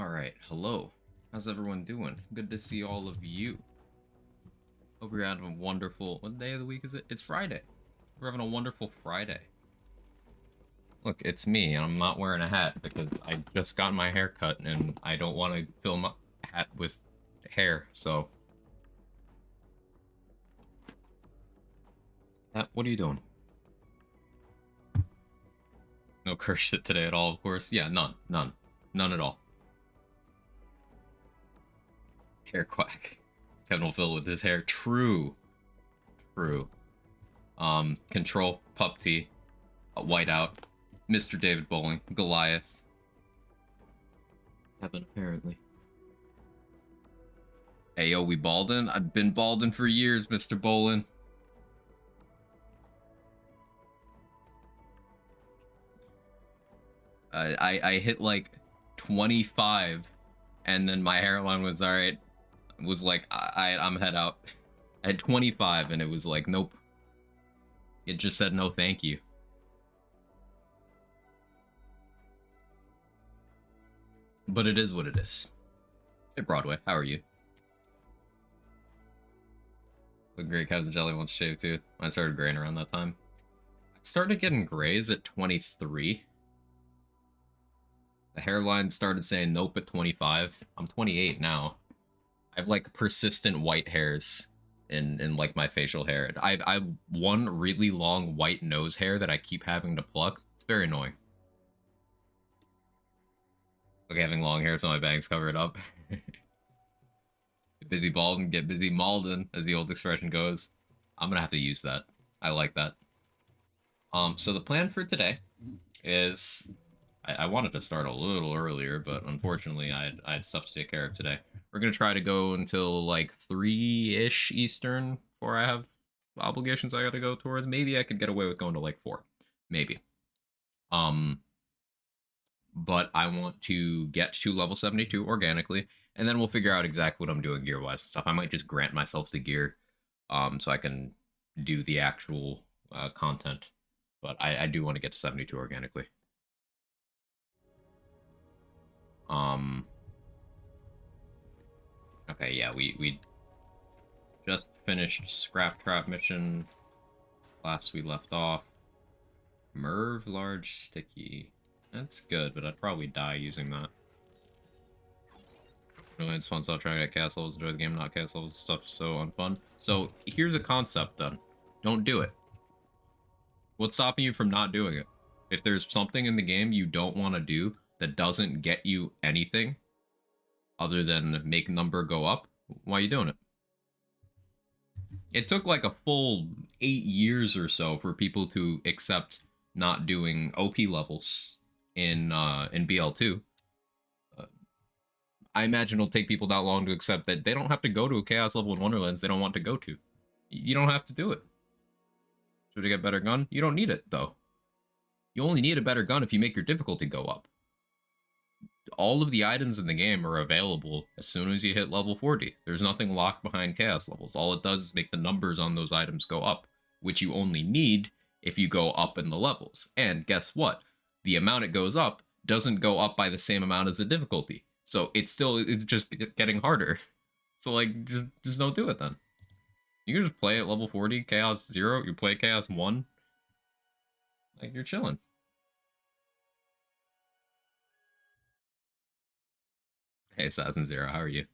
Alright, hello. How's everyone doing? Good to see all of you. Hope you're having a wonderful... What day of the week is it? It's Friday. We're having a wonderful Friday. Look, it's me, and I'm not wearing a hat because I just got my hair cut and I don't want to fill my hat with hair, so... What are you doing? No curse shit today at all, of course. Yeah, none. None. None at all. Hair quack. Kevin will fill with his hair. True. True. Control, Pup T, Whiteout, Mr. David Bowling, Goliath. Heaven, apparently. Hey, yo, we balding? I've been balding for years, Mr. Bowling. I hit like 25, and then my hairline was alright. Was like, I'm head out. I had 25, and it was like, nope. It just said no thank you. But it is what it is. Hey, Broadway, how are you? Look great, Cavs and Jelly wants to shave too. I started graying around that time. I started getting grays at 23. The hairline started saying nope at 25. I'm 28 now. I have like persistent white hairs in like my facial hair. I've one really long white nose hair that I keep having to pluck. It's very annoying. Like having long hair so my bangs cover it up. Get busy balding, get busy malding, as the old expression goes. I'm gonna have to use that. I like that. So the plan for today is I wanted to start a little earlier, but unfortunately I had stuff to take care of today. We're gonna try to go until like 3-ish Eastern before I have obligations I gotta go towards. Maybe I could get away with going to like 4. Maybe. Um but I want to get to level 72 organically, and then we'll figure out exactly what I'm doing gear wise and stuff. I might just grant myself the gear so I can do the actual content. But I do want to get to 72 organically. Um okay, yeah, we just finished Scrap Trap mission. Last we left off. Merv large sticky. That's good, but I'd probably die using that. Really, it's fun stuff trying to get cast levels, enjoy the game, not cast levels, stuff so unfun. So here's a concept then. Don't do it. What's stopping you from not doing it? If there's something in the game you don't want to do that doesn't get you anything other than make number go up, why are you doing it? It took like a full 8 years or so for people to accept not doing OP levels in BL2. I imagine it'll take people that long to accept that they don't have to go to a chaos level in Wonderlands they don't want to go to. You don't have to do it. Should I get better gun? You don't need it though. You only need a better gun if you make your difficulty go up. All of the items in the game are available as soon as you hit level 40. There's nothing locked behind chaos levels. All it does is make the numbers on those items go up, which you only need if you go up in the levels. And guess what? The amount it goes up doesn't go up by the same amount as the difficulty. So it's just getting harder. So like just don't do it then. You can just play at level 40, chaos 0, you play chaos 1. Like you're chilling. Hey Assassin Zero, how are you?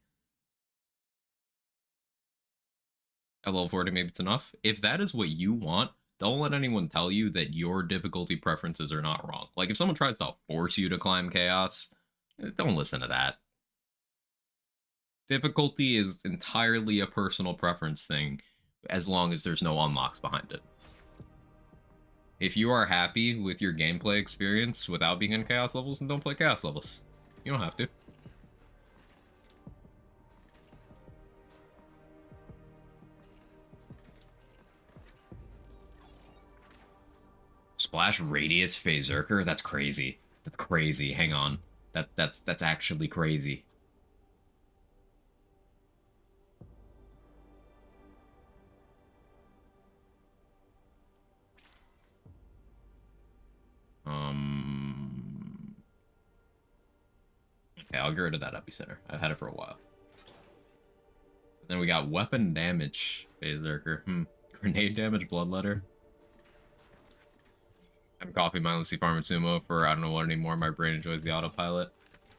At level 40, maybe it's enough. If that is what you want, don't let anyone tell you that your difficulty preferences are not wrong. Like, if someone tries to force you to climb Chaos, don't listen to that. Difficulty is entirely a personal preference thing, as long as there's no unlocks behind it. If you are happy with your gameplay experience without being in Chaos levels, then don't play Chaos levels. You don't have to. Splash Radius Phaserker? That's crazy. That's crazy. Hang on. That's actually crazy. Okay, Okay, I'll get rid of that epicenter. I've had it for a while. Then we got weapon damage, Berserker. Grenade damage, Bloodletter. I'm coffee mindlessly farming Sumo for I don't know what anymore. My brain enjoys the autopilot.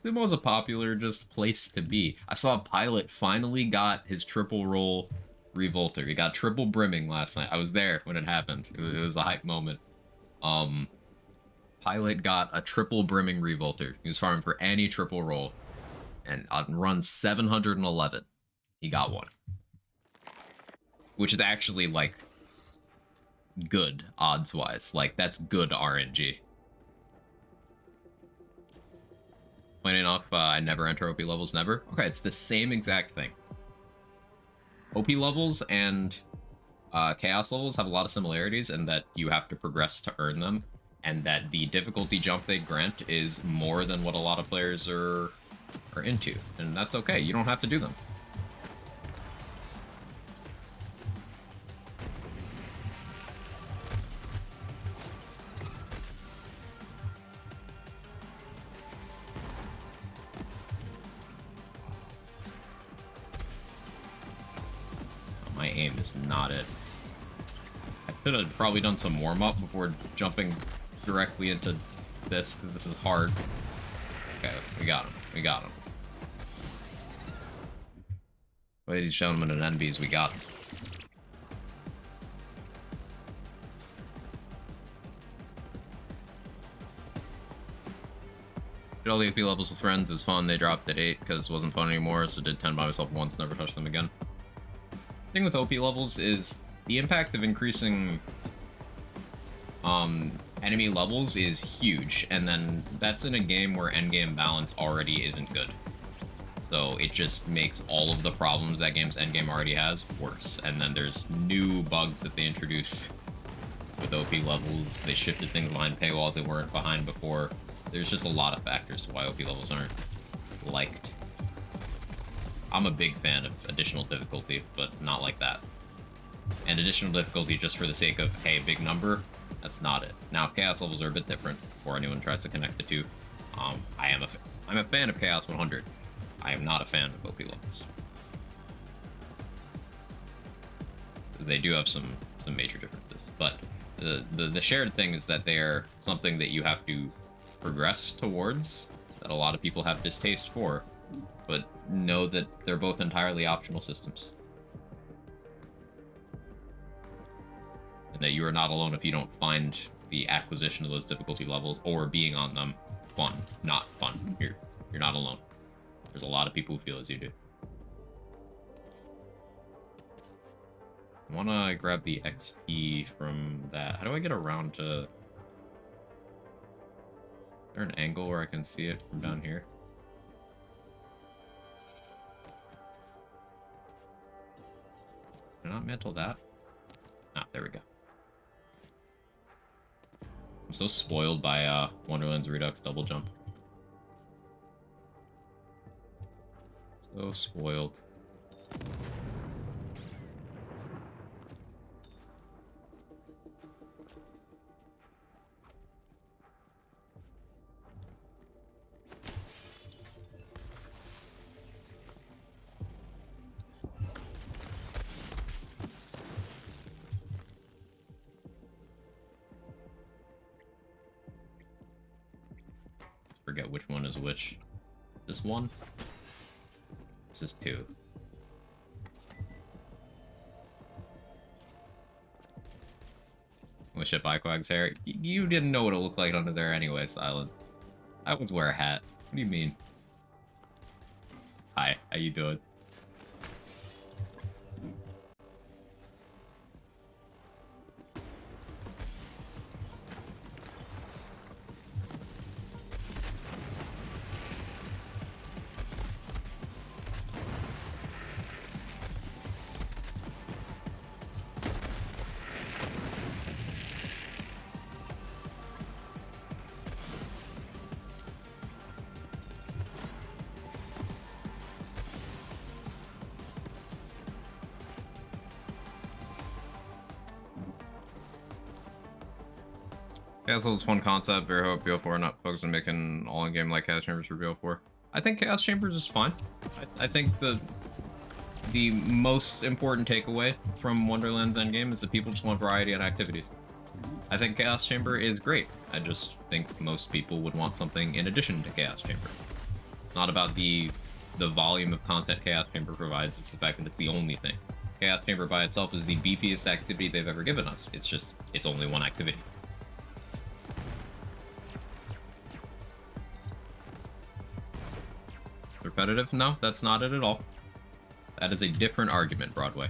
Sumo's a popular just place to be. I saw Pilot finally got his triple roll Revolter. He got triple brimming last night. I was there when it happened. It was a hype moment. Pilot got a triple brimming Revolter. He was farming for any triple roll. And on run 711, he got one. Which is actually, like, good, odds-wise. Like, that's good RNG. Funny enough, I never enter OP levels, never. Okay, it's the same exact thing. OP levels and Chaos levels have a lot of similarities in that you have to progress to earn them, and that the difficulty jump they grant is more than what a lot of players are into, and that's okay. You don't have to do them. My aim is not it. I should have probably done some warm-up before jumping directly into this, because this is hard. Okay, we got him. We got him. Ladies, gentlemen, and NBs, we got him. Did all the OP levels with friends. It was fun. They dropped at 8 because it wasn't fun anymore, so did 10 by myself once, never touched them again. The thing with OP levels is the impact of increasing enemy levels is huge, and then that's in a game where endgame balance already isn't good. So it just makes all of the problems that game's endgame already has worse, and then there's new bugs that they introduced with OP levels. They shifted things behind paywalls they weren't behind before. There's just a lot of factors to why OP levels aren't liked. I'm a big fan of additional difficulty, but not like that. And additional difficulty just for the sake of, hey, big number, that's not it. Now, Chaos levels are a bit different before anyone tries to connect the two. I'm a fan of Chaos 100. I am not a fan of OP levels. They do have some major differences, but the shared thing is that they're something that you have to progress towards, that a lot of people have distaste for, but know that they're both entirely optional systems. And that you are not alone if you don't find the acquisition of those difficulty levels or being on them fun. Not fun. You're not alone. There's a lot of people who feel as you do. I want to grab the XP from that. How do I get around to... Is there an angle where I can see it from down here? Did I not mantle that? Ah, there we go. I'm so spoiled by Wonderland's Redux double jump. So spoiled. Forget which one is which. This one? This is 2. With shit Biquag's hair. You didn't know what it looked like under there anyway, Silent. I always wear a hat. What do you mean? Hi, how you doing? Yeah, so it's one concept, very hope BO4 not focused on making all in-game like cash numbers for BO4. I think Chaos Chambers is fine. I think the most important takeaway from Wonderland's endgame is that people just want variety and activities. I think Chaos Chamber is great. I just think most people would want something in addition to Chaos Chamber. It's not about the volume of content Chaos Chamber provides, it's the fact that it's the only thing. Chaos Chamber by itself is the beefiest activity they've ever given us. It's just, it's only one activity. Repetitive? No, that's not it at all. That is a different argument, Broadway.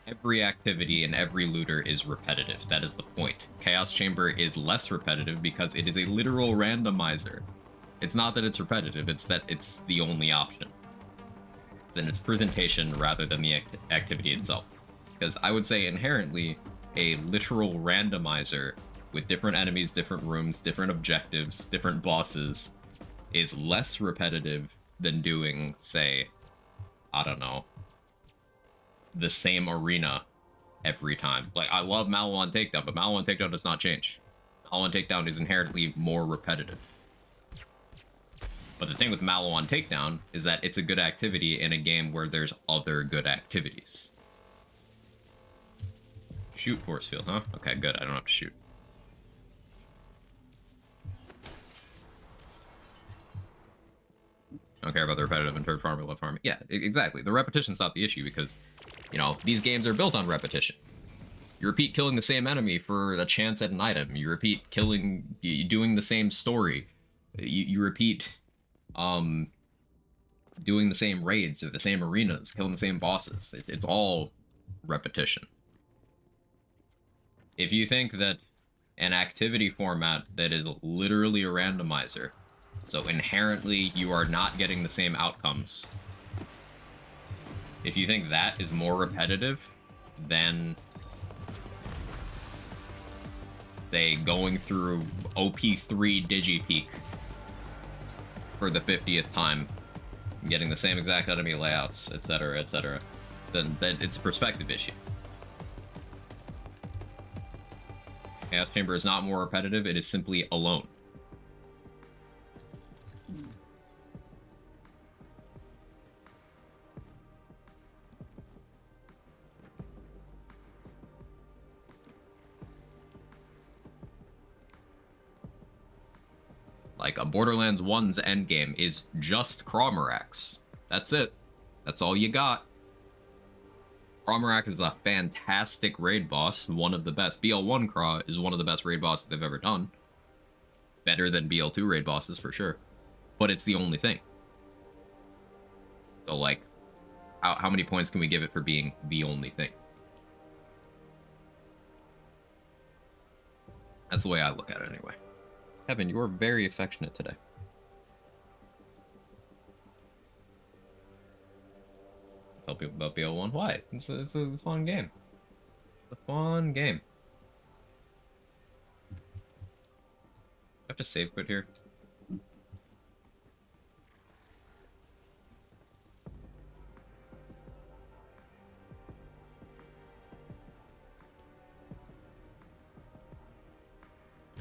Every activity and every looter is repetitive. That is the point. Chaos Chamber is less repetitive because it is a literal randomizer. It's not that it's repetitive, it's that it's the only option. It's in its presentation rather than the activity itself. Because I would say inherently, a literal randomizer with different enemies, different rooms, different objectives, different bosses is less repetitive than doing, say, I don't know, the same arena every time. Like, I love Maliwan Takedown, but Maliwan Takedown does not change. Maliwan Takedown is inherently more repetitive. But the thing with Maliwan Takedown is that it's a good activity in a game where there's other good activities. Shoot force field, huh? Okay, good. I don't have to shoot. I don't care about the repetitive and turd farming, left farming. Yeah, exactly. The repetition's not the issue because, you know, these games are built on repetition. You repeat killing the same enemy for a chance at an item. You repeat doing the same story. You repeat, doing the same raids or the same arenas, killing the same bosses. It's all repetition. If you think that an activity format that is literally a randomizer, so inherently you are not getting the same outcomes, if you think that is more repetitive than, say, going through OP3 Digipeak for the 50th time, getting the same exact enemy layouts, etc., then it's a perspective issue. Chaos Chamber is not more repetitive, it is simply alone. Like, a Borderlands 1's endgame is just Cromarax. That's it. That's all you got. Cromarax is a fantastic raid boss, one of the best. BL1 Craw is one of the best raid bosses they've ever done. Better than BL2 raid bosses, for sure. But it's the only thing. So, like, how many points can we give it for being the only thing? That's the way I look at it, anyway. Kevin, you're very affectionate today. Tell people about BL1. Why? It's a fun game. It's a fun game. I have to save quit here.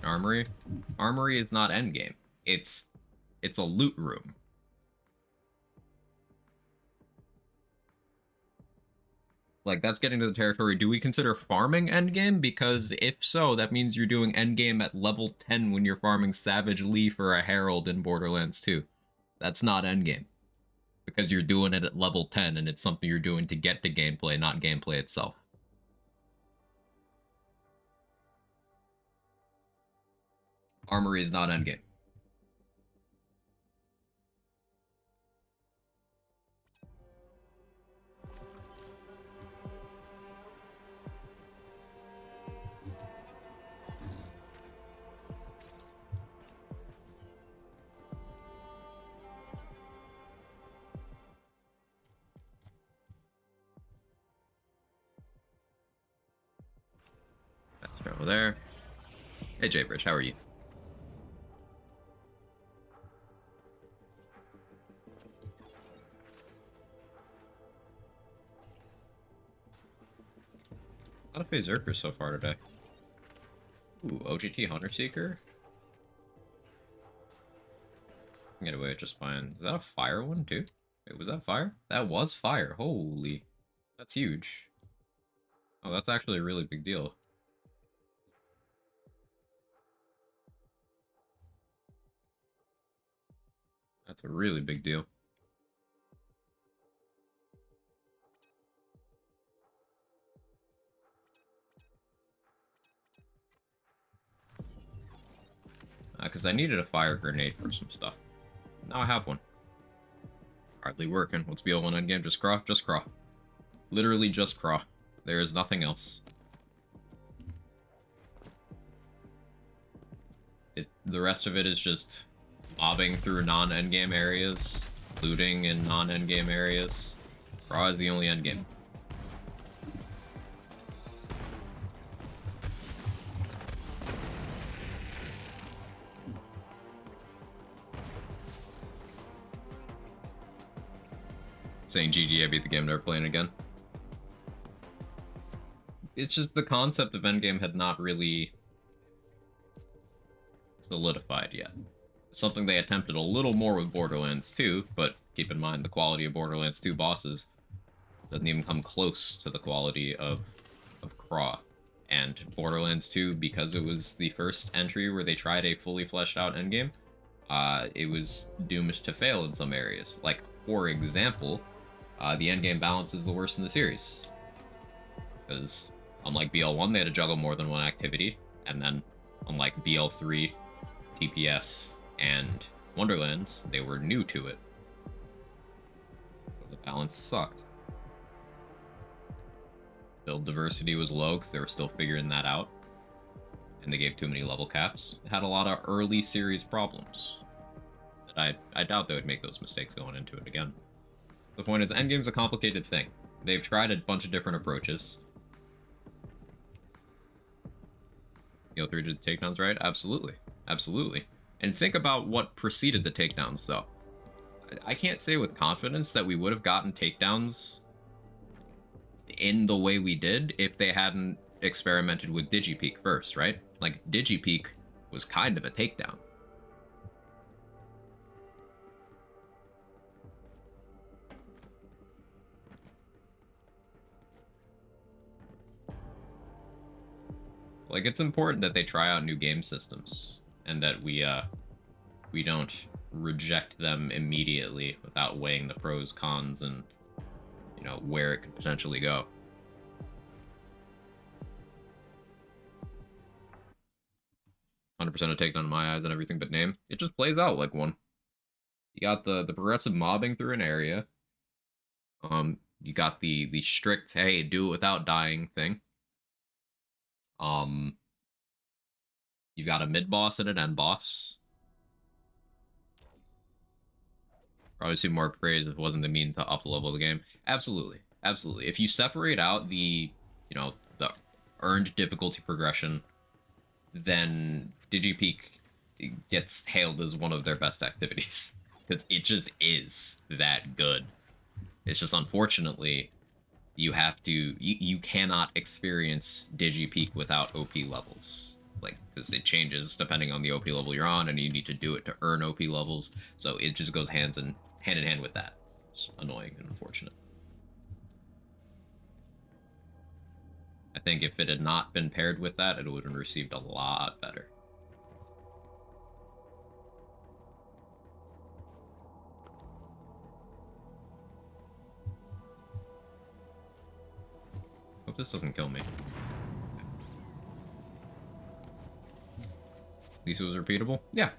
Armory? Armory is not endgame. It's a loot room. Like, that's getting to the territory. Do we consider farming endgame? Because if so, that means you're doing endgame at level 10 when you're farming Savage Leaf or a Herald in Borderlands 2. That's not endgame. Because you're doing it at level 10 and it's something you're doing to get to gameplay, not gameplay itself. Armory is not endgame. That's travel there. Hey, Jaybridge, how are you? A lot of Berserkers so far today. Ooh, OGT Hunter Seeker. can get away with just fine. Is that a fire one too? Wait, was that fire? That was fire. Holy. That's huge. Oh, that's actually a really big deal. That's a really big deal. Because I needed a fire grenade for some stuff. Now I have one. Hardly working. What's BL1 endgame? Just craw? Just craw. Literally just craw. There is nothing else. The rest of it is just mobbing through non-endgame areas, looting in non-endgame areas. Craw is the only endgame. Saying GG, I beat the game, never playing again. It's just the concept of endgame had not really solidified yet. Something they attempted a little more with Borderlands 2, but keep in mind the quality of Borderlands 2 bosses doesn't even come close to the quality of Craw. And Borderlands 2, because it was the first entry where they tried a fully fleshed out endgame, it was doomed to fail in some areas. Like, for example, the endgame balance is the worst in the series. Because unlike BL1, they had to juggle more than one activity, and then unlike BL3, TPS, and Wonderlands, they were new to it. So the balance sucked. Build diversity was low because they were still figuring that out. And they gave too many level caps. It had a lot of early series problems. And I doubt they would make those mistakes going into it again. The point is, endgame's a complicated thing. They've tried a bunch of different approaches. BL3 did the takedowns right? Absolutely. Absolutely. And think about what preceded the takedowns, though. I can't say with confidence that we would have gotten takedowns in the way we did if they hadn't experimented with Digipeak first, right? Like, Digipeak was kind of a takedown. Like, it's important that they try out new game systems, and that we don't reject them immediately without weighing the pros, cons, and, you know, where it could potentially go. 100% a takedown in my eyes and everything but name. It just plays out like one. You got the progressive mobbing through an area. You got the strict, hey, do it without dying thing. You got a mid boss and an end boss. Probably see more praise if it wasn't the mean to up level the game. Absolutely, absolutely. If you separate out the, you know, the earned difficulty progression, then Digipeak gets hailed as one of their best activities because it just is that good. It's just unfortunately you cannot experience Digipeak without OP levels. Like, because it changes depending on the OP level you're on, and you need to do it to earn OP levels. So it just goes hand in hand with that. It's annoying and unfortunate. I think if it had not been paired with that, it would have received a lot better. Hope this doesn't kill me. At least it was repeatable? Yeah.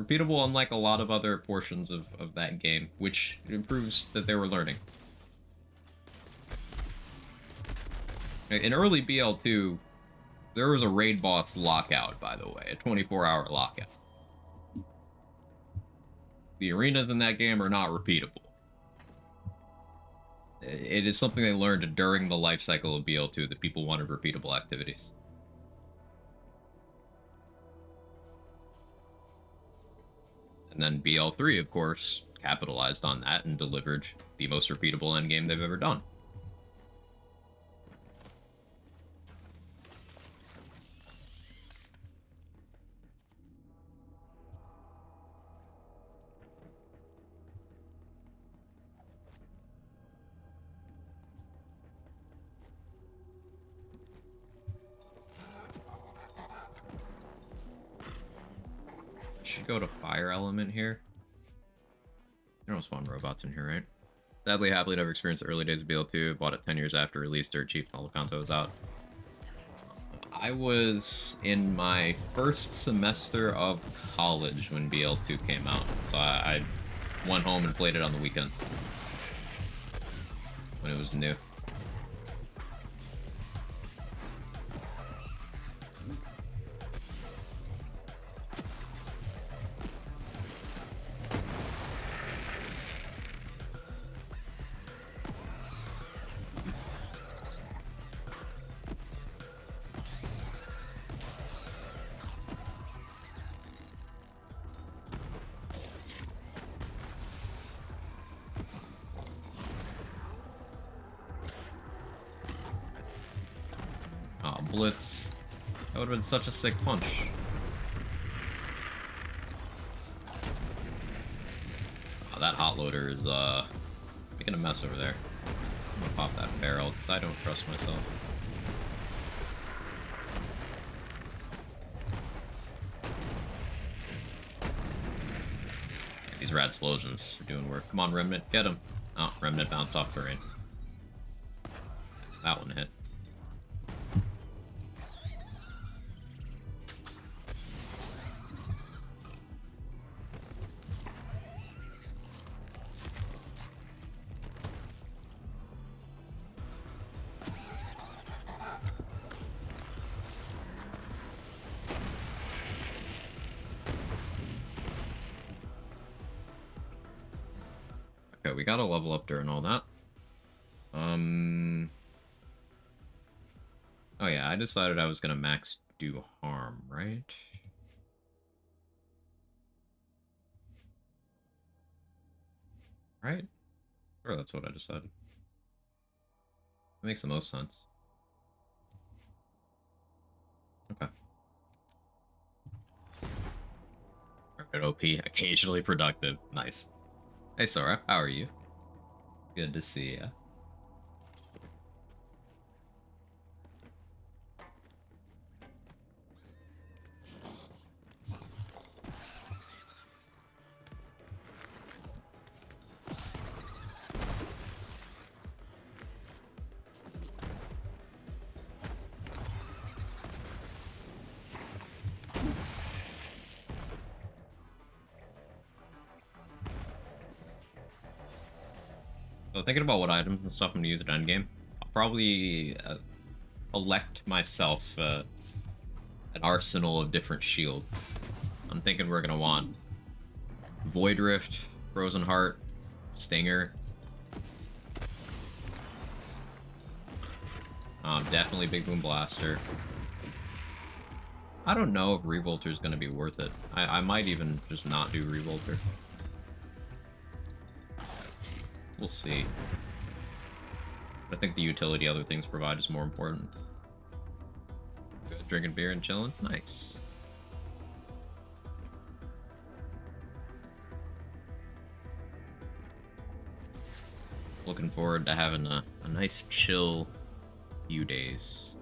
Repeatable unlike a lot of other portions of that game, which proves that they were learning. In early BL2, there was a raid boss lockout, by the way, a 24-hour lockout. The arenas in that game are not repeatable. It is something they learned during the life cycle of BL2 that people wanted repeatable activities. And then BL3, of course, capitalized on that and delivered the most repeatable endgame they've ever done. might go to Fire Element here. There don't spawn robots in here, right? Sadly, happily never experienced the early days of BL2. Bought it 10 years after release. Dirt cheap. Holocanto was out. I was in my first semester of college when BL2 came out. So I went home and played it on the weekends. When it was new. Oh, Blitz. That would have been such a sick punch. Oh, that hot loader is making a mess over there. I'm gonna pop that barrel because I don't trust myself. Yeah, these rad explosions are doing work. Come on, Remnant, get him. Oh, Remnant bounced off terrain. That one hit. Okay, we gotta level up during all that. Oh yeah, I decided I was gonna max do harm, right? Right? Sure, that's what I decided. It makes the most sense. Okay. Alright, OP, occasionally productive. Nice. Hey Sora, how are you? Good to see ya. So thinking about what items and stuff I'm gonna use at endgame, I'll probably elect myself an arsenal of different shields. I'm thinking we're gonna want Void Rift, Frozen Heart, Stinger. Definitely Big Boom Blaster. I don't know if Revolter is gonna be worth it. I might even just not do Revolter. We'll see. I think the utility other things provide is more important. Good, drinking beer and chilling? Nice. Looking forward to having a nice chill few days.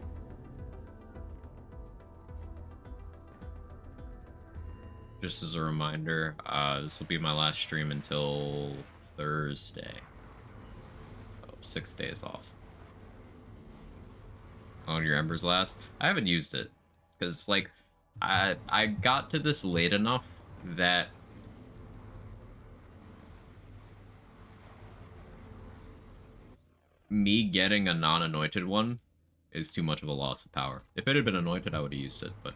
Just as a reminder, this will be my last stream until Thursday. Oh, 6 days off. Oh, your Embers last? I haven't used it. Because, like, I got to this late enough that me getting a non-anointed one is too much of a loss of power. If it had been anointed, I would have used it, but...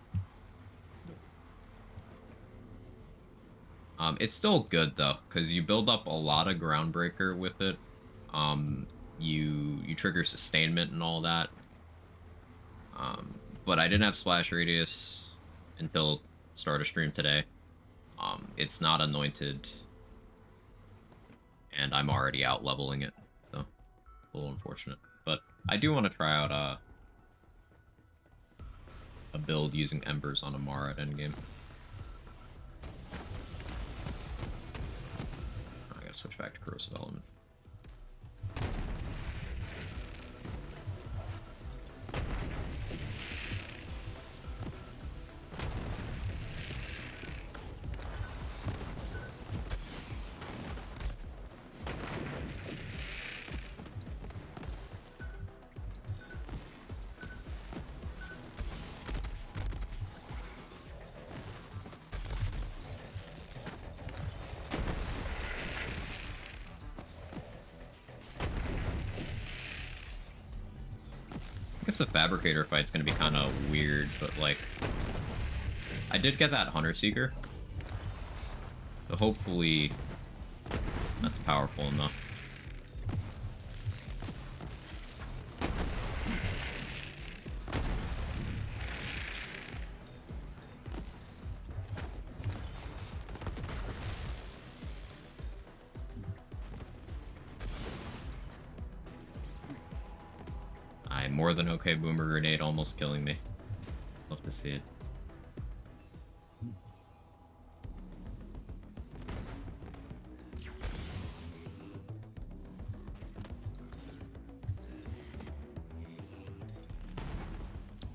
it's still good, though, because you build up a lot of Groundbreaker with it. You trigger sustainment and all that. But I didn't have Splash Radius until start of stream today. It's not anointed, and I'm already out leveling it, so a little unfortunate. But I do want to try out a build using Embers on Amara at endgame. I gotta switch back to Corrosive Element. guess the Fabricator fight's gonna be kind of weird, but like, I did get that Hunter Seeker, so hopefully that's powerful enough. I'm more than okay. Boomer Grenade almost killing me. Love to see it.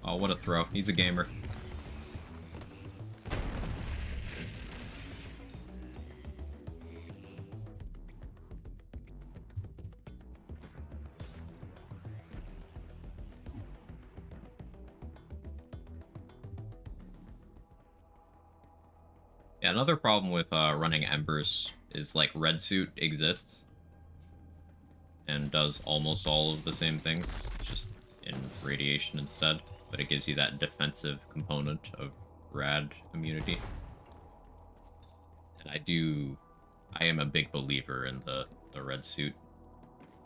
Oh, what a throw. He's a gamer. Yeah, another problem with running Embers is like Red Suit exists and does almost all of the same things, just in radiation instead, but it gives you that defensive component of rad immunity. And I am a big believer in the Red Suit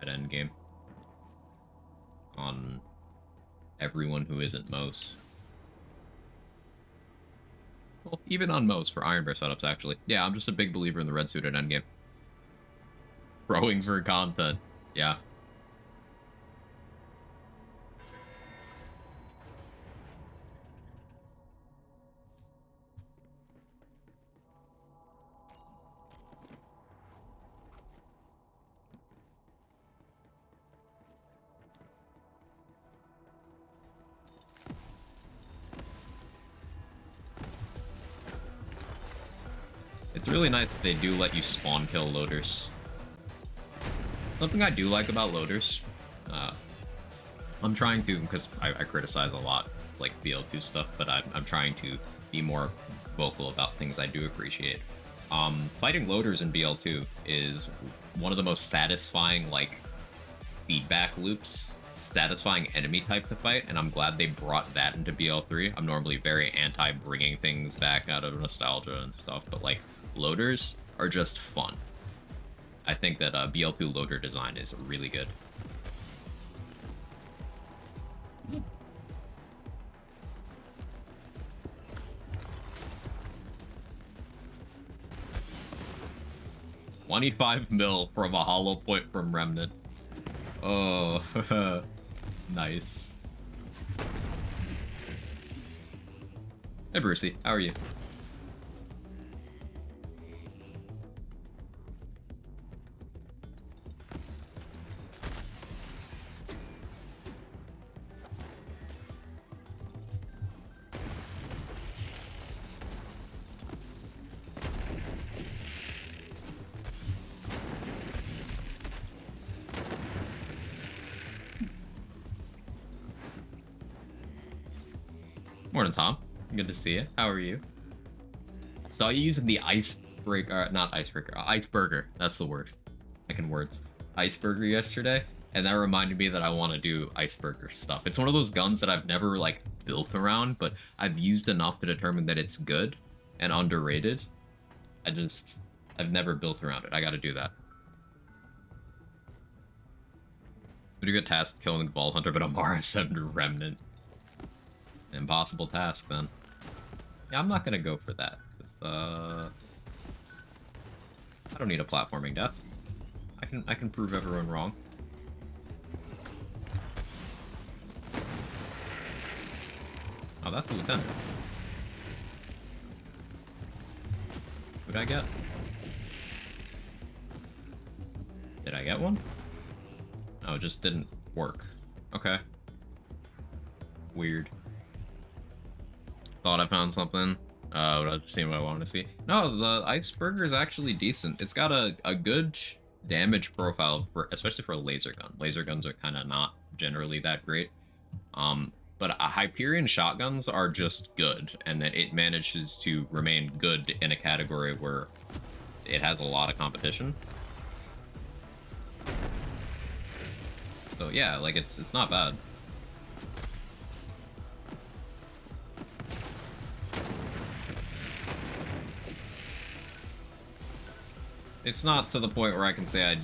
at endgame on everyone who isn't Mose. Well, even on most for Iron Bear setups, actually. Yeah, I'm just a big believer in the Red Suit at endgame. Throwing for content. Yeah. It's really nice that they do let you spawn kill loaders. Something I do like about loaders, I'm trying to, because I criticize a lot, like BL2 stuff, but I'm trying to be more vocal about things I do appreciate. Fighting loaders in BL2 is one of the most satisfying, like, feedback loops, satisfying enemy type to fight, and I'm glad they brought that into BL3. I'm normally very anti bringing things back out of nostalgia and stuff, but like, loaders are just fun. I think that BL2 loader design is really good. $25 mil from a hollow point from Remnant. Oh, nice. Hey Brucey, how are you? Morning, Tom. Good to see you. How are you? Saw you using the icebreaker, not icebreaker, iceburger. That's the word. I can words. Iceburger yesterday, and that reminded me that I want to do iceburger stuff. It's one of those guns that I've never like built around, but I've used enough to determine that it's good and underrated. I've never built around it. I got to do that. Pretty good task killing the Ball Hunter, but Amara 7 Remnant. Impossible task then. Yeah, I'm not gonna go for that. I don't need a platforming death. I can prove everyone wrong. Oh, that's a lieutenant. What did I get? Did I get one? Oh, it just didn't work. Okay. Weird. Thought I found something. I've seen what I wanted to see. No, the Iceburger is actually decent. It's got a good damage profile, for, especially for a laser gun. Laser guns are kind of not generally that great. But Hyperion shotguns are just good, and it manages to remain good in a category where it has a lot of competition. So yeah, like it's not bad. It's not to the point where I can say I'd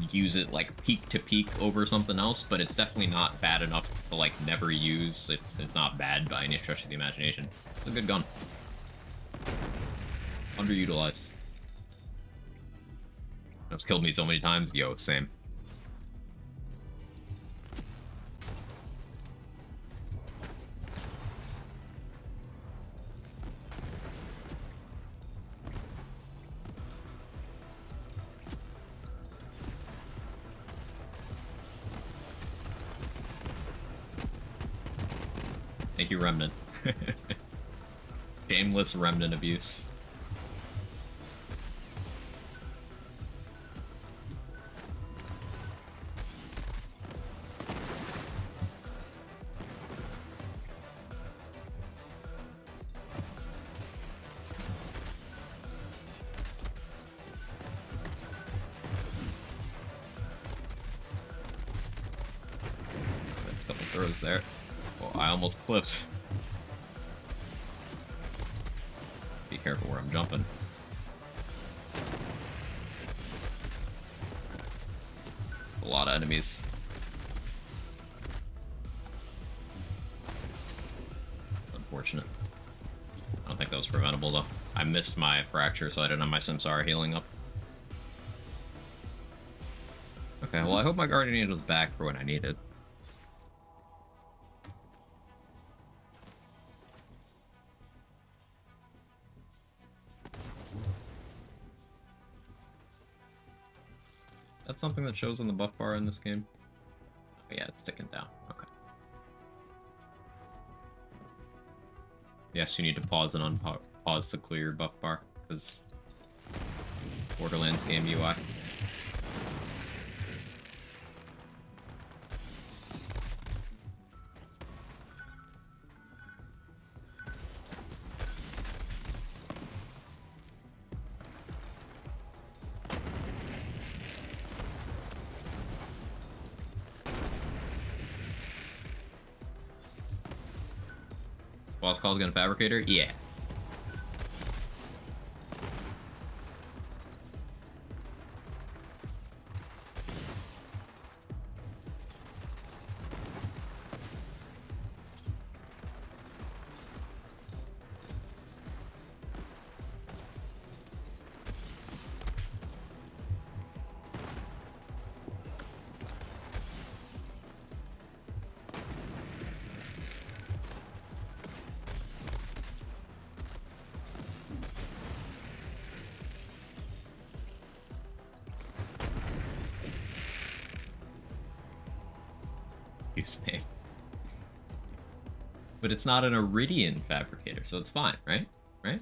use it like peak to peak over something else, but it's definitely not bad enough to like never use. It's not bad by any stretch of the imagination. It's a good gun. Underutilized. It's killed me so many times. Yo, same. Thank you, Remnant. Shameless Remnant abuse. A couple throws there. Oh, I almost clipped. Be careful where I'm jumping. A lot of enemies. Unfortunate. I don't think that was preventable though. I missed my fracture, so I didn't have my Samsara healing up. Okay, well I hope my Guardian Angel's back for when I need it. That's something that shows on the buff bar in this game. Oh, yeah, it's ticking down. Okay. Yes, you need to pause and unpause to clear your buff bar, because Borderlands game UI. Boss called Gun Fabricator? Yeah. His name. But it's not an Iridian Fabricator, so it's fine, right? Right?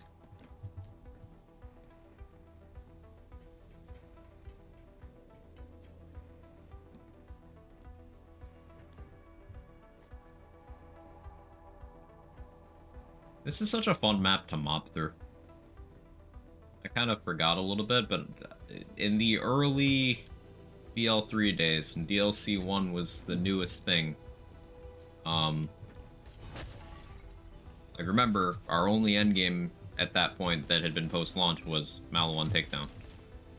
This is such a fun map to mop through. I kind of forgot a little bit, but in the early BL3 days, and DLC 1 was the newest thing. Like remember, our only endgame at that point that had been post-launch was Malawan Takedown.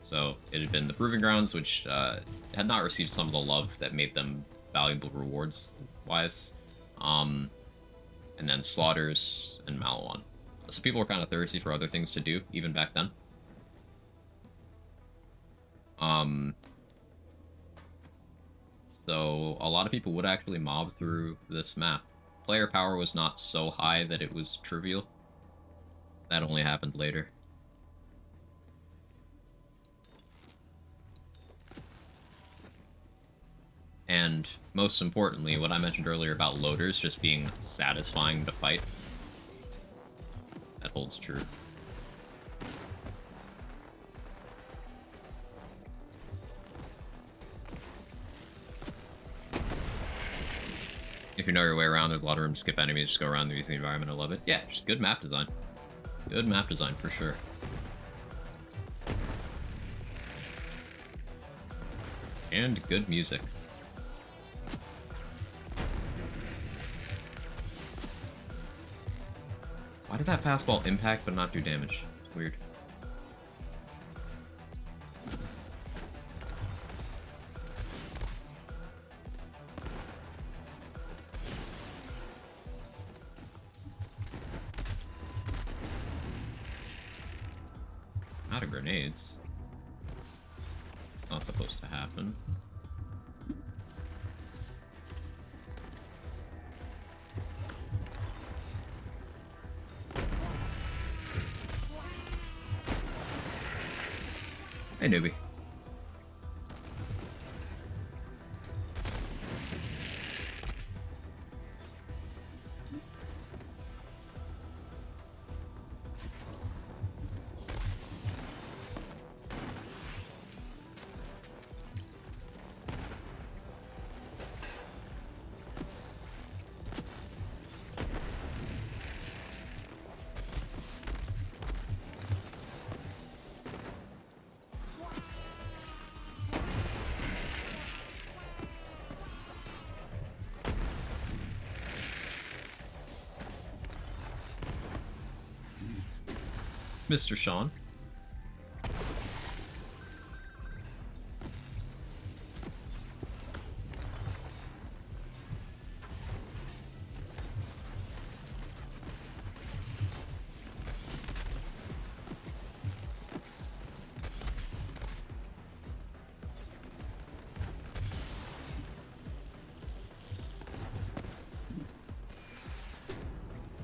So it had been the Proving Grounds, which had not received some of the love that made them valuable rewards-wise. And then Slaughters and Malawan. So people were kind of thirsty for other things to do, even back then. So a lot of people would actually mob through this map. Player power was not so high that it was trivial. That only happened later. And most importantly, what I mentioned earlier about loaders just being satisfying to fight. That holds true. If you know your way around, there's a lot of room to skip enemies, just go around using the environment. I love it. Yeah, just good map design. Good map design for sure. And good music. Why did that pass ball impact but not do damage? It's weird. out of grenades. It's not supposed to happen. Hey, newbie. Mr. Sean.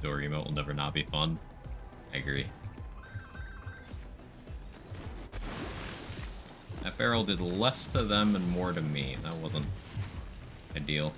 Door emote will never not be fun. I agree. That barrel did less to them and more to me. That wasn't ideal.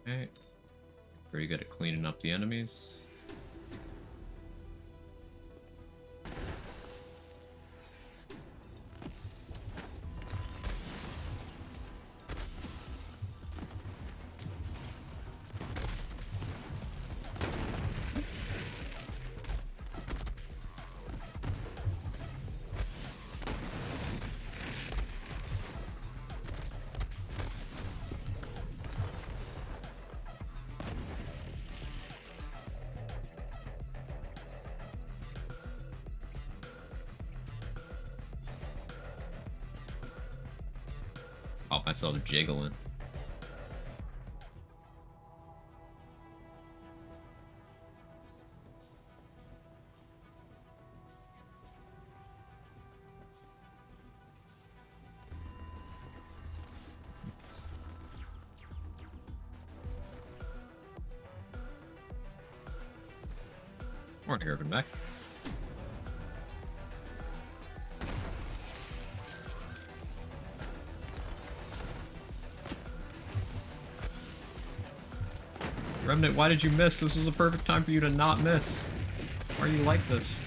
Okay. Pretty good at cleaning up the enemies. Caught myself jiggling. Morning, Urban Mech. Remnant, why did you miss? This was a perfect time for you to not miss. Why are you like this?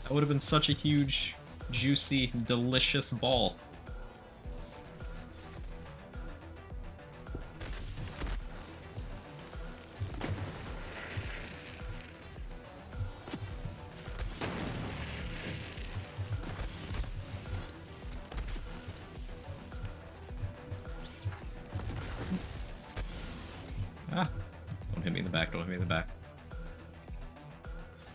That would have been such a huge, juicy, delicious ball. Ah, don't hit me in the back, don't hit me in the back.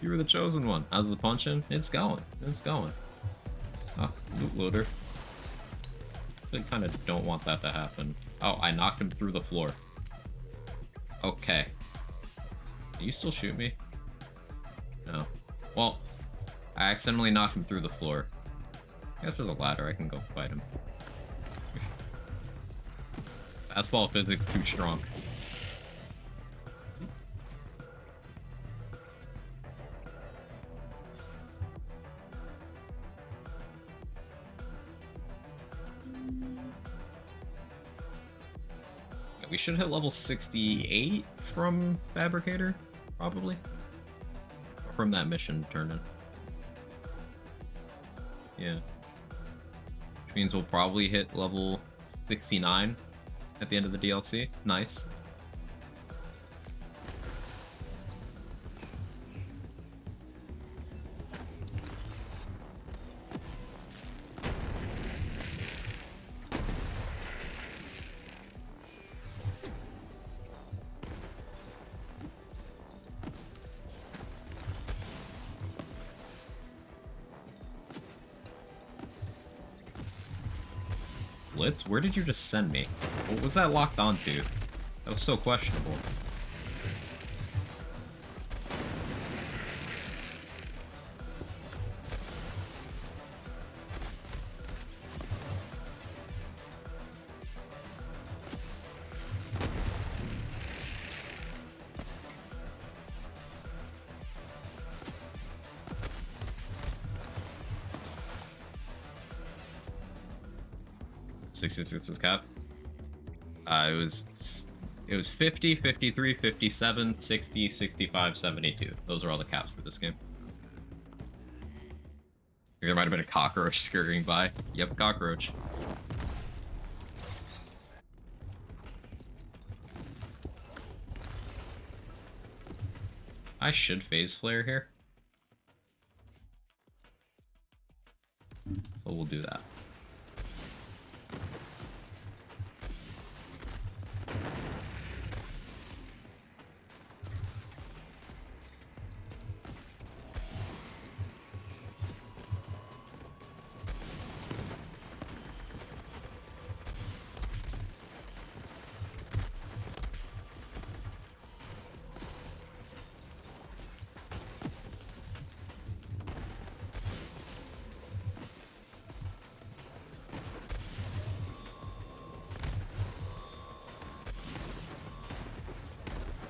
You were the chosen one. How's the punch-in? It's going. It's going. Ah, loot loader. I kind of don't want that to happen. Oh, I knocked him through the floor. Okay. Can you still shoot me? No. Well, I accidentally knocked him through the floor. I guess there's a ladder. I can go fight him. Fastball physics too strong. We should hit level 68 from Fabricator, probably. Or from that mission turned in. Yeah. Which means we'll probably hit level 69 at the end of the DLC. Nice. Blitz? Where did you just send me? What was that locked onto? That was so questionable. '66 was cap. It was 50, 53, 57, 60, 65, 72. Those are all the caps for this game. There might have been a cockroach scurrying by. Yep, cockroach. I should phase flare here. So we'll do that.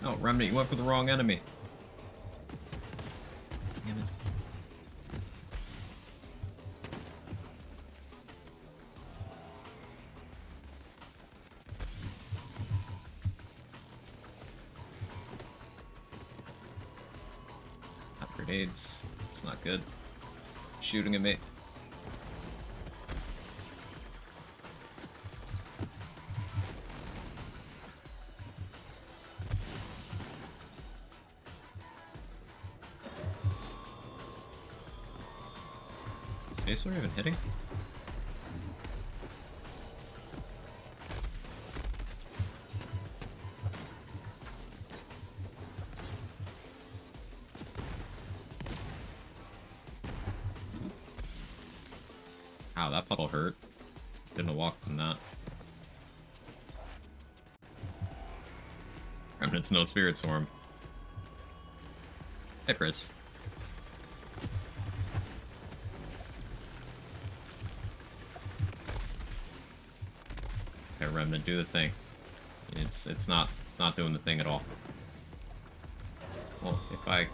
No, Remnant, you went for the wrong enemy. Damn it. Not grenades. It's not good. Shooting at me. Space War even hitting? Ow, that puddle hurt. Didn't walk from that. Remnant's no Spirit Swarm. Hey, Chris. Okay, Remnant, do the thing. It's not doing the thing at all. Well, if I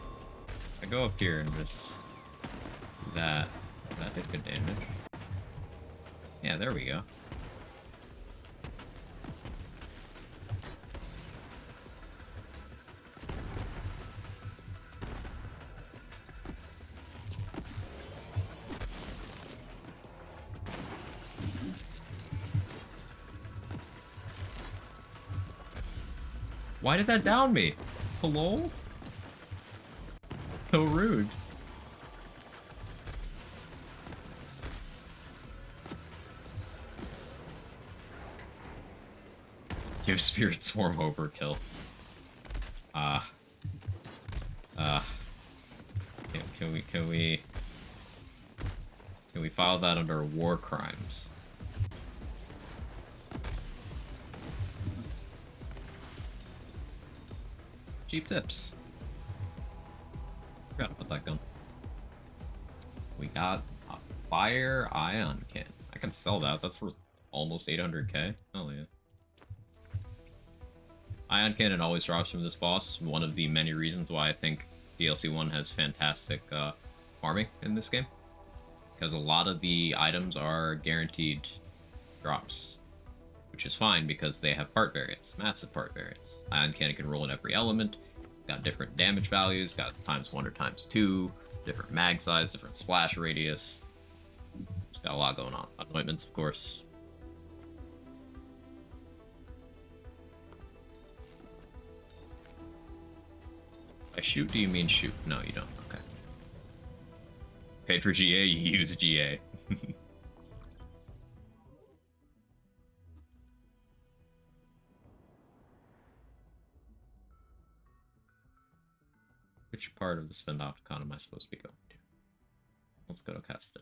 go up here and just do that did good damage. Yeah, there we go. Why did that down me? Hello? So rude. Give Spirit Swarm overkill. Can we file that under war crimes? Cheap tips. Forgot about that gun. We got a fire ion cannon. I can sell that. That's worth almost 800k. Hell yeah. Ion cannon always drops from this boss. One of the many reasons why I think DLC 1 has fantastic farming in this game. Because a lot of the items are guaranteed drops. Which is fine because they have part variance, massive part variance. Ion cannon can roll in every element. It's got different damage values, got ×1 or ×2, different mag size, different splash radius. It's got a lot going on. Anointments, of course. By shoot, do you mean shoot? No, you don't. Okay. Paid for GA, you use GA. Which part of the Spendopticon am I supposed to be going to? Let's go to Casta.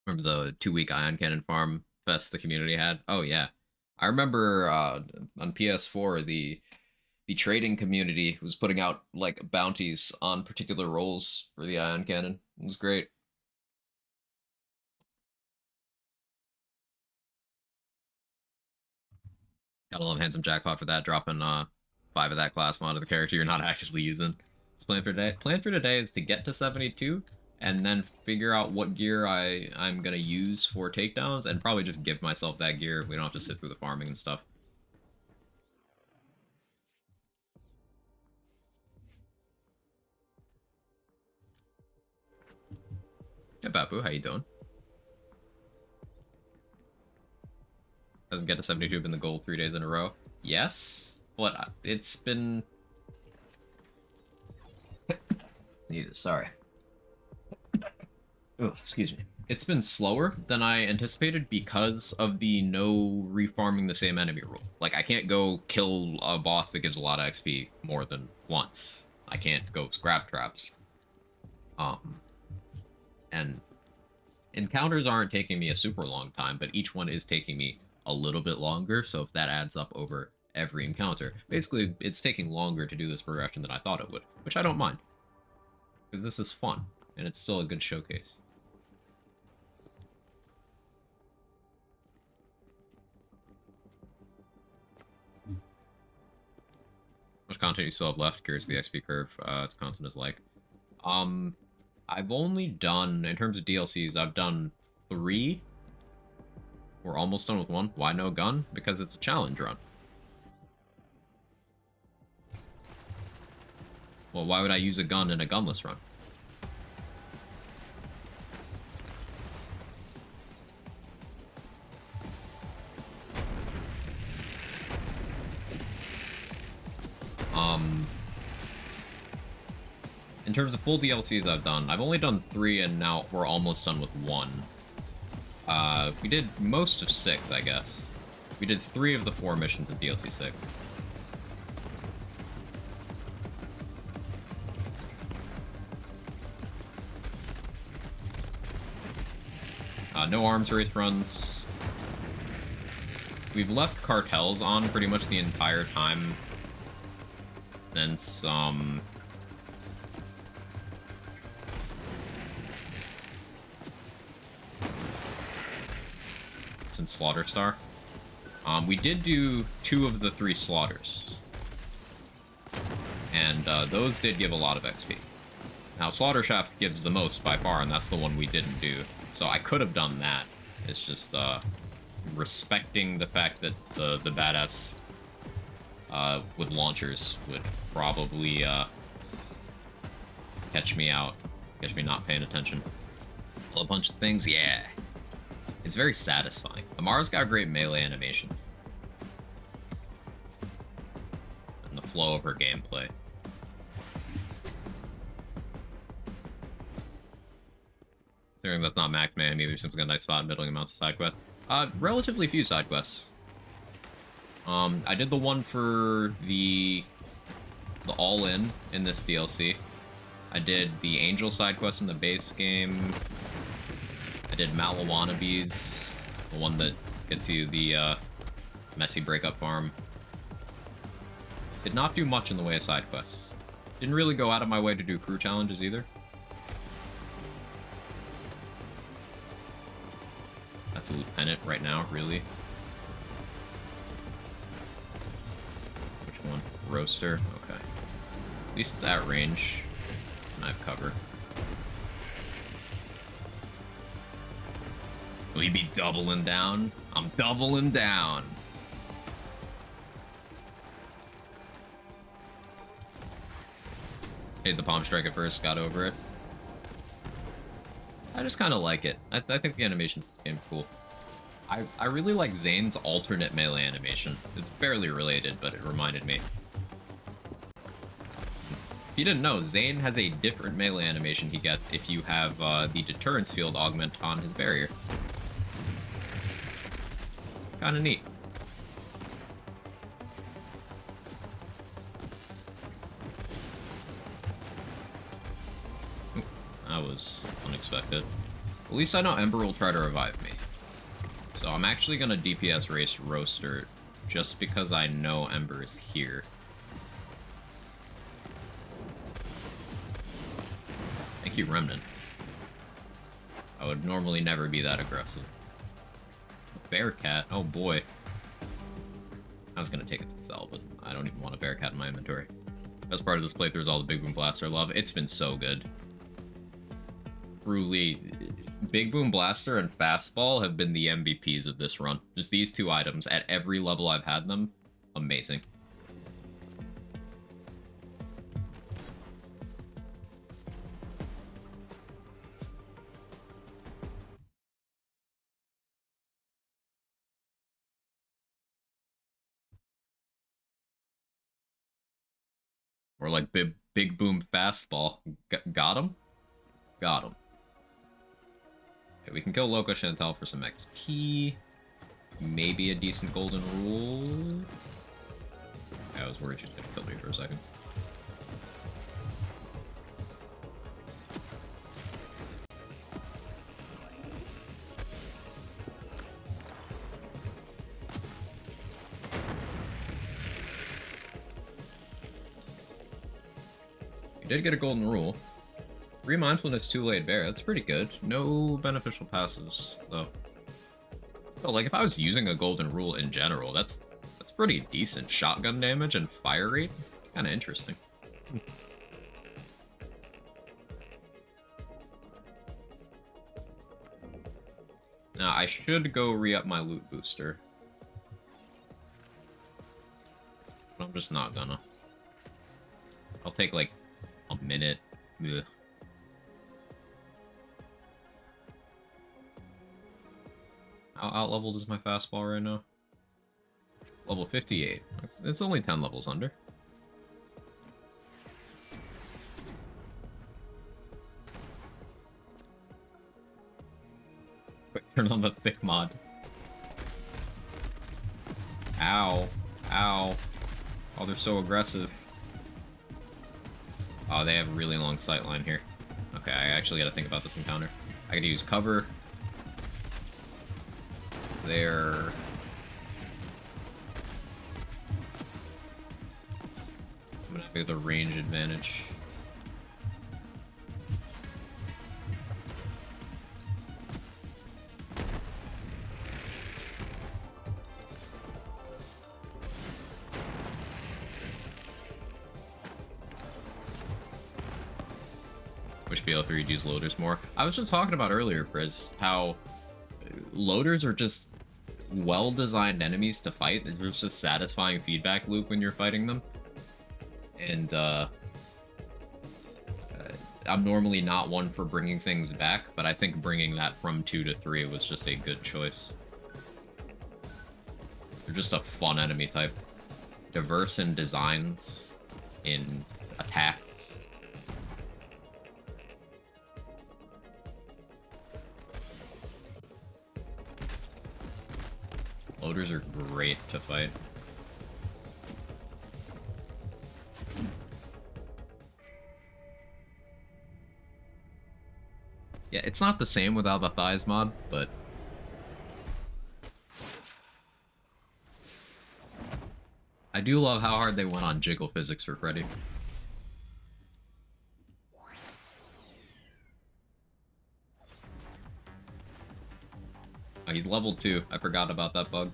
Remember the 2-week Ion Cannon farm fest the community had. Oh yeah, I remember on PS4 the trading community was putting out like bounties on particular roles for the ion cannon. It was great. Gotta love Handsome Jackpot for that, dropping 5 of that class mod of the character you're not actually using. It's plan for today. Plan for today is to get to 72 and then figure out what gear I'm gonna use for takedowns and probably just give myself that gear. We don't have to sit through the farming and stuff. Yeah, Bapu, how you doing? Doesn't get to 72 been the goal 3 days in a row. Yes, but it's been... Jesus, sorry. Oh, excuse me. It's been slower than I anticipated because of the no refarming the same enemy rule. Like, I can't go kill a boss that gives a lot of XP more than once. I can't go scrap traps. And encounters aren't taking me a super long time, but each one is taking me a little bit longer, so if that adds up over every encounter, basically it's taking longer to do this progression than I thought it would, which I don't mind. Because this is fun, and it's still a good showcase. How much content you still have left? Curious the XP curve content is like. I've only done, in terms of DLCs, I've done 3. We're almost done with 1. Why no gun? Because it's a challenge run. Well, why would I use a gun in a gunless run? In terms of full DLCs I've done, I've only done 3 and now we're almost done with 1. We did most of 6, I guess. We did 3 of the 4 missions in DLC 6. No arms race runs. We've left cartels on pretty much the entire time since, Slaughter Star. We did do 2 of the 3 slaughters. And those did give a lot of XP. Now, Slaughter Shaft gives the most by far, and that's the one we didn't do. So I could have done that. It's just respecting the fact that the badass with launchers would probably catch me out. Catch me not paying attention. A bunch of things, yeah. It's very satisfying. Amara's got great melee animations. And the flow of her gameplay. Considering that's not max man either, seems like a nice spot in middling amounts of side quests. Relatively few side quests. I did the one for the all-in in this DLC. I did the Angel side quest in the base game. I did Malawanabees, the one that gets you the messy breakup farm. Did not do much in the way of side quests. Didn't really go out of my way to do crew challenges either. That's a lieutenant right now, really. Which one? Roaster? Okay. At least it's at range. And I have cover. We be doubling down? I'm doubling down. Hate the palm strike at first, got over it. I just kind of like it. I think the animations in this game are cool. I really like Zane's alternate melee animation. It's barely related, but it reminded me. If you didn't know, Zane has a different melee animation he gets if you have the deterrence field augment on his barrier. Kinda neat. That was unexpected. At least I know Ember will try to revive me. So I'm actually gonna DPS race Roaster just because I know Ember is here. Thank you, Remnant. I would normally never be that aggressive. Bearcat, oh boy. I was gonna take it to sell, but I don't even want a Bearcat in my inventory. Best part of this playthrough is all the Big Boom Blaster love. It's been so good. Truly, Big Boom Blaster and Fastball have been the MVPs of this run. Just these two items at every level I've had them, amazing. Or like Big Boom Fastball. Got him? Got him. Okay, we can kill Loco Chantel for some XP. Maybe a decent golden rule. I was worried she was gonna kill me for a second. We did get a golden rule. 3 mindfulness, 2 laid bare. That's pretty good. No beneficial passives, though. So, like, if I was using a golden rule in general, that's pretty decent. Shotgun damage and fire rate? Kind of interesting. Now, I should go re-up my loot booster. But I'm just not gonna. I'll take, like, a minute. Ugh. How out-leveled is my fastball right now? Level 58. It's only 10 levels under. Quick, turn on the thick mod. Ow. Ow. Oh, they're so aggressive. Oh, they have a really long sight line here. Okay, I actually gotta think about this encounter. I could use cover. There. I'm gonna have the range advantage. Wish BL3 would use loaders more. I was just talking about earlier, Frizz, how loaders are just well-designed enemies to fight. There's just satisfying feedback loop when you're fighting them. And, I'm normally not one for bringing things back, but I think bringing that from 2 to 3 was just a good choice. They're just a fun enemy type. Diverse in designs, in attacks. Loaders are great to fight. Yeah, it's not the same without the thighs mod, but I do love how hard they went on jiggle physics for Freddy. Oh, he's level 2. I forgot about that bug.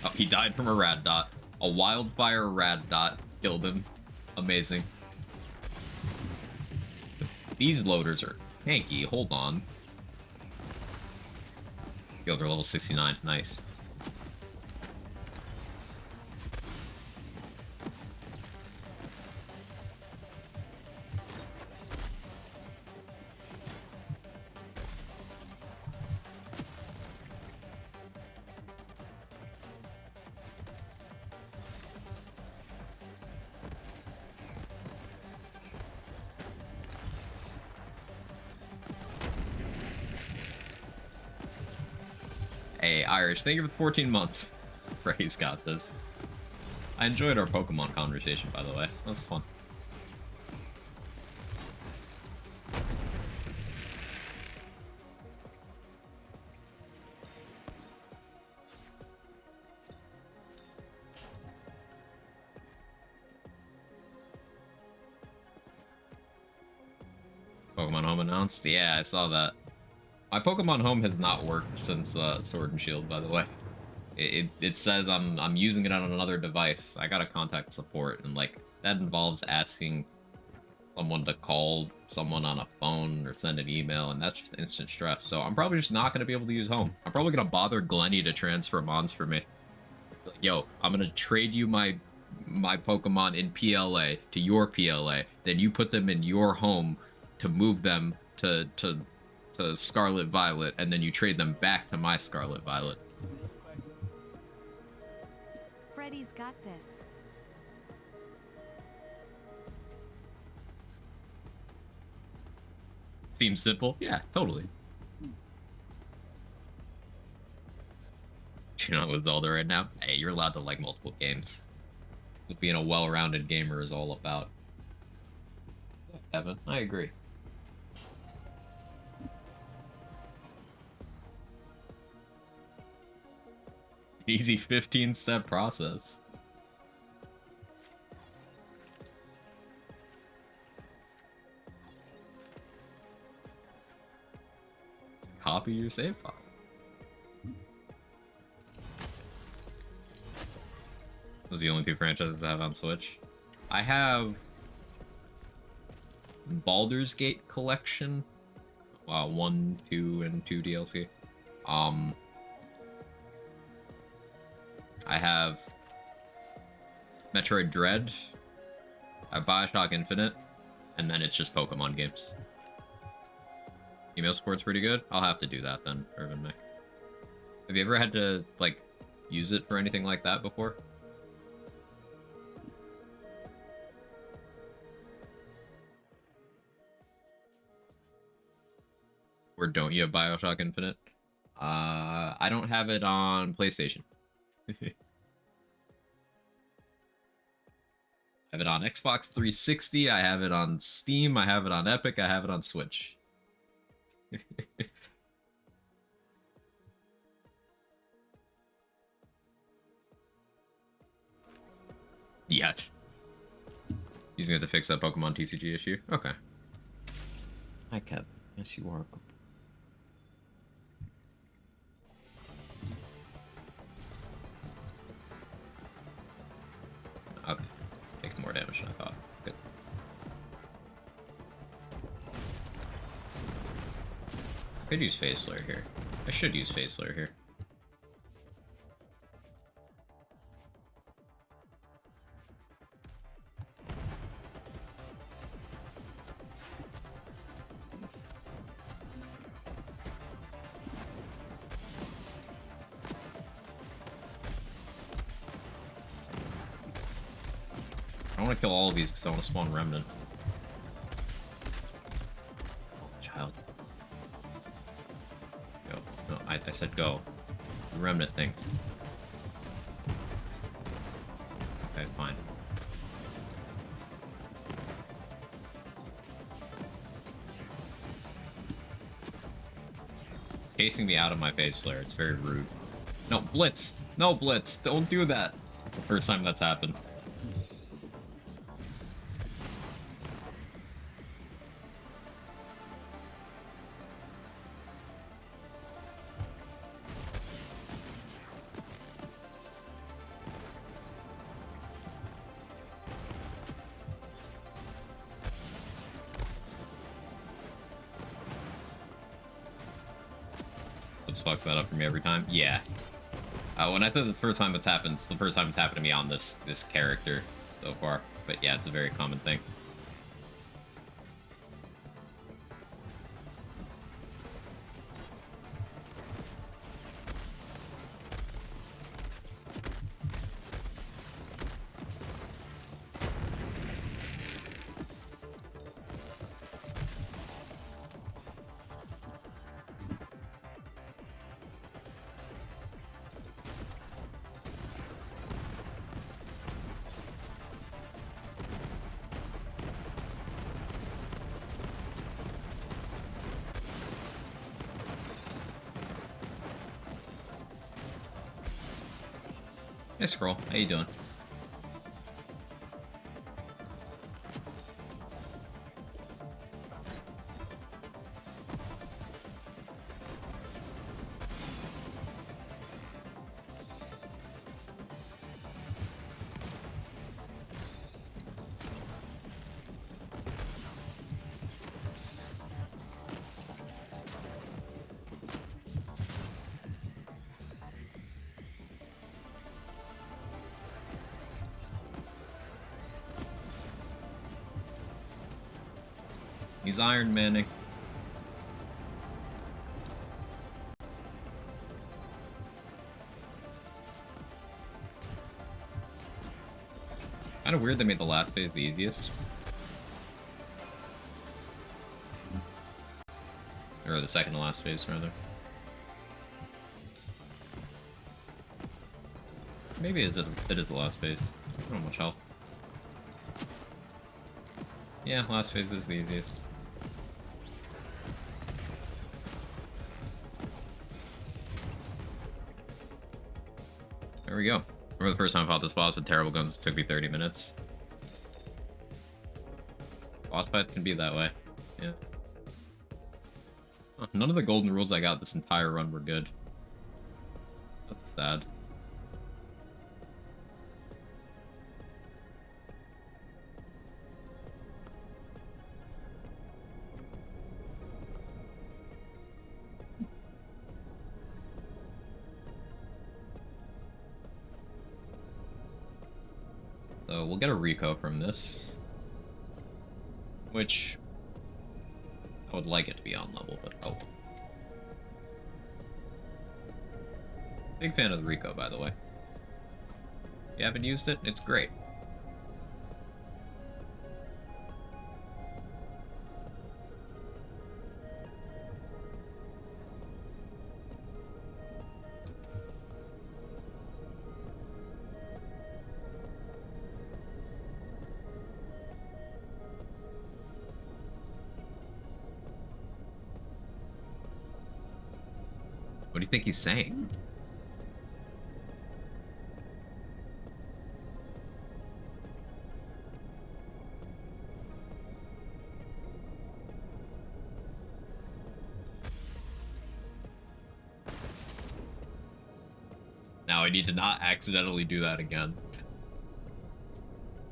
Oh, he died from a rad dot. A wildfire rad dot killed him. Amazing. These loaders are tanky. Hold on. Yo, they're level 69. Nice. Hey, Irish, thank you for the 14 months. Frey's got this. I enjoyed our Pokemon conversation, by the way. That was fun. Pokemon Home announced? Yeah, I saw that. My Pokemon Home has not worked since Sword and Shield, by the way. It says I'm using it on another device. I gotta contact support, and like that involves asking someone to call someone on a phone or send an email, and that's just instant stress. So I'm probably just not gonna be able to use Home. I'm probably gonna bother Glenny to transfer mons for me. Like, yo, I'm gonna trade you my Pokemon in PLA to your PLA. Then you put them in your home to move them to Scarlet Violet, and then you trade them back to my Scarlet Violet. Freddy's got this. Seems simple. Yeah, totally. You know, with Zelda right now, hey, you're allowed to like multiple games. That's what being a well-rounded gamer is all about. Yeah, Evan, I agree. Easy 15-step process. Copy your save file. Those are the only two franchises I have on Switch. I have Baldur's Gate Collection. 1, 2, and 2 DLC. I have Metroid Dread. I have Bioshock Infinite. And then it's just Pokemon games. Email support's pretty good. I'll have to do that then, Irvin May. Have you ever had to, like, use it for anything like that before? Or don't you have Bioshock Infinite? I don't have it on PlayStation. I have it on Xbox 360, I have it on Steam, I have it on Epic, I have it on Switch. Yet. Using it to fix that Pokemon TCG issue? Okay. Hi, Kev. Yes, you are. Okay. Takes more damage than I thought. That's good. I could use Phase Flare here. I should use Phase Flare here. I want to kill all of these because I want to spawn Remnant. Oh, child. Go. No, I said go. The Remnant things. Okay, fine. Chasing me out of my Phase Flare. It's very rude. No, Blitz! No, Blitz! Don't do that! It's the first time that's happened. Fucks that up for me every time. Yeah. When I said it's the first time it's happened, it's the first time it's happened to me on this character so far. But yeah, it's a very common thing. Hey, Scroll. How you doing? He's Iron Manning. Kind of weird they made the last phase the easiest. Or the second to last phase, rather. Maybe it is the last phase. I don't know much health. Yeah, last phase is the easiest. There we go. Remember the first time I fought this boss with terrible guns, it took me 30 minutes. Boss fights can be that way. Yeah. Huh, none of the golden rules I got this entire run were good. That's sad. So we'll get a Rico from this. Which I would like it to be on level, but oh. Big fan of the Rico, by the way. If you haven't used it, it's great. What do you think he's saying? Now I need to not accidentally do that again.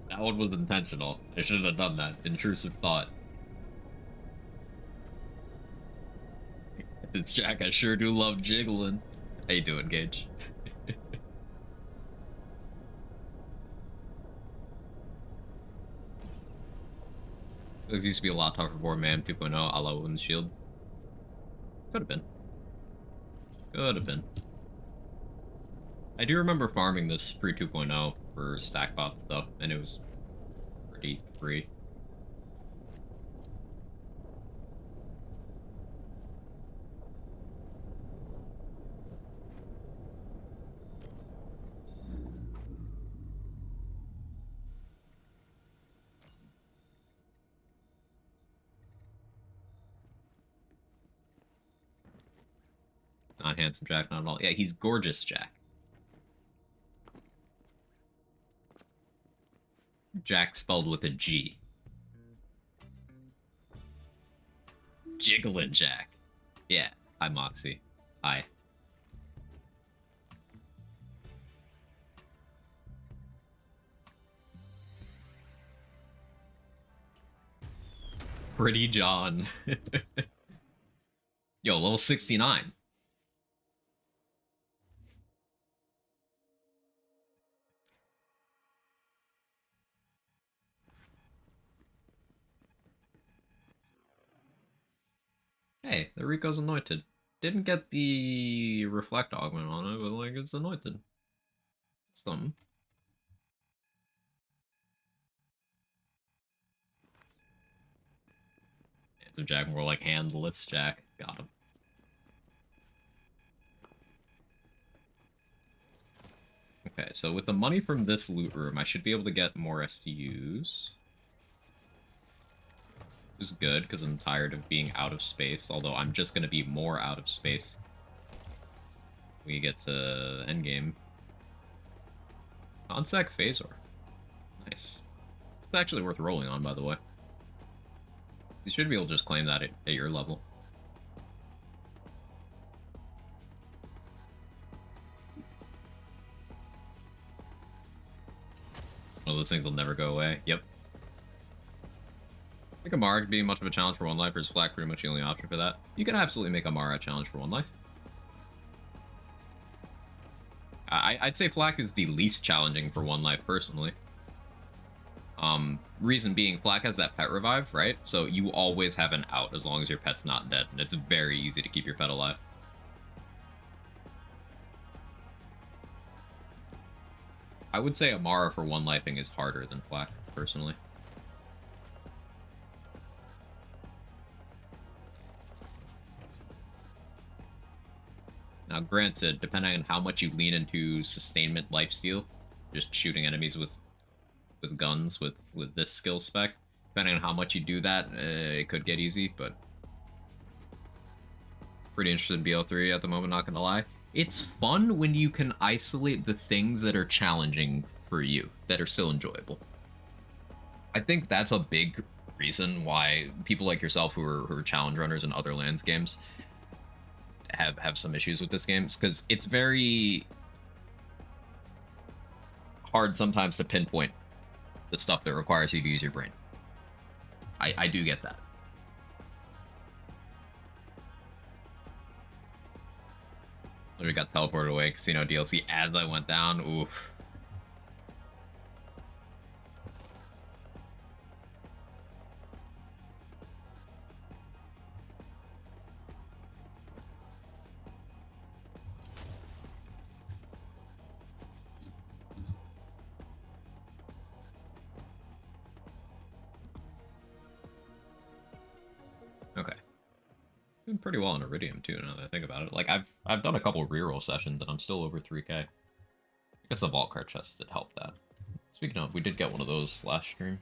That one was intentional. I shouldn't have done that. Intrusive thought. Since Jack, I sure do love jiggling. How you doing, Gage? This used to be a lot tougher for Man 2.0, a la Women's Shield. Could have been. Could have been. I do remember farming this pre 2.0 for stack bots though, and it was pretty free. Not handsome Jack, not at all. Yeah, he's gorgeous Jack. Jack spelled with a G. Jiggling Jack. Yeah. Hi, Moxie. Hi. Pretty John. Yo, level 69. Hey, the Rico's anointed. Didn't get the reflect augment on it, but like it's anointed. Something. Handsome Jack, more like handless Jack. Got him. Okay, so with the money from this loot room, I should be able to get more STUs. Which is good, because I'm tired of being out of space, although I'm just going to be more out of space. We get to endgame. Consec Phasor. Nice. It's actually worth rolling on, by the way. You should be able to just claim that at your level. One of those things will never go away. Yep. I think Amara could be much of a challenge for one life, or is Flak pretty much the only option for that? You can absolutely make Amara a challenge for one life. I'd say Flak is the least challenging for one life, personally. Reason being, Flak has that pet revive, right? So you always have an out as long as your pet's not dead, and it's very easy to keep your pet alive. I would say Amara for one lifing is harder than Flak, personally. Now, granted, depending on how much you lean into sustainment lifesteal, just shooting enemies with guns with this skill spec, depending on how much you do that, it could get easy, but pretty interested in BL3 at the moment, not gonna lie. It's fun when you can isolate the things that are challenging for you, that are still enjoyable. I think that's a big reason why people like yourself who are challenge runners in other lands games have some issues with this game, because it's very hard sometimes to pinpoint the stuff that requires you to use your brain. I do get that. Literally got teleported away, Casino DLC as I went down. Oof. Okay. Doing pretty well in Iridium too, now that I think about it. Like I've done a couple reroll sessions and I'm still over 3k. I guess the vault card chest did help that. Speaking of, we did get one of those last stream.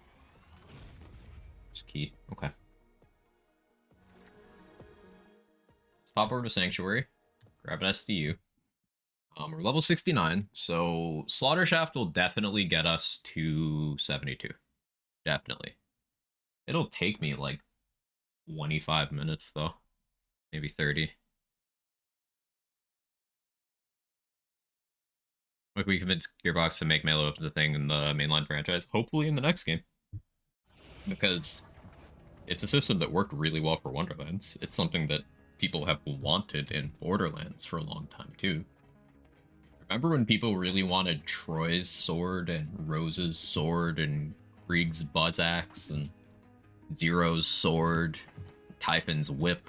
Just key. Okay. Let's pop over to Sanctuary. Grab an SDU. We're level 69, so Slaughter Shaft will definitely get us to 72. Definitely. It'll take me like 25 minutes though. Maybe 30. Like we convinced Gearbox to make melee weapons a thing in the mainline franchise, hopefully in the next game. Because it's a system that worked really well for Wonderlands. It's something that people have wanted in Borderlands for a long time too. Remember when people really wanted Troy's sword and Rose's sword and Krieg's buzz axe and Zero's sword, Typhon's whip?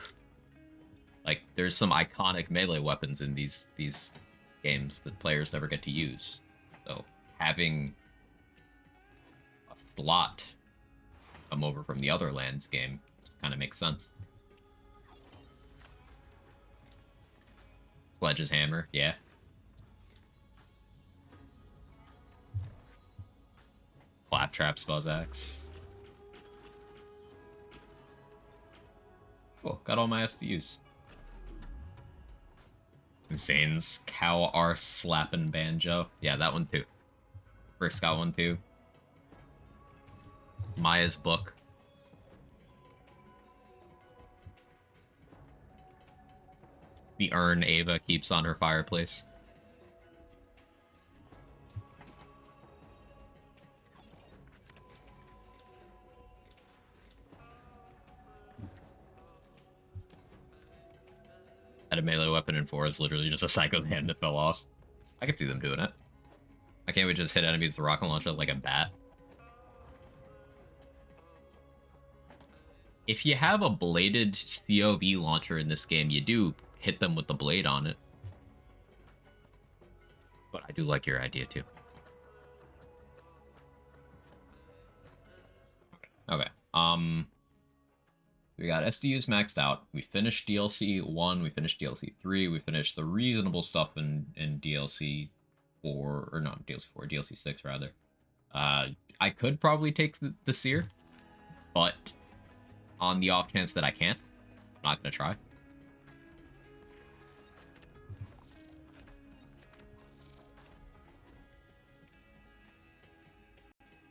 Like, there's some iconic melee weapons in these games that players never get to use. So having a slot come over from the other lands game kind of makes sense. Sledge's hammer, yeah. Claptrap's buzz axe. Cool, got all my SDUs. Insane's cow arse slapping banjo. Yeah, that one too. First got one too. Maya's book. The urn Ava keeps on her fireplace. Had a melee weapon in 4 is literally just a Psycho's hand that fell off. I could see them doing it. I can't we just hit enemies with the rocket launcher like a bat? If you have a bladed COV launcher in this game, you do hit them with the blade on it. But I do like your idea too. Okay. We got SDUs maxed out. We finished DLC 1, we finished DLC 3, we finished the reasonable stuff in DLC 4, or not DLC 4, DLC 6 rather. I could probably take the Seer, but on the off chance that I can't, I'm not gonna try.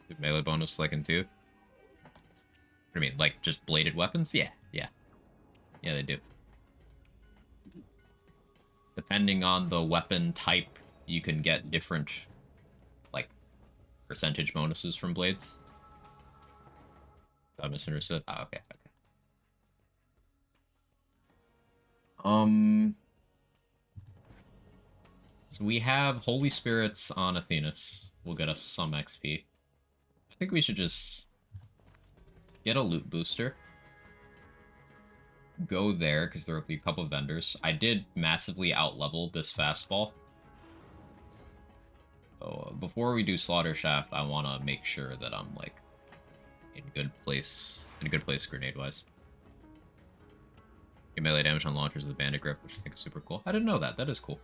Do melee bonus like in 2? What do you mean, like just bladed weapons? Yeah, yeah. Yeah, they do. Depending on the weapon type, you can get different, like, percentage bonuses from blades. I misunderstood. Oh, okay, okay. So we have Holy Spirits on Athenas. Will get us some XP. I think we should just get a loot booster. Go there, because there will be a couple of vendors. I did massively outlevel this fastball. So before we do Slaughter Shaft, I want to make sure that I'm, like, in a good place grenade-wise. Get melee damage on launchers with a bandit grip, which I think is super cool. I didn't know that. That is cool.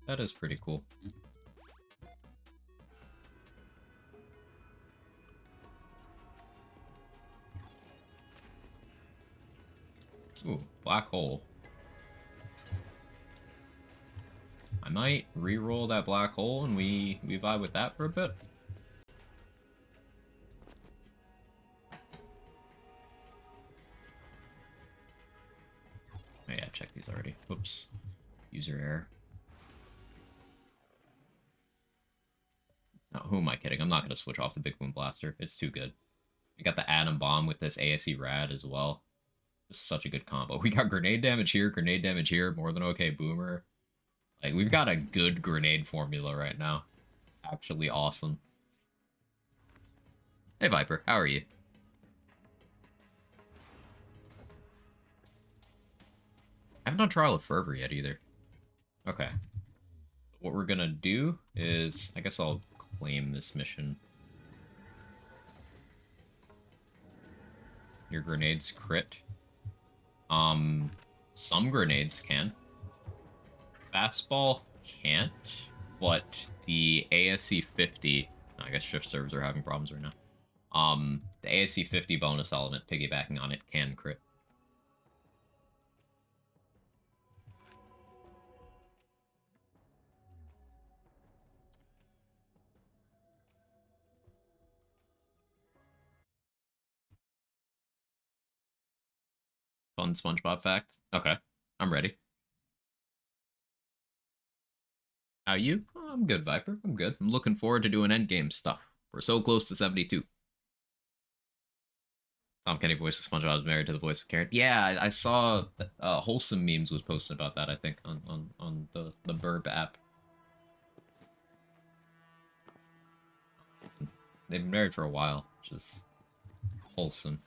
That is pretty cool. Ooh, black hole. I might re-roll that black hole and we vibe with that for a bit. Oh yeah, check these already. Oops. User error. Oh, who am I kidding? I'm not going to switch off the Big Boom Blaster. It's too good. I got the Atom Bomb with this ASE Rad as well. It's such a good combo. We got grenade damage here, more than okay boomer. Like, we've got a good grenade formula right now. Actually awesome. Hey Viper, how are you? I haven't done Trial of Fervor yet either. Okay. What we're gonna do is, I guess I'll claim this mission. Your grenades crit. Some grenades can. Fastball can't, but the ASC 50, I guess shift servers are having problems right now. The ASC 50 bonus element piggybacking on it can crit. Fun SpongeBob fact. Okay, I'm ready. How you? Oh, I'm good, Viper. I'm good. I'm looking forward to doing endgame stuff. We're so close to 72. Tom Kenny voice of SpongeBob is married to the voice of Karen. Yeah, I saw wholesome memes was posted about that. I think on the Burb app. They've been married for a while, which is wholesome.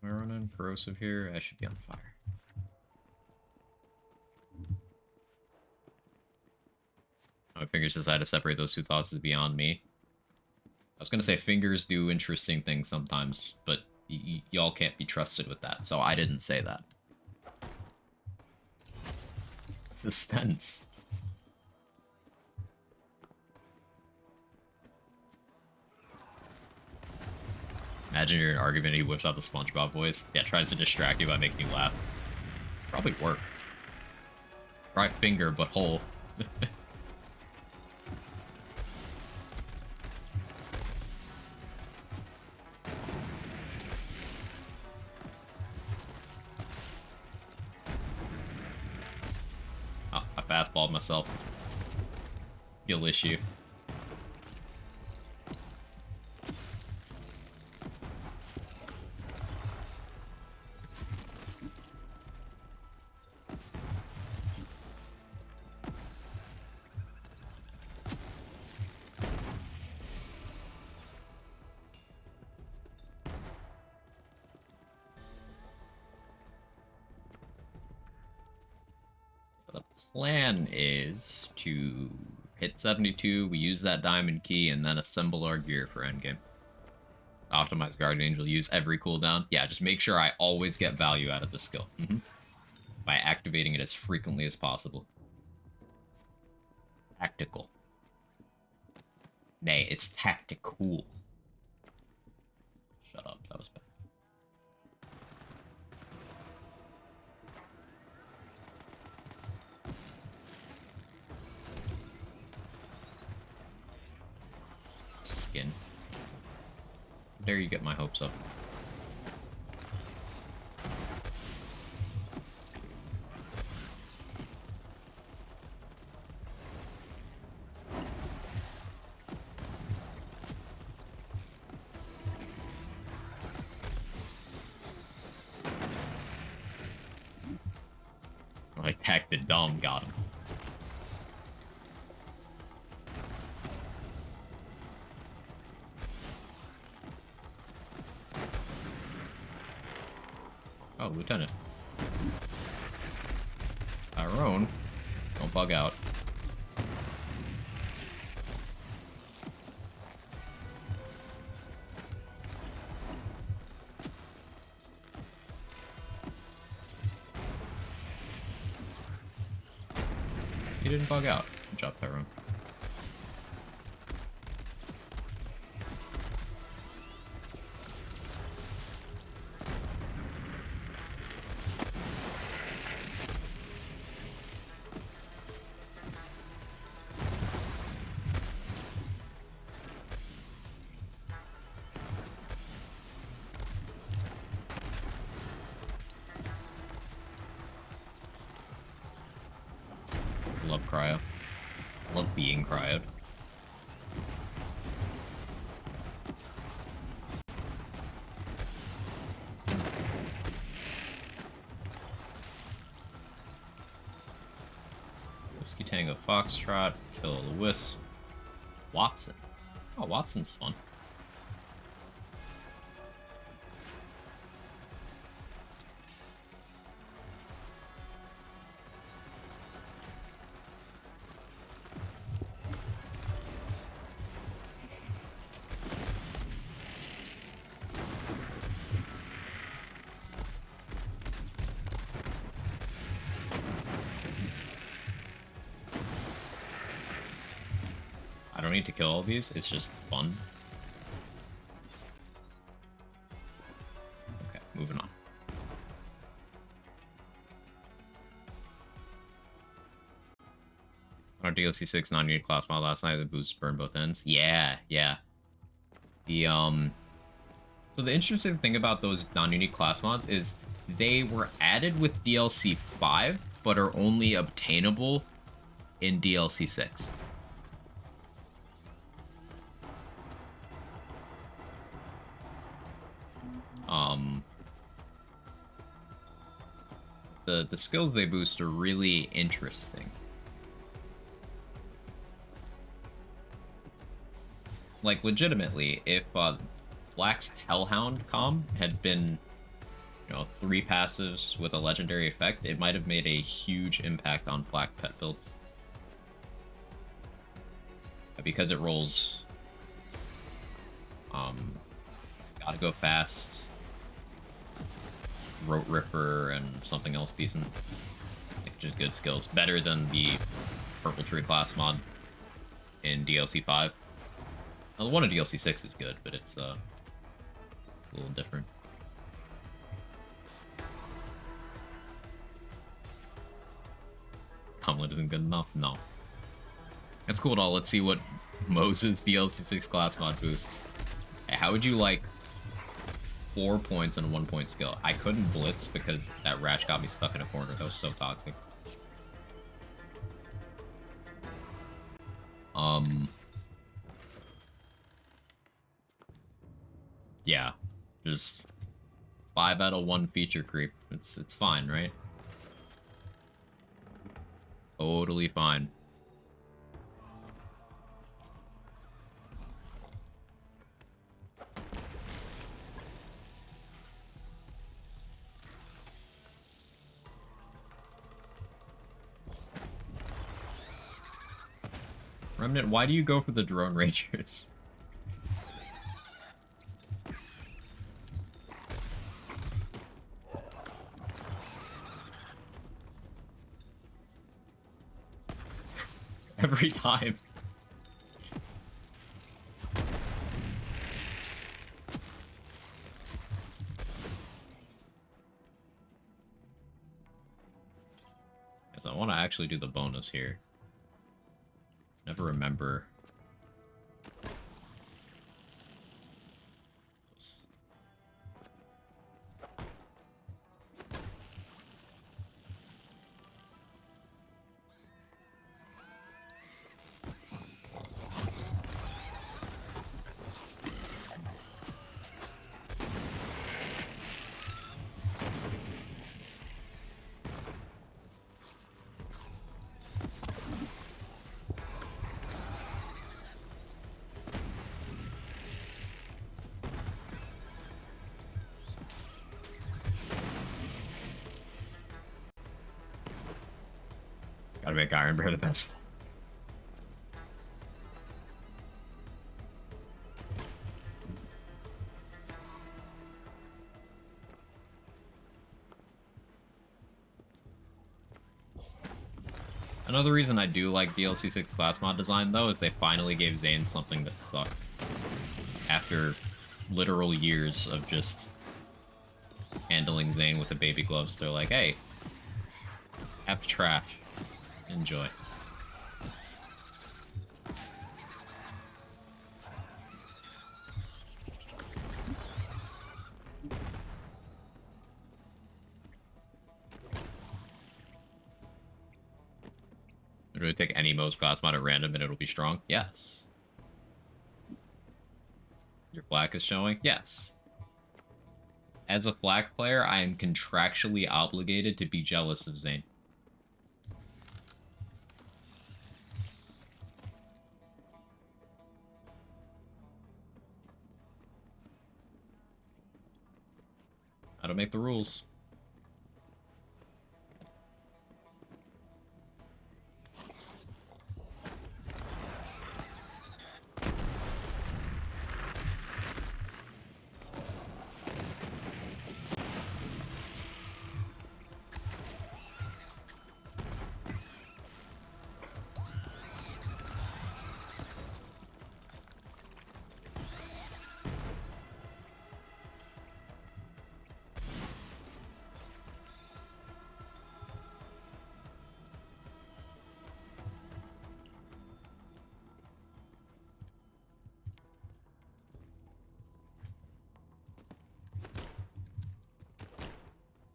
Am I running corrosive here? I should be on fire. My fingers decide to separate those two thoughts is beyond me. I was gonna say fingers do interesting things sometimes, but y'all can't be trusted with that, so I didn't say that. Suspense. Imagine you're in an argument and he whips out the SpongeBob voice. Yeah, tries to distract you by making you laugh. Probably work. Try finger, but hole. Oh, I fastballed myself. Skill issue. The plan is to hit 72, we use that diamond key, and then assemble our gear for endgame. Optimize Guardian Angel, use every cooldown. Yeah, just make sure I always get value out of the skill. By activating it as frequently as possible. Tactical. Nay, it's tactical. Shut up, that was bad. Skin. How dare you get my hopes up. Distracted dumb. Got him. Oh, Lieutenant. Tyrone. Don't bug out. He didn't bug out. Good job, Tyrone. Love cryo. Love being cryoed. Whiskey Tango Foxtrot, Kill the Wisp. Watson. Oh, Watson's fun. I don't need to kill all these, it's just fun. Okay, moving on. Our DLC 6 non-unit class mod last night, the boosts burn both ends. Yeah. The So the interesting thing about those non-unique class mods is they were added with DLC 5, but are only obtainable in DLC 6. The skills they boost are really interesting. Like, legitimately, if Black's Hellhound comm had been, 3 passives with a legendary effect, it might have made a huge impact on Black pet builds. Because it rolls, gotta go fast, Rote Ripper, and something else decent. Like, just good skills. Better than the Purple Tree class mod in DLC 5. Now, the one in DLC 6 is good, but it's a little different. Comlet isn't good enough? No. That's cool at all. Let's see what Moses DLC 6 class mod boosts. Hey, how would you like 4 points and a 1 point skill? I couldn't blitz because that Ratch got me stuck in a corner. That was so toxic. Yeah. Just 5 out of 1 feature creep. It's fine, right? Totally fine. Remnant, why do you go for the drone rangers? Every time. Yes, I want to actually do the bonus here. Never remember. Gotta make Iron Bear the best. Another reason I do like DLC 6 class mod design, though, is they finally gave Zane something that sucks. After literal years of just handling Zane with the baby gloves, they're like, hey, have trash. Enjoy. Literally pick any most class mod at random and it'll be strong? Yes. Your flak is showing? Yes. As a flak player, I am contractually obligated to be jealous of Zane. How to make the rules.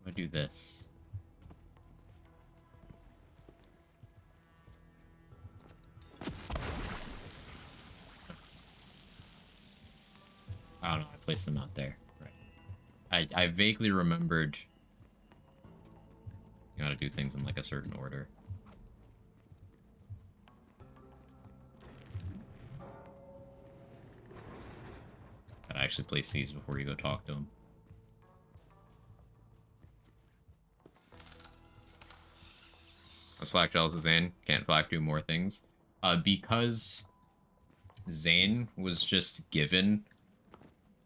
I'm gonna do this. I don't know, I placed them out there. Right. I vaguely remembered you gotta do things in like a certain order. Gotta actually place these before you go talk to him. Let's flak jealous of Zane. Can't flak do more things. Because Zane was just given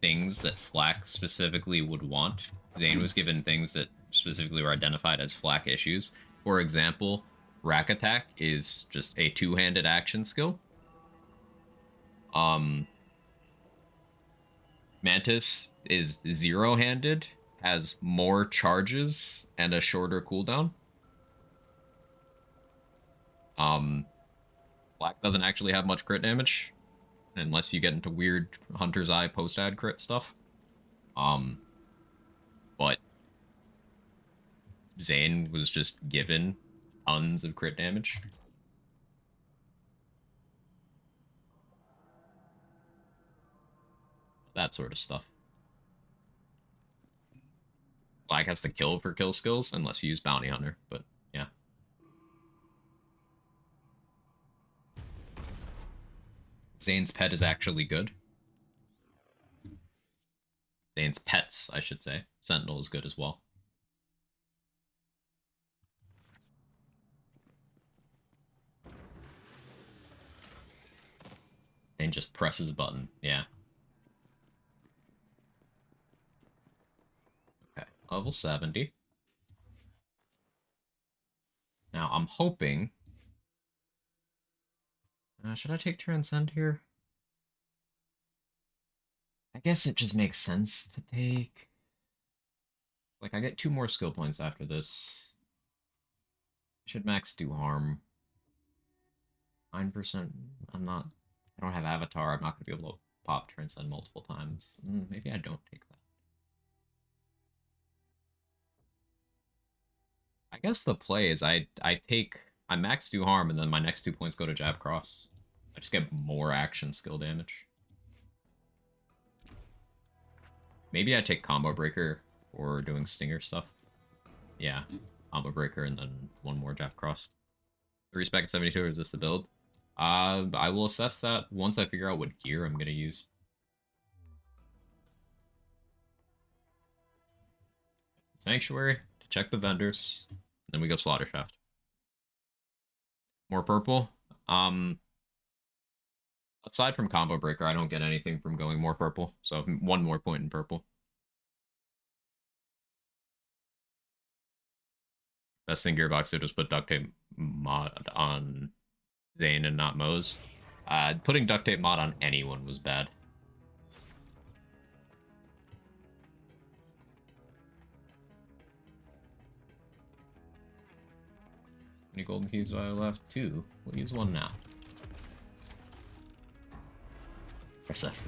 things that flak specifically would want. Zane was given things that specifically were identified as flak issues. For example, Rack Attack is just a two-handed action skill. Mantis is zero-handed, has more charges and a shorter cooldown. Black doesn't actually have much crit damage, unless you get into weird Hunter's Eye post-ad crit stuff. But Zane was just given tons of crit damage. That sort of stuff. Black has to kill for kill skills, unless you use Bounty Hunter, but yeah. Zane's pet is actually good. Zane's pets, I should say. Sentinel is good as well. Zane just presses a button, yeah. Okay, level 70. Now, I'm hoping... should I take Transcend here? I guess it just makes sense to take... Like, I get 2 more skill points after this. Should max do harm. 9%, I don't have Avatar, I'm not going to be able to pop Transcend multiple times. Maybe I don't take that. I guess the play is I max do harm, and then my next 2 points go to Jab Cross. I just get more action skill damage. Maybe I take Combo Breaker for doing Stinger stuff. Yeah, Combo Breaker and then 1 more Jab Cross. 3 spec at 72, is this the build? I will assess that once I figure out what gear I'm going to use. Sanctuary to check the vendors, then we go Slaughter Shaft. More purple. Um, Aside from combo breaker, I don't get anything from going more purple. So one more point in purple. Best thing Gearbox did was put duct tape mod on Zane and not Moe's. Putting duct tape mod on anyone was bad. Any golden keys do I have left? Two. We'll use one now. Press F.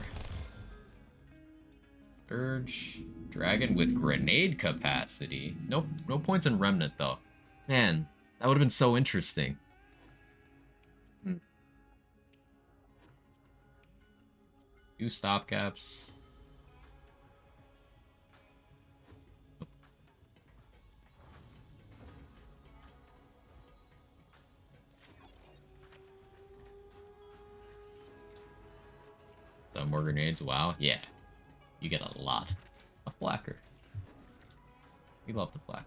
Urge. Dragon with grenade capacity. Nope, no points in Remnant though. Man, that would have been so interesting. Hmm. Two stopgaps. So more grenades. Wow. Yeah. You get a lot. A flacker. We love the flacker.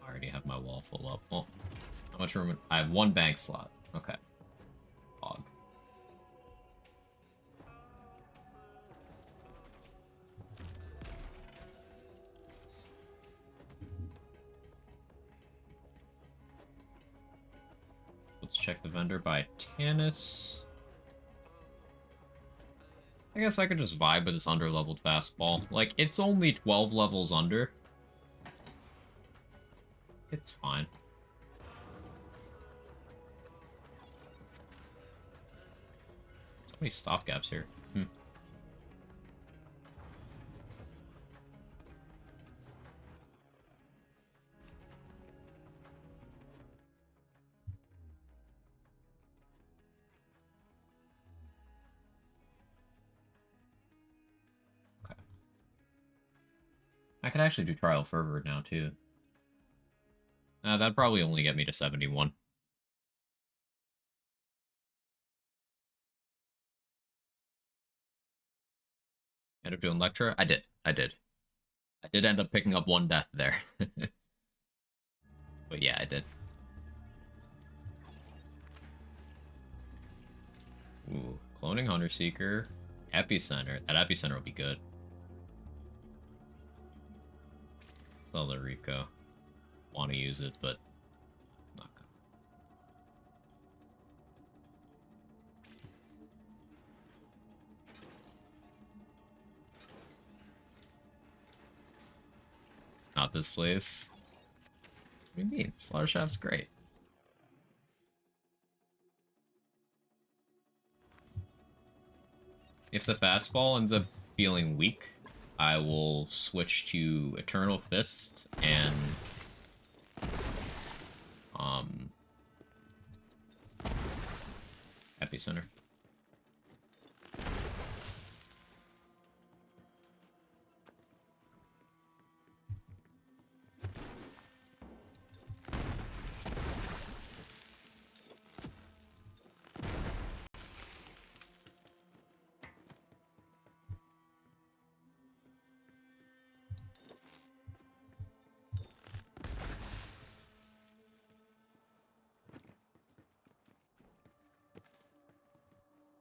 I already have my wall full up. Oh, how much room? I have one bank slot. Okay. Fog. Let's check the vendor by Tannis. I guess I could just vibe with this under-leveled fastball. Like, it's only 12 levels under. It's fine. So many stopgaps here. Okay. I could actually do Trial Fervor now, too. That'd probably only get me to 71. End up doing Lectra? I did. I did. I did end up picking up one death there. But yeah, I did. Ooh, Cloning Hunter Seeker. Epicenter. That Epicenter will be good. Sell the Rico. Want to use it, but not gonna. Not this place. What do you mean? Slaughter Shaft's great. If the fastball ends up feeling weak, I will switch to Eternal Fist and um Epicenter.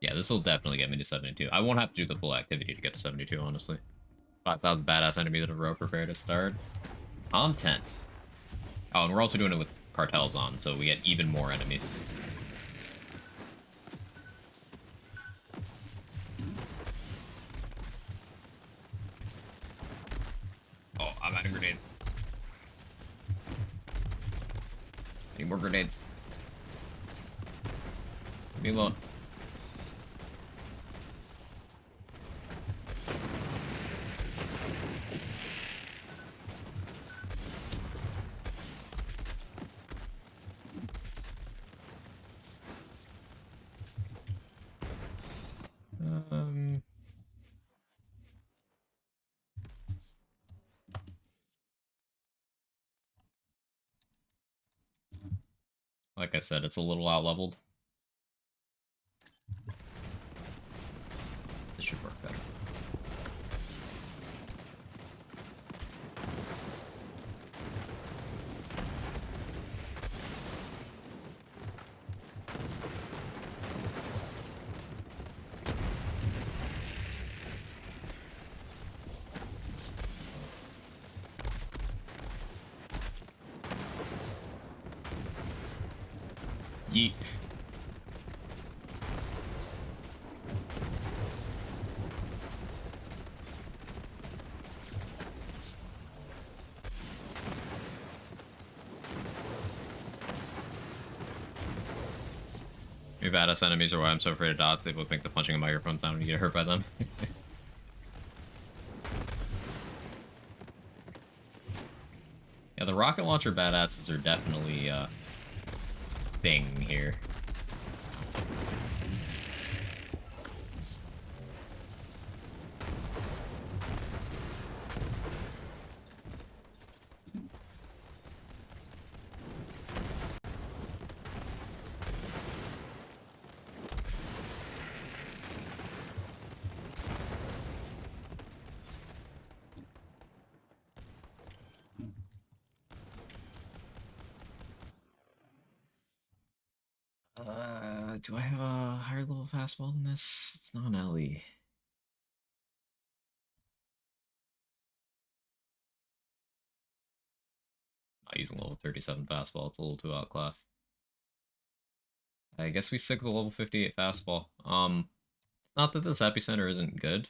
Yeah, this will definitely get me to 72. I won't have to do the full activity to get to 72, honestly. 5,000 badass enemies in a row, prepare to start. Content. Oh, and we're also doing it with cartels on, so we get even more enemies. Oh, I'm out of grenades. I need more grenades. Leave me alone. Um, like I said, it's a little out leveled. Yeet. Your badass enemies are why I'm so afraid of dots. They both make the punching a microphone sound when you get hurt by them. Yeah, the rocket launcher badasses are definitely a thing here. Do I have a higher level fastball than this? It's not an LE. Not using level 37 fastball, it's a little too outclassed. I guess we stick with the level 58 fastball. Not that this epicenter isn't good.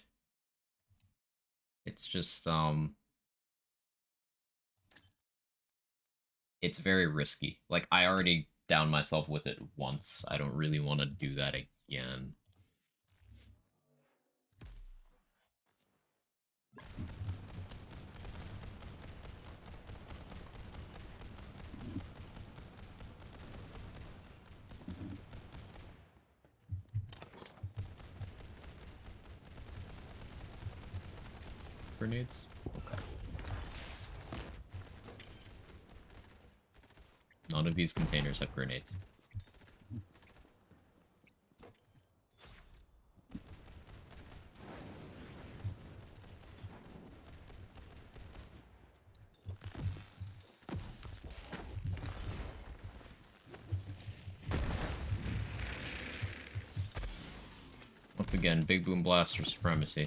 It's just, it's very risky. Like, I already downed myself with it once. I don't really want to do that again. Grenades? Okay. None of these containers have grenades. Once again, Big Boom Blaster supremacy.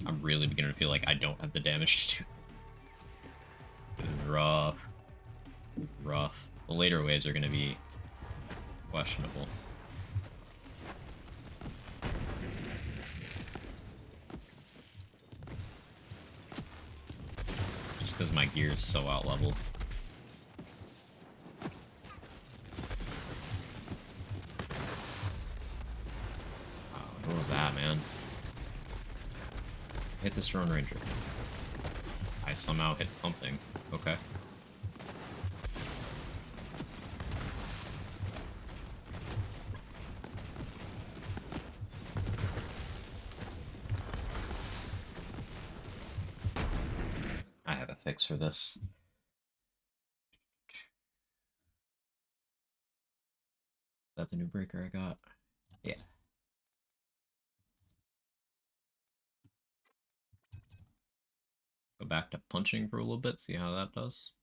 I'm really beginning to feel like I don't have the damage to do. This is rough. Rough. The later waves are going to be questionable. Just because my gear is so out leveled. Wow, what was that, man? Hit this drone ranger. I somehow hit something. Okay. I have a fix for this. Is that the new breaker I got? Yeah. Go back to punching for a little bit, see how that does.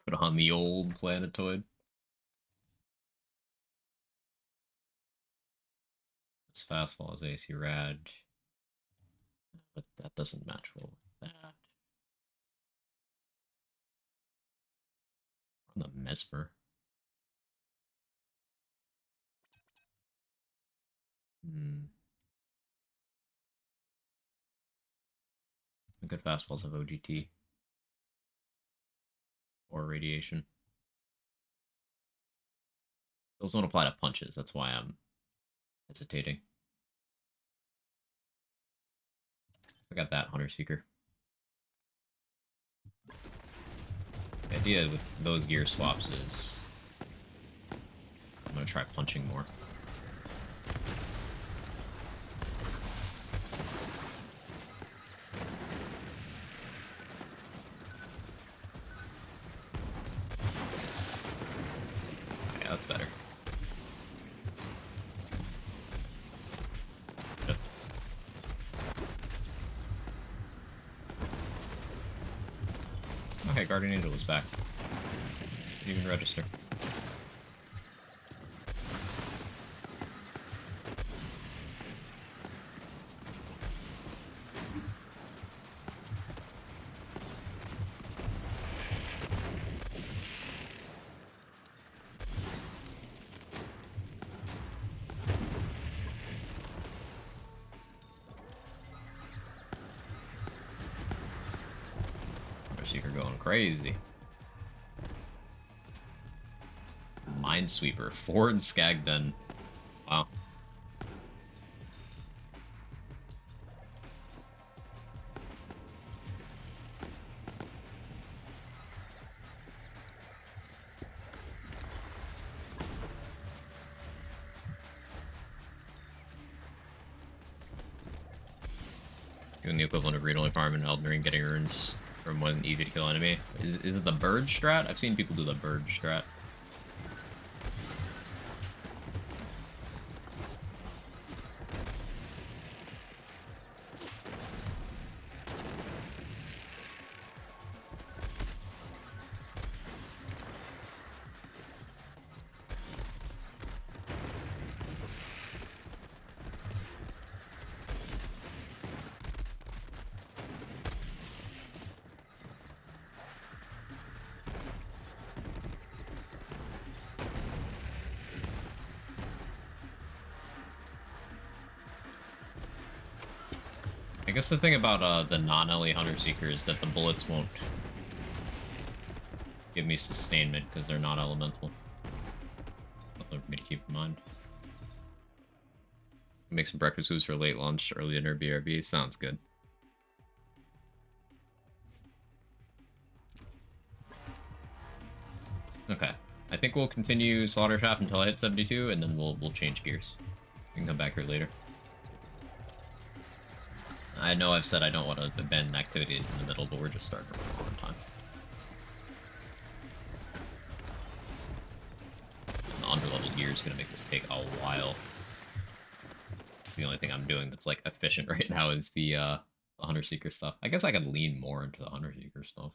Put on the old planetoid. This fastball is AC rad. But that doesn't match well with that. On the Mesmer. Good fastballs have OGT. Or radiation. Those don't apply to punches, that's why I'm hesitating. I got that Hunter Seeker. The idea with those gear swaps is I'm gonna try punching more. Yeah, that's better. Okay, Guardian Angel was back. Didn't even register. Seeker going crazy. Minesweeper. Ford Skagden. Wow. Doing the equivalent of read-only farm and Elden Ring, getting runes from one easy to kill enemy. Is it the bird strat? I've seen people do the bird strat. I guess the thing about the non-LE Hunter Seeker is that the bullets won't give me sustainment because they're not elemental. Something for me to keep in mind. Make some breakfast foods for late lunch, early dinner, BRB. Sounds good. Okay. I think we'll continue Slaughter Shaft until I hit 72, and then we'll change gears. We can come back here later. I know I've said I don't want to abandon activities in the middle, but we're just starting to run on time. The underleveled gear is going to make this take a while. The only thing I'm doing that's like efficient right now is the Hunter Seeker stuff. I guess I could lean more into the Hunter Seeker stuff.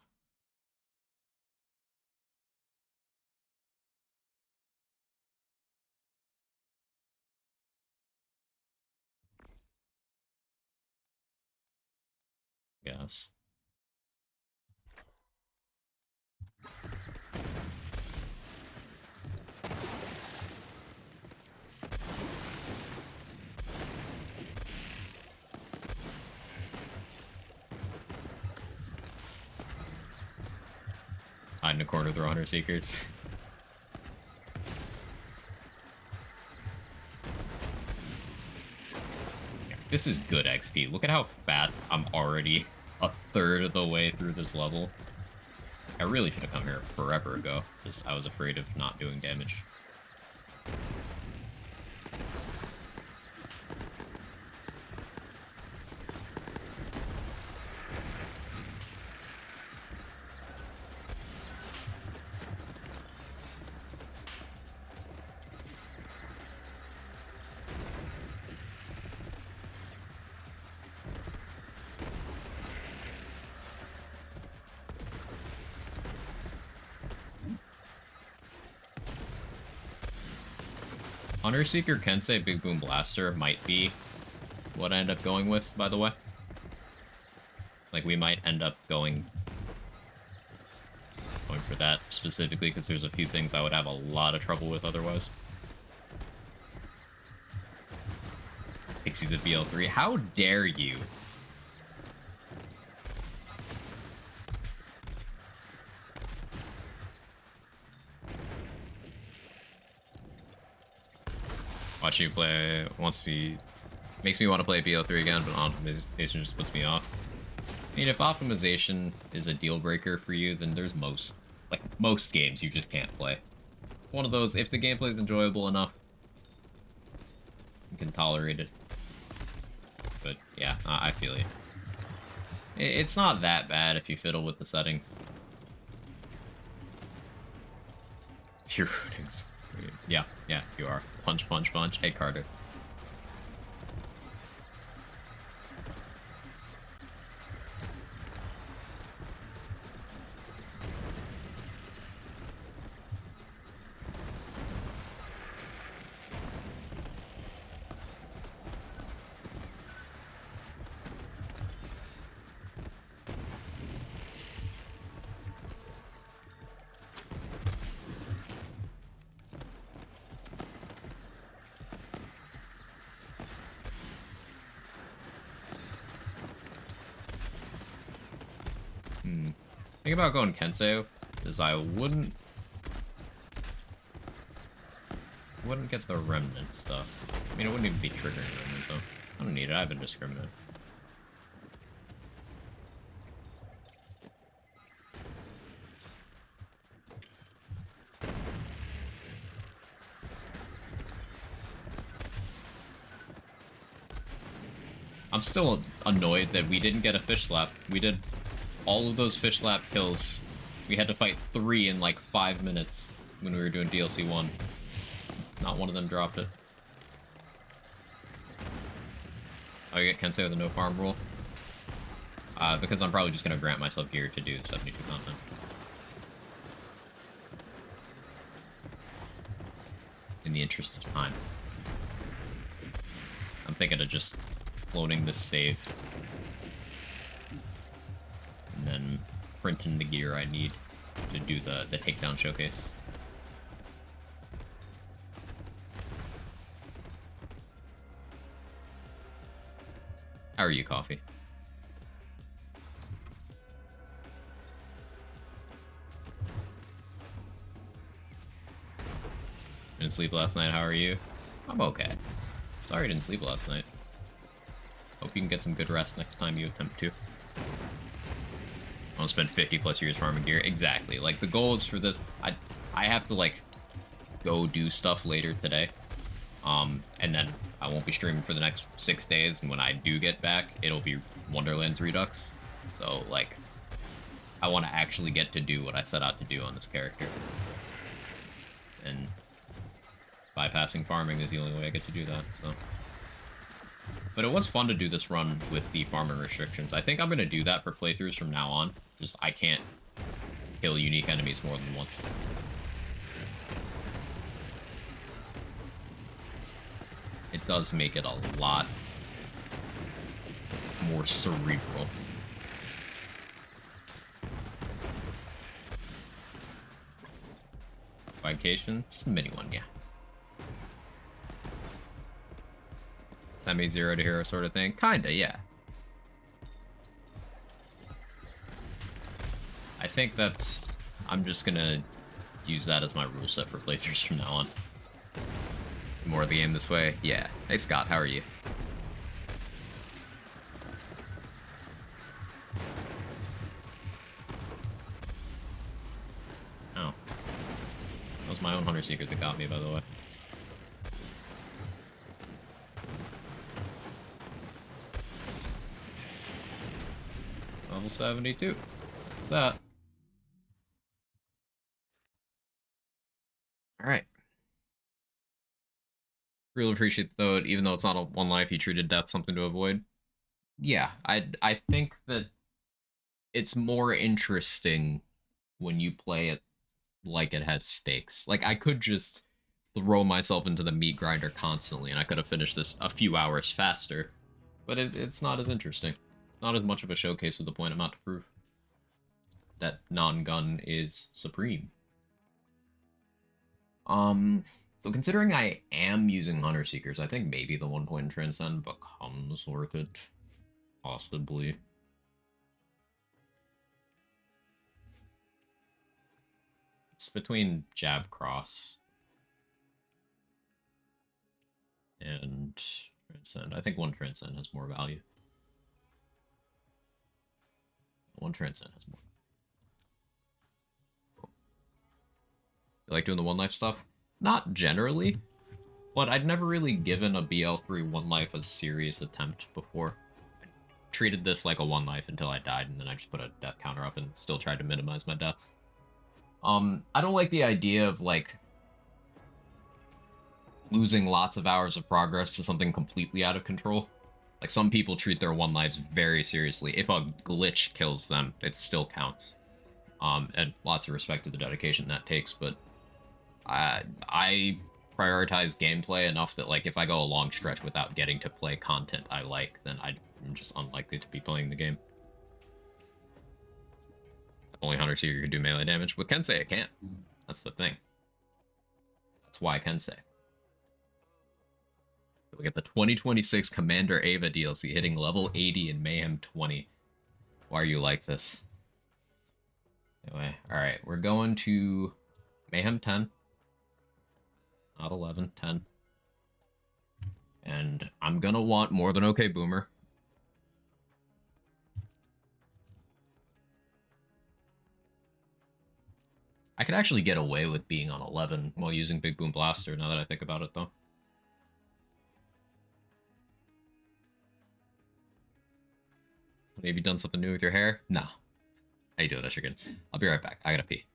Yes. Hide in the corner with the Hunter Seekers. This is good XP. Look at how fast I'm already a third of the way through this level. I really should have come here forever ago. Just I was afraid of not doing damage. Hunter Seeker Kensei Big Boom Blaster might be what I end up going with, by the way. Like, we might end up going for that specifically, because there's a few things I would have a lot of trouble with otherwise. Pixies at BL3. How dare you? Watching you play makes me want to play BL3 again, but optimization just puts me off. I mean, if optimization is a deal breaker for you, then there's most games you just can't play. One of those, if the gameplay is enjoyable enough, you can tolerate it. But yeah, I feel you. It's not that bad if you fiddle with the settings. Your running's yeah, you are. Punch, punch, punch. Hey, Carter. Think about going Kensei is I wouldn't get the remnant stuff. I mean, it wouldn't even be triggering remnant though. I don't need it. I have indiscriminate. I'm still annoyed that we didn't get a fish slap. We did all of those fish slap kills. We had to fight 3 in like 5 minutes when we were doing DLC 1. Not one of them dropped it. Oh, you get Kensei with a no farm rule? Because I'm probably just going to grant myself gear to do 72 content. In the interest of time. I'm thinking of just loading this save. And then printing the gear I need to do the takedown showcase. How are you, Coffee? Didn't sleep last night, how are you? I'm okay. Sorry I didn't sleep last night. Hope you can get some good rest next time you attempt to. I'll spend 50 plus years farming gear. Exactly. Like, the goal is for this... I have to, like, go do stuff later today. And then I won't be streaming for the next 6 days, and when I do get back, it'll be Wonderlands Redux. So, like, I want to actually get to do what I set out to do on this character. And bypassing farming is the only way I get to do that, so... But it was fun to do this run with the farming restrictions. I think I'm going to do that for playthroughs from now on. Just, I can't kill unique enemies more than once. It does make it a lot more cerebral. Vacation? Just a mini one, yeah. That means 0 to hero sort of thing? Kinda, yeah. I think that's... I'm just gonna use that as my rule set for playthroughs from now on. More of the game this way? Yeah. Hey Scott, how are you? Oh. That was my own Hunter Secret that got me, by the way. Level 72. What's that? Alright. Really appreciate though, even though it's not a one life, you treated death something to avoid. Yeah, I think that it's more interesting when you play it like it has stakes. Like, I could just throw myself into the meat grinder constantly, and I could have finished this a few hours faster, but it's not as interesting. It's not as much of a showcase of the point I'm out to prove. That non-gun is supreme. So considering I am using Hunter Seekers, I think maybe the 1 point Transcend becomes worth it. Possibly. It's between Jab Cross and Transcend. I think 1 Transcend has more value. 1 Transcend has more. You like doing the 1 life stuff? Not generally, but I'd never really given a BL3 1 life a serious attempt before. I treated this like a 1 life until I died, and then I just put a death counter up and still tried to minimize my deaths. I don't like the idea of, like, losing lots of hours of progress to something completely out of control. Like, some people treat their 1 lives very seriously. If a glitch kills them, it still counts. And lots of respect to the dedication that takes, but I prioritize gameplay enough that, like, if I go a long stretch without getting to play content I like, then I'm just unlikely to be playing the game. Only Hunter Seeker can do melee damage. With Kensei, it can't. That's the thing. That's why Kensei. Look at the 2026 Commander Ava DLC hitting level 80 in Mayhem 20. Why are you like this? Anyway, alright, we're going to Mayhem 10, not 11, 10. And I'm gonna want more than okay boomer. I could actually get away with being on 11 while using Big Boom Blaster, now that I think about it, though. Have you done something new with your hair? No. How you doing, Eshigan? I'll be right back. I gotta pee.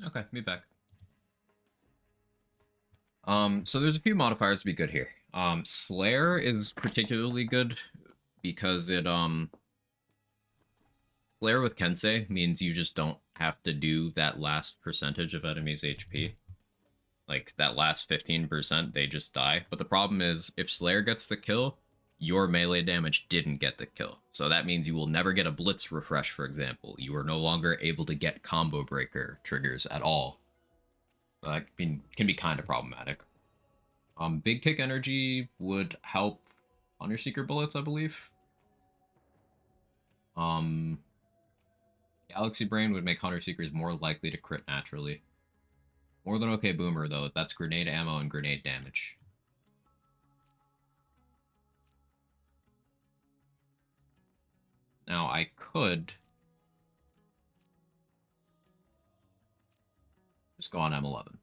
Okay, me back. So there's a few modifiers to be good here. Slayer is particularly good because Slayer with Kensei means you just don't have to do that last percentage of enemy's HP. Like, that last 15%, they just die. But the problem is, if Slayer gets the kill, your melee damage didn't get the kill. So that means you will never get a Blitz refresh, for example. You are no longer able to get combo breaker triggers at all. That can be kind of problematic. Big kick energy would help Honor Seeker bullets, I believe. Um, Galaxy Brain would make Hunter Seekers more likely to crit naturally. More than okay boomer, though. That's grenade ammo and grenade damage. Now, I could just go on M11.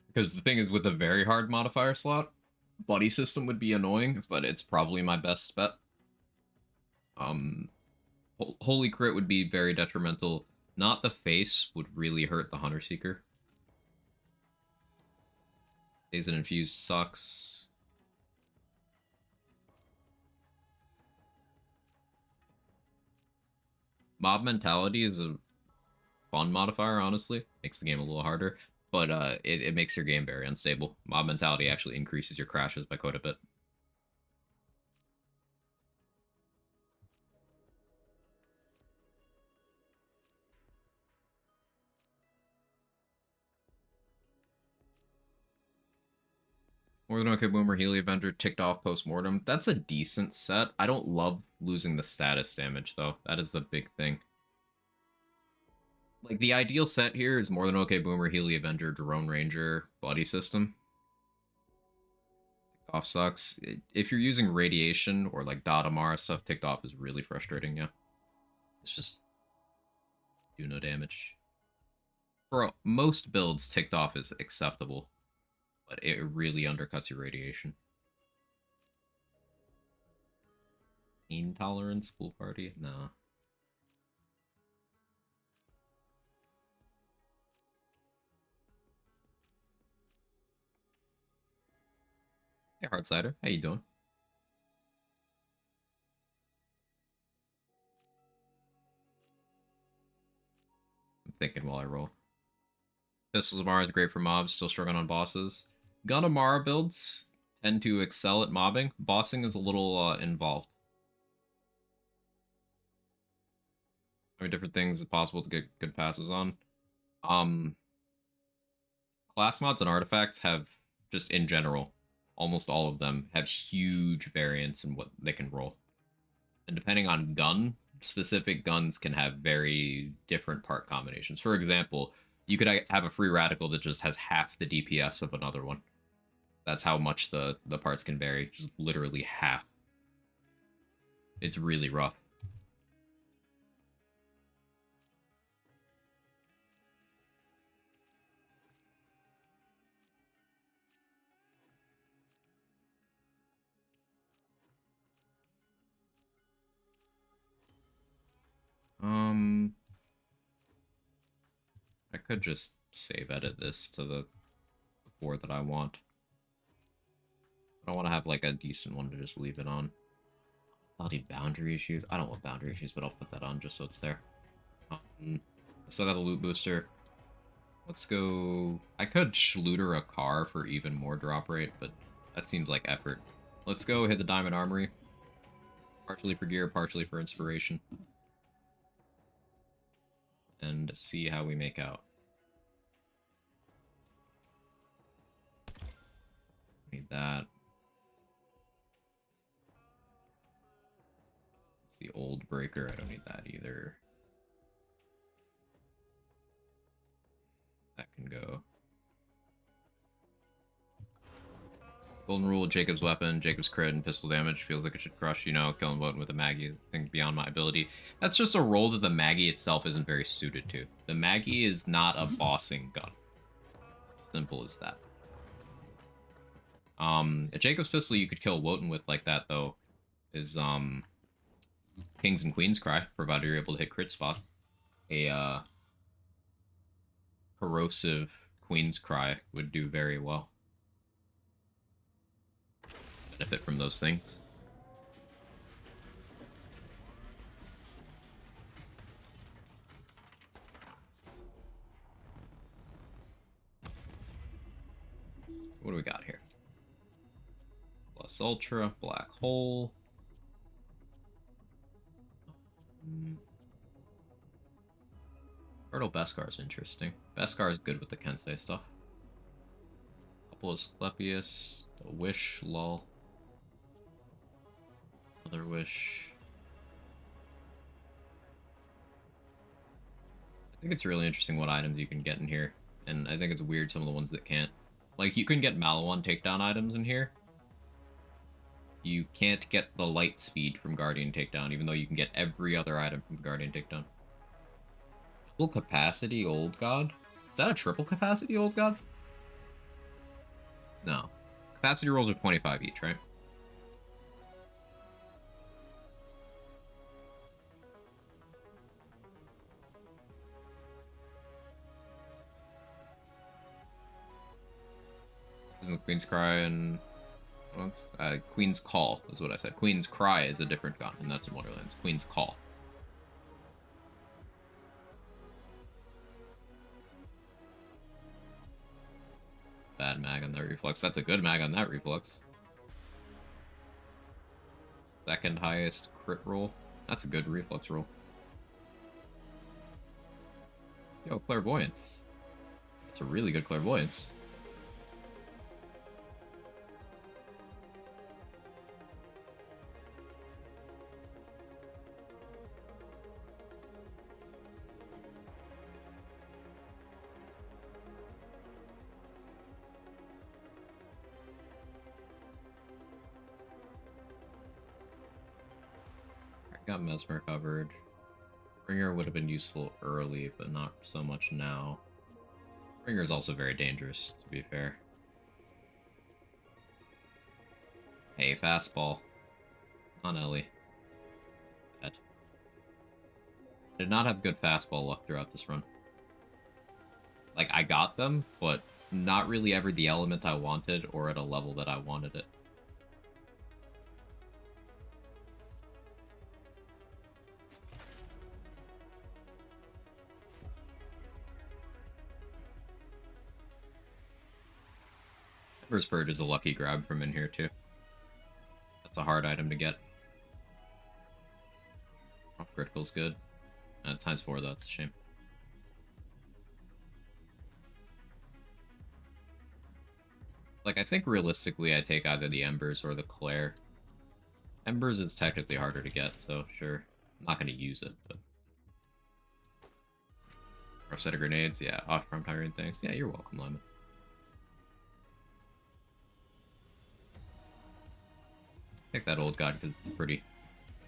Because the thing is, with a very hard modifier slot, buddy system would be annoying, but it's probably my best bet. Um, Holy Crit would be very detrimental. Not the face would really hurt the Hunter Seeker. Days and Infused sucks. Mob Mentality is a fun modifier, honestly. Makes the game a little harder, but it makes your game very unstable. Mob Mentality actually increases your crashes by quite a bit. More than okay boomer, Healy Avenger, ticked off post-mortem. That's a decent set. I don't love losing the status damage, though. That is the big thing. Like, the ideal set here is more than okay boomer, Healy Avenger, Drone Ranger, Buddy System. Ticked off sucks. If you're using Radiation or, like, Dot Amara stuff, ticked off is really frustrating, yeah. It's just do no damage. For most builds, ticked off is acceptable, but it really undercuts your radiation. Intolerance, pool party? No. Hey, Hard Cider. How you doing? I'm thinking while I roll. Pistols Amara is great for mobs, still struggling on bosses. Gun Amara builds tend to excel at mobbing. Bossing is a little involved. I mean, different things is possible to get good passes on. Um, Class mods and artifacts have, just in general, almost all of them have huge variance in what they can roll. And depending on gun, specific guns can have very different part combinations. For example, you could have a free radical that just has half the DPS of another one. That's how much the parts can vary. Just literally half. It's really rough. Um, I could just save edit this to the 4 that I want. I don't want to have like a decent one to just leave it on. I'll need boundary issues. I don't want boundary issues, but I'll put that on just so it's there. I still got the loot booster. Let's go... I could Schluter a car for even more drop rate, but that seems like effort. Let's go hit the Diamond Armory. Partially for gear, partially for inspiration. And see how we make out. Need that. It's the old breaker. I don't need that either. That can go. Golden Rule, Jacob's Weapon, Jacob's Crit, and Pistol Damage. Feels like it should crush, you know, killing Wotan with a Maggie. I think beyond my ability. That's just a role that the Maggie itself isn't very suited to. The Maggie is not a bossing gun. Simple as that. A Jacob's Pistol you could kill Wotan with like that, though, is, King's and Queen's Cry, provided you're able to hit crit spot. A, corrosive Queen's Cry would do very well. Benefit from those things. What do we got here? Plus Ultra, Black Hole. Turtle Beskar is interesting. Beskar is good with the Kensei stuff. Couple of Asclepius, a Wish, lol. Another Wish. I think it's really interesting what items you can get in here, and I think it's weird some of the ones that can't. Like, you can get Malawan takedown items in here. You can't get the light speed from Guardian takedown, even though you can get every other item from Guardian takedown. Triple capacity Old God? Is that a triple capacity Old God? No. Capacity rolls are 25 each, right? Isn't the Queen's Cry and... Queen's Call is what I said. Queen's Cry is a different gun, and that's in Wonderlands. Queen's Call. Bad mag on that reflex. That's a good mag on that reflex. Second highest crit roll. That's a good reflex roll. Yo, Clairvoyance. That's a really good Clairvoyance. Got Mesmer covered. Ringer would have been useful early, but not so much now. Ringer is also very dangerous, to be fair. Hey, fastball. On Ellie. Bad. Did not have good fastball luck throughout this run. Like, I got them, but not really ever the element I wanted or at a level that I wanted it. First Purge is a lucky grab from in here, too. That's a hard item to get. Oh, critical's good. Times 4, though. That's a shame. Like, I think realistically I take either the Embers or the Claire. Embers is technically harder to get, so sure. I'm not going to use it, but... Rough set of grenades, yeah. Off-prime tyrant things. Yeah, you're welcome, Lemon. Take that old god because it's pretty.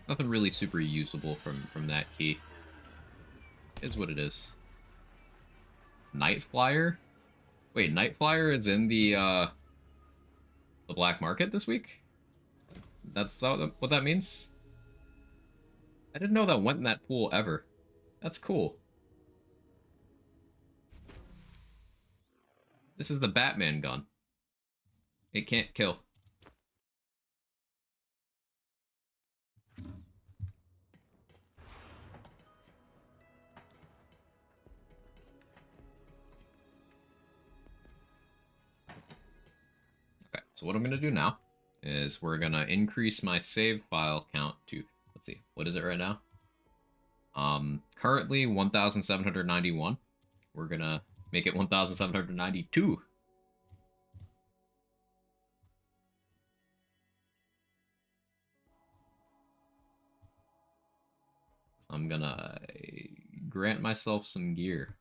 Nothing really super usable from that key. Is what it is. Night Flyer? Wait, Night Flyer is in the black market this week? That's what that means? I didn't know that went in that pool ever. That's cool. This is the Batman gun. It can't kill. Okay, so what I'm going to do now is we're going to increase my save file count to, let's see, what is it right now? Currently 1,791. We're going to make it 1,792. I'm going to grant myself some gear.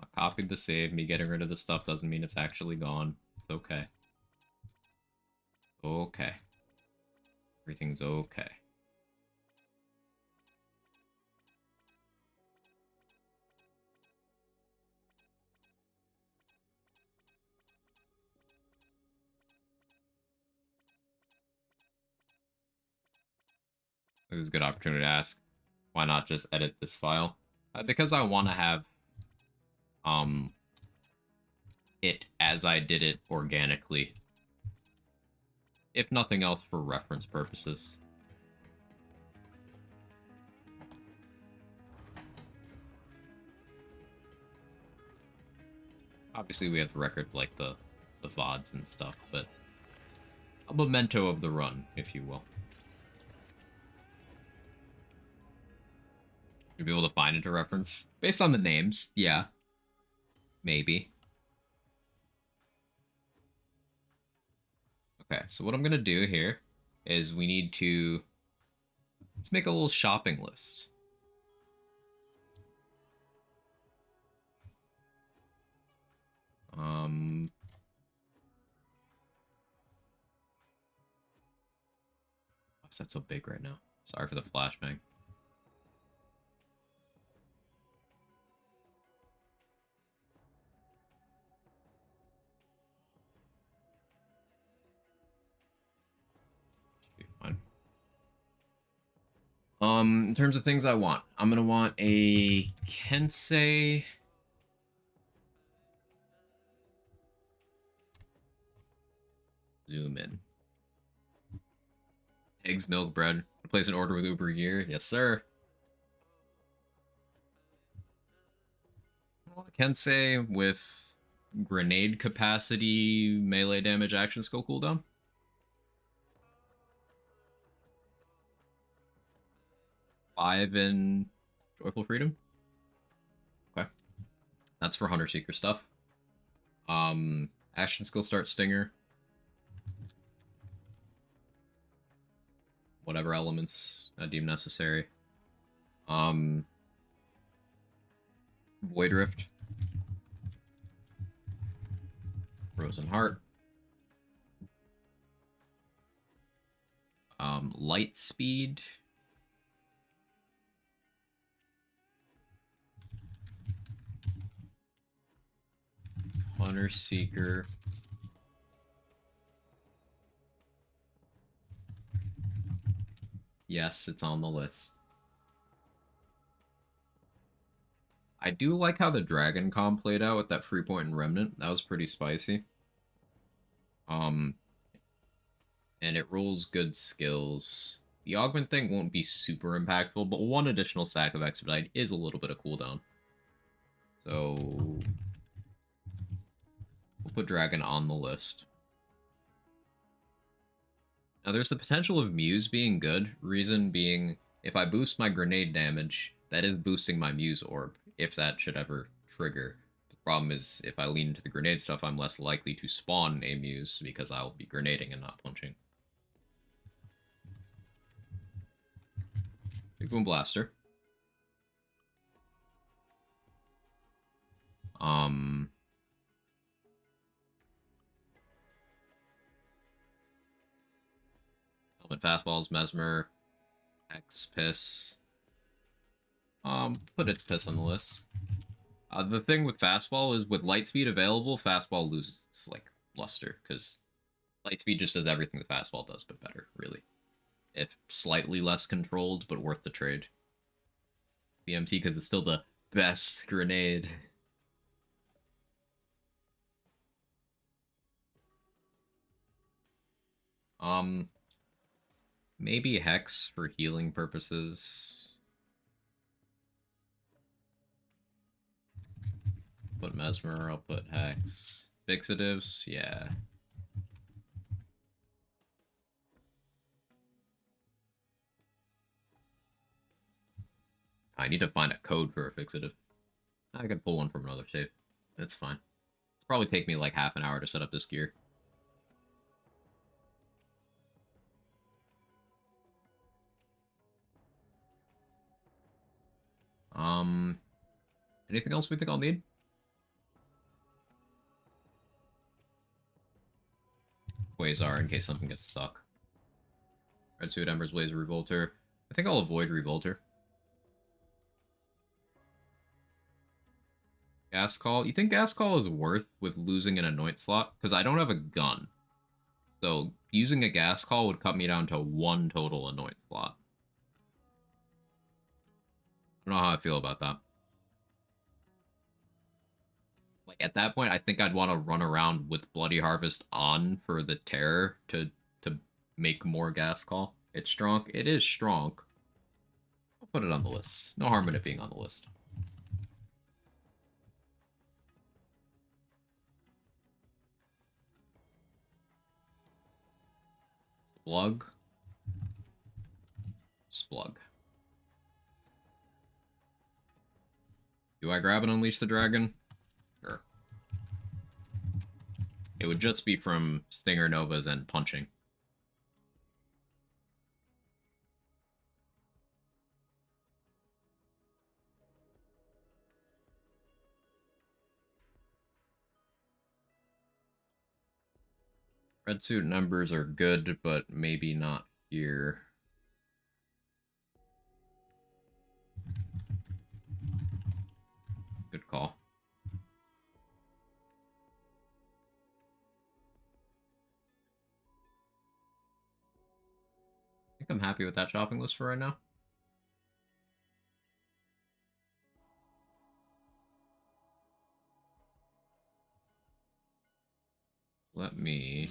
I copied the save. Me getting rid of the stuff doesn't mean it's actually gone. It's okay. Okay. Everything's okay. This is a good opportunity to ask, why not just edit this file? Because I want to have um it as I did it organically. If nothing else, for reference purposes. Obviously, we have the record like the VODs and stuff, but a memento of the run, if you will. You'll be able to find it a reference based on the names. Yeah, maybe. Okay, so what I'm gonna do here is we need to let's make a little shopping list. Um, why is that so big right now? Sorry for the flashbang. Should be fine. In terms of things I want, I'm gonna want a Kensei. Zoom in. Eggs, milk, bread. Place an order with Uber Gear. Yes, sir. Kensei with grenade capacity, melee damage, action skill cooldown. 5 in Joyful Freedom. Okay. That's for Hunter Seeker stuff. Action skill start Stinger. Whatever elements I deem necessary. Void Rift. Frozen Heart. Light Speed. Hunter Seeker. Yes, it's on the list. I do like how the Dragon comp played out with that free point and Remnant. That was pretty spicy. Um, and it rolls good skills. The augment thing won't be super impactful, but one additional stack of expedite is a little bit of cooldown. So we'll put Dragon on the list. Now there's the potential of Muse being good, reason being if I boost my grenade damage, that is boosting my Muse orb, if that should ever trigger. The problem is if I lean into the grenade stuff, I'm less likely to spawn a Muse because I'll be grenading and not punching. Big Boom Blaster. Um, Helmet Fastballs, Mesmer, X Piss. Put its Piss on the list. The thing with Fastball is with light speed available, Fastball loses its, like, luster, because light speed just does everything the Fastball does, but better, really. If slightly less controlled, but worth the trade. The MT, because it's still the best grenade. Um, Maybe Hex for healing purposes. Put Mesmer, I'll put Hex. Fixatives, yeah. I need to find a code for a fixative. I could pull one from another save. That's fine. It's probably take me like half an hour to set up this gear. Um, Anything else we think I'll need? Quasar in case something gets stuck. Red Suit, Embers, Blaze, Revolter. I think I'll avoid Revolter. Gas Call. You think Gas Call is worth with losing an Anoint slot? Because I don't have a gun. So using a Gas Call would cut me down to one total Anoint slot. I don't know how I feel about that. Like at that point, I think I'd want to run around with Bloody Harvest on for the Terror to make more Gas Call. It's strong. It is strong. I'll put it on the list. No harm in it being on the list. Splug. Splug. Do I grab and unleash the dragon? Sure. It would just be from Stinger Novas and punching. Red suit numbers are good, but maybe not here. Good call. I think I'm happy with that shopping list for right now. Let me...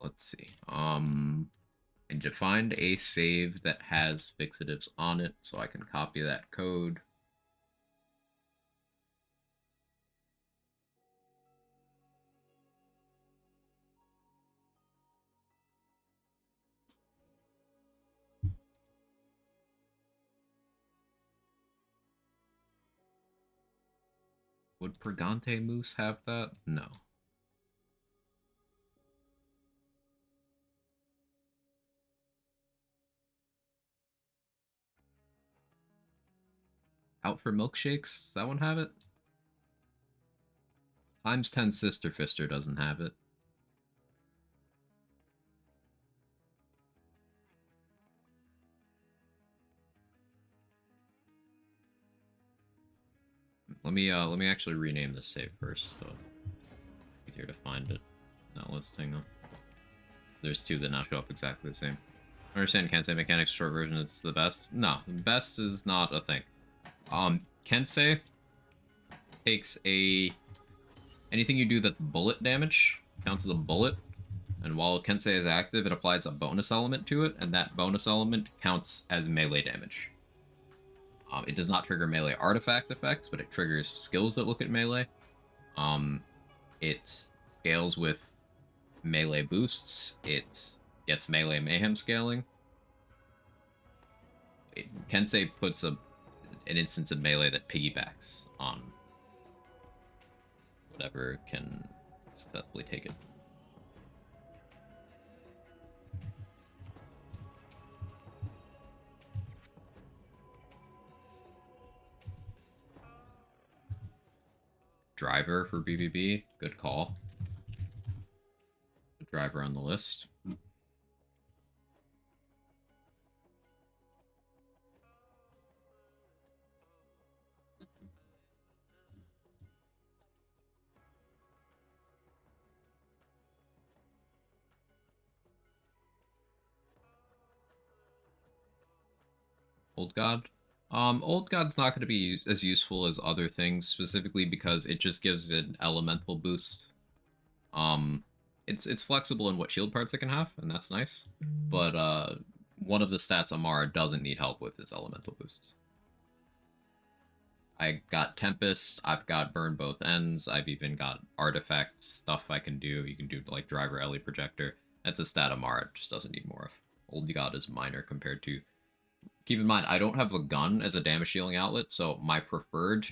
Let's see. I need to find a save that has fixatives on it so I can copy that code. Would Pregante Moose have that? No. Out for Milkshakes? Does that one have it? Times 10 Sister Fister doesn't have it. Let me actually rename this save first. So easier to find it. Not listing though. There's two that now show up exactly the same. I understand Kensei mechanics short version it's the best. No, best is not a thing. Kensei takes a anything you do that's bullet damage counts as a bullet, and while Kensei is active, it applies a bonus element to it, and that bonus element counts as melee damage. It does not trigger melee artifact effects, but it triggers skills that look at melee. It scales with melee boosts. It gets melee mayhem scaling. Kensei puts an instance of melee that piggybacks on whatever can successfully take it. Driver for BBB, good call. The driver on the list. Old God. Old God's not going to be as useful as other things, specifically because it just gives it an elemental boost. It's flexible in what shield parts it can have, and that's nice. But one of the stats Amara doesn't need help with is elemental boosts. I got Tempest, I've got Burn Both Ends, I've even got artifact stuff I can do. You can do like Driver Ellie Projector. That's a stat Amara just doesn't need more of. Old God is minor compared to. Keep in mind, I don't have a gun as a damage shielding outlet, so my preferred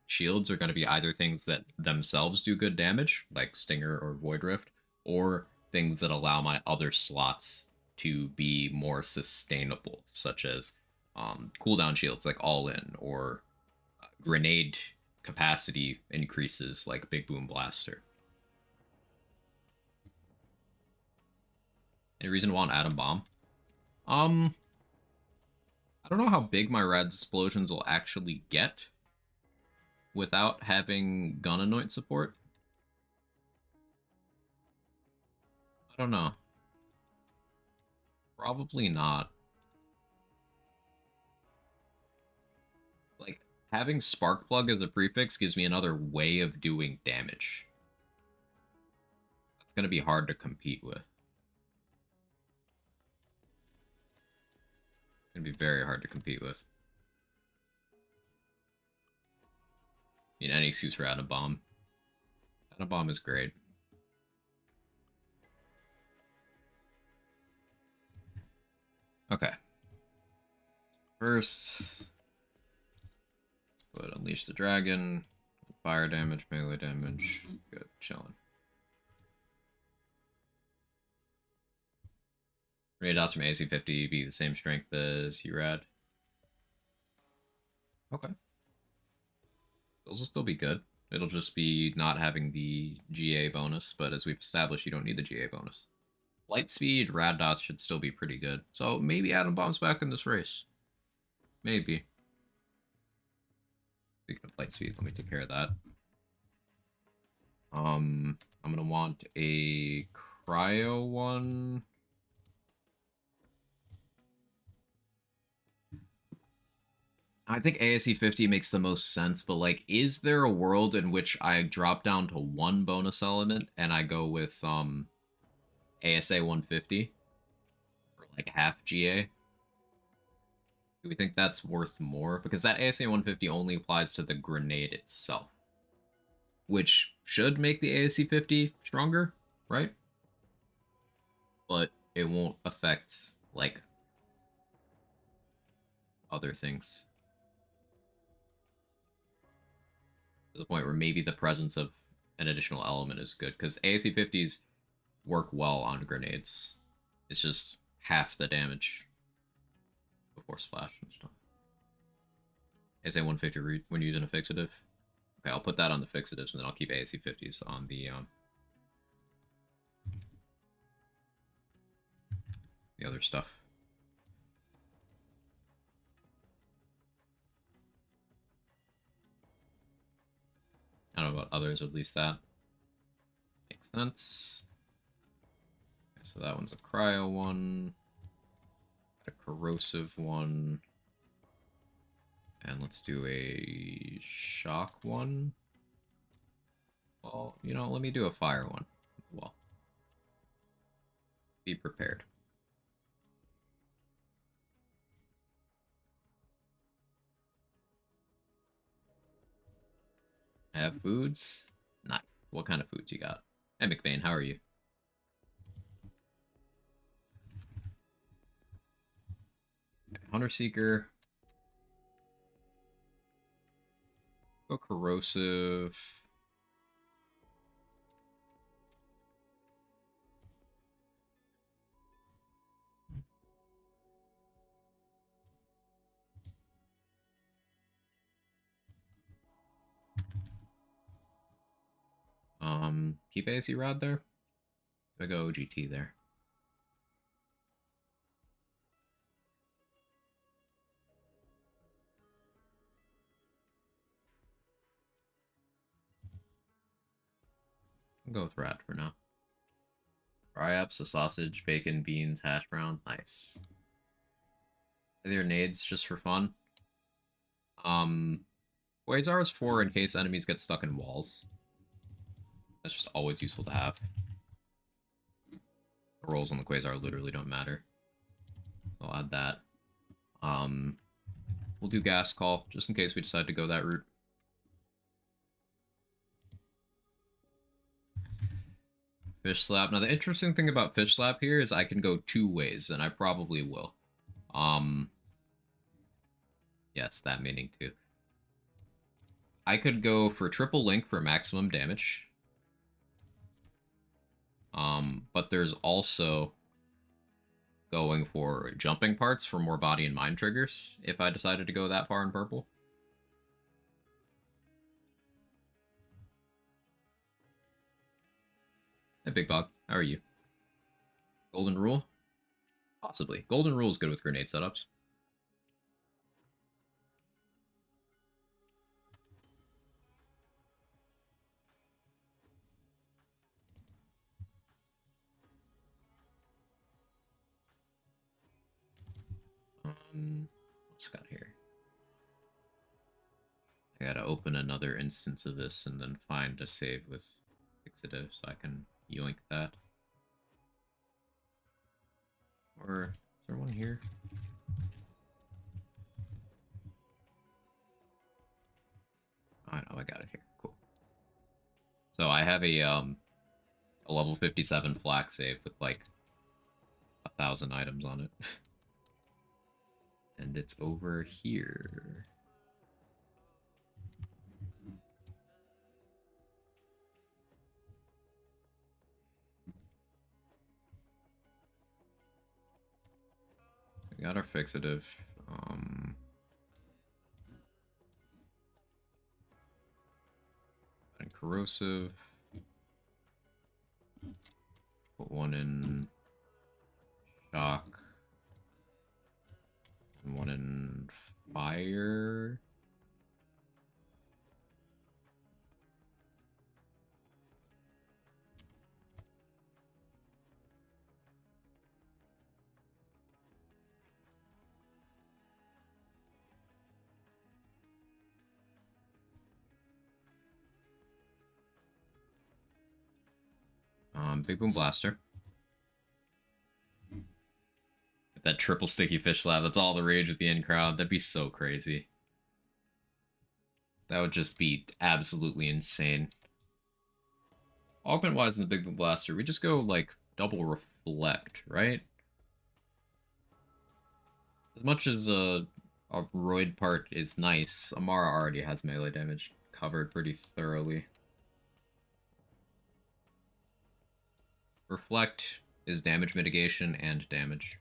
shields are going to be either things that themselves do good damage, like Stinger or Void Rift, or things that allow my other slots to be more sustainable, such as cooldown shields like All In, or grenade capacity increases like Big Boom Blaster. Any reason to want Atom Bomb? I don't know how big my rad explosions will actually get without having Gun Anoint support. I don't know. Probably not. Like, having Sparkplug as a prefix gives me another way of doing damage. That's going to be hard to compete with. It's going to be very hard to compete with. I mean, any excuse for Atom Bomb. Atom Bomb is great. Okay. First, let's put Unleash the Dragon. Fire damage, melee damage. Good, chilling. Grenade dots from AC50 be the same strength as URAD. Okay. Those will still be good. It'll just be not having the GA bonus, but as we've established, you don't need the GA bonus. Light speed, rad dots should still be pretty good. So maybe Atom Bomb's back in this race. Maybe. Speaking of light speed, let me take care of that. I'm gonna want a cryo one. I think ASE 50 makes the most sense, but like, is there a world in which I drop down to one bonus element and I go with ASA 150 for like half GA? Do we think that's worth more? Because that ASA 150 only applies to the grenade itself, which should make the ASE 50 stronger, right? But it won't affect like other things. To the point where maybe the presence of an additional element is good, because ASE 50s work well on grenades. It's just half the damage before splash and stuff. ASA 150 when using a fixative. Okay, I'll put that on the fixatives, and then I'll keep ASE 50s on the other stuff. I don't know about others, at least that makes sense. Okay, so that one's a cryo one, a corrosive one, and let's do a shock one. Well, you know, let me do a fire one as well. Be prepared. I have foods? Nice. What kind of foods you got? Hey, McBain, how are you? Hunter Seeker. Go corrosive. Keep AC Rod there. I go OGT there. I'll go with Rat for now. Fry ups, a sausage, bacon, beans, hash brown. Nice. Are there nades just for fun? Quasar is 4 in case enemies get stuck in walls. That's just always useful to have. The rolls on the Quasar literally don't matter. So I'll add that. We'll do gas call, just in case we decide to go that route. Fish slap. Now the interesting thing about fish slap here is I can go 2 ways, and I probably will. Yes, that meaning too. I could go for triple link for maximum damage. But there's also going for jumping parts for more body and mind triggers if I decided to go that far in purple. Hey, Big Bog, how are you? Golden Rule? Possibly. Golden Rule is good with grenade setups. What's got here? I gotta open another instance of this and then find a save with fixative so I can yoink that. Or is there one here? I know, I got it here. Cool. So I have a level 57 flak save with like 1,000 items on it. And it's over here. We got our fixative. And corrosive. Put one in shock. And one in fire. Big Boom Blaster. That triple sticky fish slab, that's all the rage with the in crowd. That'd be so crazy. That would just be absolutely insane. Augment wise in the Big Boom Blaster, we just go like double reflect, right? As much as a roid part is nice, Amara already has melee damage covered pretty thoroughly. Reflect is damage mitigation and damage.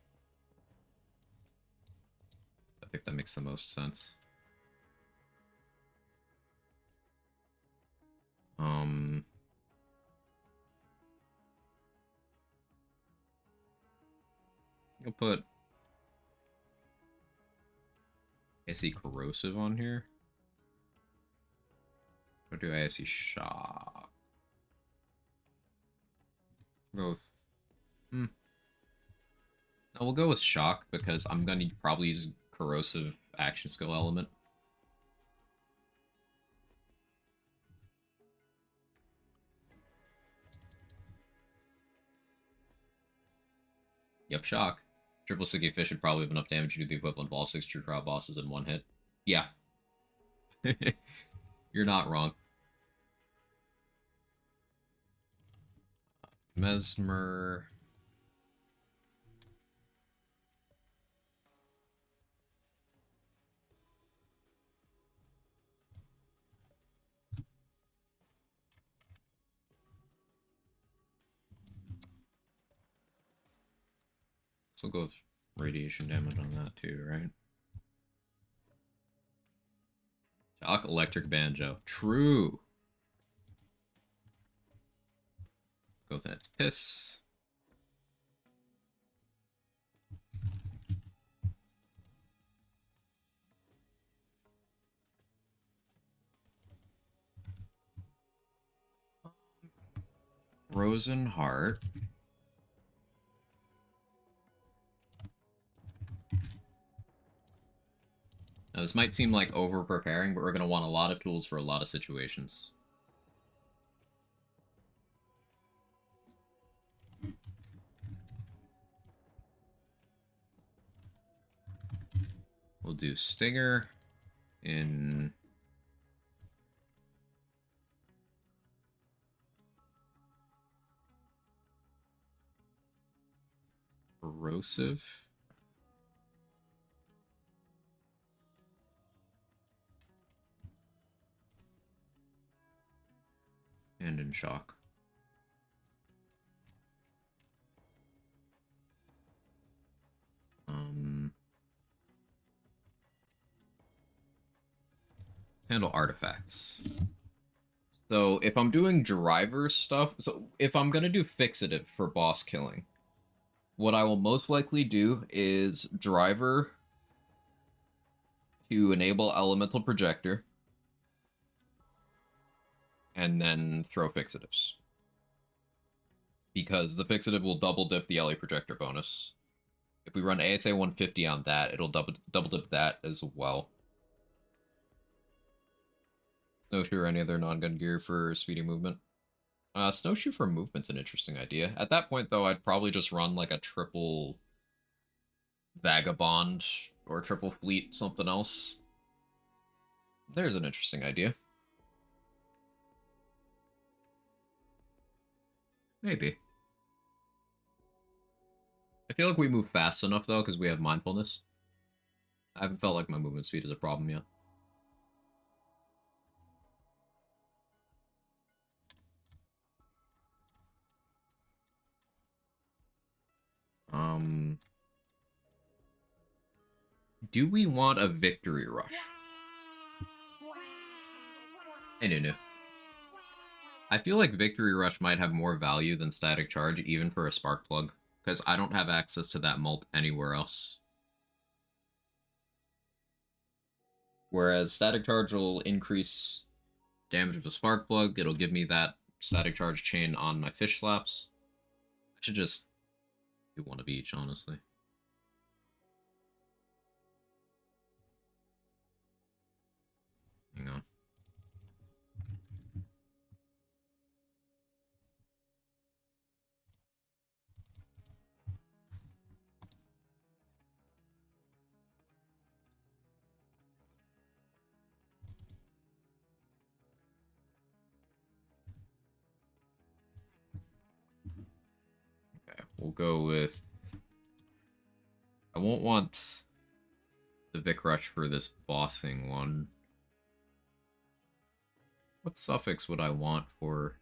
I think that makes the most sense. I'll put AC Corrosive on here. Or do I AC Shock? Both. Hmm. No, we'll go with shock because I'm gonna probably use corrosive action skill element. Yep, shock. Triple sticky fish should probably have enough damage to do the equivalent of all 6 true trial bosses in one hit. Yeah. You're not wrong. Mesmer. So we'll go with radiation damage on that too, right? Shock electric banjo. True. Go with its piss. Frozen heart. Now this might seem like over preparing, but we're gonna want a lot of tools for a lot of situations. We'll do Stinger in corrosive. And in shock. Handle artifacts. So if I'm doing driver stuff, so if I'm gonna do fixative for boss killing, what I will most likely do is driver to enable elemental projector, and then throw fixatives. Because the fixative will double dip the LA projector bonus. If we run ASA 150 on that, it'll double dip that as well. Snowshoe or any other non-gun gear for speedy movement. Snowshoe for movement's an interesting idea. At that point, though, I'd probably just run like a triple vagabond or triple fleet something else. There's an interesting idea. Maybe. I feel like we move fast enough, though, because we have mindfulness. I haven't felt like my movement speed is a problem yet. Um, do we want a victory rush? Hey, Nunu. I feel like victory rush might have more value than static charge, even for a spark plug, because I don't have access to that mult anywhere else. Whereas static charge will increase damage of a spark plug, it'll give me that static charge chain on my fish slaps. I should just do one of each, honestly. Hang on. Okay, we'll go with... I won't want the Vic Rush for this bossing one. What suffix would I want for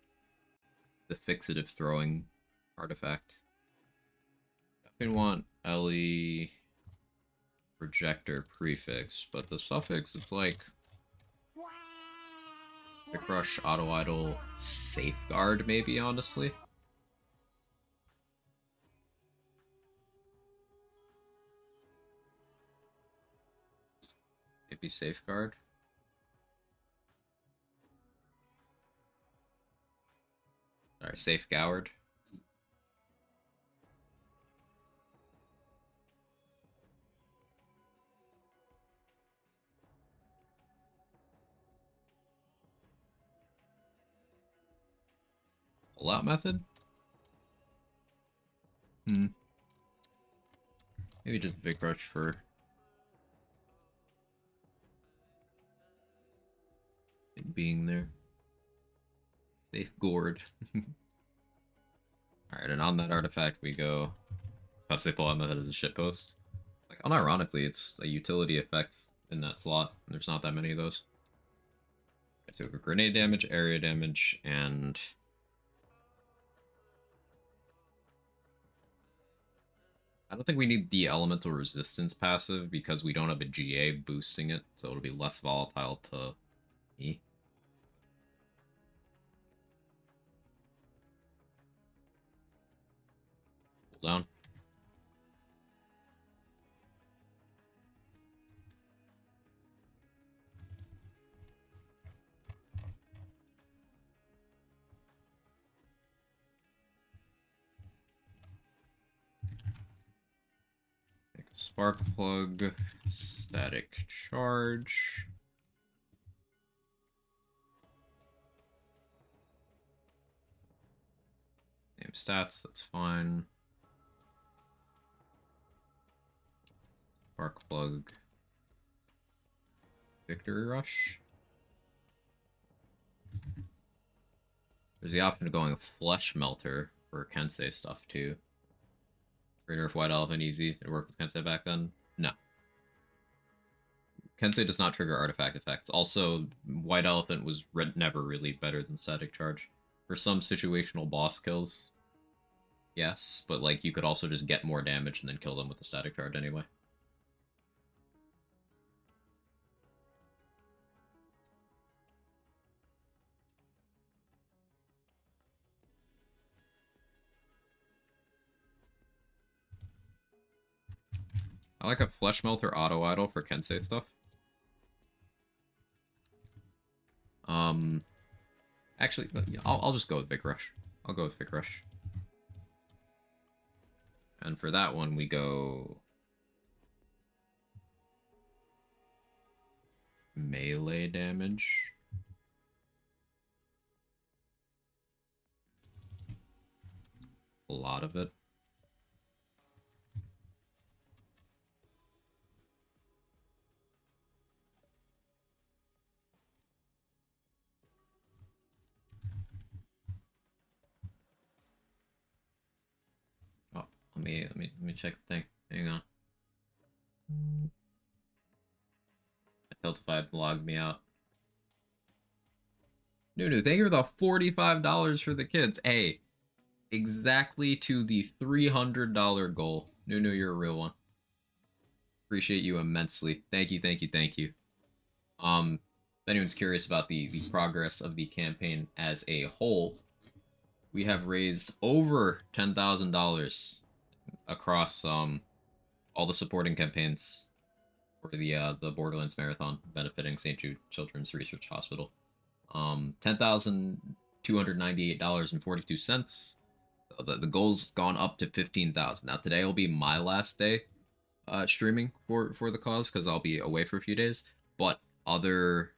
the fixative throwing artifact? I want LE projector prefix, but the suffix is like Vic Rush, Auto Idol, Safeguard, maybe, honestly. Maybe Safeguard. Sorry, Safeguard. Pull-out method? Hmm. Maybe just Vic Rush for it being there. Safe gourd. Alright, and on that artifact we go. About to say pull-out method as a shitpost. Like, unironically, it's a utility effect in that slot. There's not that many of those. So we have grenade damage, area damage, and I don't think we need the elemental resistance passive because we don't have a GA boosting it, so it'll be less volatile to me. Cool down. Make a spark plug, static charge. Same stats, that's fine. Spark plug, victory rush. There's the option of going flesh melter for Kensei stuff too. Greater if White Elephant easy. It worked with Kensei back then? No. Kensei does not trigger artifact effects. Also, White Elephant was never really better than Static Charge. For some situational boss kills, yes, but like you could also just get more damage and then kill them with the Static Charge anyway. I like a Flesh Melter auto idle for Kensei stuff. Actually, I'll just go with Vic Rush. I'll go with Vic Rush. And for that one, we go melee damage. A lot of it. Oh, let me check the thing. Hang on. Tiltified logged me out. Nunu, thank you for the $45 for the kids. Hey, exactly to the $300 goal. Nunu, you're a real one. Appreciate you immensely. Thank you, thank you, thank you. If anyone's curious about the progress of the campaign as a whole, we have raised over $10,000 across all the supporting campaigns for the Borderlands Marathon benefiting St. Jude Children's Research Hospital. $10,298.42. The goal's gone up to 15,000. Now today will be my last day streaming for the cause because I'll be away for a few days, but other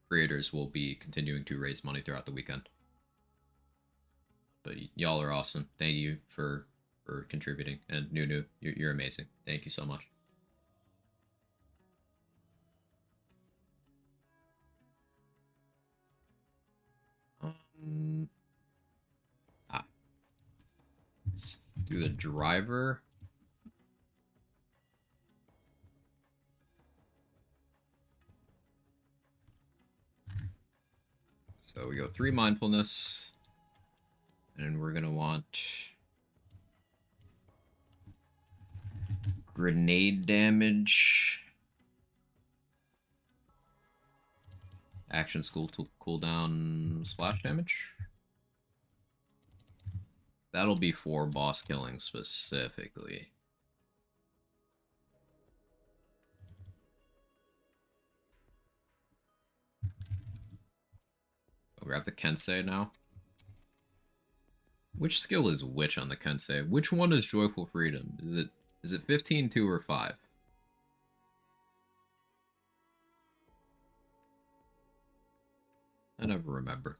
creators will be continuing to raise money throughout the weekend. But y'all are awesome. Thank you for contributing, and Nunu, you're amazing. Thank you so much. Let's do the driver. So we go 3 mindfulness, and we're gonna want grenade damage, action school to cooldown splash damage. That'll be for boss killing specifically. I'll grab the Kensei now. Which skill is which on the Kensei? Which one is Joyful Freedom? Is it 15, 2, or 5? I never remember.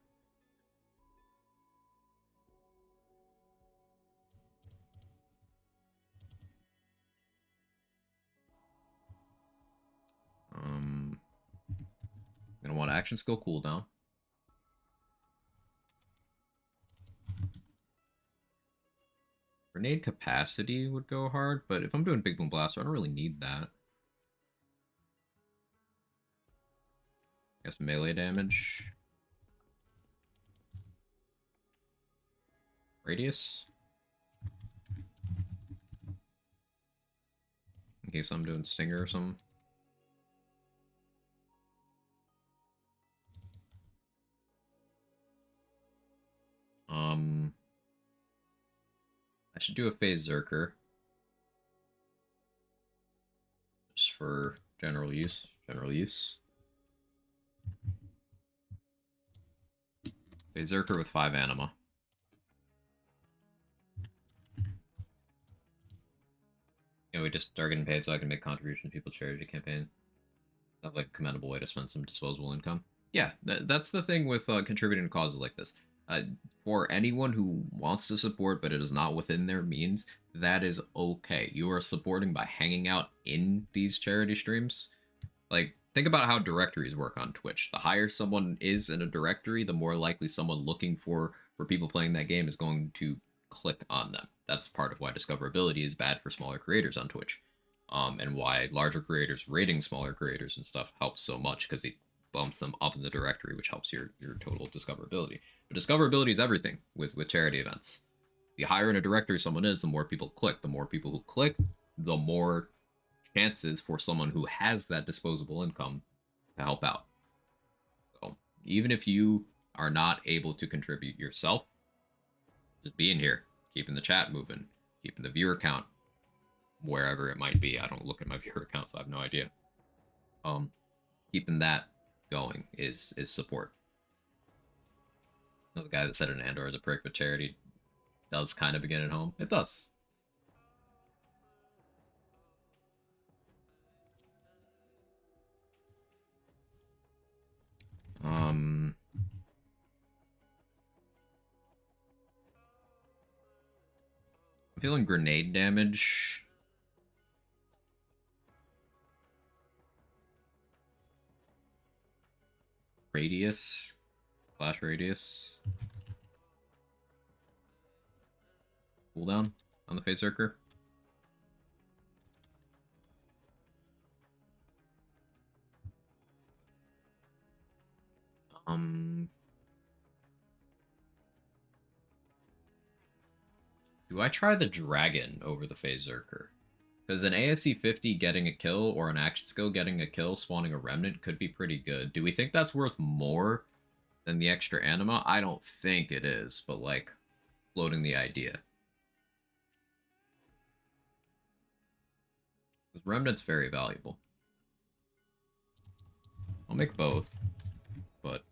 action skill cooldown. Grenade capacity would go hard, but if I'm doing Big Boom Blaster, I don't really need that. I guess melee damage. Radius. In case I'm doing Stinger or something. I should do a Phase Zerker. Just for general use. General use. Phase Zerker with 5 anima. Yeah, we just start getting paid so I can make contributions to people's charity campaign. That's like a commendable way to spend some disposable income. Yeah, that's the thing with contributing to causes like this. Uh, for anyone who wants to support but it is not within their means, that is okay. You are supporting by hanging out in these charity streams. Like, think about how directories work on Twitch. The higher someone is in a directory, the more likely someone looking for people playing that game is going to click on them. That's part of why discoverability is bad for smaller creators on Twitch. And why larger creators rating smaller creators and stuff helps so much, because it bumps them up in the directory, which helps your total discoverability. But discoverability is everything with charity events. The higher in a directory someone is, the more people click. The more people who click, the more chances for someone who has that disposable income to help out. So even if you are not able to contribute yourself, just being here, keeping the chat moving, keeping the viewer count wherever it might be. I don't look at my viewer count, so I have no idea. Keeping that going is support. The guy that said an Andor is a prick, but charity does kind of begin at home. It does. I'm feeling grenade damage. Radius. Flash radius. Cooldown on the Phase Zerker. Do I try the Dragon over the Phase Zerker? Because an ASC 50 getting a kill or an action skill getting a kill spawning a remnant could be pretty good. Do we think that's worth more than the extra anima? I don't think it is, but like, floating the idea. Because remnant's very valuable. I'll make both, but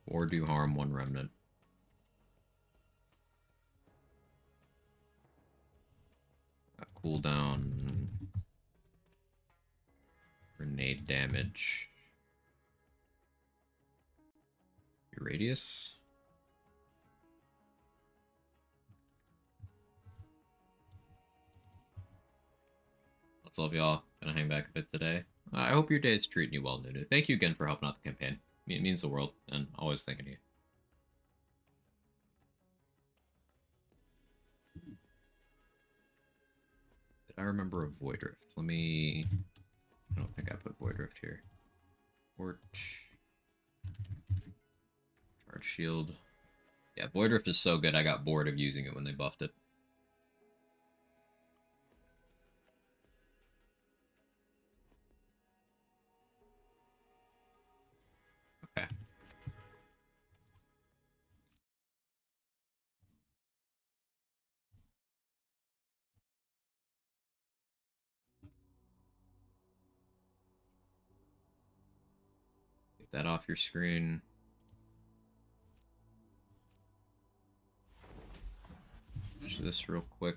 or do harm, 1 remnant. Cooldown. Grenade damage. Your radius. Let's love y'all. Gonna hang back a bit today. I hope your day is treating you well, Nunu. Thank you again for helping out the campaign. It means the world, and always thinking of you. Did I remember a Void Rift? Let me... I don't think I put Void Rift here. Torch. Charge Shield. Yeah, Void Rift is so good I got bored of using it when they buffed it. Okay. Get that off your screen. Finish this real quick.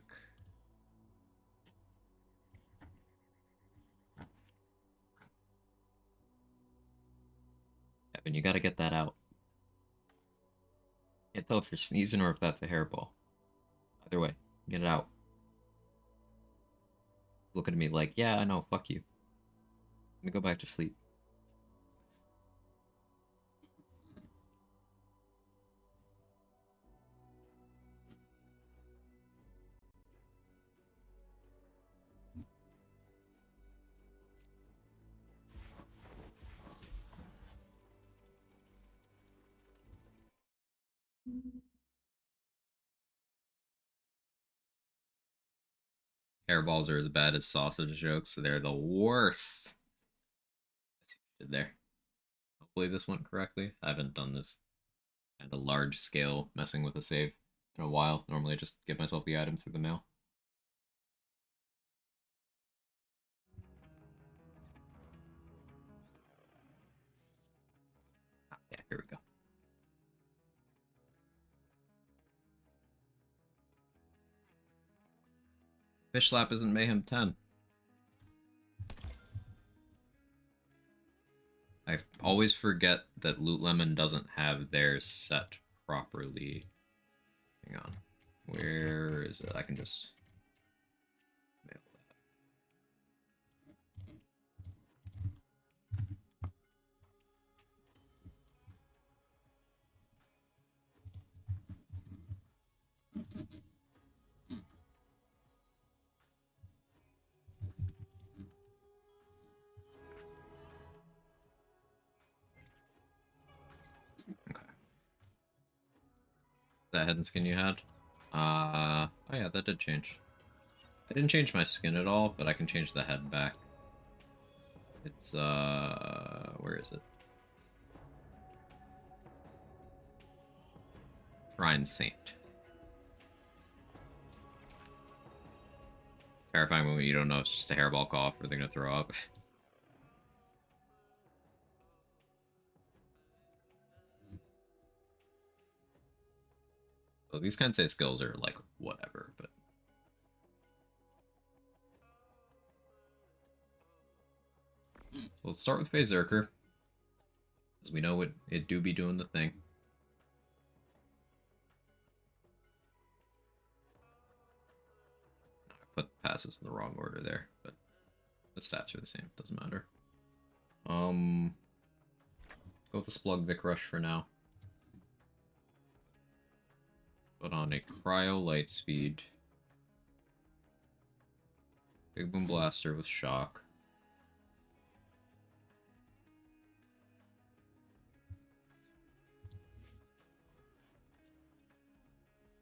Evan, you gotta get that out. Can't tell if you're sneezing or if that's a hairball. Either way, get it out. It's looking at me like, yeah, I know, fuck you. Let me go back to sleep. Hairballs are as bad as sausage jokes, so they're the worst. Let's see what I did there. Hopefully this went correctly. I haven't done this at a large scale messing with a save in a while. Normally I just give myself the items through the mail. Ah, yeah, here we go. Fish slap isn't Mayhem 10. I always forget that Loot Lemon doesn't have theirs set properly. Hang on. Where is it? I can just mail that. Okay. That head and skin you had? Oh yeah, that did change. I didn't change my skin at all, but I can change the head back. It's, where is it? Shrine Saint. Terrifying when you don't know if it's just a hairball cough or they're gonna throw up. So these kinds of skills are like whatever, but so let's start with Berserker, because we know it do be doing the thing. I put passes in the wrong order there, but the stats are the same. Doesn't matter. Go with the Splug Vic Rush for now. Put on a Cryo Light Speed. Big Boom Blaster with Shock.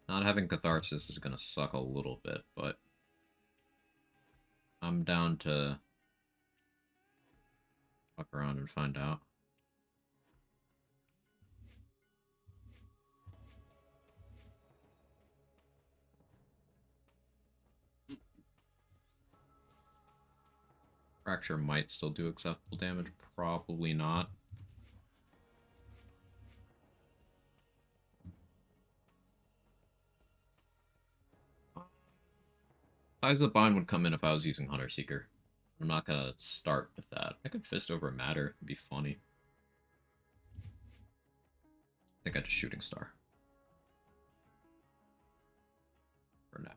Not having Catharsis is gonna suck a little bit, but I'm down to fuck around and find out. Fracture might still do acceptable damage, probably not. Ties the Bind would come in if I was using Hunter Seeker. I'm not gonna start with that. I could Fist over Matter. It'd be funny. I think I just Shooting Star. For now.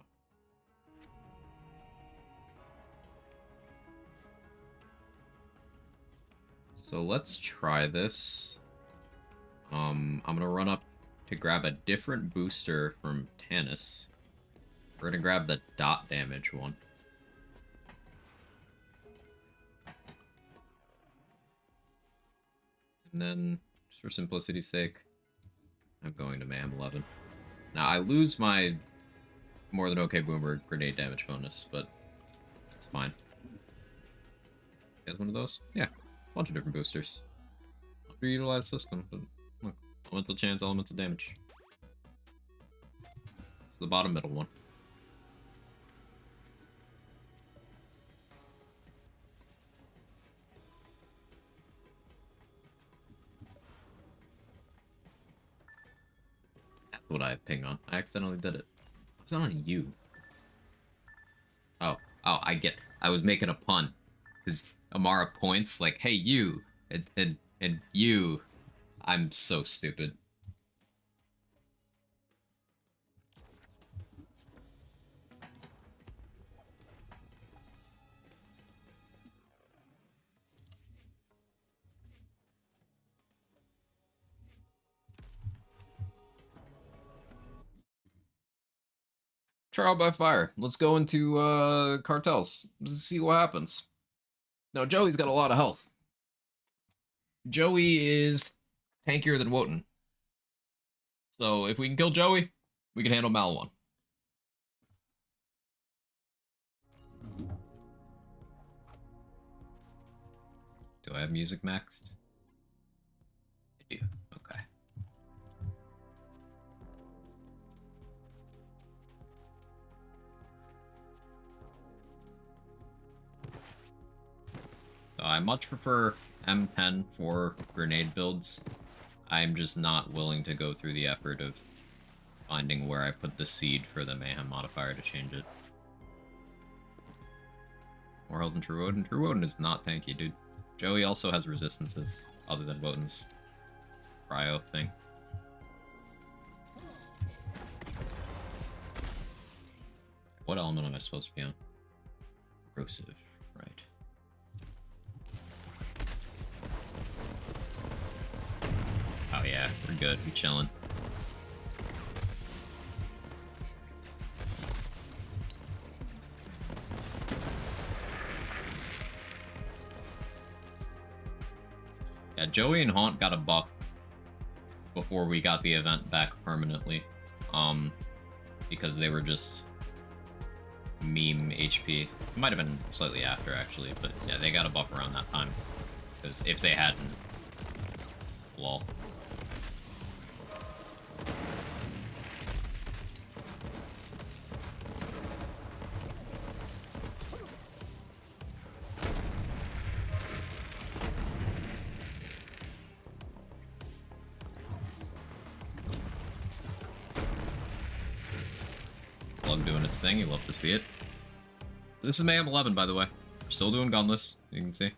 So let's try this. I'm gonna run up to grab a different booster from Tannis. We're gonna grab the dot damage one. And then, just for simplicity's sake, I'm going to Mayhem 11. Now, I lose my more than okay boomer grenade damage bonus, but that's fine. Has one of those? Yeah, a bunch of different boosters. Underutilized system, but look, elemental chance, elemental damage. It's the bottom middle one. That's what I have ping on. I accidentally did it. What's that on you? Oh, I get. I was making a pun. Because Amara points like, "Hey, you," and you. I'm so stupid. Trial by fire. Let's go into cartels. Let's see what happens. Now, Joey's got a lot of health. Joey is tankier than Wotan. So if we can kill Joey, we can handle Mal 1. Do I have music maxed? I do. Okay. So I much prefer M10 for grenade builds. I'm just not willing to go through the effort of finding where I put the seed for the Mayhem modifier to change it. More health than True Woden. True Woden is not tanky, dude. Joey also has resistances, other than Woden's cryo thing. What element am I supposed to be on? Corrosive, right. Oh yeah, we're good. We chilling. Yeah, Joey and Haunt got a buff before we got the event back permanently. Because they were just meme HP. It might have been slightly after, actually, but yeah, they got a buff around that time. Because if they hadn't... lol. Plug doing its thing, you love to see it. This is Mayhem 11, by the way. We're still doing gunless, you can see.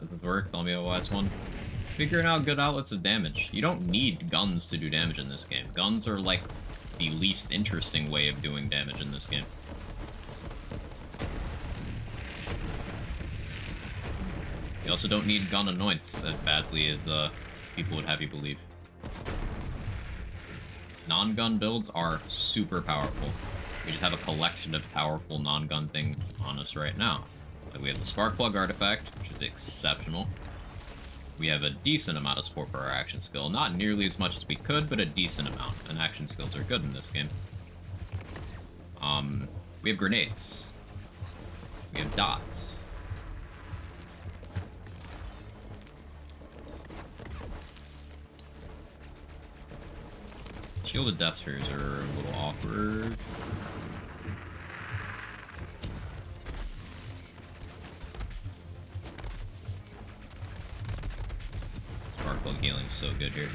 Does it work? Tell me a wise one. Figuring out good outlets of damage. You don't need guns to do damage in this game. Guns are like the least interesting way of doing damage in this game. You also don't need gun anoints as badly as people would have you believe. Non-gun builds are super powerful. We just have a collection of powerful non-gun things on us right now. Like we have the Sparkplug artifact, which is exceptional. We have a decent amount of support for our action skill. Not nearly as much as we could, but a decent amount. And action skills are good in this game. We have grenades. We have dots. Shielded Death Spheres are a little awkward. Sparkplug healing is so good here.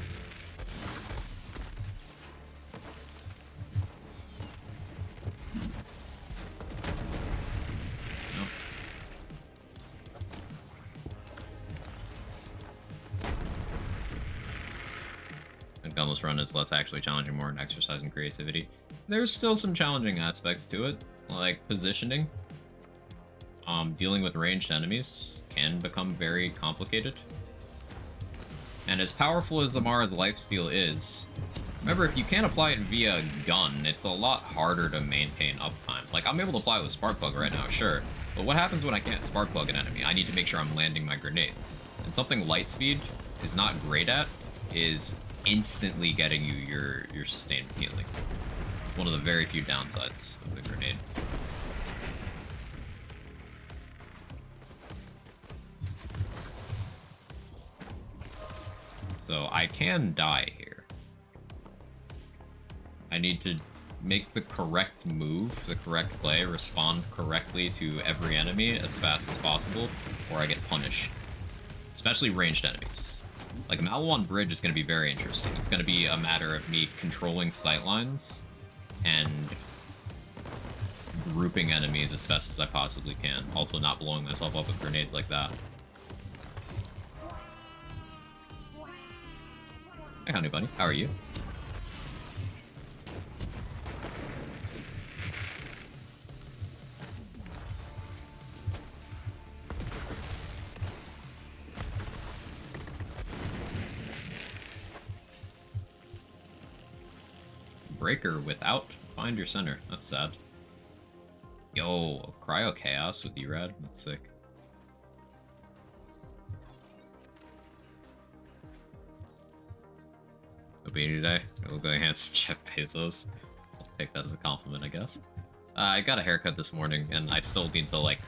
Nope. And Gunless Run is less actually challenging, more an exercise in creativity. There's still some challenging aspects to it, like positioning. Dealing with ranged enemies can become very complicated. And as powerful as Amara's lifesteal is, remember, if you can't apply it via gun, it's a lot harder to maintain uptime. Like, I'm able to apply it with Sparkplug right now, sure, but what happens when I can't Sparkplug an enemy? I need to make sure I'm landing my grenades. And something Lightspeed is not great at is instantly getting you your sustained healing. One of the very few downsides of the grenade. So I can die here. I need to make the correct move, the correct play, respond correctly to every enemy as fast as possible, or I get punished. Especially ranged enemies. Like, Malawan Bridge is going to be very interesting. It's going to be a matter of me controlling sightlines and grouping enemies as best as I possibly can. Also not blowing myself up with grenades like that. Hey, honey bunny. How are you? Breaker without find your center. That's sad. Yo, Cryo Chaos with Erad. That's sick. Obini today. I look like handsome Jeff Bezos. I'll take that as a compliment, I guess. I got a haircut this morning, and I still need to, like,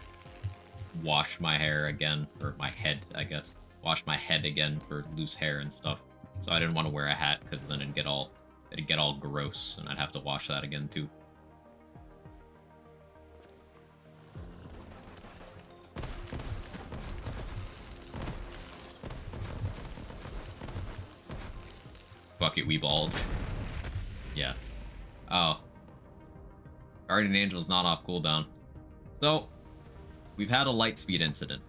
wash my hair again, or my head, I guess. Wash my head again for loose hair and stuff. So I didn't want to wear a hat, because then it'd get all gross, and I'd have to wash that again, too. Fuck it, we bald. Yes. Oh. Guardian Angel's not off cooldown. So, we've had a light speed incident.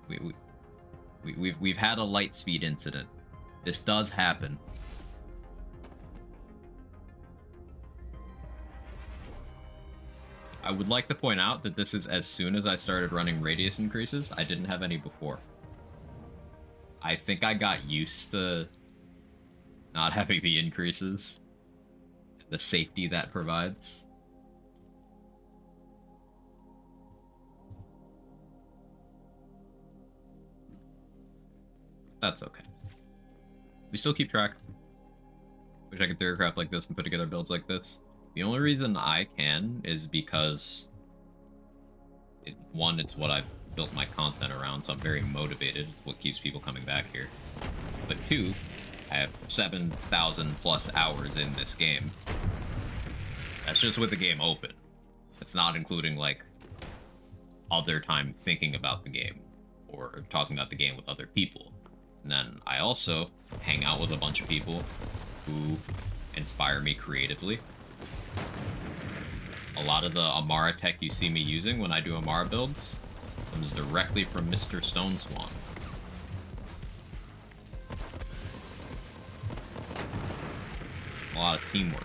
We've had a light speed incident. This does happen. I would like to point out that this is as soon as I started running radius increases. I didn't have any before. I think I got used to not having the increases. The safety that provides. That's okay. We still keep track. Wish I could theorycraft like this and put together builds like this. The only reason I can is because one, it's what I've built my content around, so I'm very motivated. It's what keeps people coming back here. But two, I have 7,000 plus hours in this game. That's just with the game open. It's not including, like, other time thinking about the game or talking about the game with other people. And then I also hang out with a bunch of people who inspire me creatively. A lot of the Amara tech you see me using when I do Amara builds comes directly from Mr. Stoneswan. A lot of teamwork.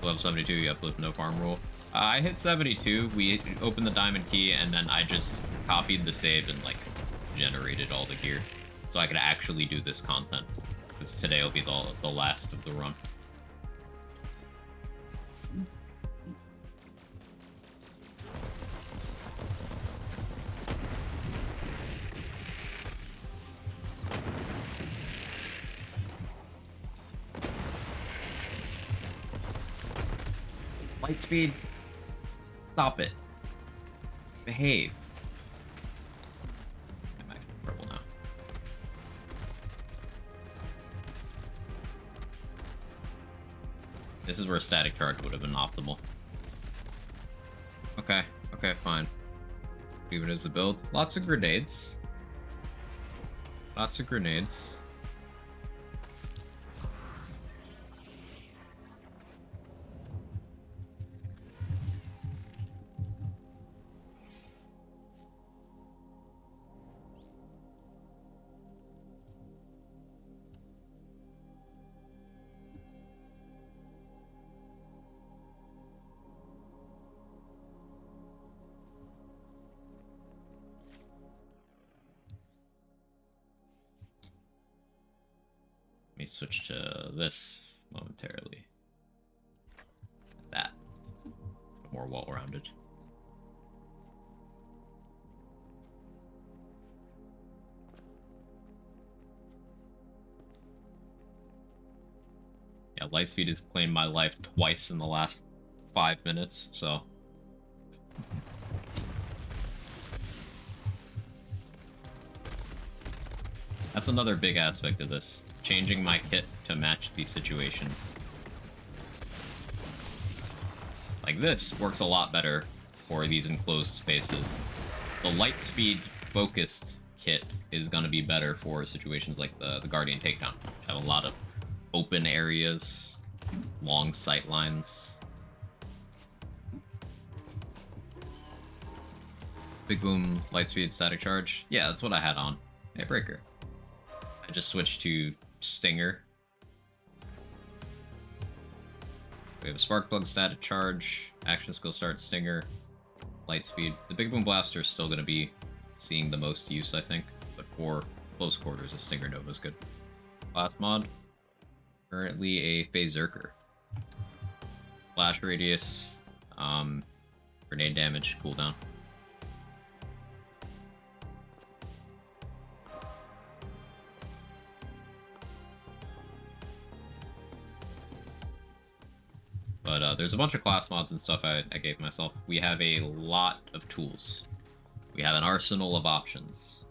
Level 72, you uplift no farm rule. I hit 72, we opened the diamond key, and then I just copied the save and, like, generated all the gear. So I could actually do this content. Because today will be the last of the run. Lightspeed. Stop it. Behave. I'm actually purple now. This is where a static charge would have been optimal. Okay, okay, fine. Leave it as the build. Lots of grenades. Lots of grenades. Let me switch to this momentarily. That. More well-rounded. Yeah, Lightspeed has claimed my life twice in the last 5 minutes, so... That's another big aspect of this. Changing my kit to match the situation. Like this works a lot better for these enclosed spaces. The light speed focused kit is going to be better for situations like the Guardian Takedown, which have a lot of open areas, long sight lines. Big Boom, Lightspeed, Static Charge. Yeah, that's what I had on. Hey, Breaker. I just switched to Stinger. We have a Spark Plug, Static Charge, Action Skill Start, Stinger, Lightspeed. The Big Boom Blaster is still going to be seeing the most use, I think. But for close quarters, a Stinger Nova is good. Class mod. Currently a Phaserker. Flash radius, grenade damage, cooldown. But there's a bunch of class mods and stuff I gave myself. We have a lot of tools. We have an arsenal of options.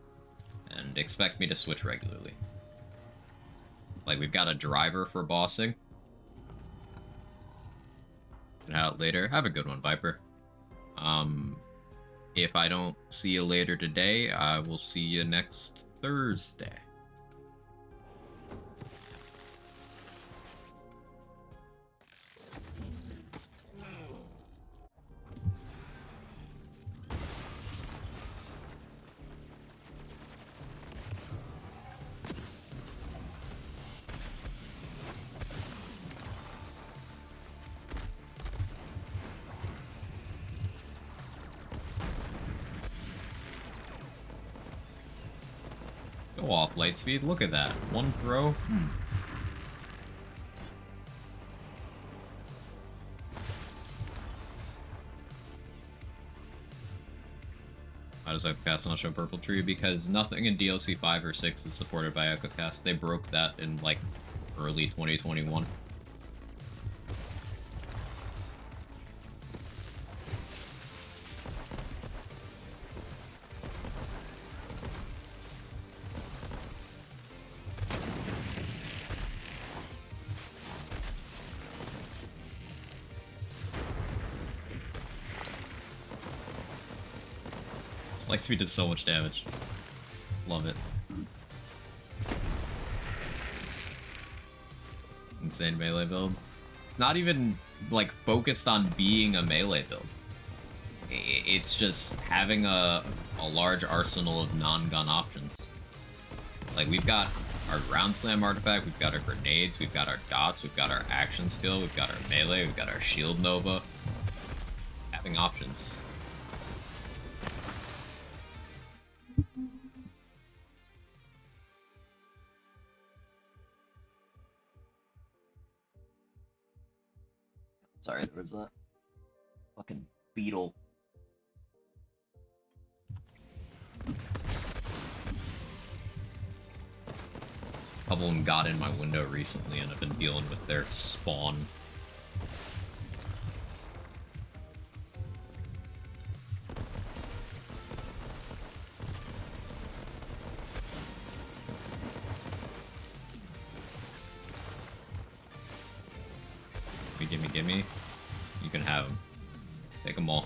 And expect me to switch regularly. Like, we've got a driver for bossing. Out later. Have a good one, Viper. If I don't see you later today, I will see you next Thursday. Go off, Lightspeed. Look at that. One throw. How does EchoCast not show Purple Tree? Because nothing in DLC 5 or 6 is supported by EchoCast. They broke that in, like, early 2021. Lightspeed does so much damage. Love it. Insane melee build. It's not even, like, focused on being a melee build. It's just having a large arsenal of non-gun options. Like, we've got our Ground Slam artifact, we've got our grenades, we've got our dots, we've got our action skill, we've got our melee, we've got our shield nova. Having options. Sorry, there was a fucking beetle. A couple of them got in my window recently and I've been dealing with their spawn. Gimme. You can have them. Take them all.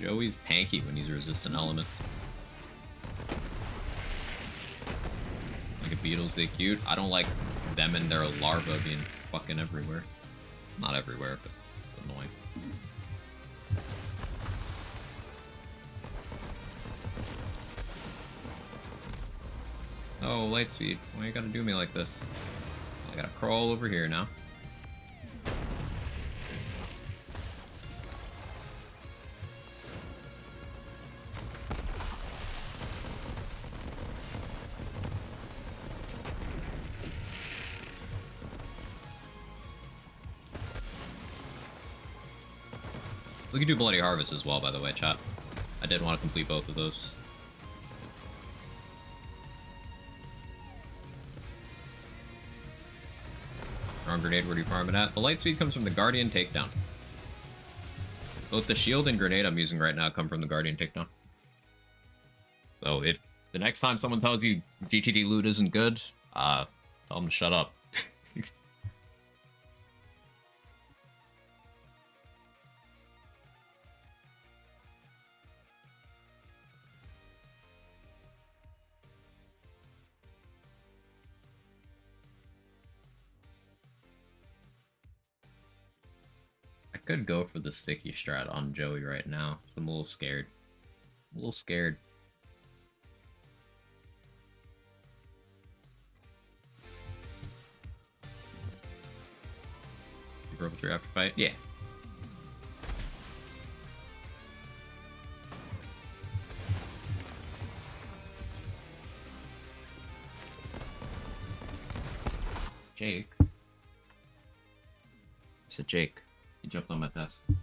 Joey's tanky when he's resistant elements. Like a beetles, they cute. I don't like them and their larvae being fucking everywhere. Not everywhere, but it's annoying. Oh, Lightspeed, why you gotta do me like this? I gotta crawl over here now. We can do Bloody Harvest as well, by the way, chat. I did want to complete both of those. Strong Grenade, where do you farm it at? The Lightspeed comes from the Guardian Takedown. Both the shield and grenade I'm using right now come from the Guardian Takedown. So if the next time someone tells you GTD loot isn't good, tell them to shut up. I could go for the sticky strat on Joey right now. I'm a little scared. I'm a little scared. You broke through after fight? Yeah. Jake? I said Jake. He jumped on my desk. I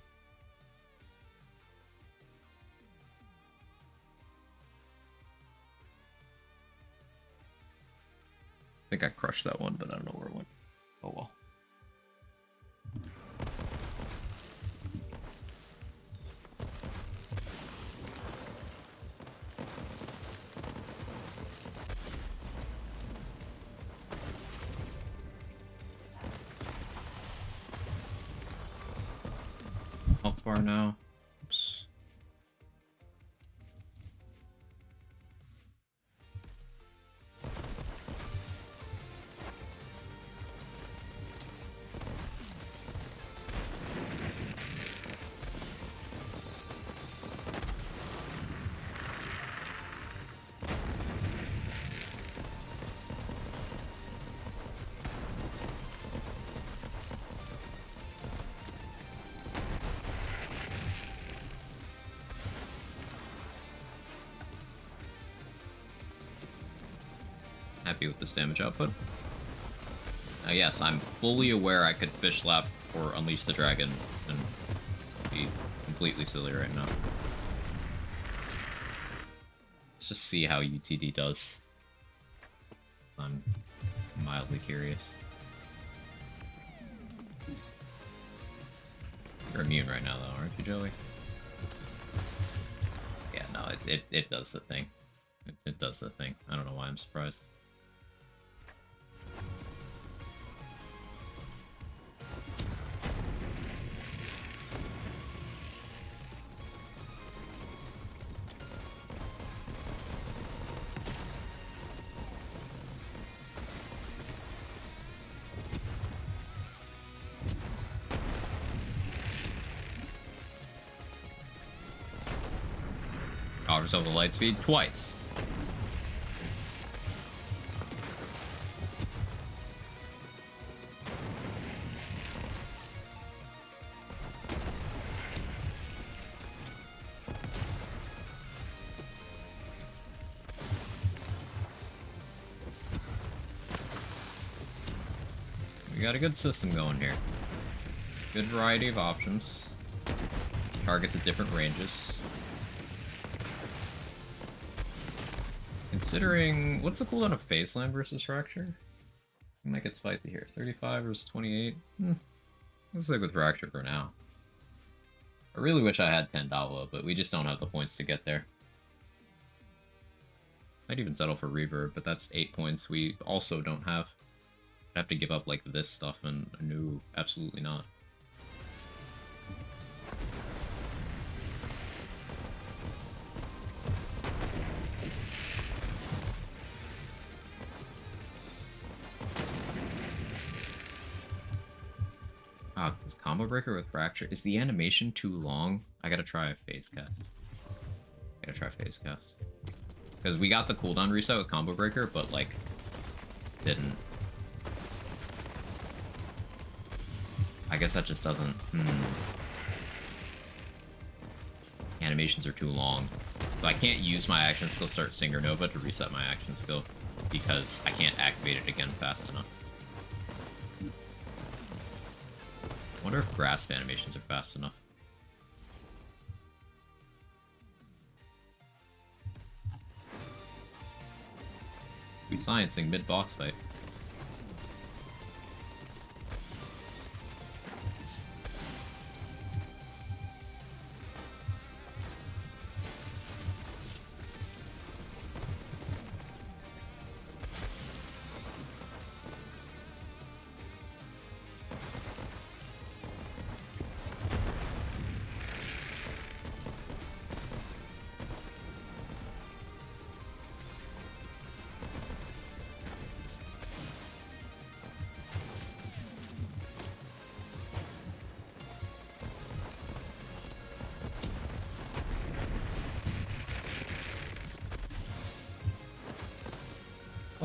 think I crushed that one, but I don't know where it went. Oh well. Health bar now. Oops. Happy with this damage output. Yes, I'm fully aware I could fish lap or unleash the dragon and be completely silly right now. Let's just see how UTD does. I'm mildly curious. You're immune right now though, aren't you, Joey? Yeah, no, it does the thing. It does the thing. I don't know why I'm surprised. Caught yourself the light speed twice. We got a good system going here. Good variety of options. Targets at different ranges. Considering... What's the cooldown of Faceland versus Fracture? We might get spicy here. 35 versus 28? Let's stick with Fracture for now. I really wish I had Tandava, but we just don't have the points to get there. Might even settle for Reverb, but that's 8 points we also don't have. I'd have to give up like this stuff, and no, absolutely not. Ah, this combo breaker with Fracture. Is the animation too long? I gotta try a phase cast. Because we got the cooldown reset with combo breaker, but like, didn't. I guess that just doesn't. Animations are too long. So I can't use my action skill start Singer Nova to reset my action skill because I can't activate it again fast enough. I wonder if grasp animations are fast enough. We sciencing mid-boss fight.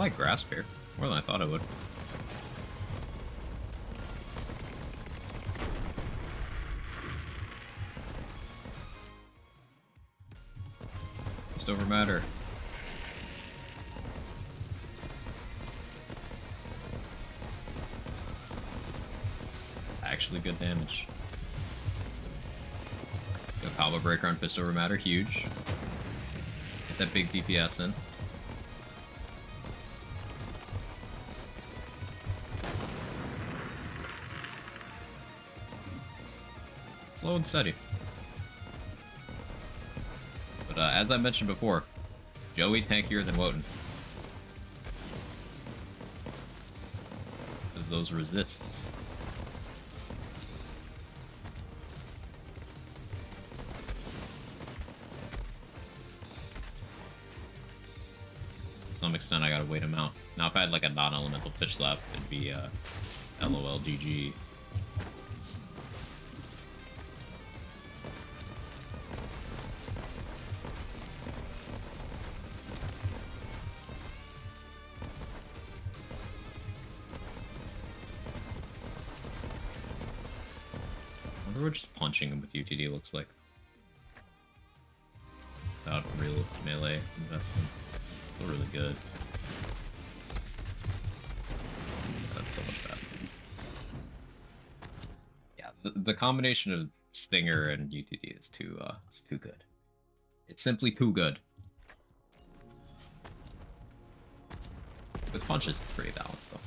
I like grasp here. More than I thought I would. Just over matter. Actually good damage. Go combo breaker on fist over matter, huge. Get that big DPS in. Slow and steady. But as I mentioned before, Joey tankier than Wotan. Because those resists. To some extent, I gotta wait him out. Now, if I had like a non-elemental pitch slap, it'd be LOL GG. I wonder what just punching him with UTD looks like. Without real melee investment. Still really good. That's so much better. Yeah, the combination of Stinger and UTD is too good. It's simply too good. With punches, it's pretty balanced though.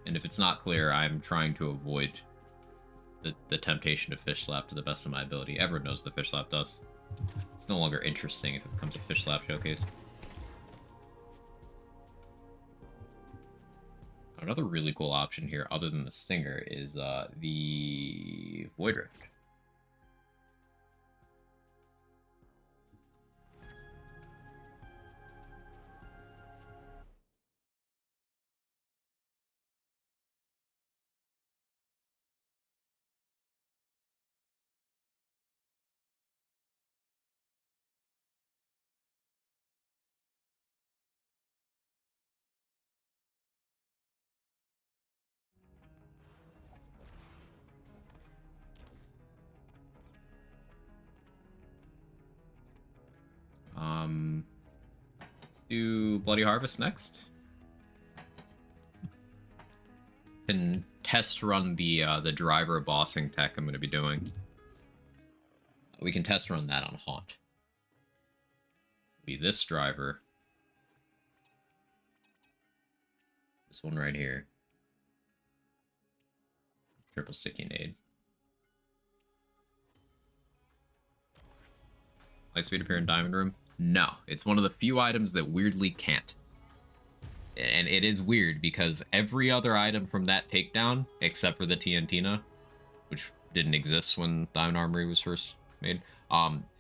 And if it's not clear, I'm trying to avoid the temptation to fish slap to the best of my ability. Everyone knows the fish slap does. It's no longer interesting if it becomes a fish slap showcase. Another really cool option here, other than the Stinger, is the Void Rift. Let's do Bloody Harvest next. Can test run the driver bossing tech I'm going to be doing. We can test run that on Haunt. Be this driver. This one right here. Triple sticky nade. Lightspeed appear in Diamond Room? No. It's one of the few items that weirdly can't. And it is weird because every other item from that takedown, except for the TNTina, which didn't exist when Diamond Armory was first made,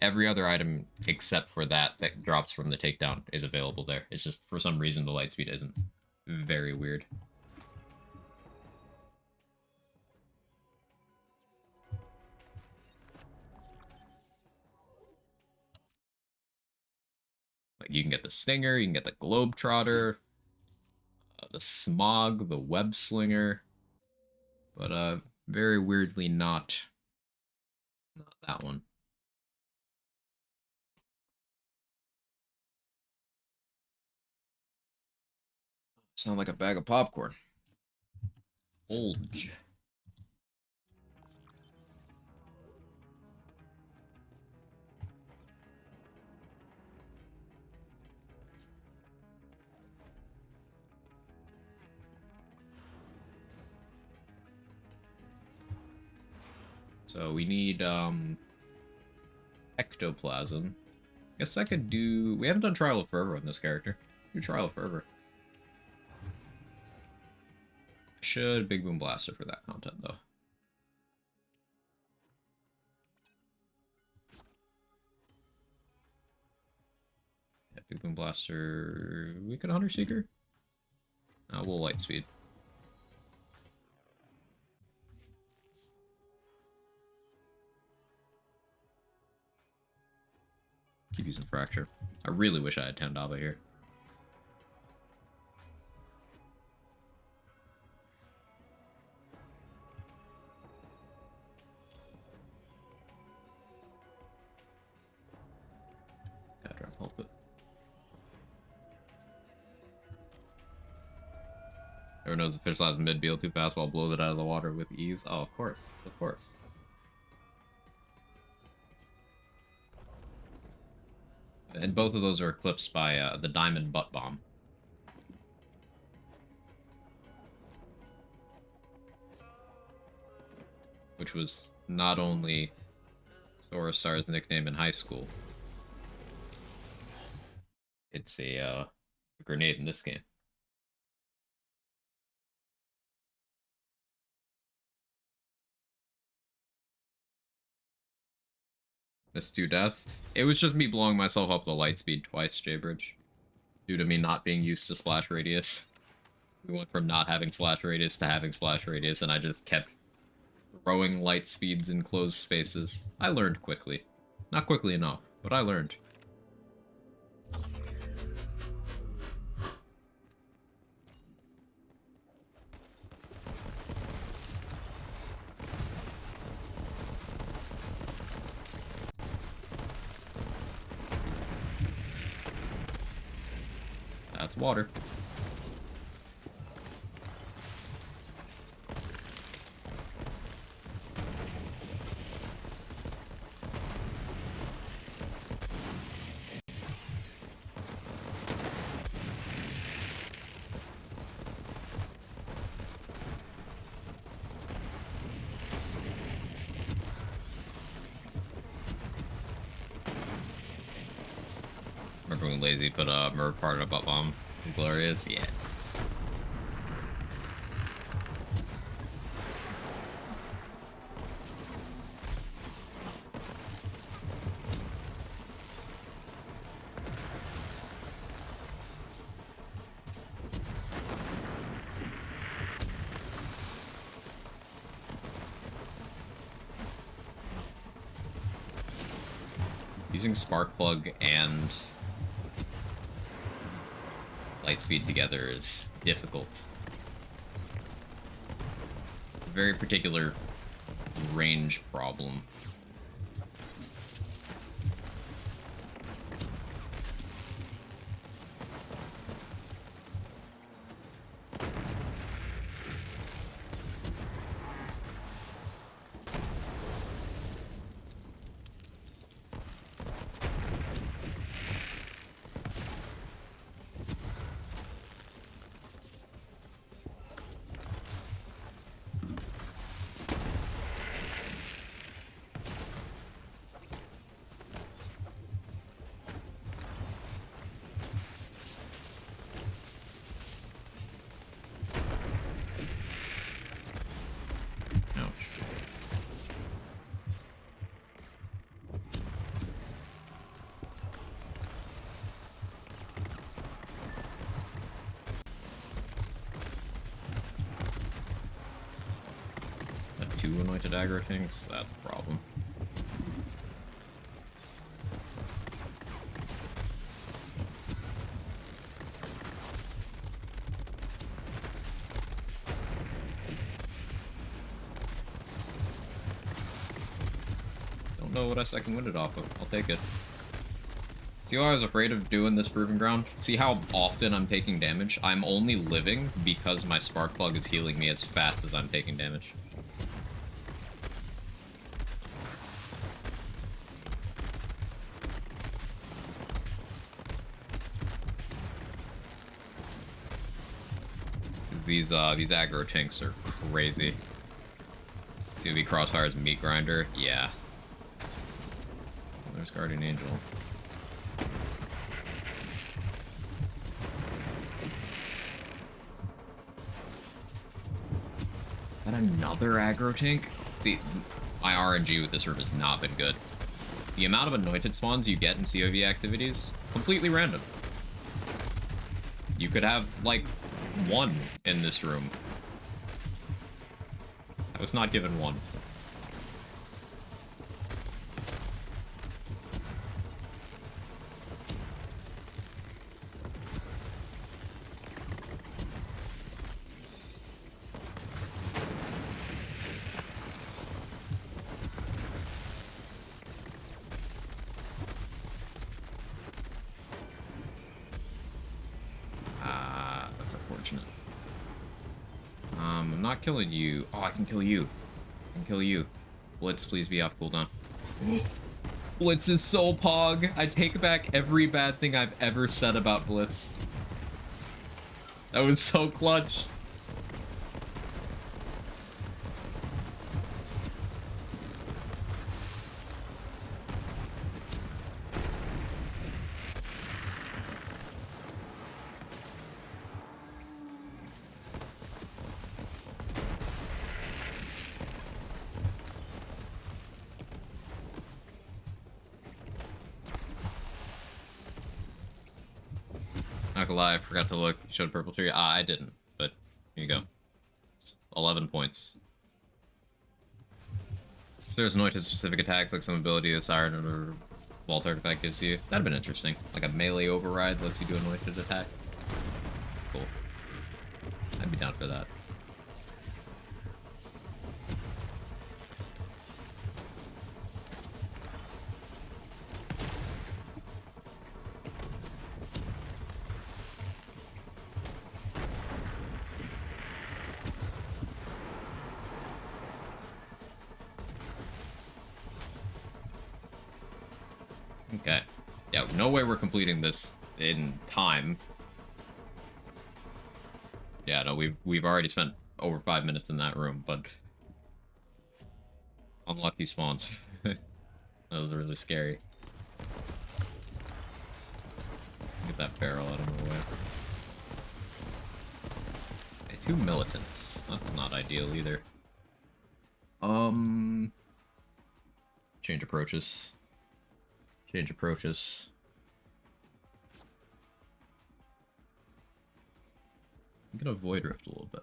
every other item except for that drops from the takedown is available there. It's just, for some reason, the Lightspeed isn't. Very weird. Like, you can get the Stinger, you can get the Globetrotter, the Smog, the Web Slinger, but very weirdly not that one. Sound like a bag of popcorn. Bulge. So we need ectoplasm. Guess I could do. We haven't done Trial of Fervor on this character. Do Trial of Fervor. Should Big Boom Blaster for that content though. Yeah, Big Boom Blaster. We could Hunter Seeker. We'll Lightspeed. Keep using Fracture. I really wish I had Tandaba here. Gotta try and help it. Everyone knows the fish slides mid beal too fast while blows it out of the water with ease. Oh, of course. Of course. And both of those are eclipsed by the Diamond Butt Bomb. Which was not only Sora Star's nickname in high school. It's a grenade in this game. Missed 2 deaths. It was just me blowing myself up the light speed twice, J-Bridge. Due to me not being used to splash radius. We went from not having splash radius to having splash radius, and I just kept throwing light speeds in closed spaces. I learned quickly. Not quickly enough, but I learned. That's water. Remember when Lazy put a Merv part of a butt bomb? Glorious? Yeah. Using Sparkplug and Lightspeed together is difficult. A very particular range problem. Two anointed aggro things, that's a problem. Don't know what I second winded off of. I'll take it. See why I was afraid of doing this Proving Ground? See how often I'm taking damage? I'm only living because my Sparkplug is healing me as fast as I'm taking damage. These aggro tanks are crazy. COV Crossfire's meat grinder, yeah. There's Guardian Angel. And another aggro tank? See, my RNG with this herb has not been good. The amount of anointed spawns you get in COV activities, completely random. You could have, like, one in this room. I was not given one. unfortunate. I'm not killing you. Oh, I can kill you. I can kill you. Blitz, please be off cooldown. Blitz is so pog. I take back every bad thing I've ever said about Blitz. That was so clutch. Not gonna lie, I forgot to look. You showed purple tree. Ah, I didn't. But here you go. 11 points. If there's no to specific attacks, like some ability the Siren or Vault Artifact gives you, that'd have been interesting. Like a melee override lets you do anointed attacks. That's cool. I'd be down for that. Okay. Yeah, no way we're completing this in time. Yeah, no, we've already spent over 5 minutes in that room, but unlucky spawns. That was really scary. Get that barrel out of the way. Okay, 2 militants. That's not ideal either. Change approaches. Change approaches. I'm gonna Void Rift a little bit.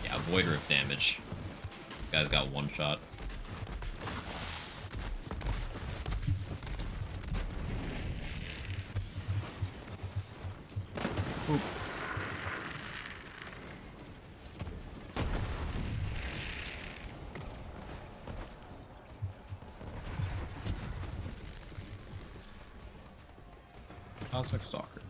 Yeah, Void Rift damage. This guy's got one shot. Oop. Cosmic Stalker.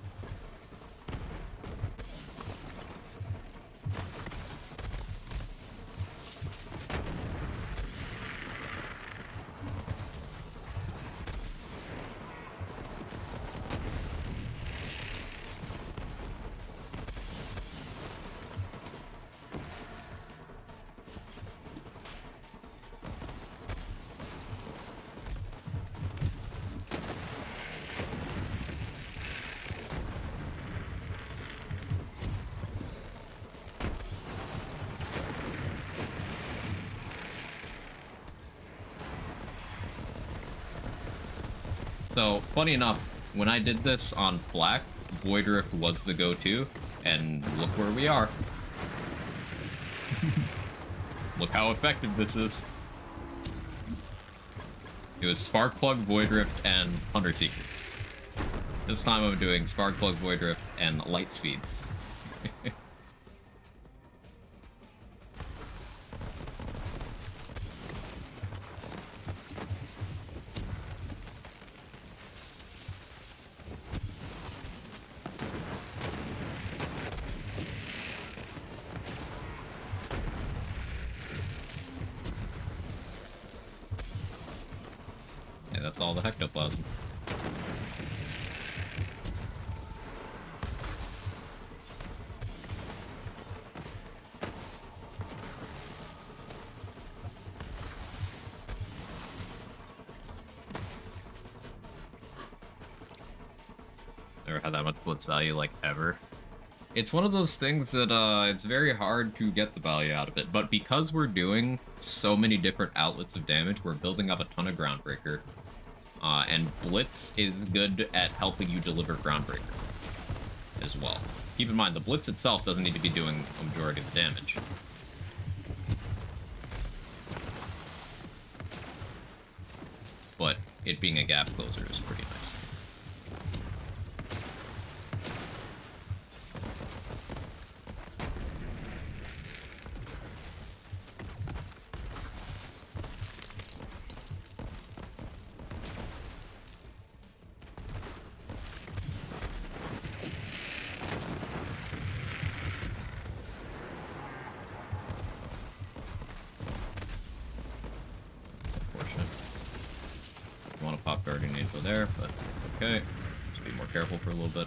So, funny enough, when I did this on Black, Void Rift was the go-to, and look where we are. Look how effective this is. It was Sparkplug, Void Rift, and Hunter Seekers. This time I'm doing Sparkplug, Void Rift, and Light Speeds. Yeah, that's all the Hectoplasm. Never had that much blitz value, like, ever. It's one of those things that, it's very hard to get the value out of it, but because we're doing so many different outlets of damage, we're building up a ton of Groundbreaker. And Blitz is good at helping you deliver Groundbreaker as well. Keep in mind, the Blitz itself doesn't need to be doing a majority of the damage. But it being a gap closer is pretty nice. guardian angel there, but it's okay. Just be more careful for a little bit.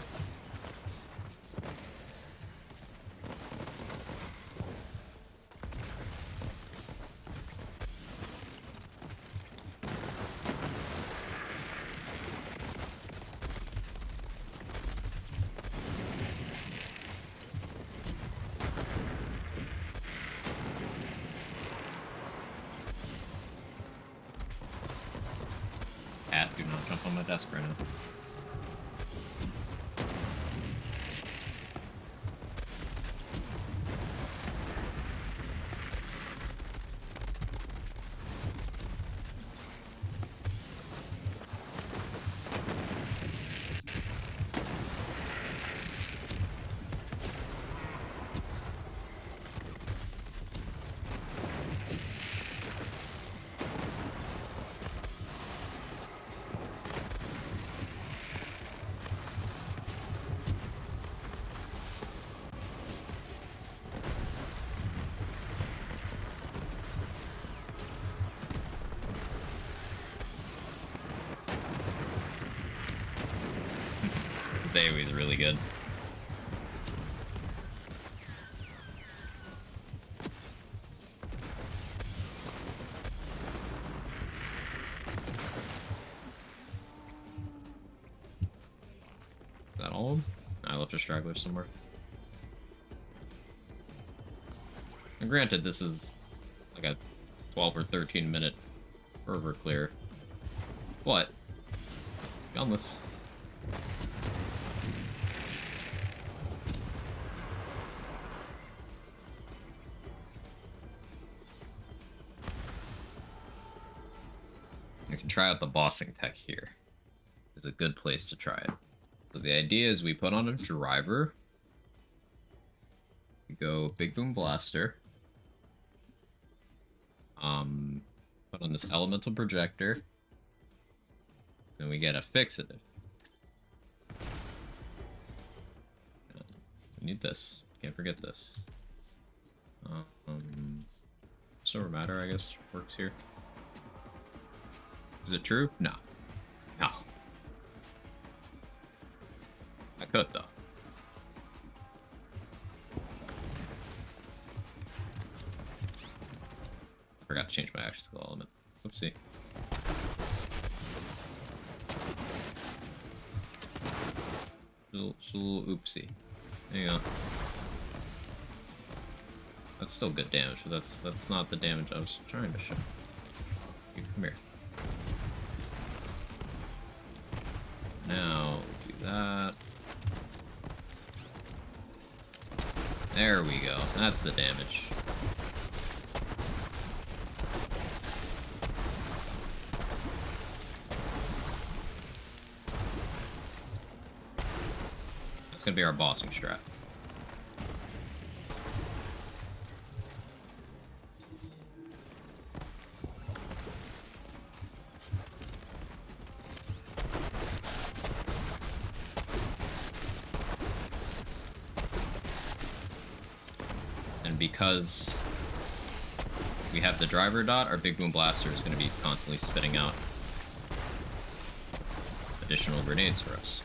Cat, do not jump on my desk right now. This AoE is really good. Is that all of them? I left a straggler somewhere. And granted, this is like a 12 or 13 minute fervor clear. What? Gunless. We can try out the bossing tech here. It's a good place to try it. So the idea is we put on a driver. We go Big Boom Blaster. Put on this elemental projector. Then we get a fixative. We need this. Can't forget this. Silver Matter, I guess, works here. Is it true? No. No. I could, though. I forgot to change my action skill element. Oopsie. Just a little oopsie. There you go. That's still good damage, but that's not the damage I was trying to show. You come here. Now, do that. There we go. That's the damage. That's gonna be our bossing strat. Because we have the driver dot, our Big Boom Blaster is going to be constantly spitting out additional grenades for us.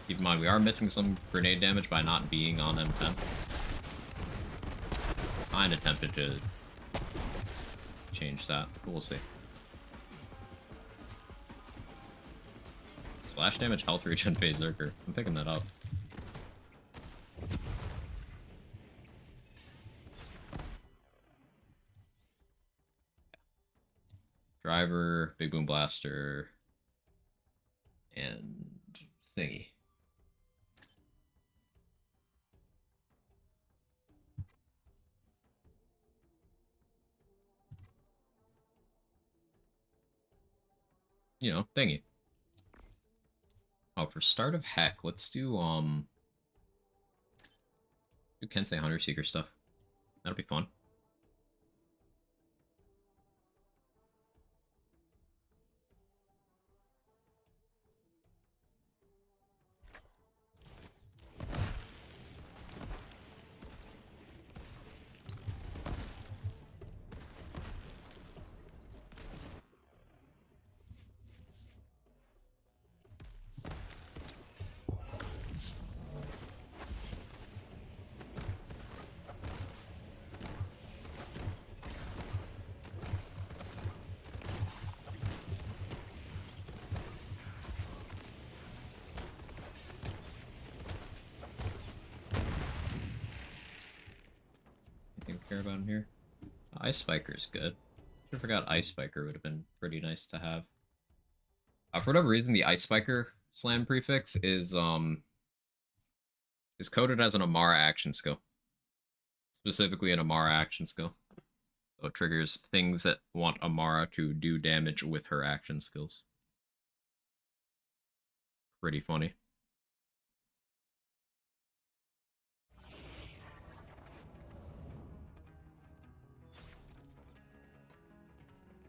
Keep in mind, we are missing some grenade damage by not being on M10. Kinda tempted to change that, but we'll see. Splash damage, health regen, phase Zerker. I'm picking that up. Driver, Big Boom Blaster, and thingy. You know, thingy. Oh, for start of heck, let's do Kensei Hunter Seeker stuff. That'll be fun. care about in here. Ice Spiker's good. I forgot Ice Spiker would have been pretty nice to have. For whatever reason, the Ice Spiker slam prefix is coded as an Amara action skill. Specifically an Amara action skill. So it triggers things that want Amara to do damage with her action skills. Pretty funny.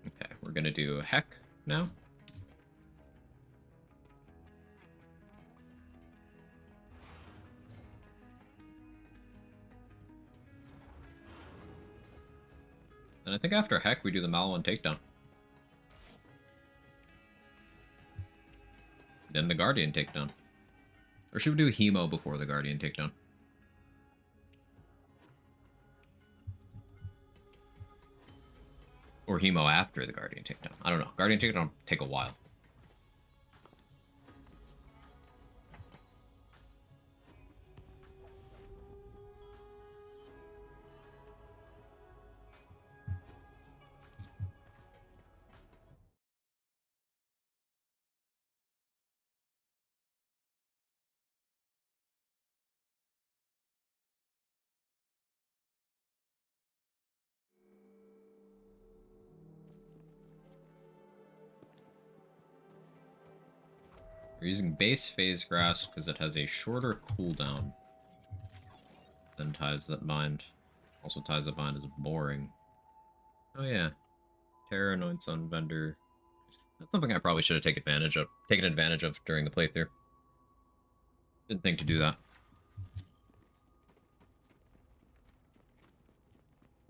Okay, we're gonna do Heck now. And I think after Heck, we do the Malwan takedown. Then the Guardian takedown. Or should we do Hemo before the Guardian takedown? Or Hemo after the Guardian takedown. I don't know. Guardian takedown will take a while. We're using base Phase Grasp because it has a shorter cooldown than Ties That Bind. Also, Ties That Bind is boring. Oh yeah. Terror Anoints on Vendor. That's something I probably should have taken advantage of during the playthrough. Didn't think to do that.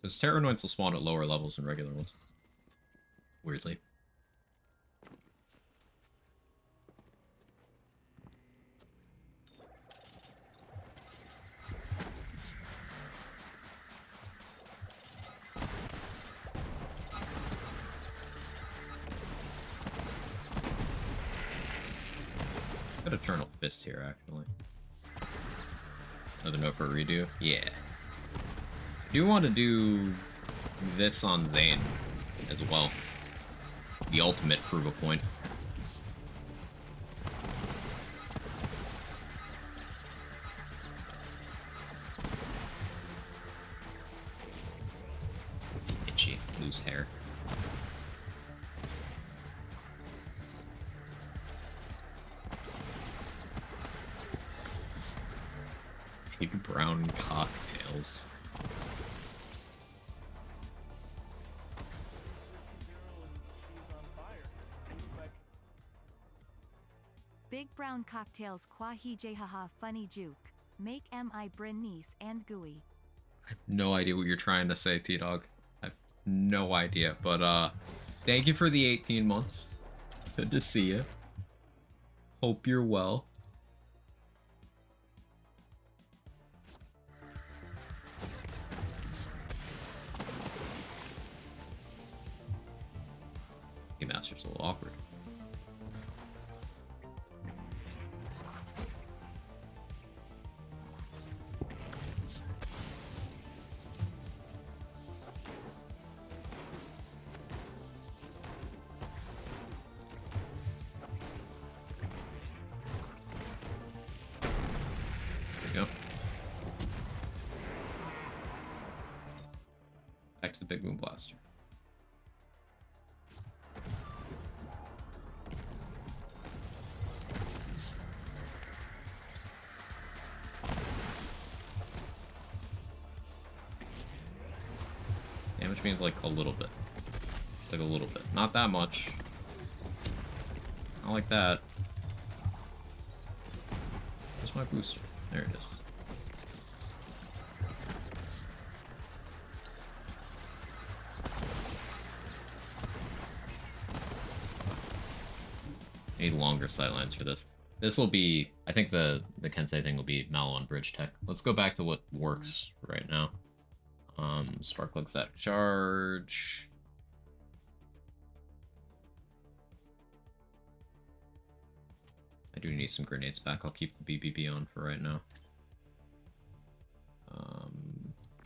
Because Terror Anoints will spawn at lower levels than regular ones. Weirdly. Got Eternal Fist here, actually. Another note for redo? Yeah. I do want to do this on Zane as well. The ultimate prove a point. Itchy, loose hair. Big brown cocktails. Big brown cocktails kwahi jehaha funny juke. Make mi Bernice and gooey. I have no idea what you're trying to say, T-Dog. I have no idea, but thank you for the 18 months. Good to see you. Hope you're well. Game Master's a little awkward. There we go. Back to the Big Boom Blaster. Damage means like a little bit. Like a little bit. Not that much. Not like that. Where's my booster? There it is. Need longer sightlines for this. This will be, I think the Kensei thing will be Malon Bridge Tech. Let's go back to what works right now. Sparkle Exact Charge. I do need some grenades back. I'll keep the BBB on for right now.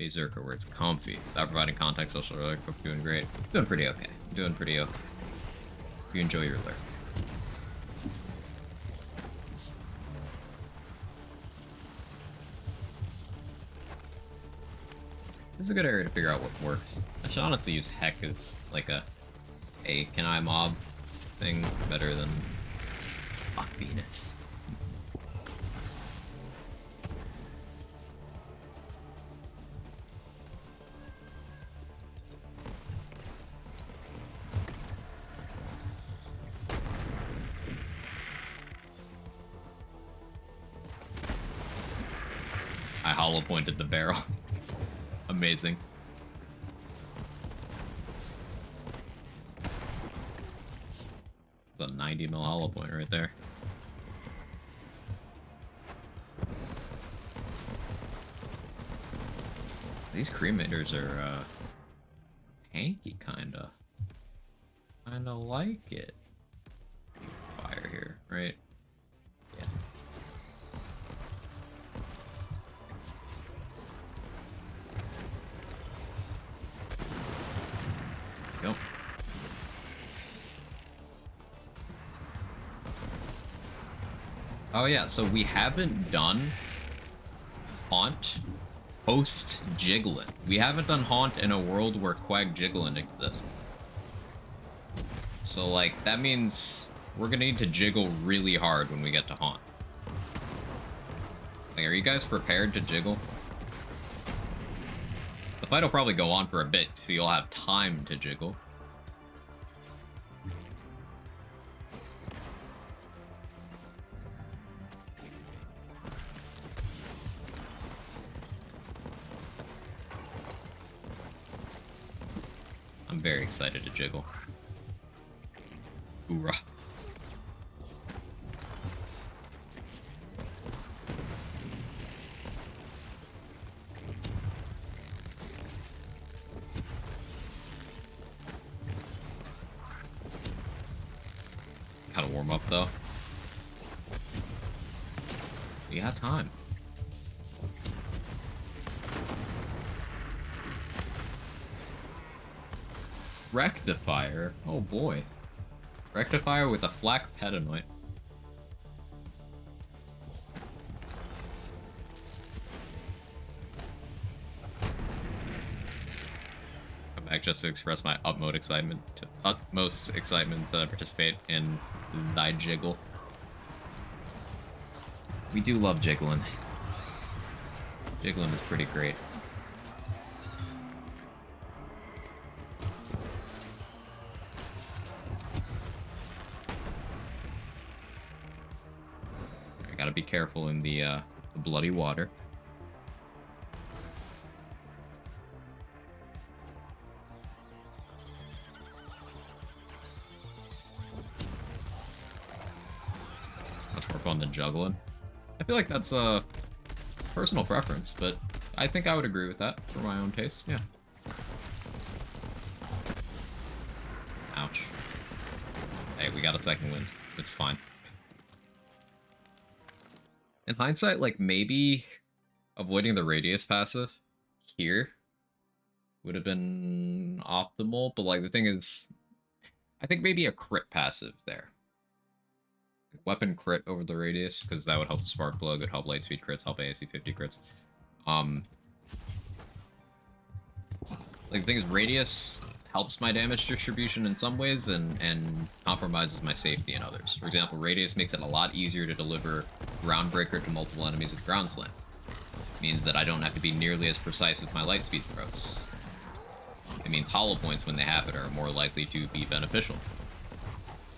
Berserker, where it's comfy. Without providing context, social lurk. Hope you're doing great. Doing pretty okay. Doing pretty okay. You enjoy your lurk. This is a good area to figure out what works. I should honestly use Heck as like a can I mob thing better than fuck Venus. I hollow pointed the barrel. Amazing. It's a 90 mil hollow point right there. These cremators are tanky kinda. Kinda like it. Fire here, right? Yeah. Yep. Oh yeah, so we haven't done Haunt post Jiggling. We haven't done Haunt in a world where Quag Jiggling exists. So like, that means we're gonna need to jiggle really hard when we get to Haunt. Like, are you guys prepared to jiggle? The fight will probably go on for a bit, so you'll have time to jiggle. I'm very excited to jiggle. Hoorah. Gotta warm up though. We got time. Rectifier? Oh boy. Rectifier with a flak pedanoid. Come back just to express my utmost excitement that I participate in thy jiggle. We do love jiggling. Jiggling is pretty great. Gotta be careful in the bloody water. Much more fun than juggling. I feel like that's a personal preference, but I think I would agree with that for my own taste. Yeah. Ouch. Hey, we got a second wind. It's fine. In hindsight, like, maybe avoiding the radius passive here would have been optimal, but, like, the thing is, I think maybe a crit passive there. Weapon crit over the radius, because that would help Spark Plug, would help Lightspeed crits, help ASC 50 crits. Like, the thing is, radius helps my damage distribution in some ways and compromises my safety in others. For example, radius makes it a lot easier to deliver Groundbreaker to multiple enemies with Ground Slam. It means that I don't have to be nearly as precise with my Lightspeed throws. It means hollow points, when they happen, are more likely to be beneficial.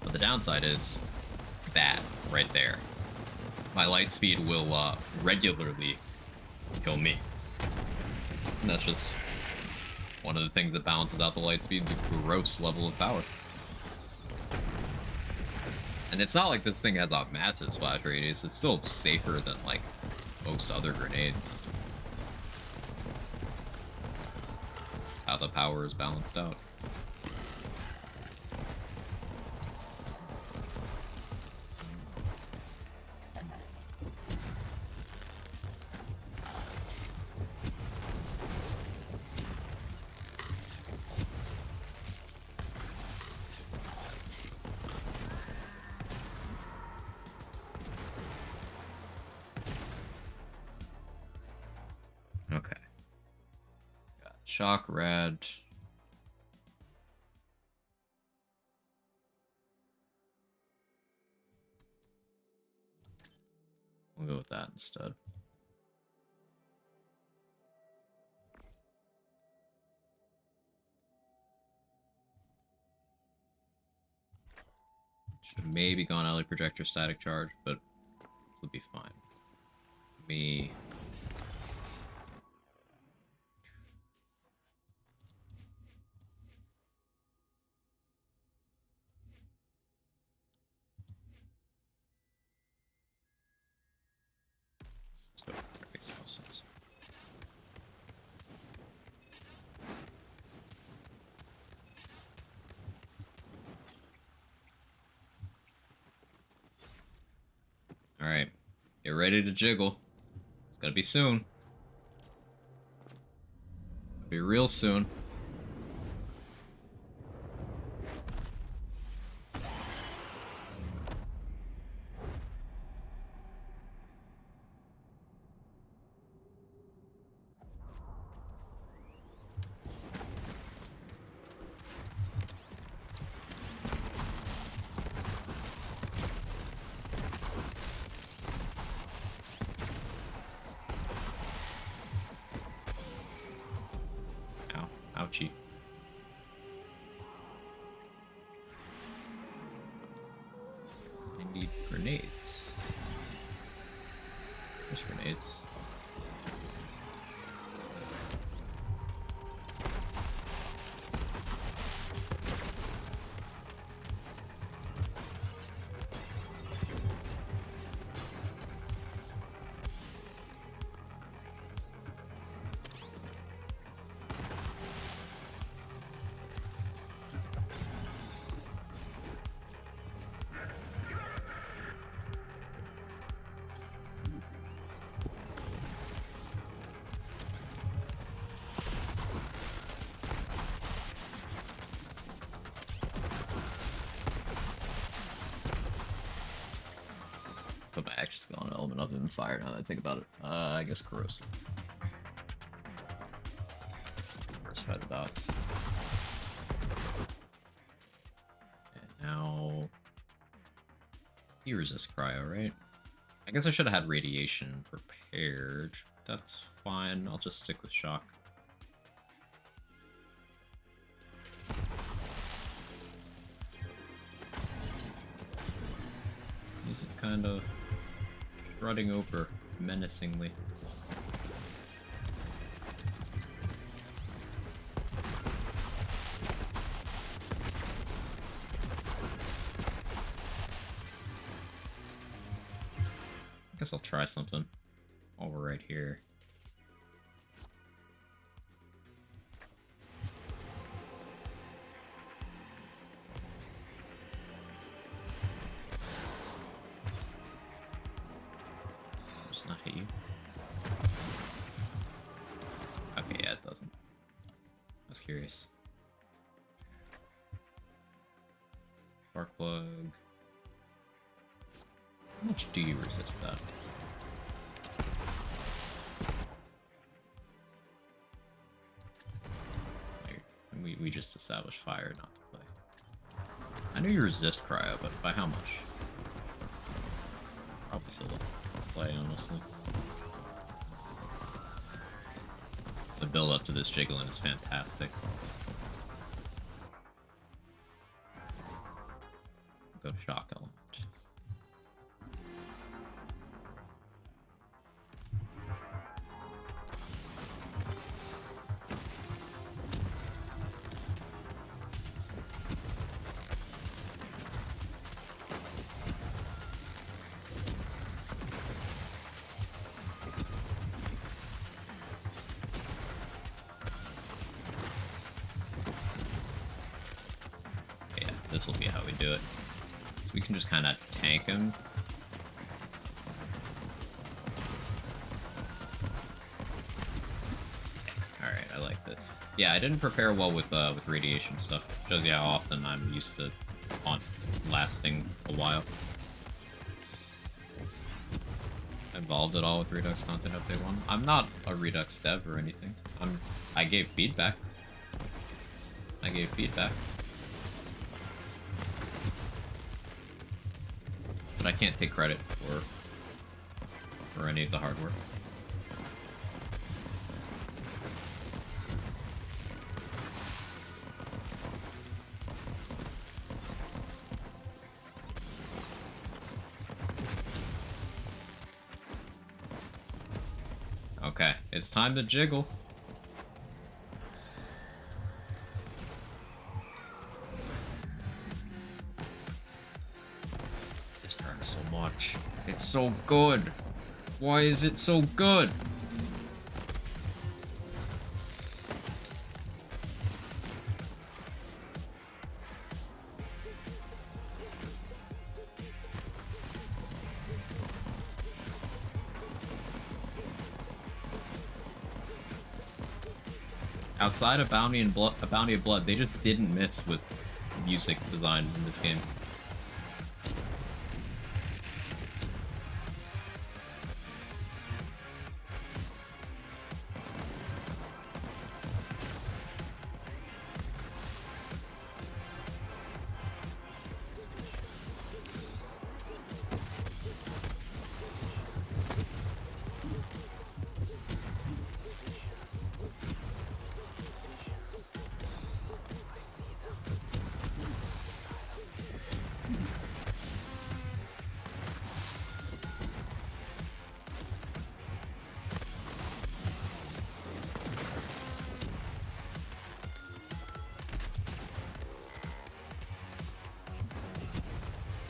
But the downside is that, right there. My Lightspeed will regularly kill me. And that's just one of the things that balances out the Lightspeed's gross level of power. And it's not like this thing has a massive splash radius, it's still safer than, like, most other grenades. How the power is balanced out. Shock, rad. We'll go with that instead. Should have maybe gone alley projector static charge, but this will be fine. Me. So, makes no sense. Alright. Get ready to jiggle. It's gotta be soon. It'll be real soon. Ouchie. I need grenades. There's grenades. Put my action skill on an element other than fire now that I think about it. I guess corrosive. Diversify the dots. And now... You resist cryo, right? I guess I should have had radiation prepared. That's fine. I'll just stick with shock. This is kind of strutting over menacingly. I guess I'll try something while we're right here. Does not hit you. Okay, yeah, it doesn't. I was curious. Spark plug. How much do you resist that? We just established fire not to play. I knew you resist cryo, but by how much? Probably still play, honestly. The build up to this jiggling is fantastic. Go shock element. This will be how we do it. So we can just kind of tank him. Okay. Alright, I like this. Yeah, I didn't prepare well with radiation stuff. Shows you how often I'm used to lasting a while. involved at all with Redux content update 1. I'm not a Redux dev or anything. I gave feedback. But I can't take credit for any of the hard work. Okay, it's time to jiggle. This turns so much. It's so good. Why is it so good? Outside of Bounty and Bounty of Blood, they just didn't miss with music design in this game.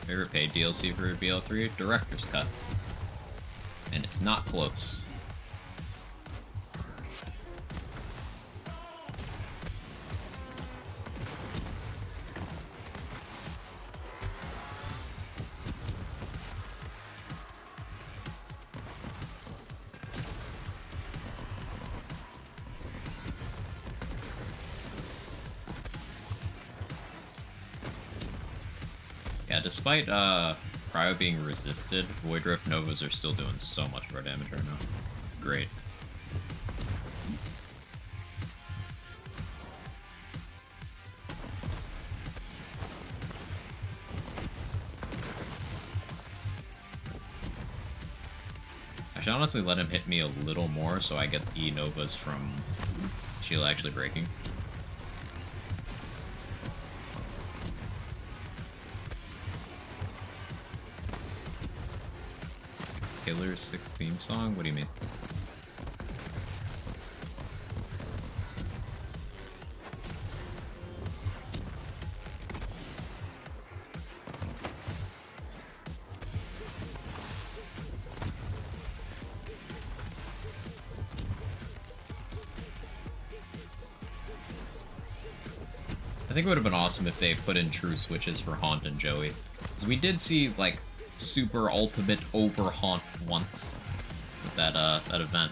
Favorite paid DLC for BL3? Director's Cut. And it's not close. Yeah, despite Cryo being resisted, Void Rift Novas are still doing so much more damage right now. It's great. I should honestly let him hit me a little more so I get E Novas from Sheila actually breaking. Killer's 6th theme song? What do you mean? I think it would have been awesome if they put in true switches for Haunt and Joey. Because we did see, like, super ultimate over Haunt once with that event.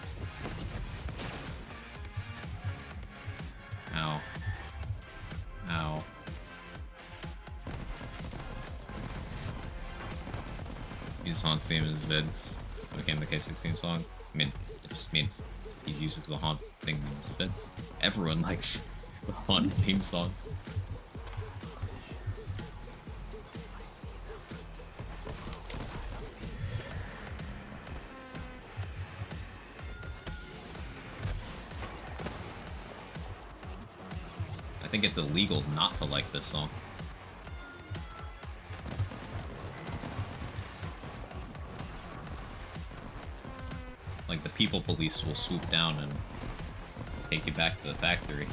Ow. Ow. Use Haunt's theme in his vids. It became the K6 theme song. I mean, it just means he uses the Haunt thing in his vids. Everyone likes the Haunt theme song. I think it's illegal not to like this song. Like, the people police will swoop down and take you back to the factory.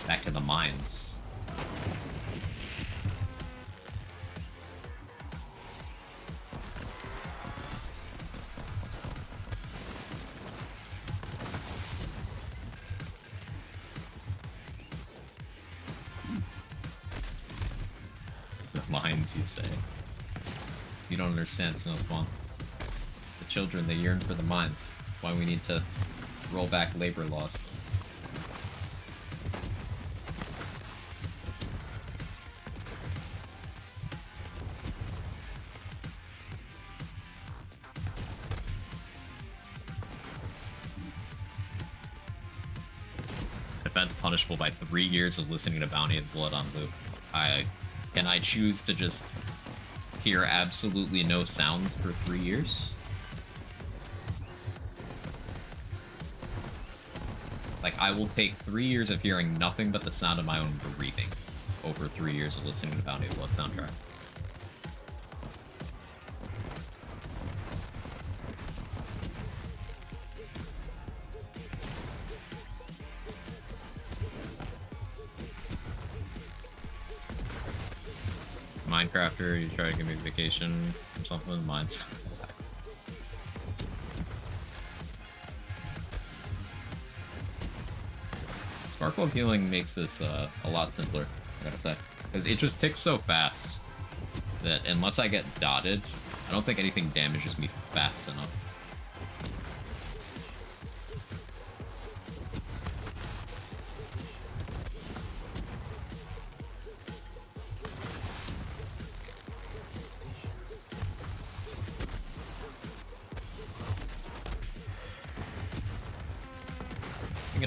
Back to the mines. Mines, you say. You don't understand, Snowspawn. The children, they yearn for the mines. That's why we need to roll back labor laws. Defense punishable by 3 years of listening to Bounty of Blood on loop. Can I choose to just hear absolutely no sounds for 3 years? Like, I will take 3 years of hearing nothing but the sound of my own breathing over 3 years of listening to Bounty of Blood soundtrack. Minecrafter, you try to give me a vacation or something, mine's... Sparkle healing makes this a lot simpler, I gotta say. Because it just ticks so fast that unless I get dotted, I don't think anything damages me fast enough.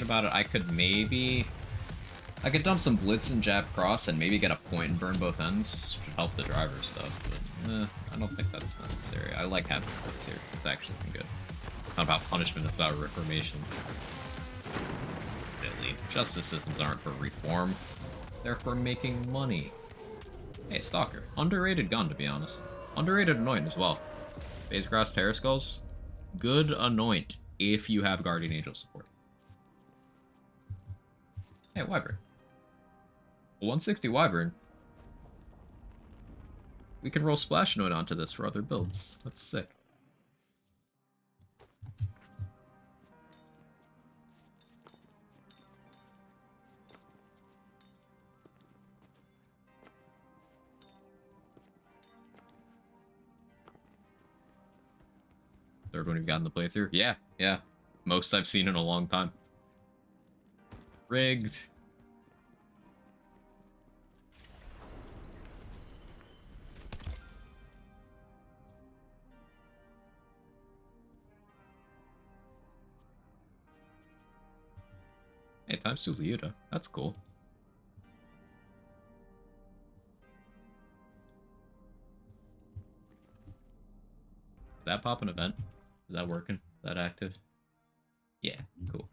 About it, I could dump some blitz and jab cross and maybe get a point and burn both ends. Should help the driver stuff, but I don't think that's necessary. I like having blitz here. It's actually been good. It's not about punishment, it's about reformation. Silly. Justice systems aren't for reform. They're for making money. Hey, Stalker. Underrated gun, to be honest. Underrated anoint as well. Phase Grasp Terraskulls. Good anoint if you have Guardian Angel support. Hey, Wyvern. 160 Wyvern. We can roll Splash Note onto this for other builds. That's sick. Third one you've gotten the playthrough? Yeah. Most I've seen in a long time. Rigged. Hey, times 2 Leota. That's cool. Did that pop an event? Is that working? Is that active? Yeah, cool.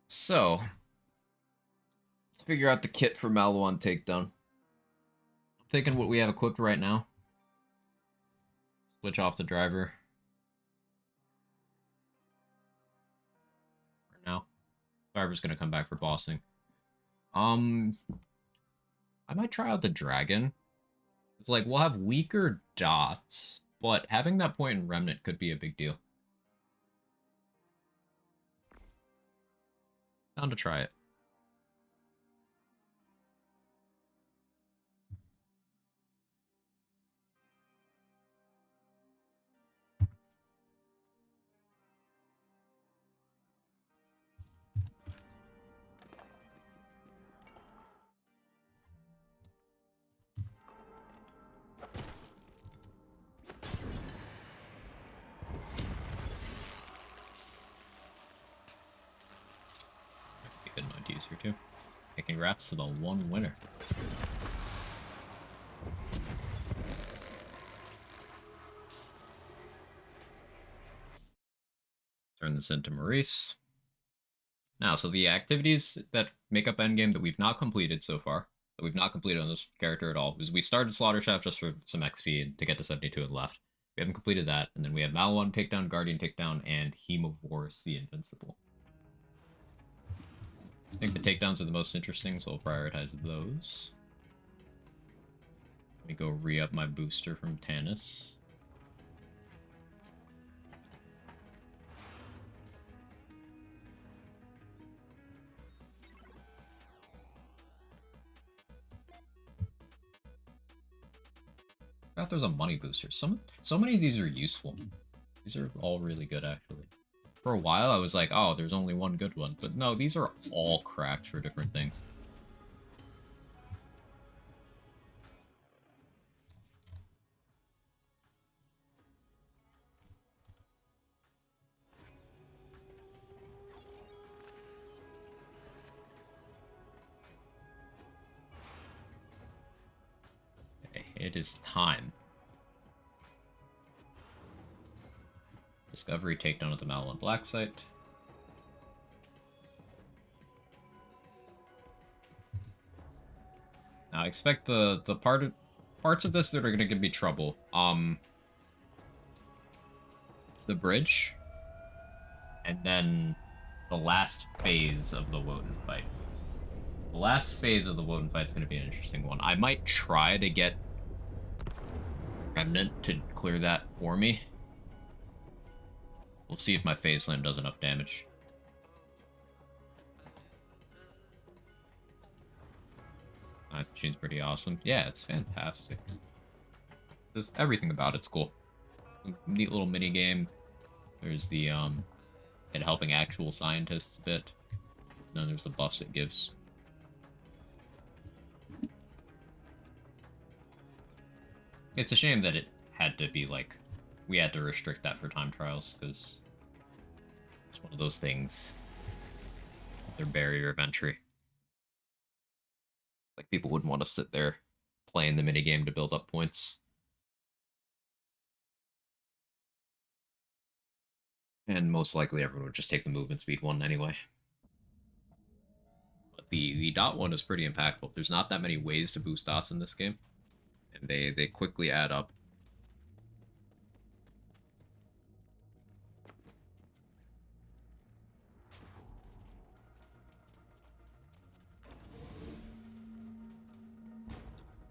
So, let's figure out the kit for Maliwan Takedown. I'm taking what we have equipped right now. Switch off the driver. For now. Driver's gonna come back for bossing. I might try out the dragon. It's like, we'll have weaker dots, but having that point in Remnant could be a big deal. Down to try it. Good note to use here too. And congrats to the one winner. Turn this into Maurice. Now, so the activities that make up endgame that we've not completed so far, that we've not completed on this character at all, is we started Slaughter Shaft just for some XP to get to 72 and left. We haven't completed that, and then we have Maliwan Takedown, Guardian Takedown, and Hemovorus the Invincible. I think the takedowns are the most interesting, so we'll prioritize those. Let me go re-up my booster from Tannis. I thought there's a money booster. So many of these are useful. These are all really good, actually. For a while, I was like, oh, there's only one good one. But no, these are all cracked for different things. It is time. Discovery takedown of the Malon Black site. Now I expect the parts of this that are gonna give me trouble. The bridge, and then the last phase of the Woden fight. The last phase of the Woden fight is going to be an interesting one. I might try to get Remnant to clear that for me. We'll see if my phase land does enough damage. That machine's pretty awesome. Yeah, it's fantastic. Just everything about it's cool. Neat little mini game. There's the it helping actual scientists a bit. And then there's the buffs it gives. It's a shame that it had to be like we had to restrict that for time trials because it's one of those things. Their barrier of entry. Like people wouldn't want to sit there playing the minigame to build up points. And most likely everyone would just take the movement speed one anyway. But the dot one is pretty impactful. There's not that many ways to boost dots in this game. And they quickly add up.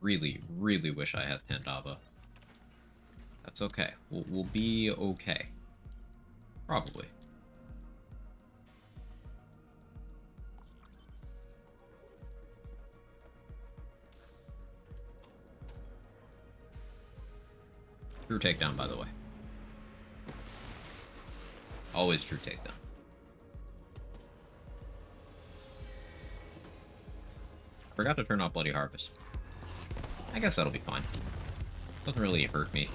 Really, really wish I had Tandava. That's okay. We'll be okay. Probably. True takedown, by the way. Always true takedown. Forgot to turn off Bloody Harvest. I guess that'll be fine. Doesn't really hurt me.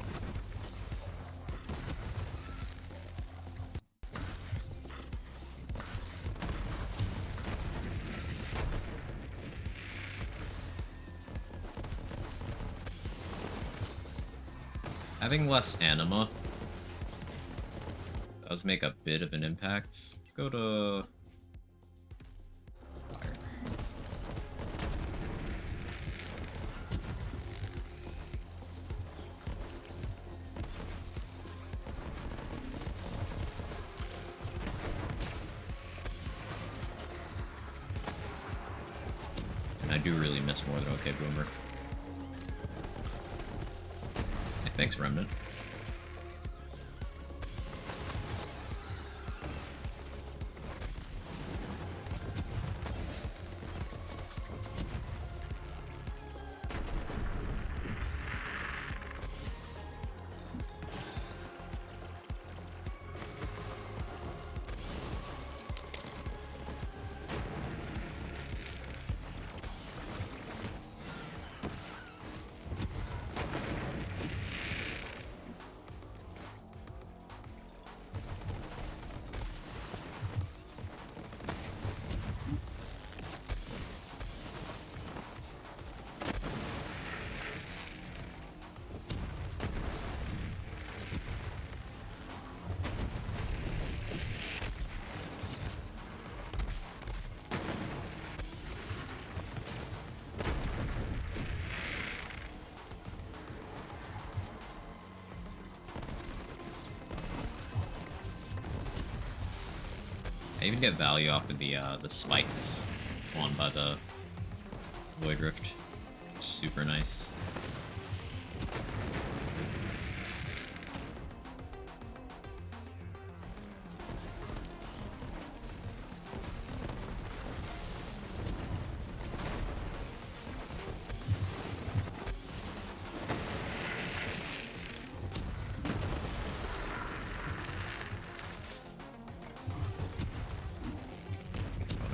Having less anima does make a bit of an impact. Go to fire. And I do really miss more than OK Boomer. Thanks, Remnant. I even get value off of the spikes spawned by the Void Rift. Super nice.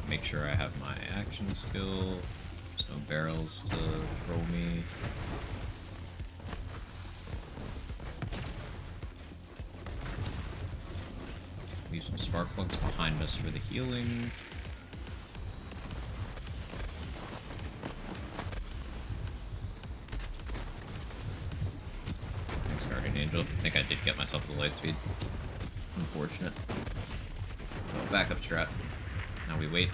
Make sure I have my action skill. There's no barrels to throw me. Leave some spark plugs behind us for the healing. don't think I did get myself to the light speed. Unfortunate. So, backup strat. Now we wait.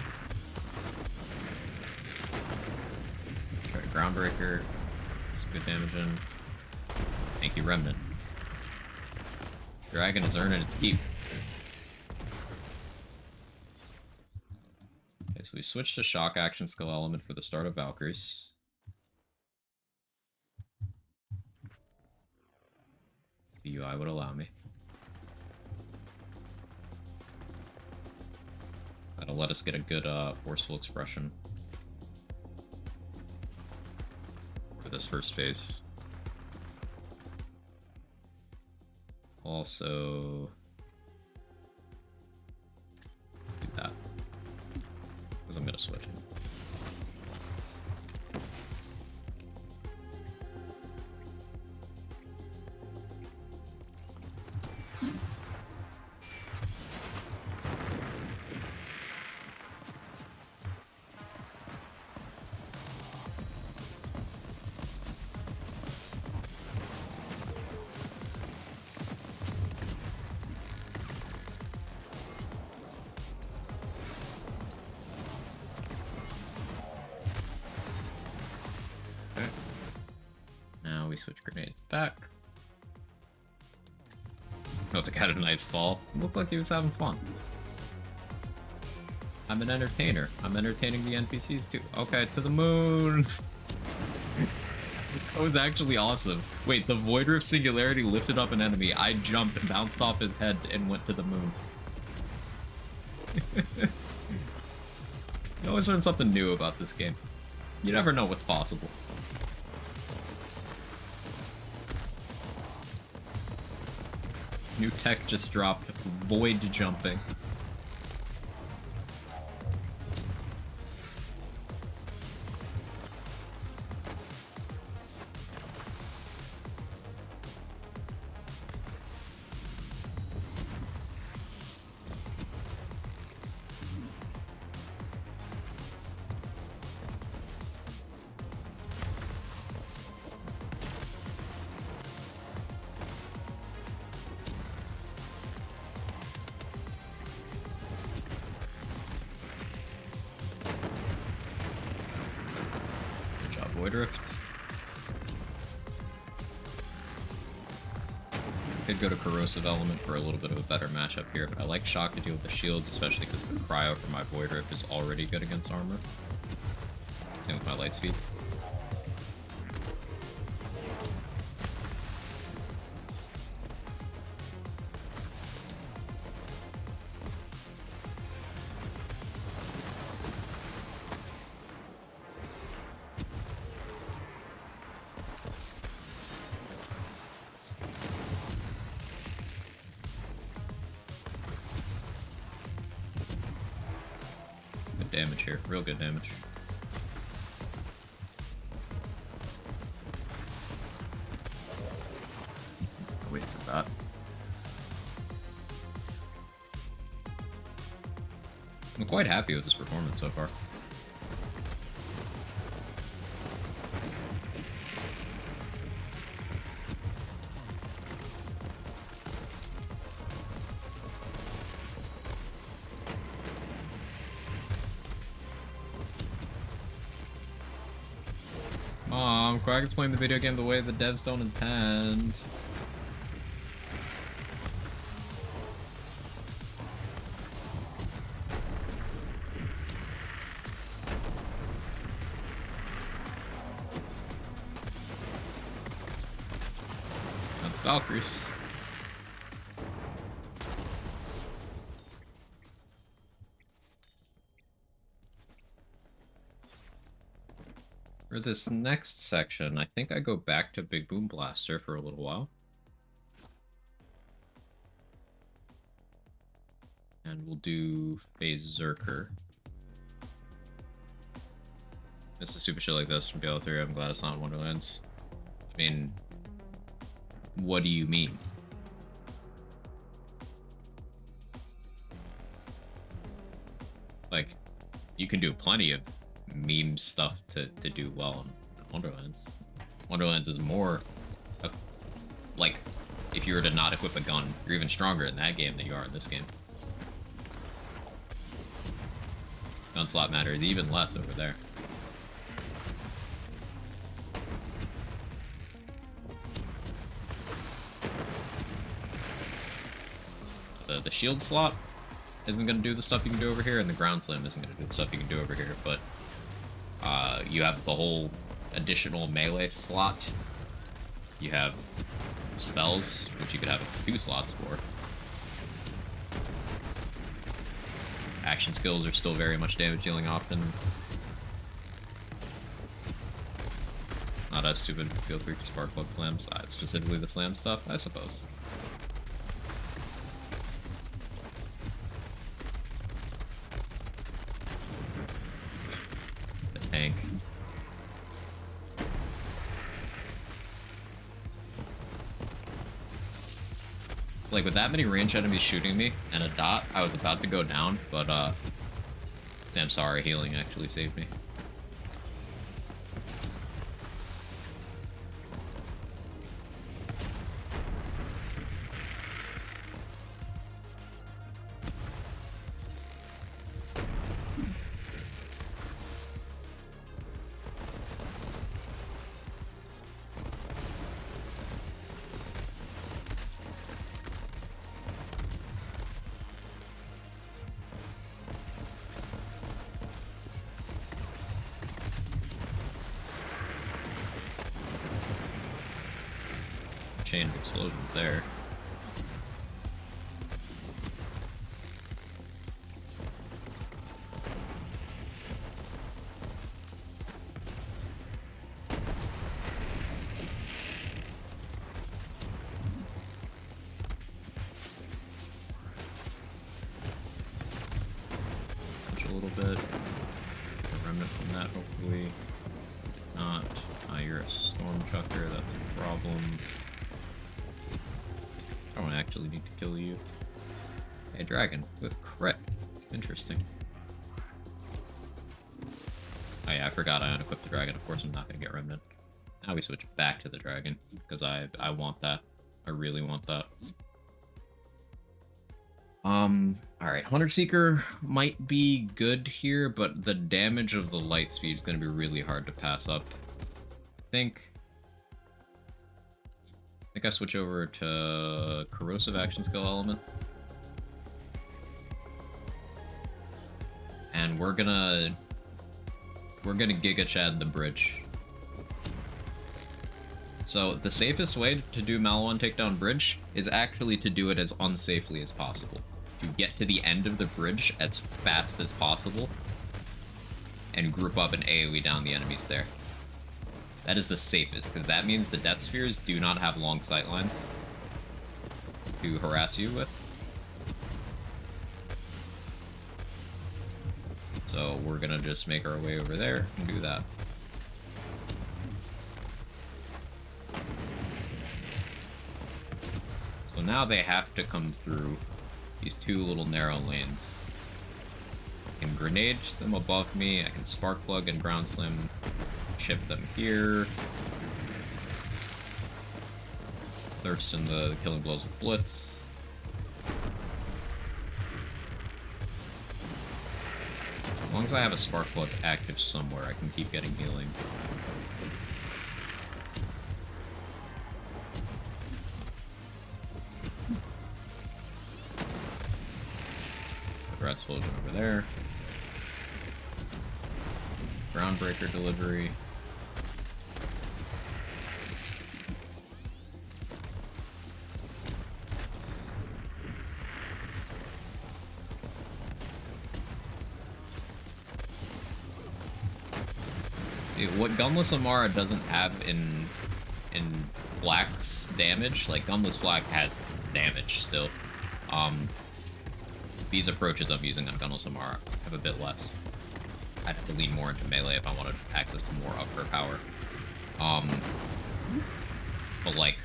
Try a Groundbreaker. Some good damage in. Thank you, Remnant. Dragon is earning its keep. Okay, so we switched to Shock Action Skill Element for the start of Valkyries. The UI would allow me. That'll let us get a good forceful expression for this first phase. Also, do that because I'm gonna switch. We switch grenades back. Oh, the cat had a nice fall. Looked like he was having fun. I'm an entertainer. I'm entertaining the NPCs too. Okay, to the moon! That was actually awesome. Wait, the Void Rift Singularity lifted up an enemy. I jumped, bounced off his head, and went to the moon. You always learn something new about this game. You never know what's possible. New tech just dropped. Void jumping. Void Rift. Could go to Corrosive Element for a little bit of a better matchup here, but I like Shock to deal with the shields, especially because the Cryo for my Void Rift is already good against armor. Same with my Light Speed. Damage here, real good damage. I wasted that. I'm quite happy with this performance so far. Quack's playing the video game the way the devs don't intend. That's Valkyries. For this next section, I think I go back to Big Boom Blaster for a little while. And we'll do Phase Zerker. This is super shit like this from BL3. I'm glad it's not Wonderlands. I mean, what do you mean? Like, you can do plenty of meme stuff to do well in Wonderlands. Wonderlands is more like if you were to not equip a gun. You're even stronger in that game than you are in this game. Gun slot matters even less over there. The shield slot isn't going to do the stuff you can do over here, and the ground slam isn't going to do the stuff you can do over here, but you have the whole additional melee slot. You have spells, which you could have 2 slots for. Action skills are still very much damage dealing options. Not as stupid, feel free to spark plug slams. Specifically the slam stuff, I suppose. The tank. Like, with that many range enemies shooting me and a dot, I was about to go down, but Samsara healing actually saved me. Chain of explosions there. Touch a little bit. A remnant from that, hopefully. Did not. You're a storm chucker, that's a problem. I don't actually need to kill you. A dragon with crit. Interesting. Oh yeah, I forgot I unequipped the dragon. Of course I'm not going to get remnant. Now we switch back to the dragon, because I want that. I really want that. Alright, Hunter Seeker might be good here, but the damage of the light speed is going to be really hard to pass up. I think I switch over to corrosive action skill element. And we're gonna Giga Chad the bridge. So the safest way to do Maliwan takedown bridge is actually to do it as unsafely as possible. To get to the end of the bridge as fast as possible and group up and AoE down the enemies there. That is the safest, because that means the Death Spheres do not have long sightlines to harass you with. So we're gonna just make our way over there and do that. So now they have to come through these 2 little narrow lanes. I can grenade them above me, I can spark plug and ground slam, chip them here. Thirst in the killing blows with blitz. As long as I have a spark plug active somewhere, I can keep getting healing. Rat explosion over there. Groundbreaker delivery. What Gunless Amara doesn't have in Black's damage, like Gunless Black has damage still. These approaches I'm using on Gunless Amara have a bit less. I'd have to lean more into melee if I wanted access to more upper power. But like,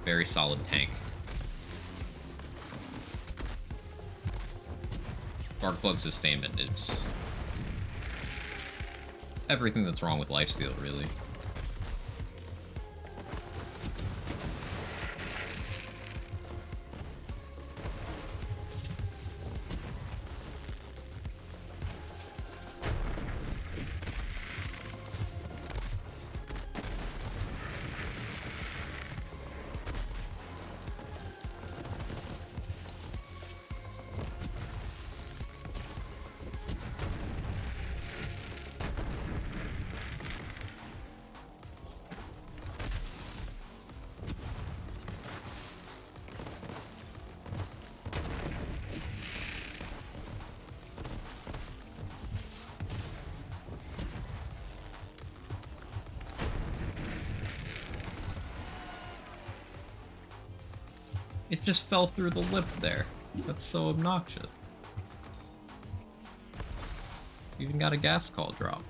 very solid tank. Spark plug sustainment is everything that's wrong with lifesteal, really. It just fell through the lip there. That's so obnoxious. Even got a gas call drop.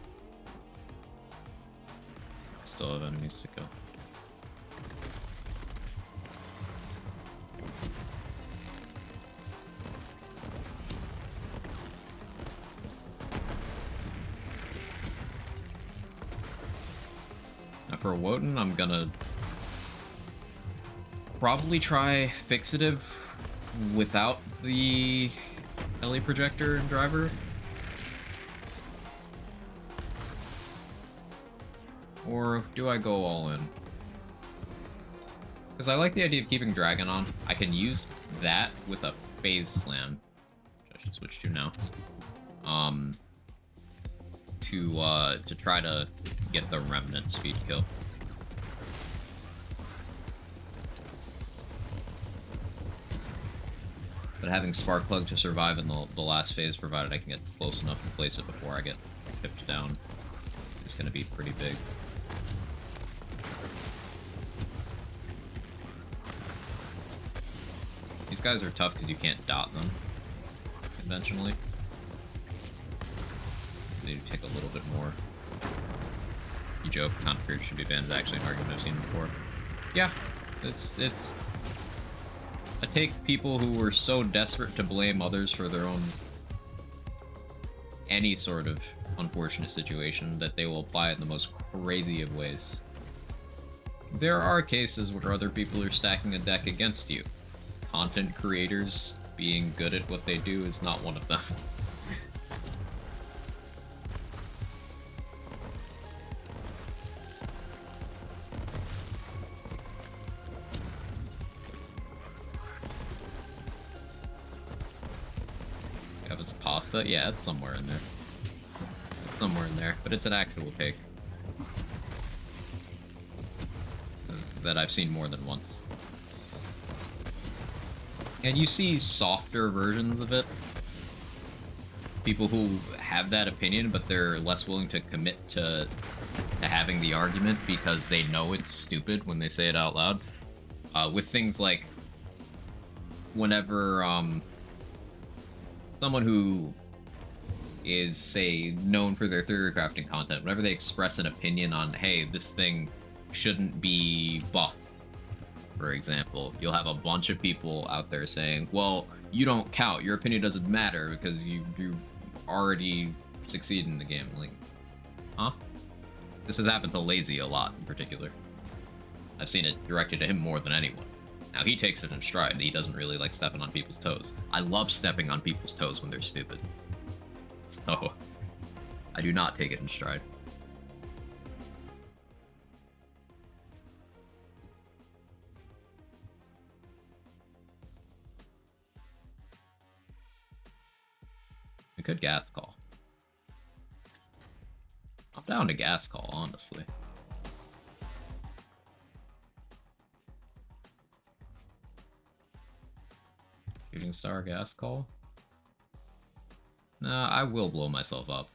Still have enemies to kill. Now for Wotan, I'm gonna probably try Fixative without the LE projector and driver. Or do I go all in? Because I like the idea of keeping Dragon on. I can use that with a Phase Slam, which I should switch to now. To try to get the Remnant speed kill. But having Sparkplug to survive in the last phase, provided I can get close enough to place it before I get tipped down, is going to be pretty big. These guys are tough because you can't dot them conventionally. They do take a little bit more. You joke, Conquered should be banned is actually an argument I've seen before. Yeah, it's I take people who were so desperate to blame others for their own any sort of unfortunate situation that they will apply it in the most crazy of ways. There are cases where other people are stacking a deck against you. Content creators being good at what they do is not one of them. If it's pasta, yeah, it's somewhere in there. It's somewhere in there, but it's an actual take that I've seen more than once. And you see softer versions of it. People who have that opinion, but they're less willing to commit to having the argument because they know it's stupid when they say it out loud. With things like whenever someone who is, say, known for their theory crafting content, whenever they express an opinion on, hey, this thing shouldn't be buffed, for example, you'll have a bunch of people out there saying, well, you don't count, your opinion doesn't matter because you already succeed in the game. Like, huh? This has happened to Lazy a lot in particular. I've seen it directed at him more than anyone. Now, he takes it in stride. He doesn't really like stepping on people's toes. I love stepping on people's toes when they're stupid. So, I do not take it in stride. We could gas call. I'm down to gas call, honestly. Shooting star gas call? Nah, I will blow myself up.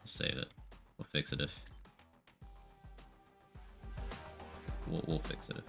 Save it. We'll fix it if... We'll fix it if...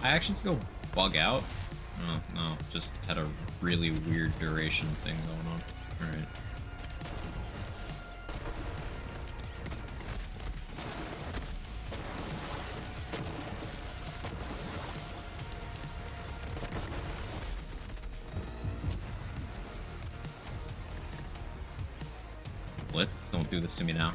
actions go bug out? Oh, no, just had a really weird duration thing going on. Alright. Blitz, don't do this to me now.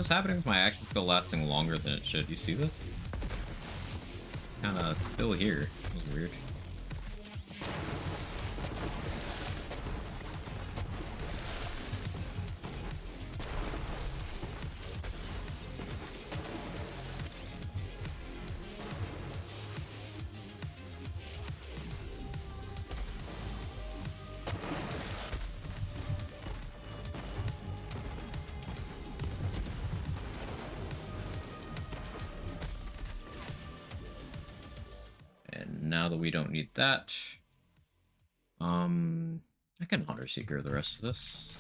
What's happening with my action still lasting longer than it should? You see this? Kinda still here. That was weird. And now that we don't need that, I can Hunter Seeker the rest of this.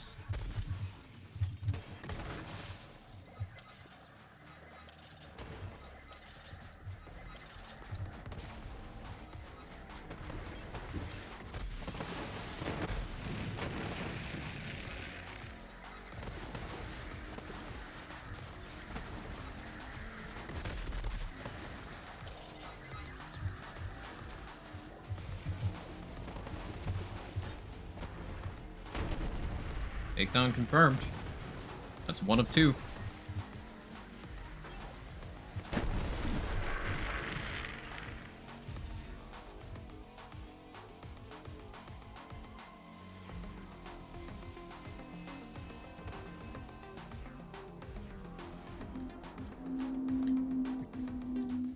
Takedown confirmed. That's one of two.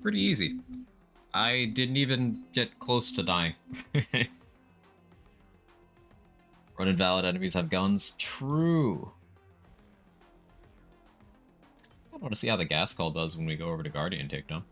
Pretty easy. I didn't even get close to dying. Run invalid enemies have guns. True. I want to see how the gas call does when we go over to Guardian Takedown.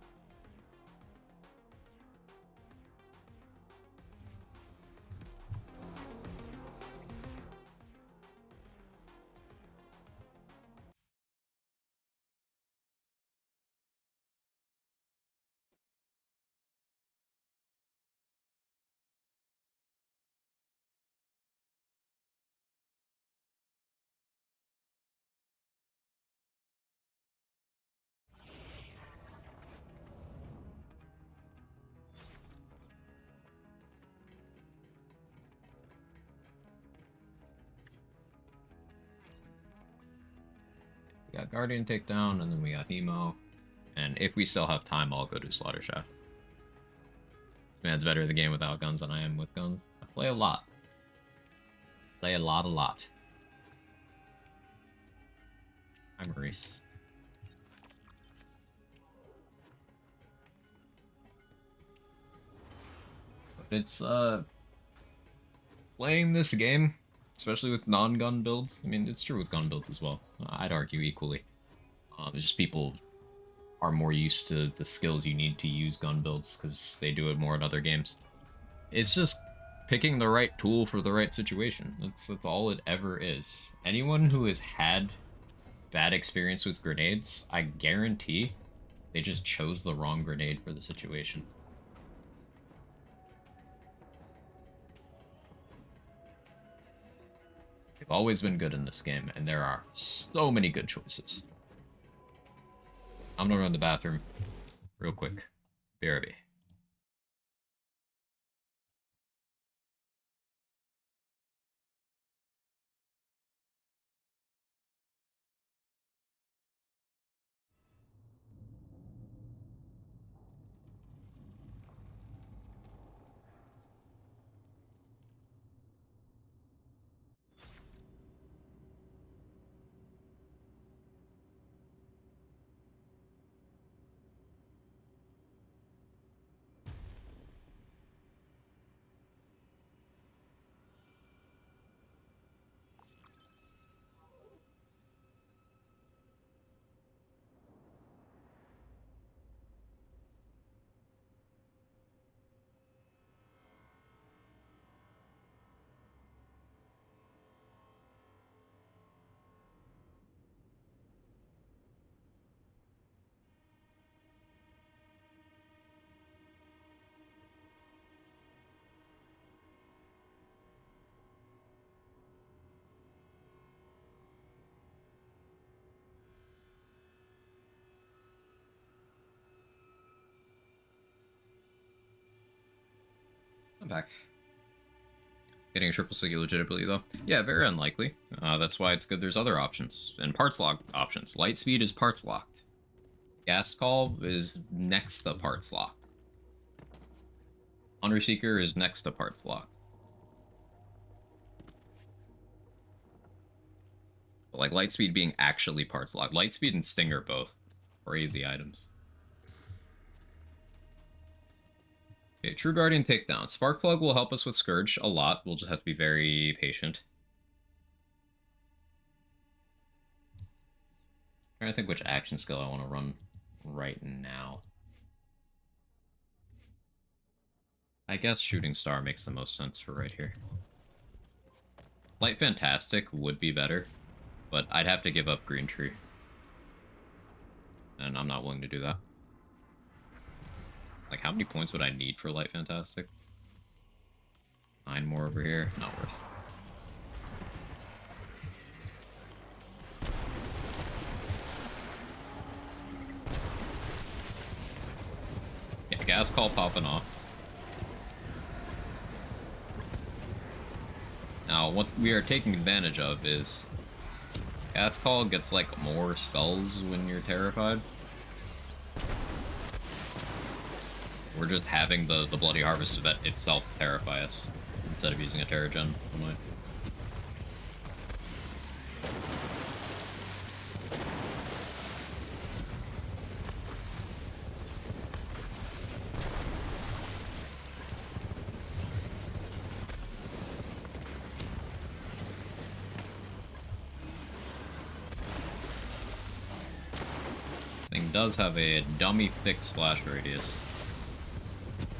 We got Guardian Takedown, and then we got Nemo. And if we still have time, I'll go do Slaughter Shaft. This man's better at the game without guns than I am with guns. I play a lot. Play a lot. Hi, Maurice. It's, playing this game, especially with non-gun builds, I mean, it's true with gun builds as well. I'd argue equally. It's just people are more used to the skills you need to use gun builds because they do it more in other games. It's just picking the right tool for the right situation. That's all it ever is. Anyone who has had bad experience with grenades, I guarantee they just chose the wrong grenade for the situation. They've always been good in this game, and there are so many good choices. I'm gonna run the bathroom real quick. BRB. I'm back. Getting a triple sticky legitimately, though? Yeah, very unlikely. That's why it's good there's other options. And parts lock options. Lightspeed is parts locked. Gas Call is next to parts locked. Honor Seeker is next to parts locked. But like Lightspeed being actually parts locked. Lightspeed and Stinger both. Crazy items. Okay, True Guardian Takedown. Sparkplug will help us with Scourge a lot. We'll just have to be very patient. Trying to think which action skill I want to run right now. I guess Shooting Star makes the most sense for right here. Light Fantastic would be better, but I'd have to give up Green Tree. And I'm not willing to do that. Like, how many points would I need for Light Fantastic? 9 more over here. Not worth. Yeah, Gas Call popping off. Now, what we are taking advantage of is Gas Call gets, like, more skulls when you're terrified. We're just having the Bloody Harvest event itself terrify us, instead of using a Terragen. This thing does have a dummy thick splash radius.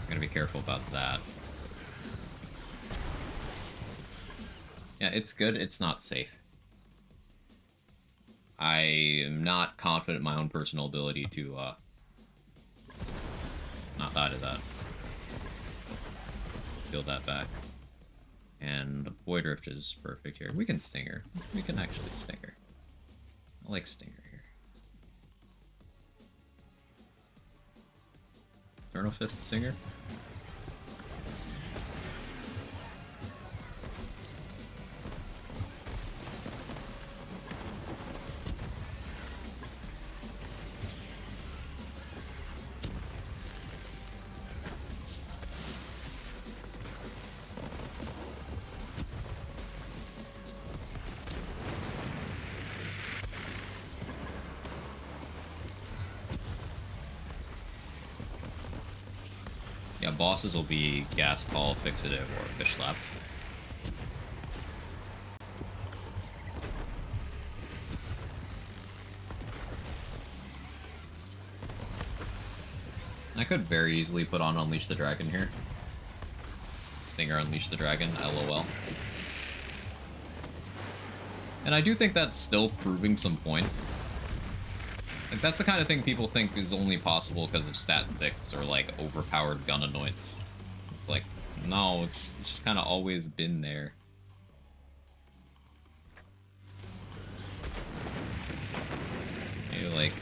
I'm gonna be careful about that. Yeah, it's good, it's not safe. I am not confident in my own personal ability to, not die to that. Peel that back. And Void Rift is perfect here. We can Stinger. We can actually Stinger. I like Stinger here. Eternal Fist Stinger. Yeah, bosses will be Gas Call, Fixative, or Fish Slap. I could very easily put on Unleash the Dragon here. Stinger Unleash the Dragon, LOL. And I do think that's still proving some points. Like, that's the kind of thing people think is only possible because of stat fix or, like, overpowered gun anoints. Like, no, it's just kind of always been there. Maybe, like,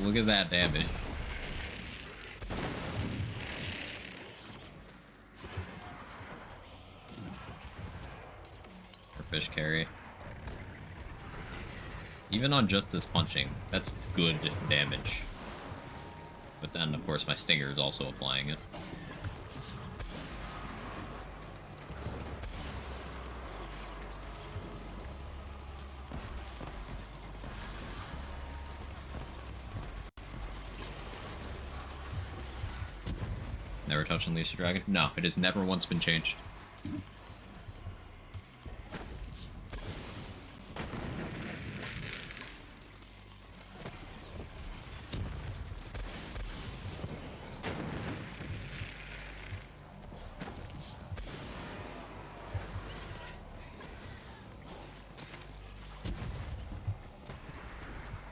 look at that damage. Or Fish Carry. Even on just this punching, that's good damage. But then, of course, my Stinger is also applying it. Never touched Unleash the Dragon? No, it has never once been changed.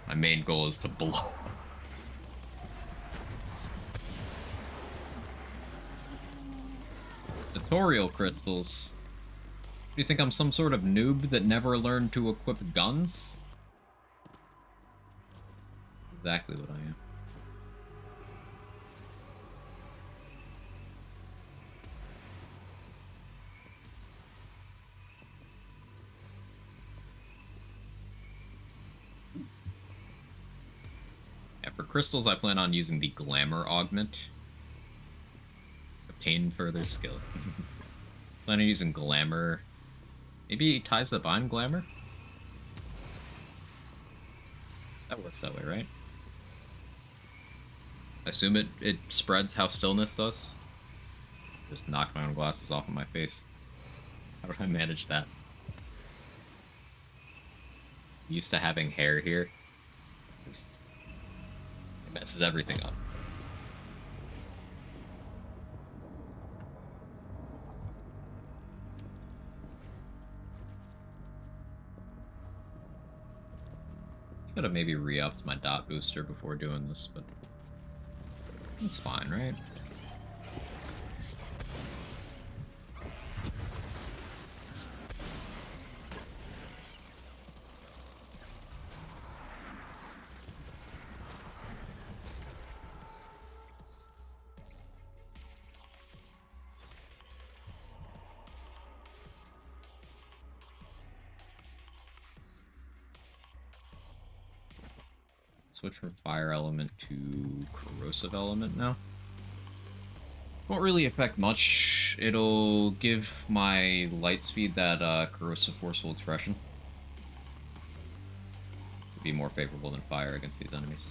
My main goal is to blow. Tutorial crystals. Do you think I'm some sort of noob that never learned to equip guns? Exactly what I am. crystals, I plan on using the Glamour Augment. Obtain further skill. Plan on using Glamour. Maybe Ties the Bind Glamour? That works that way, right? I assume it spreads how Stillness does. Just knock my own glasses off of my face. How do I manage that? I'm used to having hair here. Just, it messes everything up. Should have maybe re-upped my dot booster before doing this, but it's fine, right? Switch from Fire Element to Corrosive Element now. Won't really affect much. It'll give my light speed that Corrosive Forceful Expression. It'll be more favorable than Fire against these enemies.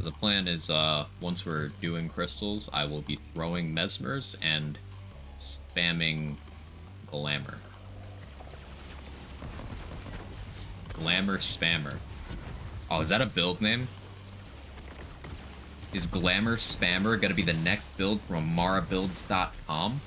The plan is, once we're doing crystals, I will be throwing Mesmers and spamming Glamour. Glamour Spammer. Oh, is that a build name? Is Glamour Spammer gonna be the next build from AmaraBuilds.com?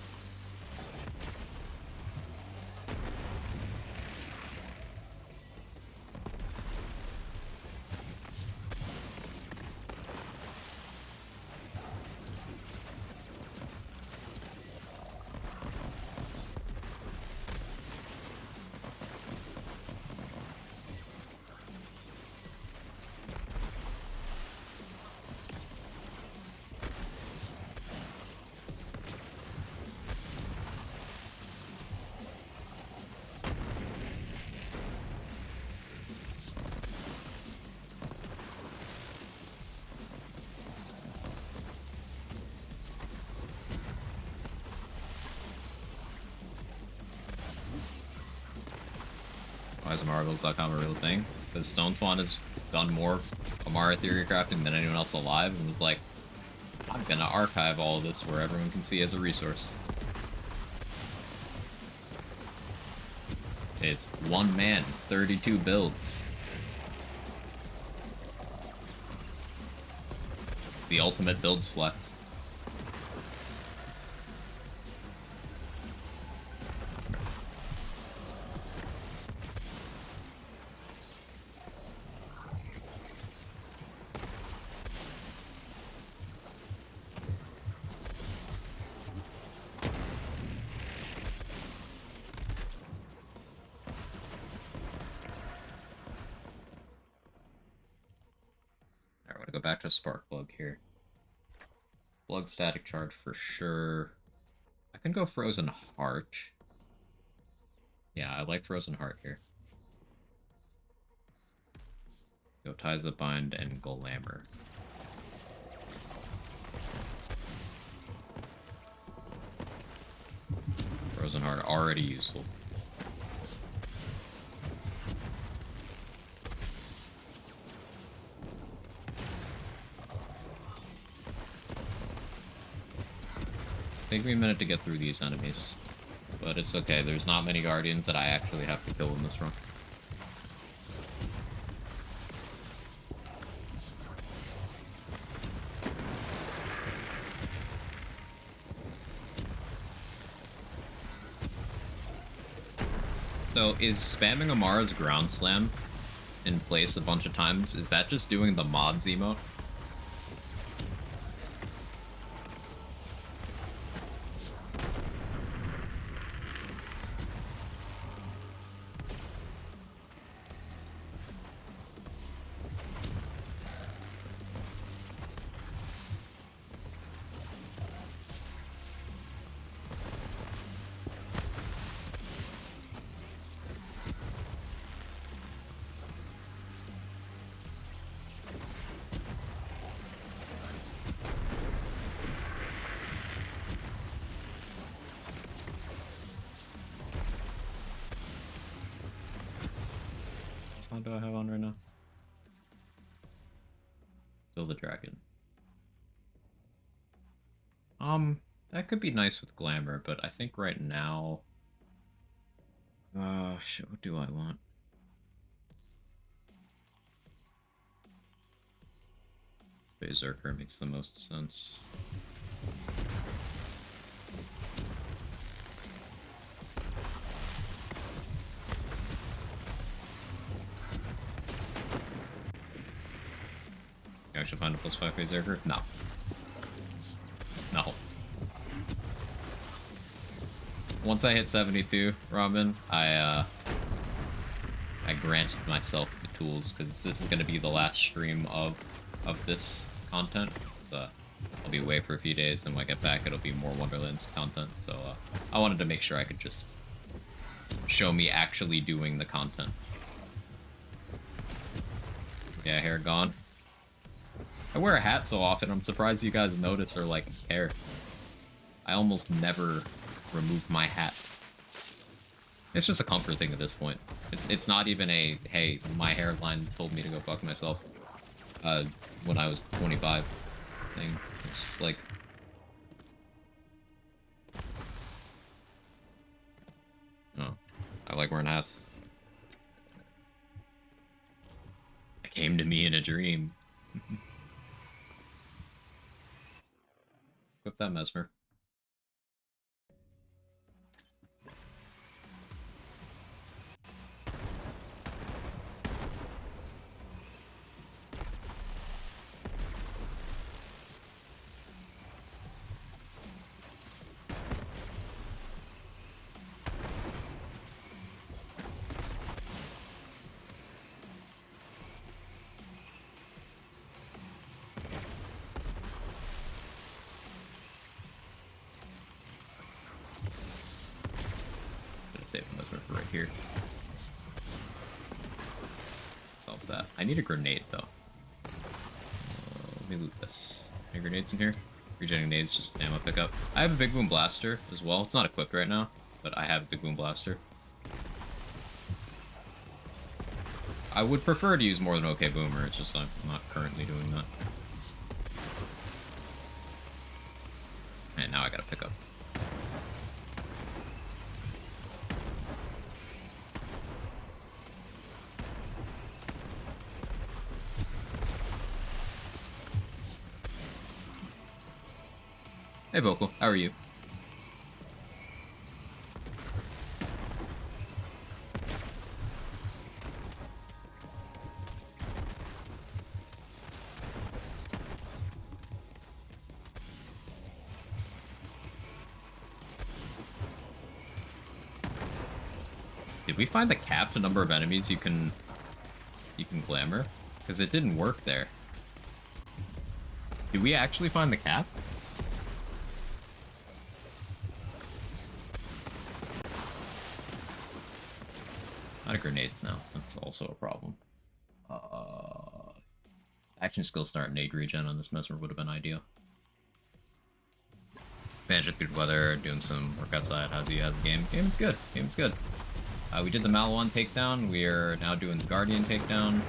Why is AmaraBuilds.com a real thing? Because Stone Swan has done more Amara theory crafting than anyone else alive, and was like, I'm gonna archive all of this where everyone can see as a resource. It's one man, 32 builds. The ultimate builds flex. Go back to Spark Plug here. Plug Static Charge for sure. I can go Frozen Heart. Yeah, I like Frozen Heart here. Go Ties the Bind and Glamour. Frozen Heart already useful. Take me a minute to get through these enemies, but it's okay. There's not many Guardians that I actually have to kill in this run. So, is spamming Amara's Ground Slam in place a bunch of times, is that just doing the mods emote? font do I have on right now? Still the dragon. That could be nice with glamour, but I think right now... shit, what do I want? Berserker makes the most sense. You actually find a +5 Berserker? No. No. Once I hit 72, Robin, I granted myself the tools, because this is going to be the last stream of this content. So I'll be away for a few days, then when I get back it'll be more Wonderlands content. So I wanted to make sure I could just show me actually doing the content. Yeah, hair gone. I wear a hat so often, I'm surprised you guys notice or, like, care. I almost never remove my hat. It's just a comfort thing at this point. It's not even a, hey, my hairline told me to go fuck myself when I was 25 thing. It's just like... Oh, I like wearing hats. It came to me in a dream. Equip that Mesmer. Right here. Solves that. I need a grenade though. Let me loot this. Any grenades in here? Regenerating nades, just ammo pickup. I have a big boom blaster as well. It's not equipped right now, but I have a big boom blaster. I would prefer to use more than OK Boomer. It's just I'm not currently doing that. And now I gotta pick up. Hey Vocal, how are you? Did we find the cap to number of enemies you can glamour? Because it didn't work there. Did we actually find the cap? Not a grenade now. That's also a problem. Action skill start nade regen on this Mesmer would have been ideal. Managed with good weather, doing some work outside. How's the game? Game's good. Game's good. We did the Malawan takedown. We are now doing the Guardian takedown.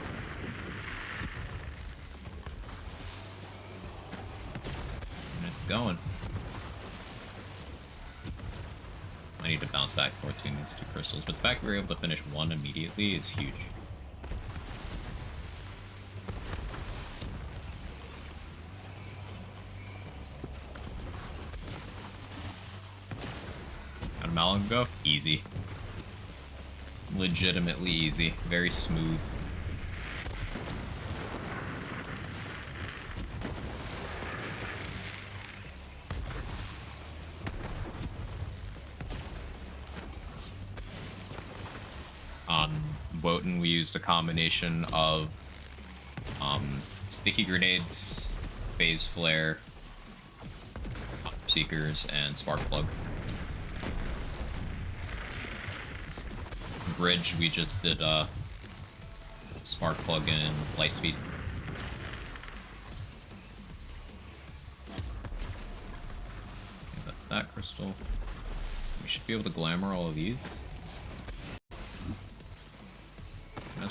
And it's going. I need to bounce back between these two crystals, but the fact that we were able to finish one immediately is huge. How did Malon go? Easy. Legitimately easy. Very smooth. On Wotan, we used a combination of sticky grenades, phase flare, seekers, and spark plug. Bridge, we just did spark plug and light speed. That crystal. We should be able to glamour all of these.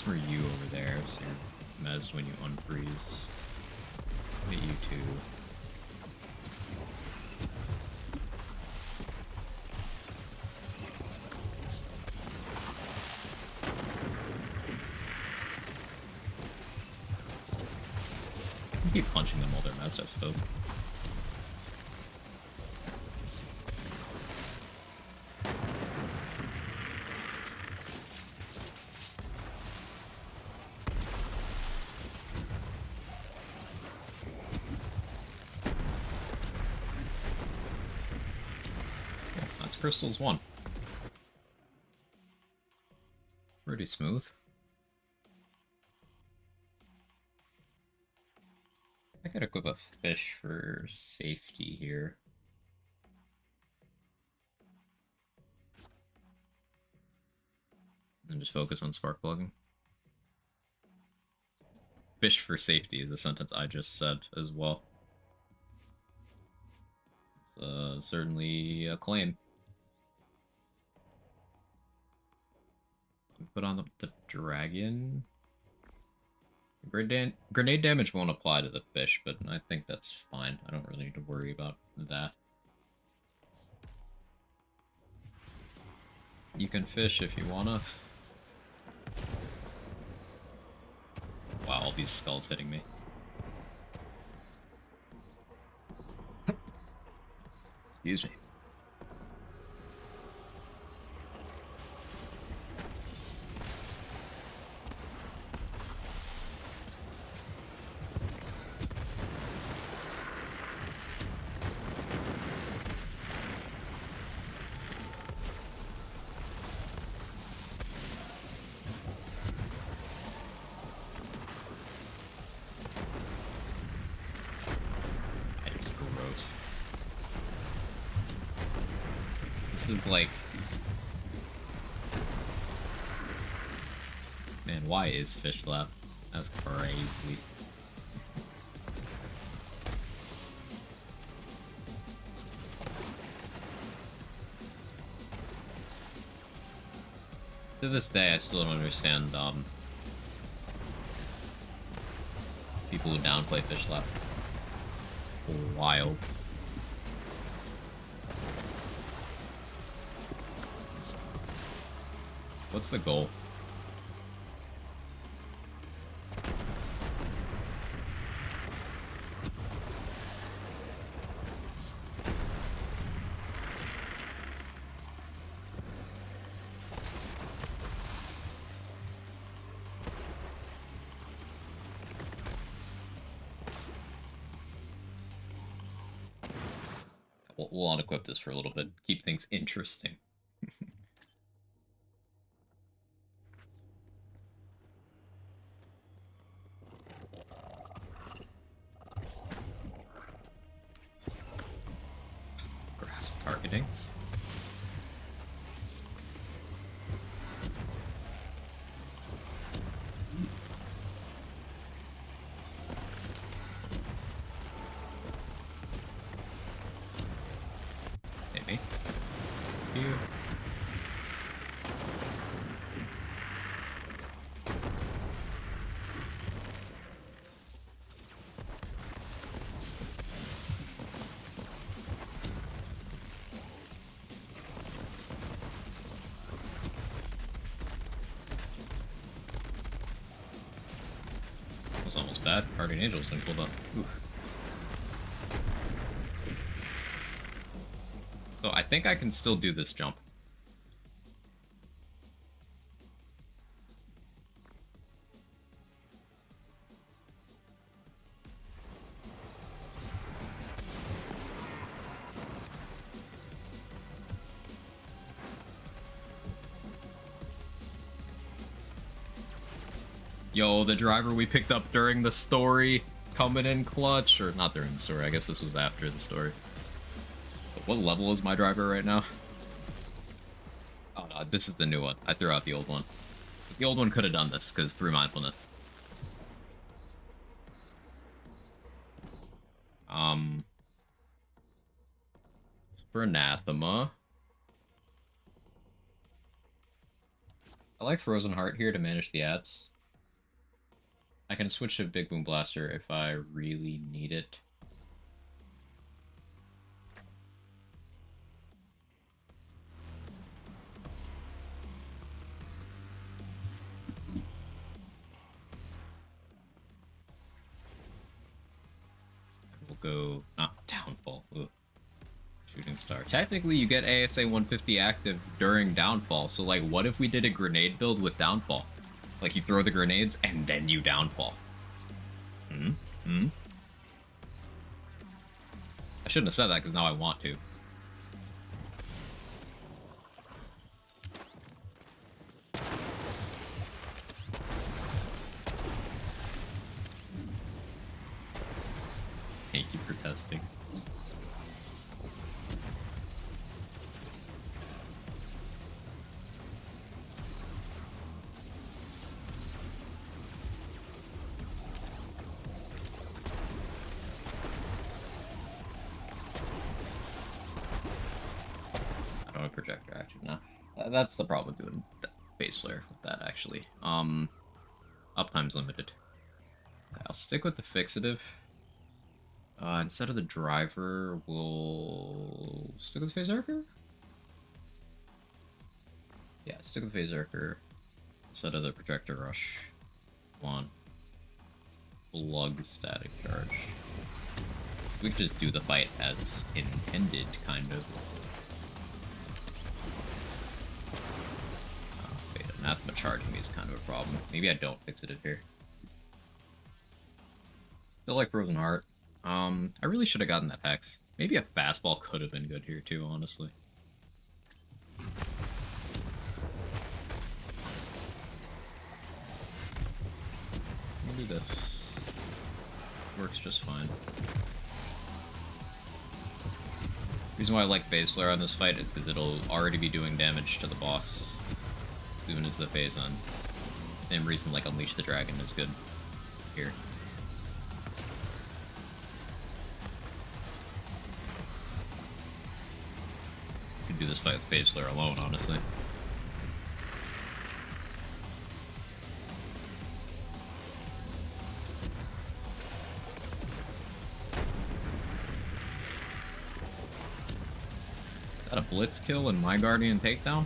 Cosmer you over there, so you're mezzed when you unfreeze. Hit you too. I can keep punching them while they're mezzed, I suppose. Crystals 1. Pretty smooth. I gotta equip a fish for safety here. And just focus on spark plugging. Fish for safety is a sentence I just said as well. It's certainly a claim. Put on the dragon. Grenade damage won't apply to the fish, but I think that's fine. I don't really need to worry about that. You can fish if you wanna. Wow, all these skulls hitting me. Excuse me. This is like... Man, why is fish left? That's crazy. To this day, I still don't understand, people who downplay fish left. Wild. What's the goal? We'll unequip this for a little bit. Keep things interesting. Grasp targeting. Maybe. You. That was almost bad. Guardian Angels didn't pull up. Oof. So I think I can still do this jump. Yo, the driver we picked up during the story coming in clutch, or not during the story, I guess this was after the story. But what level is my driver right now? Oh no, this is the new one. I threw out the old one. The old one could have done this, because through mindfulness. For Anathema. I like Frozen Heart here to manage the ads. I can switch to Big Boom Blaster if I really need it. We'll go not Downfall. Ugh. Shooting Star. Technically, you get ASA 150 active during Downfall, so like, what if we did a grenade build with Downfall? Like, you throw the grenades, and then you Downfall. Hmm? Hmm? I shouldn't have said that, because now I want to. Thank you for testing. I don't have projector action now. That's the problem with doing base flare with that, actually. Uptime's limited. Okay, I'll stick with the fixative. Instead of the driver, we'll stick with the phase archer? Yeah, stick with the phase archer. Instead of the projector rush. One. Plug static charge. We could just do the fight as intended, kind of. Wait, anathema charging me is kind of a problem. Maybe I don't fix it here. Still like Frozen Heart. I really should have gotten that Hex. Maybe a fastball could have been good here too, honestly. We'll do this. Works just fine. Reason why I like phase flare on this fight is because it'll already be doing damage to the boss as soon as the phase ends. Same reason like Unleash the Dragon is good here. Could do this fight with phase flare alone, honestly. Is that a blitz kill and my Guardian takedown?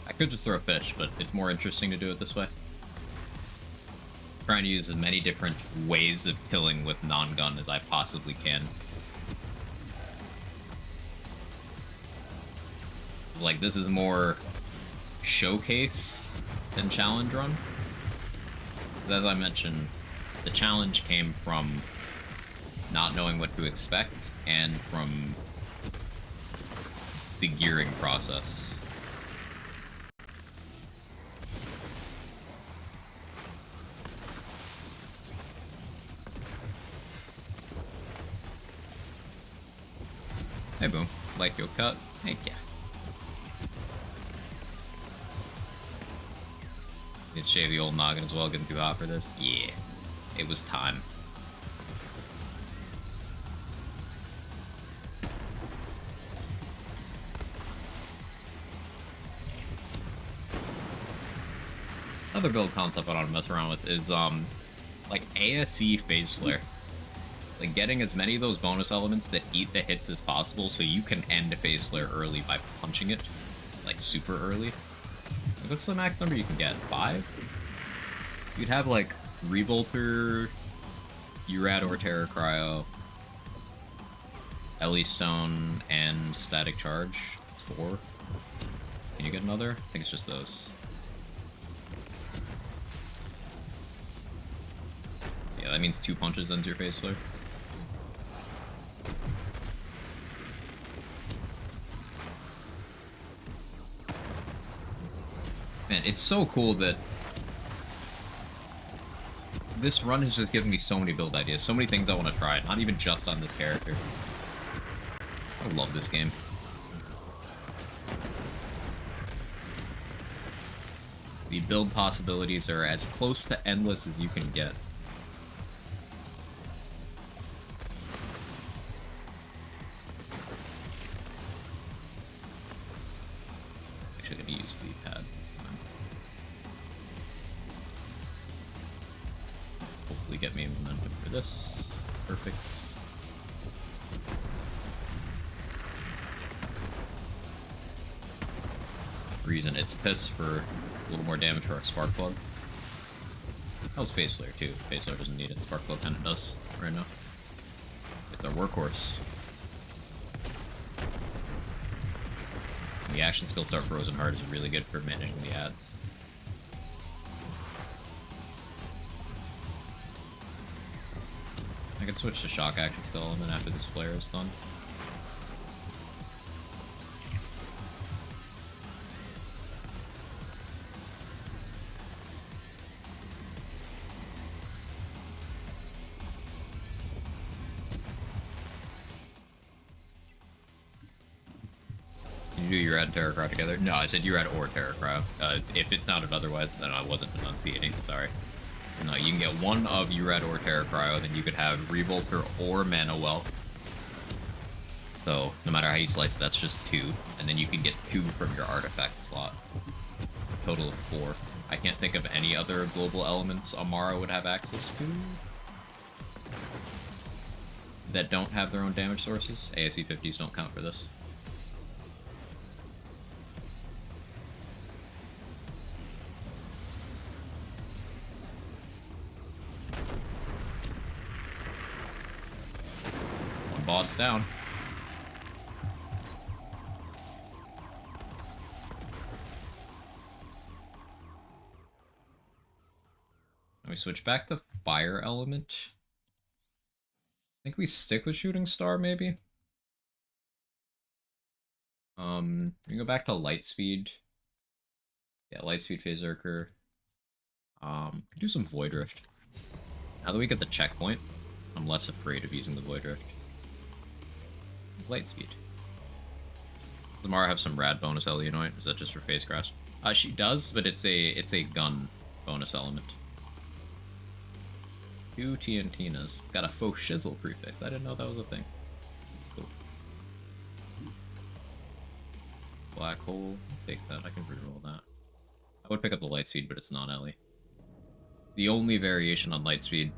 I could just throw a fish, but it's more interesting to do it this way. Trying to use as many different ways of killing with non-gun as I possibly can. Like, this is more showcase than challenge run. As I mentioned, the challenge came from not knowing what to expect and from the gearing process. Hey, Boom. Like your cut? Heck yeah. Did shave the old noggin as well, getting too hot for this? Yeah. It was time. Another build concept I want to mess around with is, like, ASC phase flare. Like, getting as many of those bonus elements that eat the hits as possible so you can end a phase flare early by punching it, like, super early. Like, what's the max number you can get? 5? You'd have, like, Revolter, Urad or Terror Cryo, Ellie Stone, and Static Charge. It's 4. Can you get another? I think it's just those. Yeah, that means 2 punches into your face flare. Man, it's so cool that this run has just given me so many build ideas, so many things I want to try, not even just on this character. I love this game. The build possibilities are as close to endless as you can get. Actually, I'm gonna use the pad this time. Hopefully get me momentum for this. Perfect. Reason it's piss for a little more damage for our spark plug. That was Phase Flare too. Phase Flare doesn't need it. Spark plug kind of does right now. It's our workhorse. The action skill start frozen hard is really good for managing the ads. I can switch to shock action skill element after this flare is done. Did you do your Urad and Terra Cryo together? No, I said Urad or Terra Cryo. If it sounded otherwise, then I wasn't enunciating, sorry. No, you can get one of Urad or Terra Cryo, then you could have Revolter or Mana Well. So, no matter how you slice it, that's just 2. And then you can get 2 from your artifact slot. A total of 4. I can't think of any other global elements Amara would have access to that don't have their own damage sources. ASC 50s don't count for this. One boss down. We switch back to fire element. I think we stick with shooting star, maybe. We can go back to light speed. Yeah, light speed phase Zerker. Do some void rift. Now that we get the checkpoint, I'm less afraid of using the void rift. Light speed. Does Amara have some rad bonus Eleanoid? Is that just for phase crash? She does, but it's a gun bonus element. 2 TNTinas. It's got a faux shizzle prefix. I didn't know that was a thing. That's cool. Black hole. I'll take that. I can reroll that. I would pick up the light speed, but it's not Ellie. The only variation on light speed,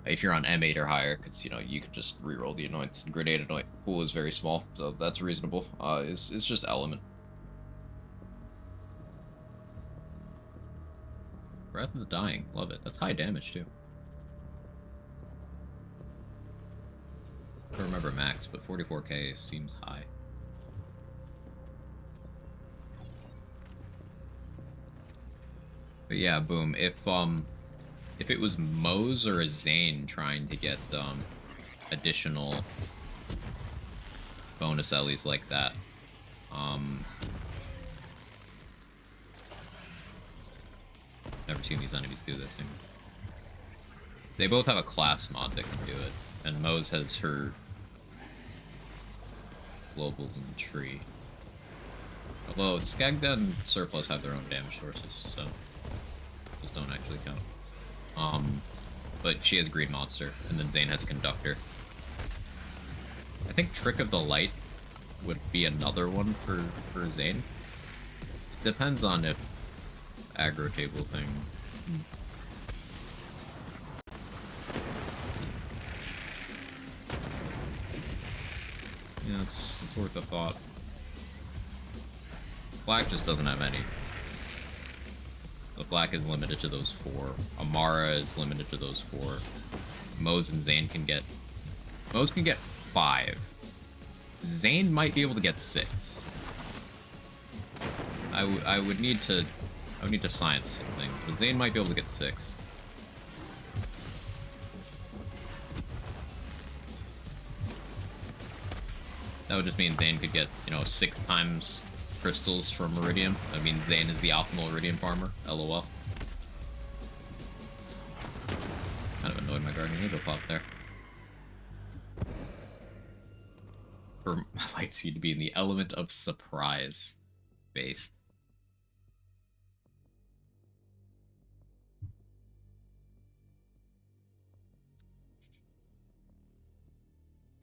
if you're on M8 or higher, because you know you can just reroll the anoints. Grenade anoint pool is very small, so that's reasonable. It's just element. Breath of the Dying. Love it. That's high damage too. I don't remember max, but 44k seems high. But yeah, boom. If it was Mose or a Zane trying to get additional bonus Ellies like that, never seen these enemies do this. They both have a class mod that can do it, and Mose has her globals in the tree. Although Skagda and Surplus have their own damage sources, so those don't actually count. But she has Green Monster, and then Zane has Conductor. I think Trick of the Light would be another one for Zane. Depends on if aggro table thing. Yeah, it's worth a thought. Black just doesn't have any. The Black is limited to those 4. Amara is limited to those 4. Mose and Zane can get... Mose can get 5. Zane might be able to get 6. I would need to science some things, but Zane might be able to get 6. That would just mean Zane could get, you know, 6 times crystals from Meridian. I mean, Zane is the optimal Meridian farmer. LOL. Kind of annoyed my Guardian Eagle pop there. For Lightspeed to be in the element of surprise based.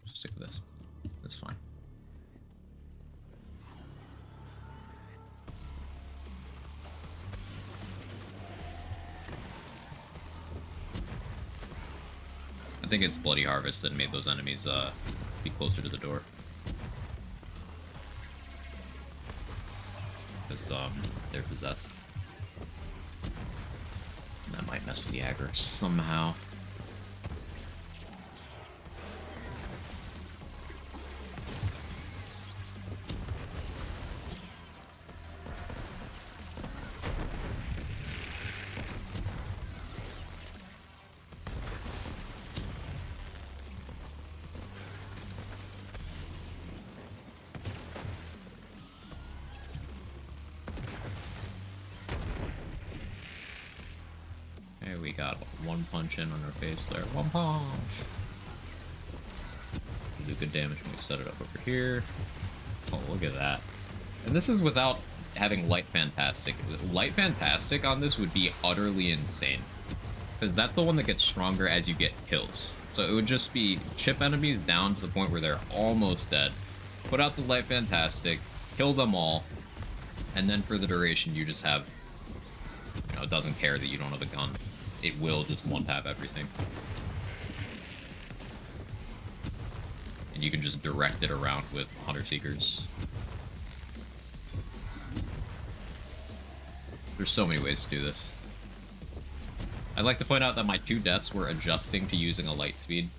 Just stick with this. That's fine. I think it's Bloody Harvest that made those enemies be closer to the door. Because they're possessed. And that might mess with the aggro somehow. We got one punch in on our face there. One punch! We do good damage when we set it up over here. Oh, look at that. And this is without having Light Fantastic. Light Fantastic on this would be utterly insane. Because that's the one that gets stronger as you get kills. So it would just be chip enemies down to the point where they're almost dead. Put out the Light Fantastic, kill them all, and then for the duration you just have... You know, it doesn't care that you don't have a gun. It will just one-tap everything. And you can just direct it around with Hunter Seekers. There's so many ways to do this. I'd like to point out that my 2 deaths were adjusting to using a light speed.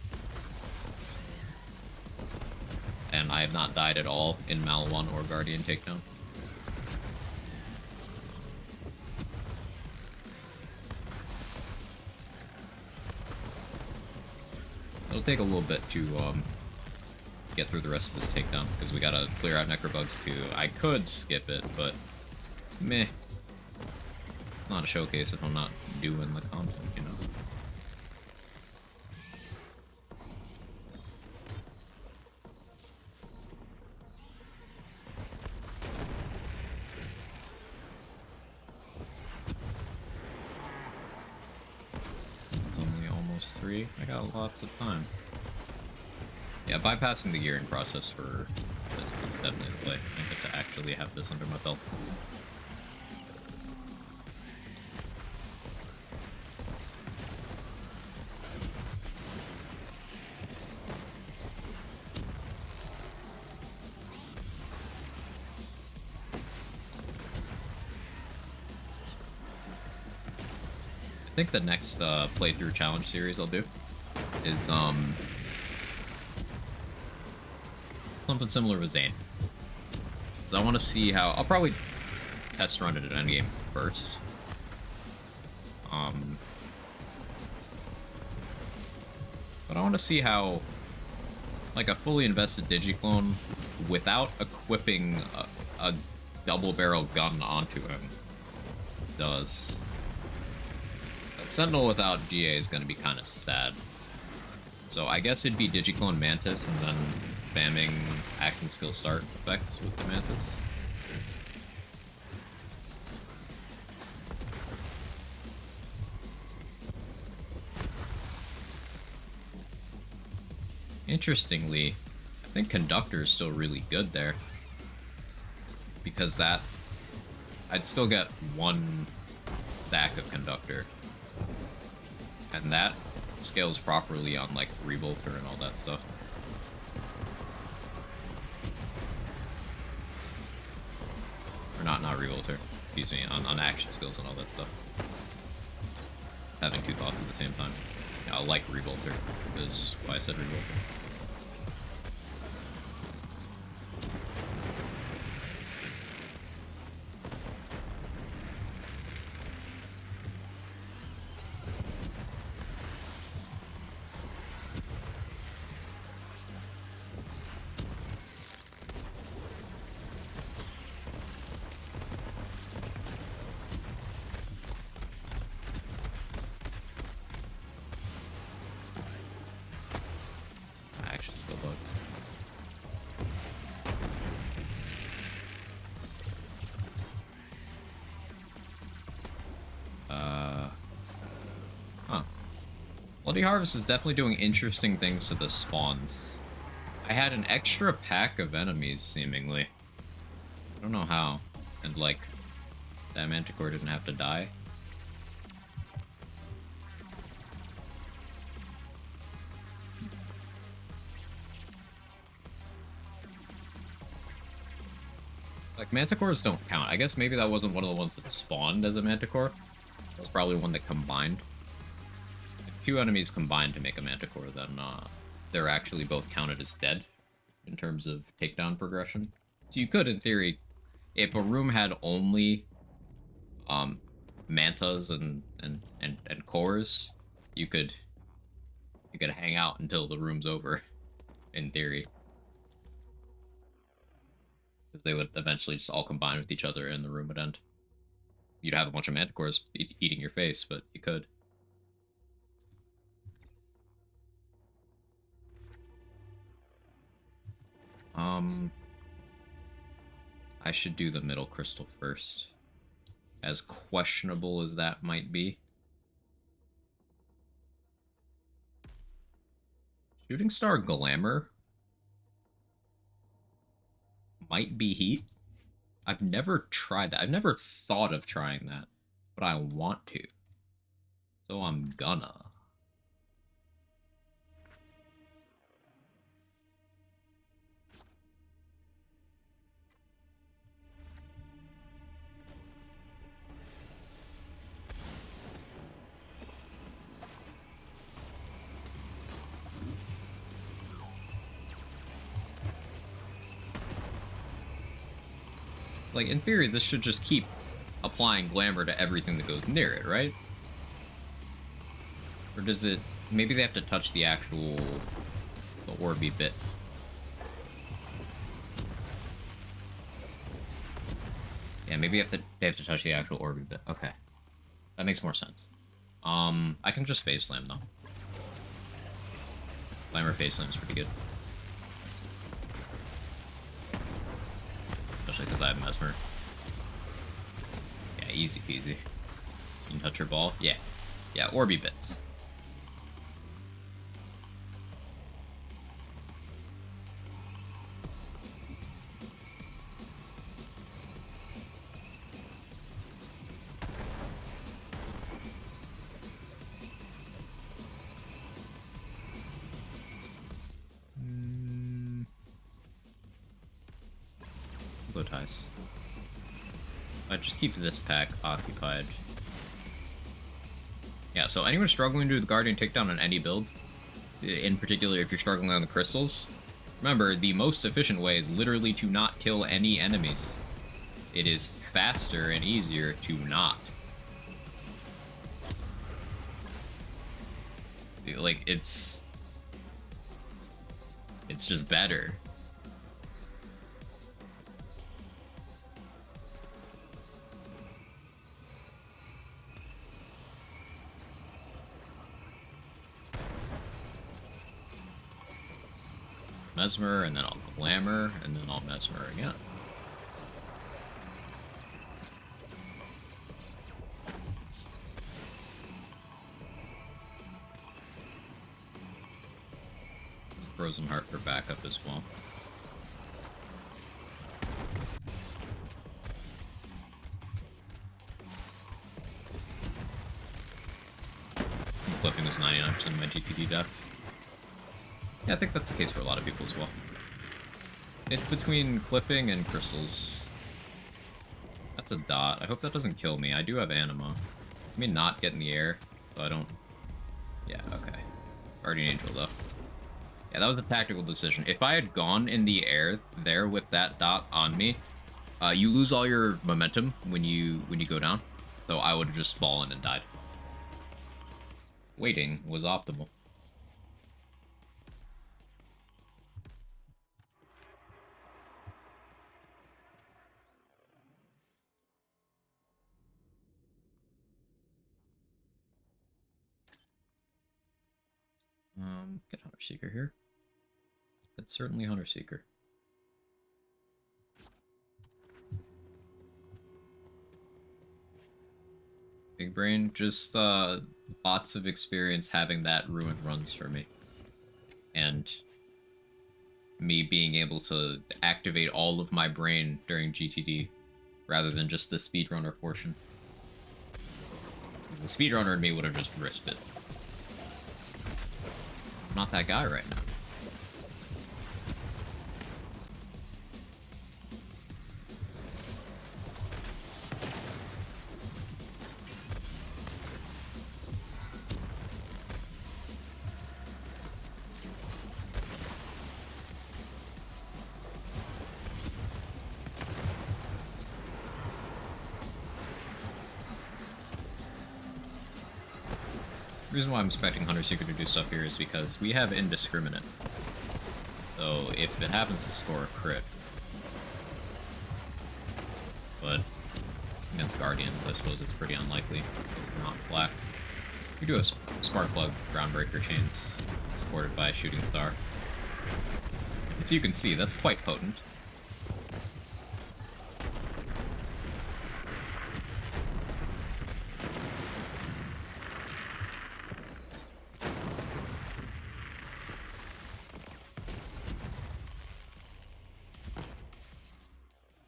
And I have not died at all in Mal 1 or Guardian Takedown. It'll take a little bit to get through the rest of this takedown, because we gotta clear out Necrobugs too. I could skip it, but meh. Not a showcase if I'm not doing the content, you know. It's only almost 3. I got lots of time. Yeah, bypassing the gearing process for this was definitely the play. I get to actually have this under my belt. I think the next playthrough challenge series I'll do is something similar with Zane. Because I want to see how... I'll probably test run it at endgame first. But I want to see how, like, a fully invested Digiclone without equipping a double-barrel gun onto him does. Sentinel without GA is going to be kind of sad. So I guess it'd be Digiclone Mantis and then spamming action skill start effects with the Mantis. Interestingly, I think Conductor is still really good there. Because that... I'd still get 1 stack of Conductor. And that scales properly on, like, Revolter and all that stuff. Or not Revolter, excuse me, on action skills and all that stuff. Having 2 thoughts at the same time. Yeah, I like Revolter, is why I said Revolter. Bloody Harvest is definitely doing interesting things to the spawns. I had an extra pack of enemies, seemingly. I don't know how. And, like, that Manticore didn't have to die. Like, Manticores don't count. I guess maybe that wasn't one of the ones that spawned as a Manticore. That was probably one that combined. If two enemies combined to make a Manticore, then they're actually both counted as dead in terms of takedown progression. So you could, in theory, if a room had only mantas and cores, you could hang out until the room's over, in theory. Because they would eventually just all combine with each other and the room would end. You'd have a bunch of manticores eating your face, but you could. I should do the middle crystal first. As questionable as that might be. Shooting Star Glamour might be heat. I've never tried that. I've never thought of trying that, but I want to. So I'm gonna. Like, in theory, this should just keep applying glamour to everything that goes near it, right? Or does it... Maybe they have to touch the actual... the orby bit. Yeah, maybe they have to touch the actual orby bit. Okay. That makes more sense. I can just face slam, though. Glamour face slam is pretty good. Especially because I have Mesmer. Yeah, easy peasy. You can touch your ball? Yeah. Yeah, Orby bits. Bow ties. I just keep this pack occupied. Yeah, so anyone struggling to do the Guardian takedown on any build, in particular if you're struggling on the crystals, remember, the most efficient way is literally to not kill any enemies. It is faster and easier to not. Like, it's just better. Mesmer, and then I'll Glamour, and then I'll Mesmer again. Frozen Heart for backup as well. Clipping was 99% of my GPD deaths. Yeah, I think that's the case for a lot of people as well. It's between clipping and crystals. That's a dot. I hope that doesn't kill me. I do have anima. Let me not get in the air, so I don't... Yeah, okay. Guardian Angel, though. Yeah, that was a tactical decision. If I had gone in the air there with that dot on me, you lose all your momentum when you go down. So I would have just fallen and died. Waiting was optimal. Get Hunter Seeker here. It's certainly Hunter Seeker. Big Brain, just lots of experience having that ruin runs for me. And me being able to activate all of my brain during GTD rather than just the speedrunner portion. The speedrunner in me would have just risked it. I'm not that guy right now. The reason why I'm expecting Hunter Seeker to do stuff here is because we have Indiscriminate. So if it happens to score a crit, but against Guardians, I suppose it's pretty unlikely. It's not flat. We do have Sparkplug Groundbreaker chains supported by Shooting Star. As you can see, that's quite potent.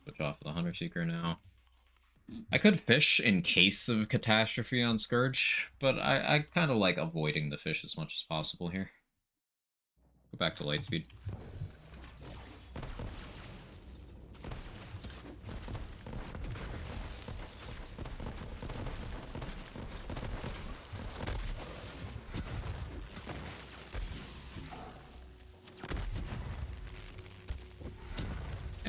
Switch off the Hunter Seeker now. I could fish in case of catastrophe on Scourge, but I kind of like avoiding the fish as much as possible here. Go back to Lightspeed.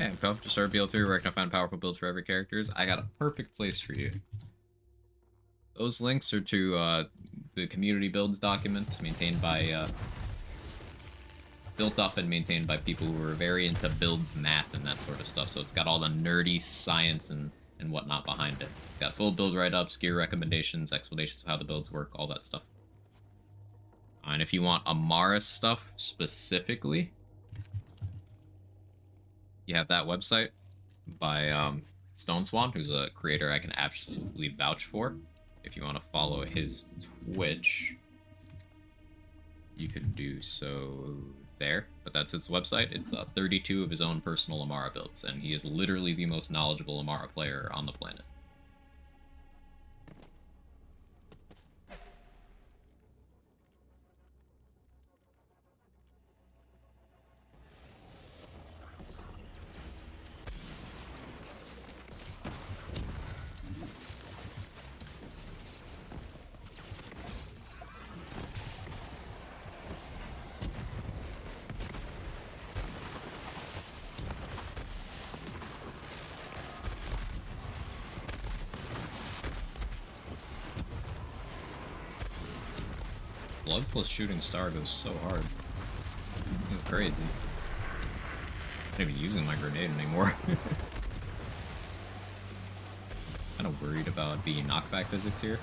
And just start BL3 where I can find powerful builds for every characters. I got a perfect place for you. Those links are to the community builds documents maintained by built up and maintained by people who are very into builds, math, and that sort of stuff. So it's got all the nerdy science and whatnot behind it. It's got full build write-ups, gear recommendations, explanations of how the builds work, all that stuff. And if you want Amara stuff specifically, you have that website by Stone Swan, who's a creator I can absolutely vouch for. If you want to follow his Twitch, you can do so there. But that's his website. It's 32 of his own personal Amara builds, and he is literally the most knowledgeable Amara player on the planet. Blood plus Shooting Star goes so hard. It's crazy. I'm not even using my grenade anymore. Kind of worried about the knockback physics here.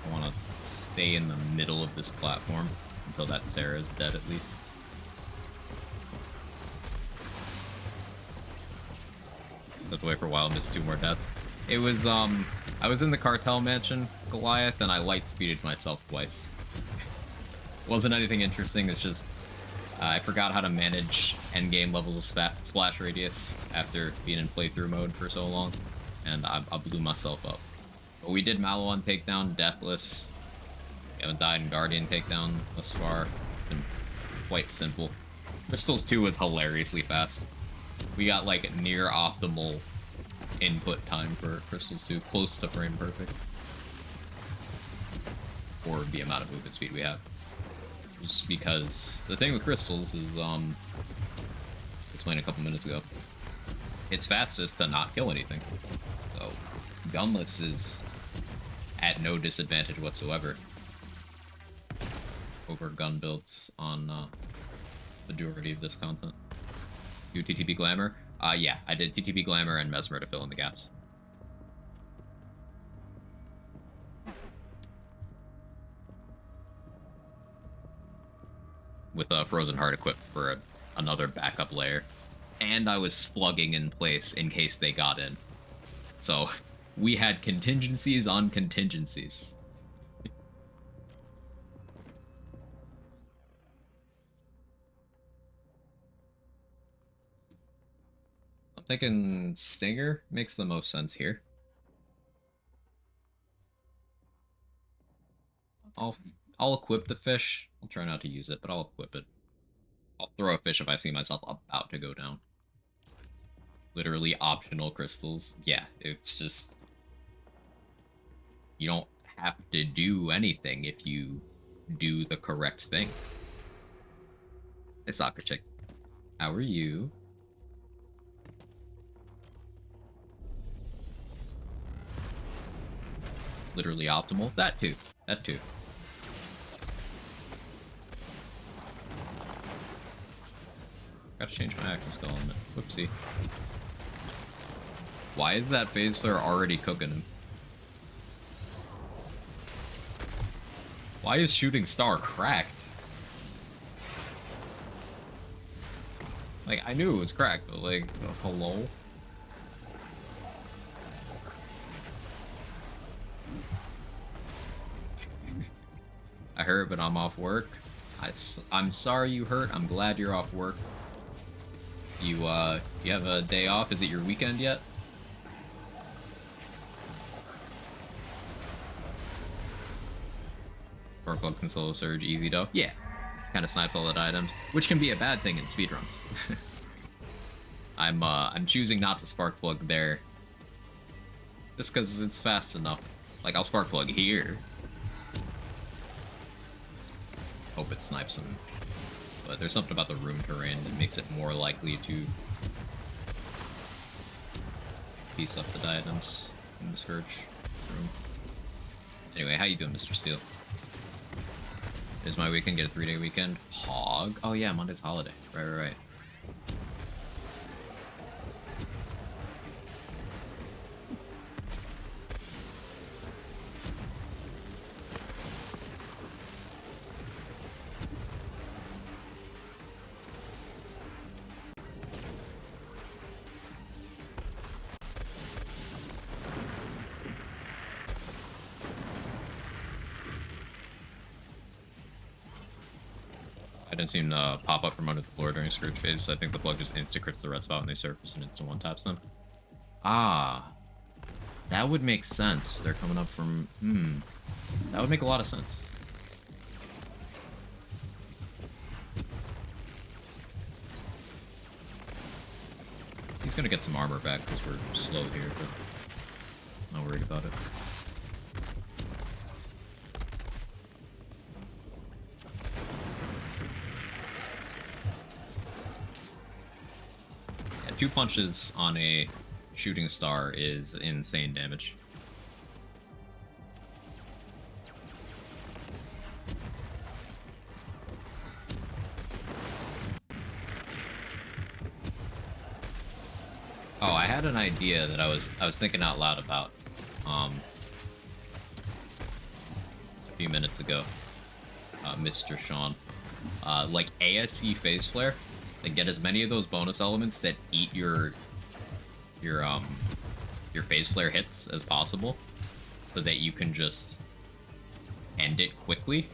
I want to stay in the middle of this platform until that Sarah's dead at least. Have to wait for a while, missed 2 more deaths. It was, I was in the Cartel Mansion, Goliath, and I light-speeded myself twice. Wasn't anything interesting, it's just, I forgot how to manage endgame levels of splash radius after being in playthrough mode for so long, and I blew myself up. But we did Malon takedown, Deathless. We haven't died in Guardian takedown thus far. Been quite simple. Crystals 2 was hilariously fast. We got, like, near optimal input time for Crystals 2, close to frame perfect. For the amount of movement speed we have. Just because the thing with Crystals is, explained a couple minutes ago, it's fastest to not kill anything. So, Gunless is at no disadvantage whatsoever over gun builds on majority of this content. Do TTP Glamour? Yeah, I did TTP Glamour and Mesmer to fill in the gaps. With a Frozen Heart equipped for another backup layer. And I was splugging in place in case they got in. So, we had contingencies on contingencies. I'm thinking Stinger makes the most sense here. I'll I'll equip the fish. I'll try not to use it, but I'll equip it. I'll throw a fish if I see myself about to go down. Literally optional crystals. Yeah, it's just you don't have to do anything if you do the correct thing. Hey, soccer chick. How are you? Literally optimal. That too. That too. Gotta change my action skill element. Whoopsie. Why is that phase flare already cooking him? Why is Shooting Star cracked? Like, I knew it was cracked, but like, hello? I hurt, but I'm off work. I'm sorry you hurt. I'm glad you're off work. You have a day off? Is it your weekend yet? Sparkplug can solo surge, easy though. Yeah, kind of snipes all the items, which can be a bad thing in speedruns. I'm choosing not to Sparkplug there, just because it's fast enough. Like, I'll Sparkplug here. Hope it snipes him. But there's something about the room terrain that makes it more likely to piece up the diadems in the Scourge room. Anyway, how you doing, Mr. Steel? Is my weekend, get a 3-day weekend? Hog? Oh yeah, Monday's holiday. Right. I didn't seem to pop up from under the floor during Scourge phase. I think the plug just insta-crits the red spot when they surface and insta one-taps them. Ah. That would make sense. They're coming up from... That would make a lot of sense. He's gonna get some armor back because we're slow here, but not worried about it. Yeah, 2 punches on a Shooting Star is insane damage. Oh, I had an idea that I was thinking out loud about a few minutes ago, Mr. Sean. Like ASC Phase Flare, like get as many of those bonus elements that eat your Phase Flare hits as possible, so that you can just end it quickly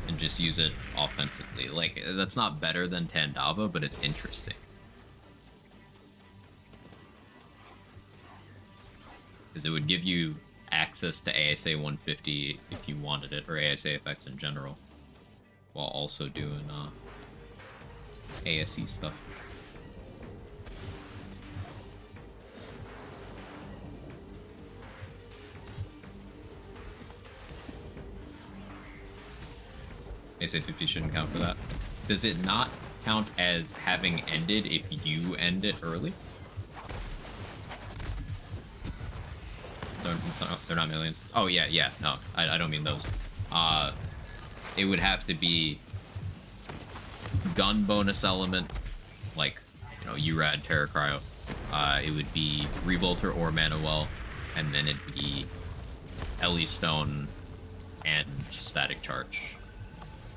and just use it offensively. Like, that's not better than Tandava, but it's interesting. Because it would give you access to ASA 150 if you wanted it, or ASA effects in general, while also doing ASE stuff. ASA 50 shouldn't count for that. Does it not count as having ended if you end it early? They're not millions. Oh yeah, no, I don't mean those. It would have to be gun bonus element, like, you know, URAD, Terra Cryo. It would be Revolter or Manuel, and then it'd be Ellie Stone and Static Charge.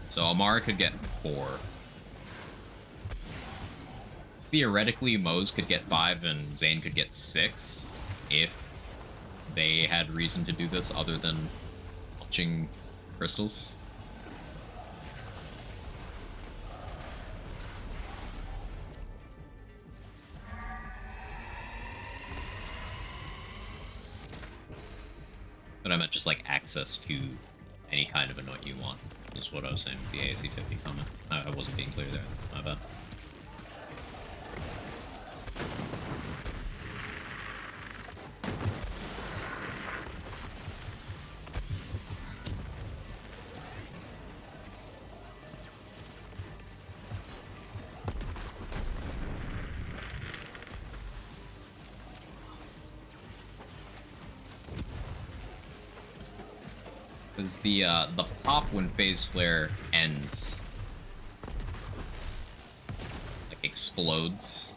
So Amara could get 4. Theoretically, Moze could get 5 and Zane could get 6 if they had reason to do this other than watching crystals. But I meant just like access to any kind of anoint you want, is what I was saying with the ASC 50 comment. I wasn't being clear there. My bad. Because the pop when phase flare ends, like explodes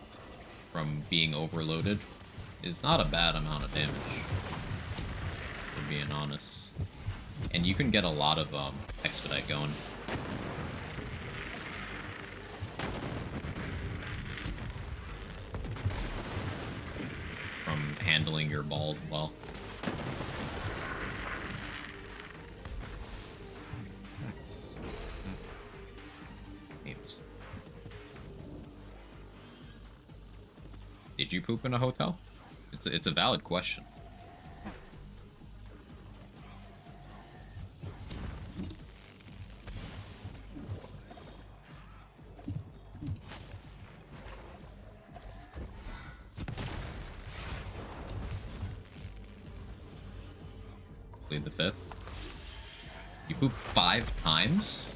from being overloaded, is not a bad amount of damage, for being honest. And you can get a lot of expedite going. From handling your balls well. Did you poop in a hotel? It's a valid question. Plead the fifth. You poop 5 times?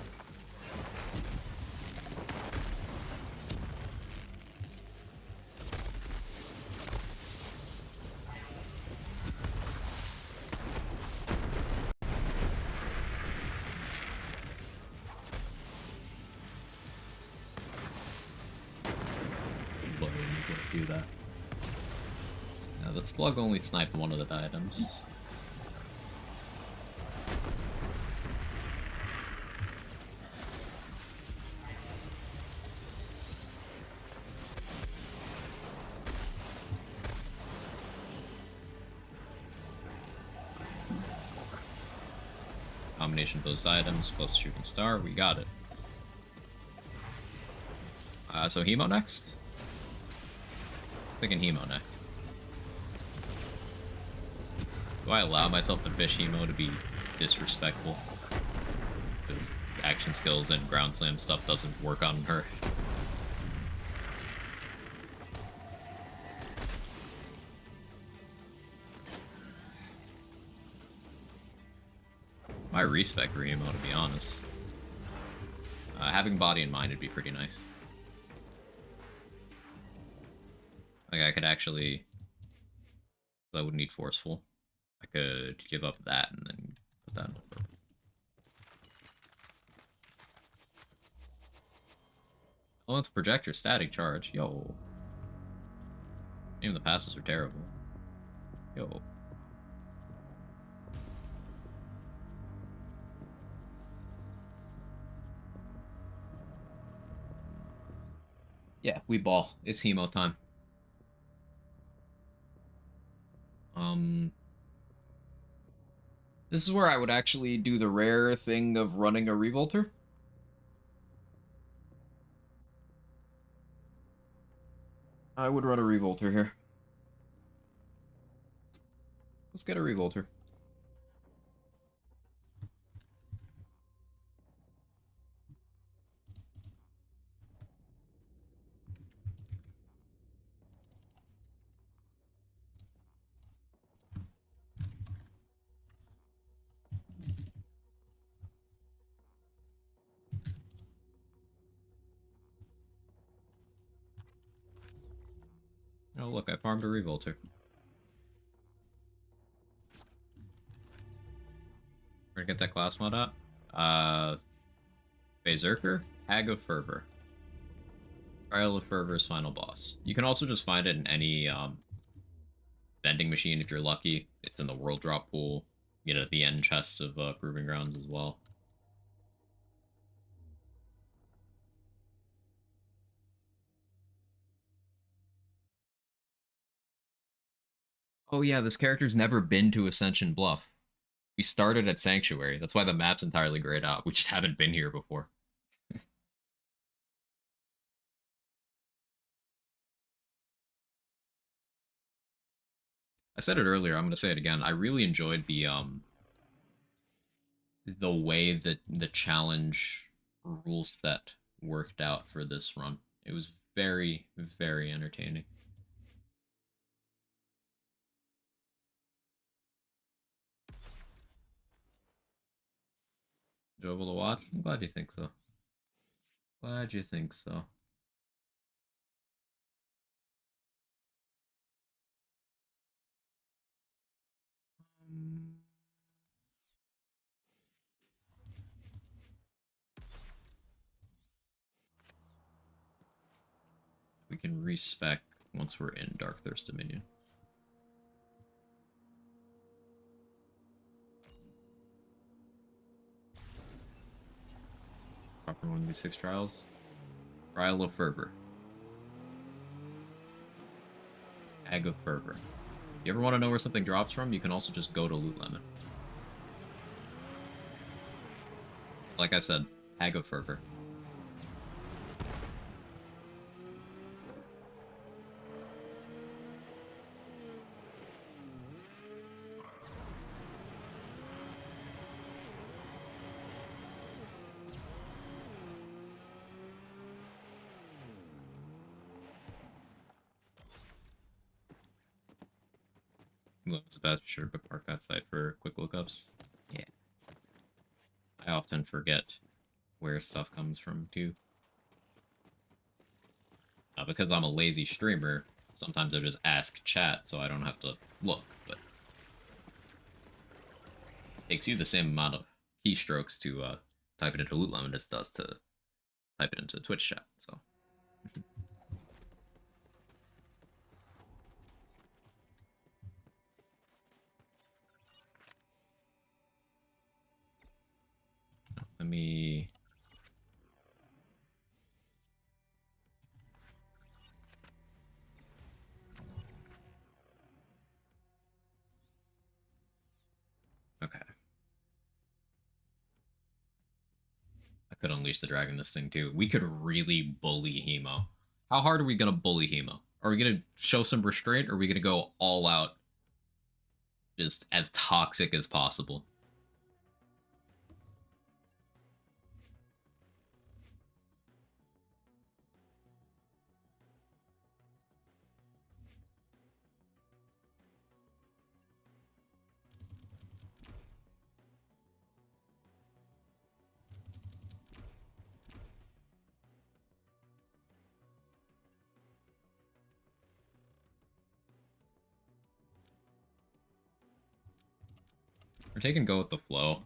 Do that. Now, the slug only sniped one of the items. Combination of those items plus shooting star, we got it. So Hemo next? Thinking Hemo next. Do I allow myself to fish Hemo to be disrespectful? Because action skills and ground slam stuff doesn't work on her. I respect Ryumo, to be honest. Having body and mind would be pretty nice. Like, I could actually... I would need forceful. I could give up that and then put that in the purple. Elemental projector, static charge. Yo. Even the passes are terrible. Yo. Yeah, we ball. It's Hemo time. This is where I would actually do the rare thing of running a Revolter. I would run a Revolter here. Let's get a Revolter. Oh, look, I farmed a Revolter. We're gonna get that class mod out. Berserker, Hag of Fervor. Trial of Fervor's final boss. You can also just find it in any vending machine if you're lucky. It's in the world drop pool. You get it at the end chest of Proving Grounds as well. Oh yeah, this character's never been to Ascension Bluff. We started at Sanctuary. That's why the map's entirely grayed out. We just haven't been here before. I said it earlier. I'm gonna say it again. I really enjoyed the way that the challenge rule set worked out for this run. It was very, very entertaining. Enjoyable to watch? I'm glad you think so. Glad you think so. Um, we can respec once we're in Darkthirst Dominion. Proper 1v6 trials. Trial of Fervor. Hag of Fervor. You ever want to know where something drops from? You can also just go to Loot Lemon. Like I said, Hag of Fervor. It's the best. Be sure to bookmark that site for quick lookups. Yeah. I often forget where stuff comes from, too. Because I'm a lazy streamer, sometimes I just ask chat so I don't have to look, but it takes you the same amount of keystrokes to type it into Loot Lemon as it does to type it into Twitch chat, so. Let me... Okay. I could unleash the dragon this thing too. We could really bully Hemo. How hard are we gonna bully Hemo? Are we gonna show some restraint, or are we gonna go all out, just as toxic as possible? We're taking go with the flow.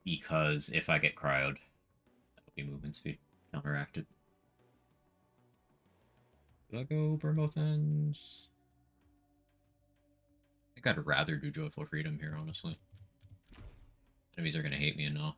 Because if I get cryoed, that'll be movement speed counteracted. Did I go burn both ends? I think I'd rather do Joyful Freedom here, honestly. Enemies are gonna hate me enough.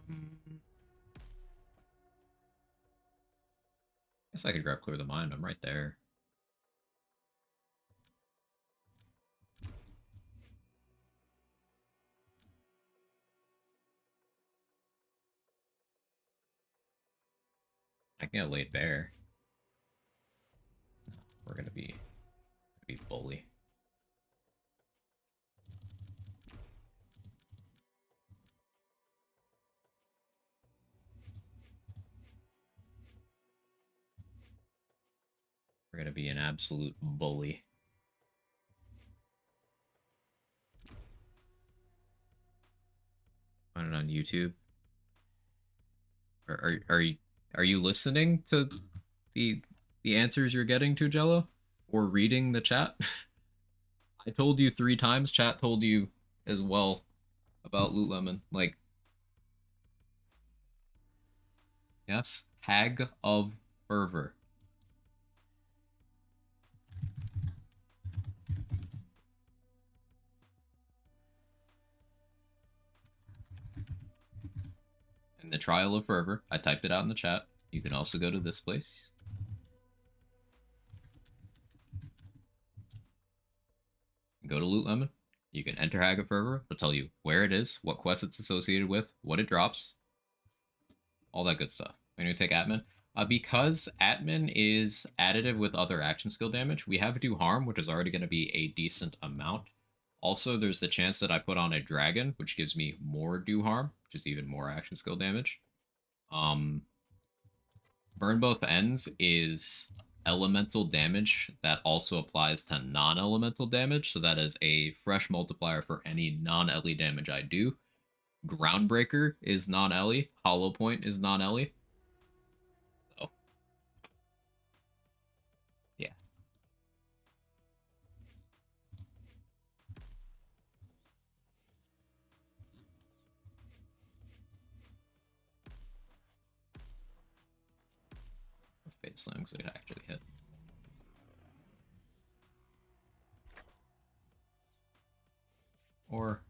Um, guess I could grab Clear the Mind. I'm right there. I can get laid bare. No, we're gonna be bully. We're gonna be an absolute bully. Find it on YouTube. Are you listening to the the answers you're getting to, Jello? Or reading the chat? I told you 3 times, chat told you as well about Loot Lemon. Like, yes, Hag of Fervor. the Trial of Fervor. I typed it out in the chat. You can also go to this place. Go to Loot Lemon. You can enter Hag of Fervor. It'll tell you where it is, what quest it's associated with, what it drops, all that good stuff. When you take Atman, because Atman is additive with other action skill damage, we have Do Harm, which is already going to be a decent amount. Also, there's the chance that I put on a Dragon, which gives me more Do Harm, which is even more action skill damage. Burn Both Ends is elemental damage that also applies to non-elemental damage, so that is a fresh multiplier for any non-Ellie damage I do. Groundbreaker is non-Ellie. Hollow Point is non-Ellie. So, yeah. Face Slam because it actually hit. Or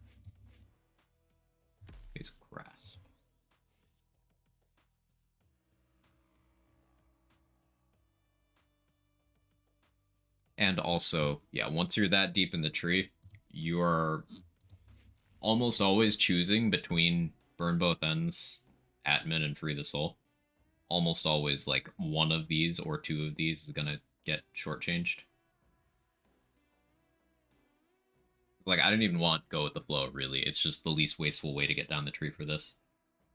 Face Grasp. And also, yeah, once you're that deep in the tree, you're almost always choosing between Burn Both Ends, Atman, and Free the Soul. Almost always, like, one of these or two of these is gonna get shortchanged. Like, I didn't even want Go with the Flow, really. It's just the least wasteful way to get down the tree for this.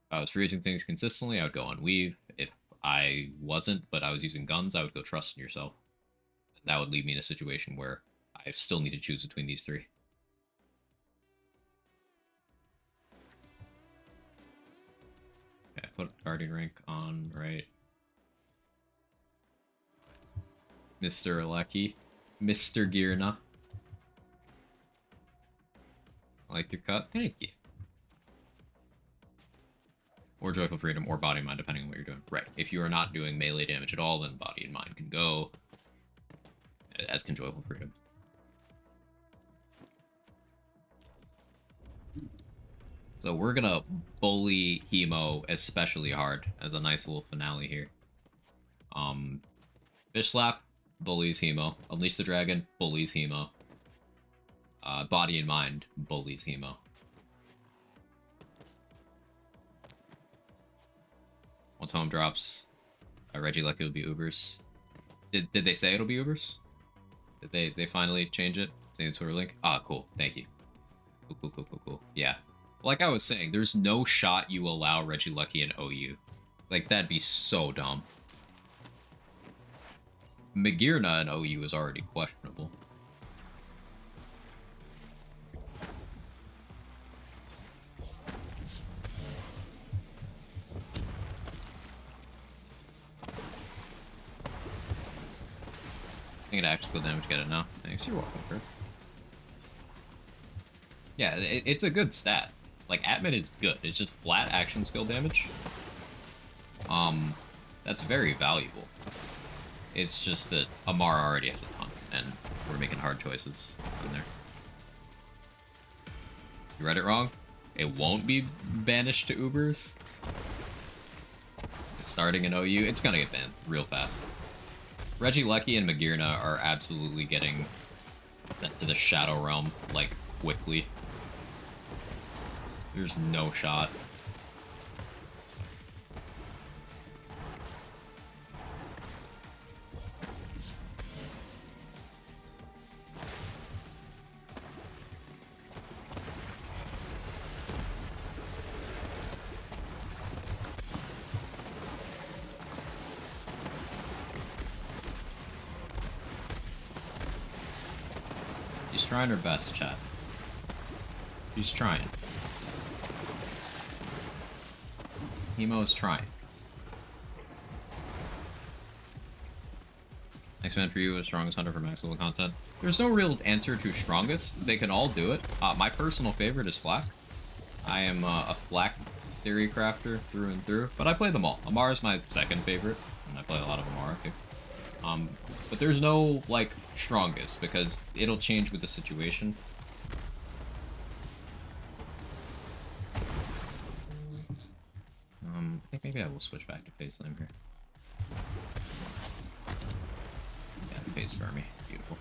If I was freezing things consistently, I would go on Weave. If I wasn't, but I was using guns, I would go Trust in Yourself. That would leave me in a situation where I still need to choose between these three. Okay, put Guardian rank on, right? Mr. Lucky. Mr. Girna. I like your cut. Thank you. Or Joyful Freedom, or Body and Mind, depending on what you're doing. Right. If you are not doing melee damage at all, then Body and Mind can go, as can Joyful Freedom. So we're gonna bully Hemo especially hard as a nice little finale here. Fish Slap bullies Hemo. Unleash the Dragon bullies Hemo. Body and Mind bullies Hemo. Once home drops, Regieleki will be Ubers. Did they say it'll be Ubers? Did they finally change it? Say the Twitter link? Ah, cool. Thank you. Cool. Yeah. Like I was saying, there's no shot you allow Regieleki and OU. Like, that'd be so dumb. Magirna and OU is already questionable. I think it actually skill damage to get it now. Thanks, you're welcome, Kurt. Yeah, it's a good stat. Like, Atman is good. It's just flat action skill damage. That's very valuable. It's just that Amara already has a ton, and we're making hard choices in there. You read it wrong? It won't be banished to Ubers. Starting in OU, it's gonna get banned real fast. Regieleki and Magirna are absolutely getting to the Shadow Realm, like, quickly. There's no shot. She's trying her best, chat. She's trying. Hemo's trying. Next man for you is strongest hunter for max level content. There's no real answer to strongest. They can all do it. My personal favorite is Flak. I am a Flak theory crafter through and through, but I play them all. Amara's my second favorite, and I play a lot of Amara too. But there's no, like, strongest, because it'll change with the situation. Maybe I will switch back to Phase Slam here. Yeah, Phase Vermi. Beautiful.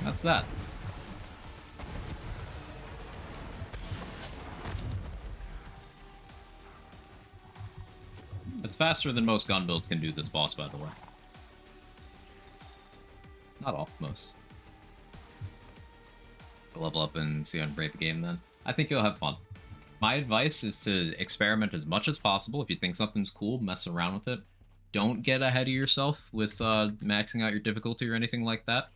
That's that. It's faster than most gun builds can do this boss, by the way. Not all, most. Level up and see how to break the game then. I think you'll have fun. My advice is to experiment as much as possible. If you think something's cool, mess around with it. Don't get ahead of yourself with maxing out your difficulty or anything like that.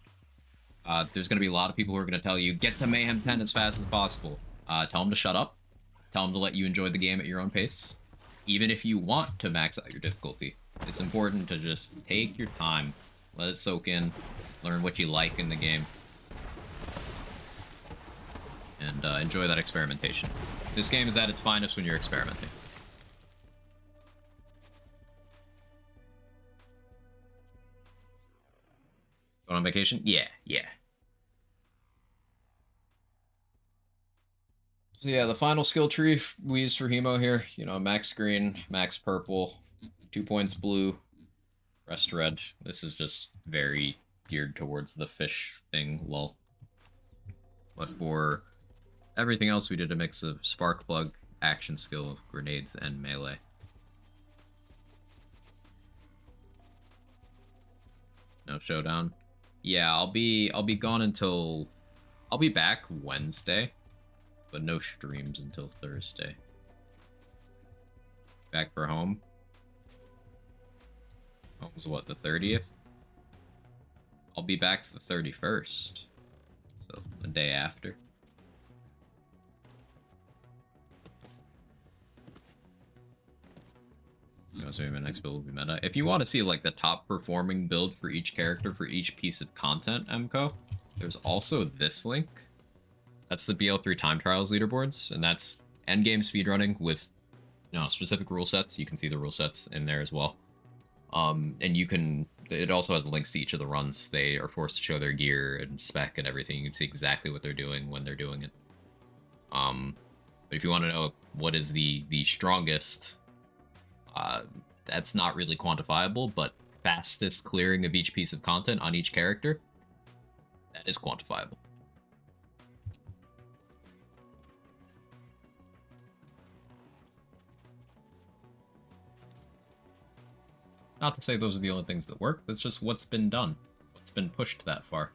There's going to be a lot of people who are going to tell you, get to Mayhem 10 as fast as possible. Tell them to shut up. Tell them to let you enjoy the game at your own pace. Even if you want to max out your difficulty, it's important to just take your time. Let it soak in. Learn what you like in the game. And enjoy that experimentation. This game is at its finest when you're experimenting. Going on vacation? Yeah. So yeah, the final skill tree we used for Hemo here, you know, max green, max purple, 2 points blue, rest red. This is just very geared towards the fish thing, lol. But for everything else, we did a mix of spark plug, action skill, grenades, and melee. No showdown. Yeah, I'll be gone until I'll be back Wednesday, but no streams until Thursday. Back for home. Home's what, the 30th? I'll be back the 31st. So the day after. So maybe my next build will be meta. If you want to see like the top performing build for each character for each piece of content, MCO, there's also this link. That's the BL3 time trials leaderboards, and that's endgame speedrunning with specific rule sets. You can see the rule sets in there as well. And you can, it also has links to each of the runs. They are forced to show their gear and spec and everything. You can see exactly what they're doing when they're doing it. But if you want to know what is the strongest, that's not really quantifiable, but fastest clearing of each piece of content on each character, that is quantifiable. Not to say those are the only things that work, that's just what's been done. What's been pushed that far.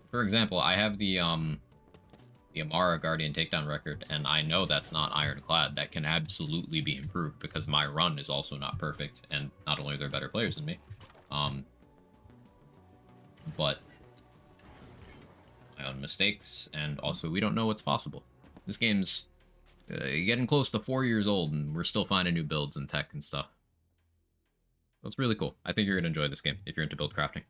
For example, I have the Amara Guardian takedown record, and I know that's not ironclad. That can absolutely be improved because my run is also not perfect, and not only are there better players than me, but my own mistakes, and also we don't know what's possible. This game's getting close to 4 years old, and we're still finding new builds and tech and stuff. So it's really cool. I think you're going to enjoy this game if you're into build crafting.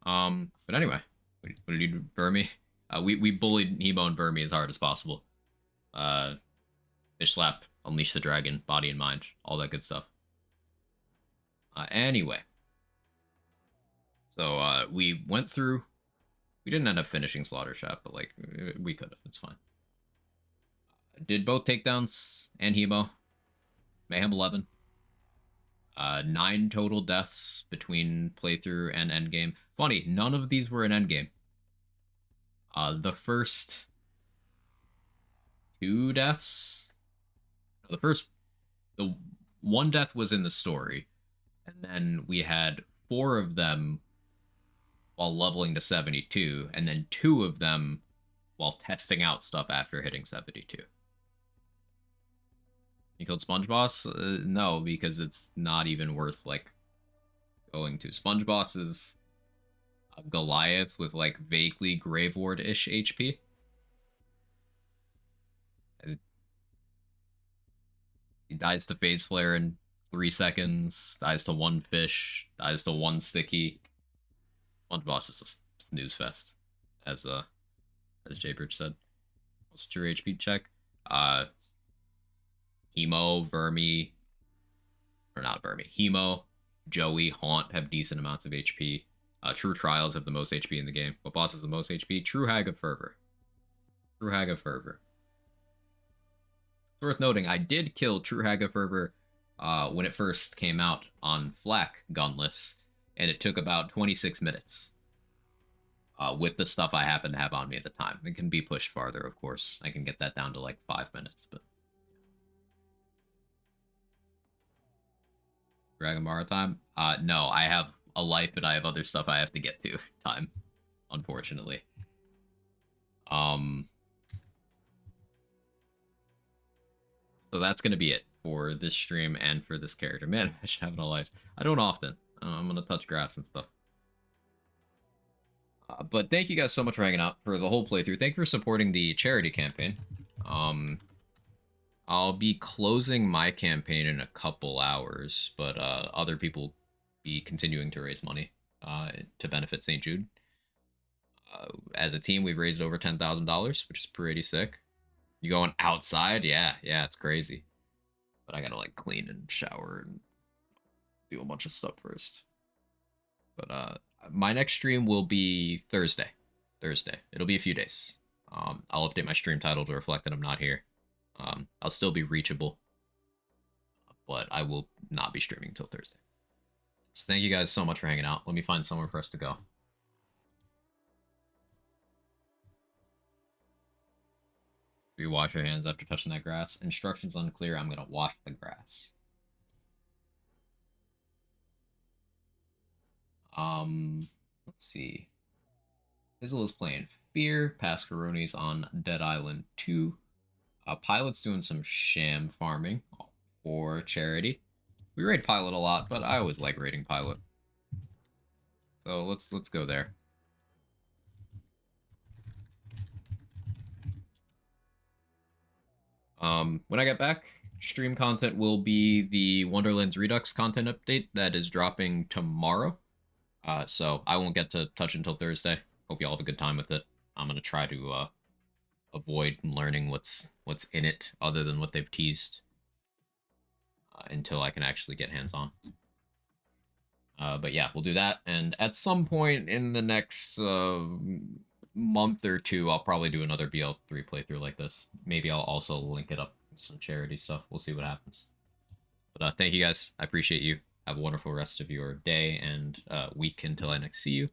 But anyway, what did you do, Vermi? We bullied Hemo and Vermi as hard as possible. Fish slap, unleash the dragon, body and mind, all that good stuff. Anyway. So, we went through, we didn't end up finishing Slaughter Shop, but like, we could have, it's fine. Did both takedowns and Hemo. Mayhem 11. 9 total deaths between playthrough and endgame. Funny, none of these were in endgame. The first 2 deaths... The one death was in the story. And then we had 4 of them while leveling to 72. And then 2 of them while testing out stuff after hitting 72. You killed Sponge Boss? No, because it's not even worth, like, going to. Sponge Boss is Goliath with like vaguely Grave Ward-ish HP. He dies to Phase Flare in 3 seconds, dies to one fish, dies to one sticky. One boss is a snooze fest, as Jaybridge said. What's your HP check? Uh, Hemo, Vermi, or not Vermi, Hemo, Joey, Haunt have decent amounts of HP. True Trials have the most HP in the game. What boss has the most HP? True Hag of Fervor. True Hag of Fervor. It's worth noting, I did kill True Hag of Fervor when it first came out on Flak Gunless, and it took about 26 minutes. With the stuff I happen to have on me at the time. It can be pushed farther, of course. I can get that down to like 5 minutes, but Dragon Mara time? No, I have a life and I have other stuff I have to get to time, unfortunately. Um, so that's gonna be it for this stream and for this character. Man, I should have a life. I don't often. I'm gonna touch grass and stuff. But thank you guys so much for hanging out for the whole playthrough. Thank you for supporting the charity campaign. I'll be closing my campaign in a couple hours, but other people be continuing to raise money to benefit St. Jude. As a team, we've raised over $10,000, which is pretty sick. You going outside? Yeah, it's crazy. But I gotta like clean and shower and do a bunch of stuff first. But my next stream will be Thursday. It'll be a few days. I'll update my stream title to reflect that I'm not here. I'll still be reachable, but I will not be streaming until Thursday. So thank you guys so much for hanging out. Let me find somewhere for us to go. Do you wash your hands after touching that grass? Instructions unclear. I'm gonna wash the grass. Let's see. Fizzle is playing Fear. Pascaroni's on Dead Island 2. Pilot's doing some sham farming for charity. We raid Pilot a lot, but I always like raiding Pilot. So let's go there. When I get back, stream content will be the Wonderlands Redux content update that is dropping tomorrow. So I won't get to touch until Thursday. Hope you all have a good time with it. I'm gonna try to avoid learning what's in it other than what they've teased until I can actually get hands on. But yeah, we'll do that, and at some point in the next month or two, I'll probably do another BL3 playthrough like this. Maybe I'll also link it up with some charity stuff. We'll see what happens. But thank you guys. I appreciate you. Have a wonderful rest of your day and week until I next see you.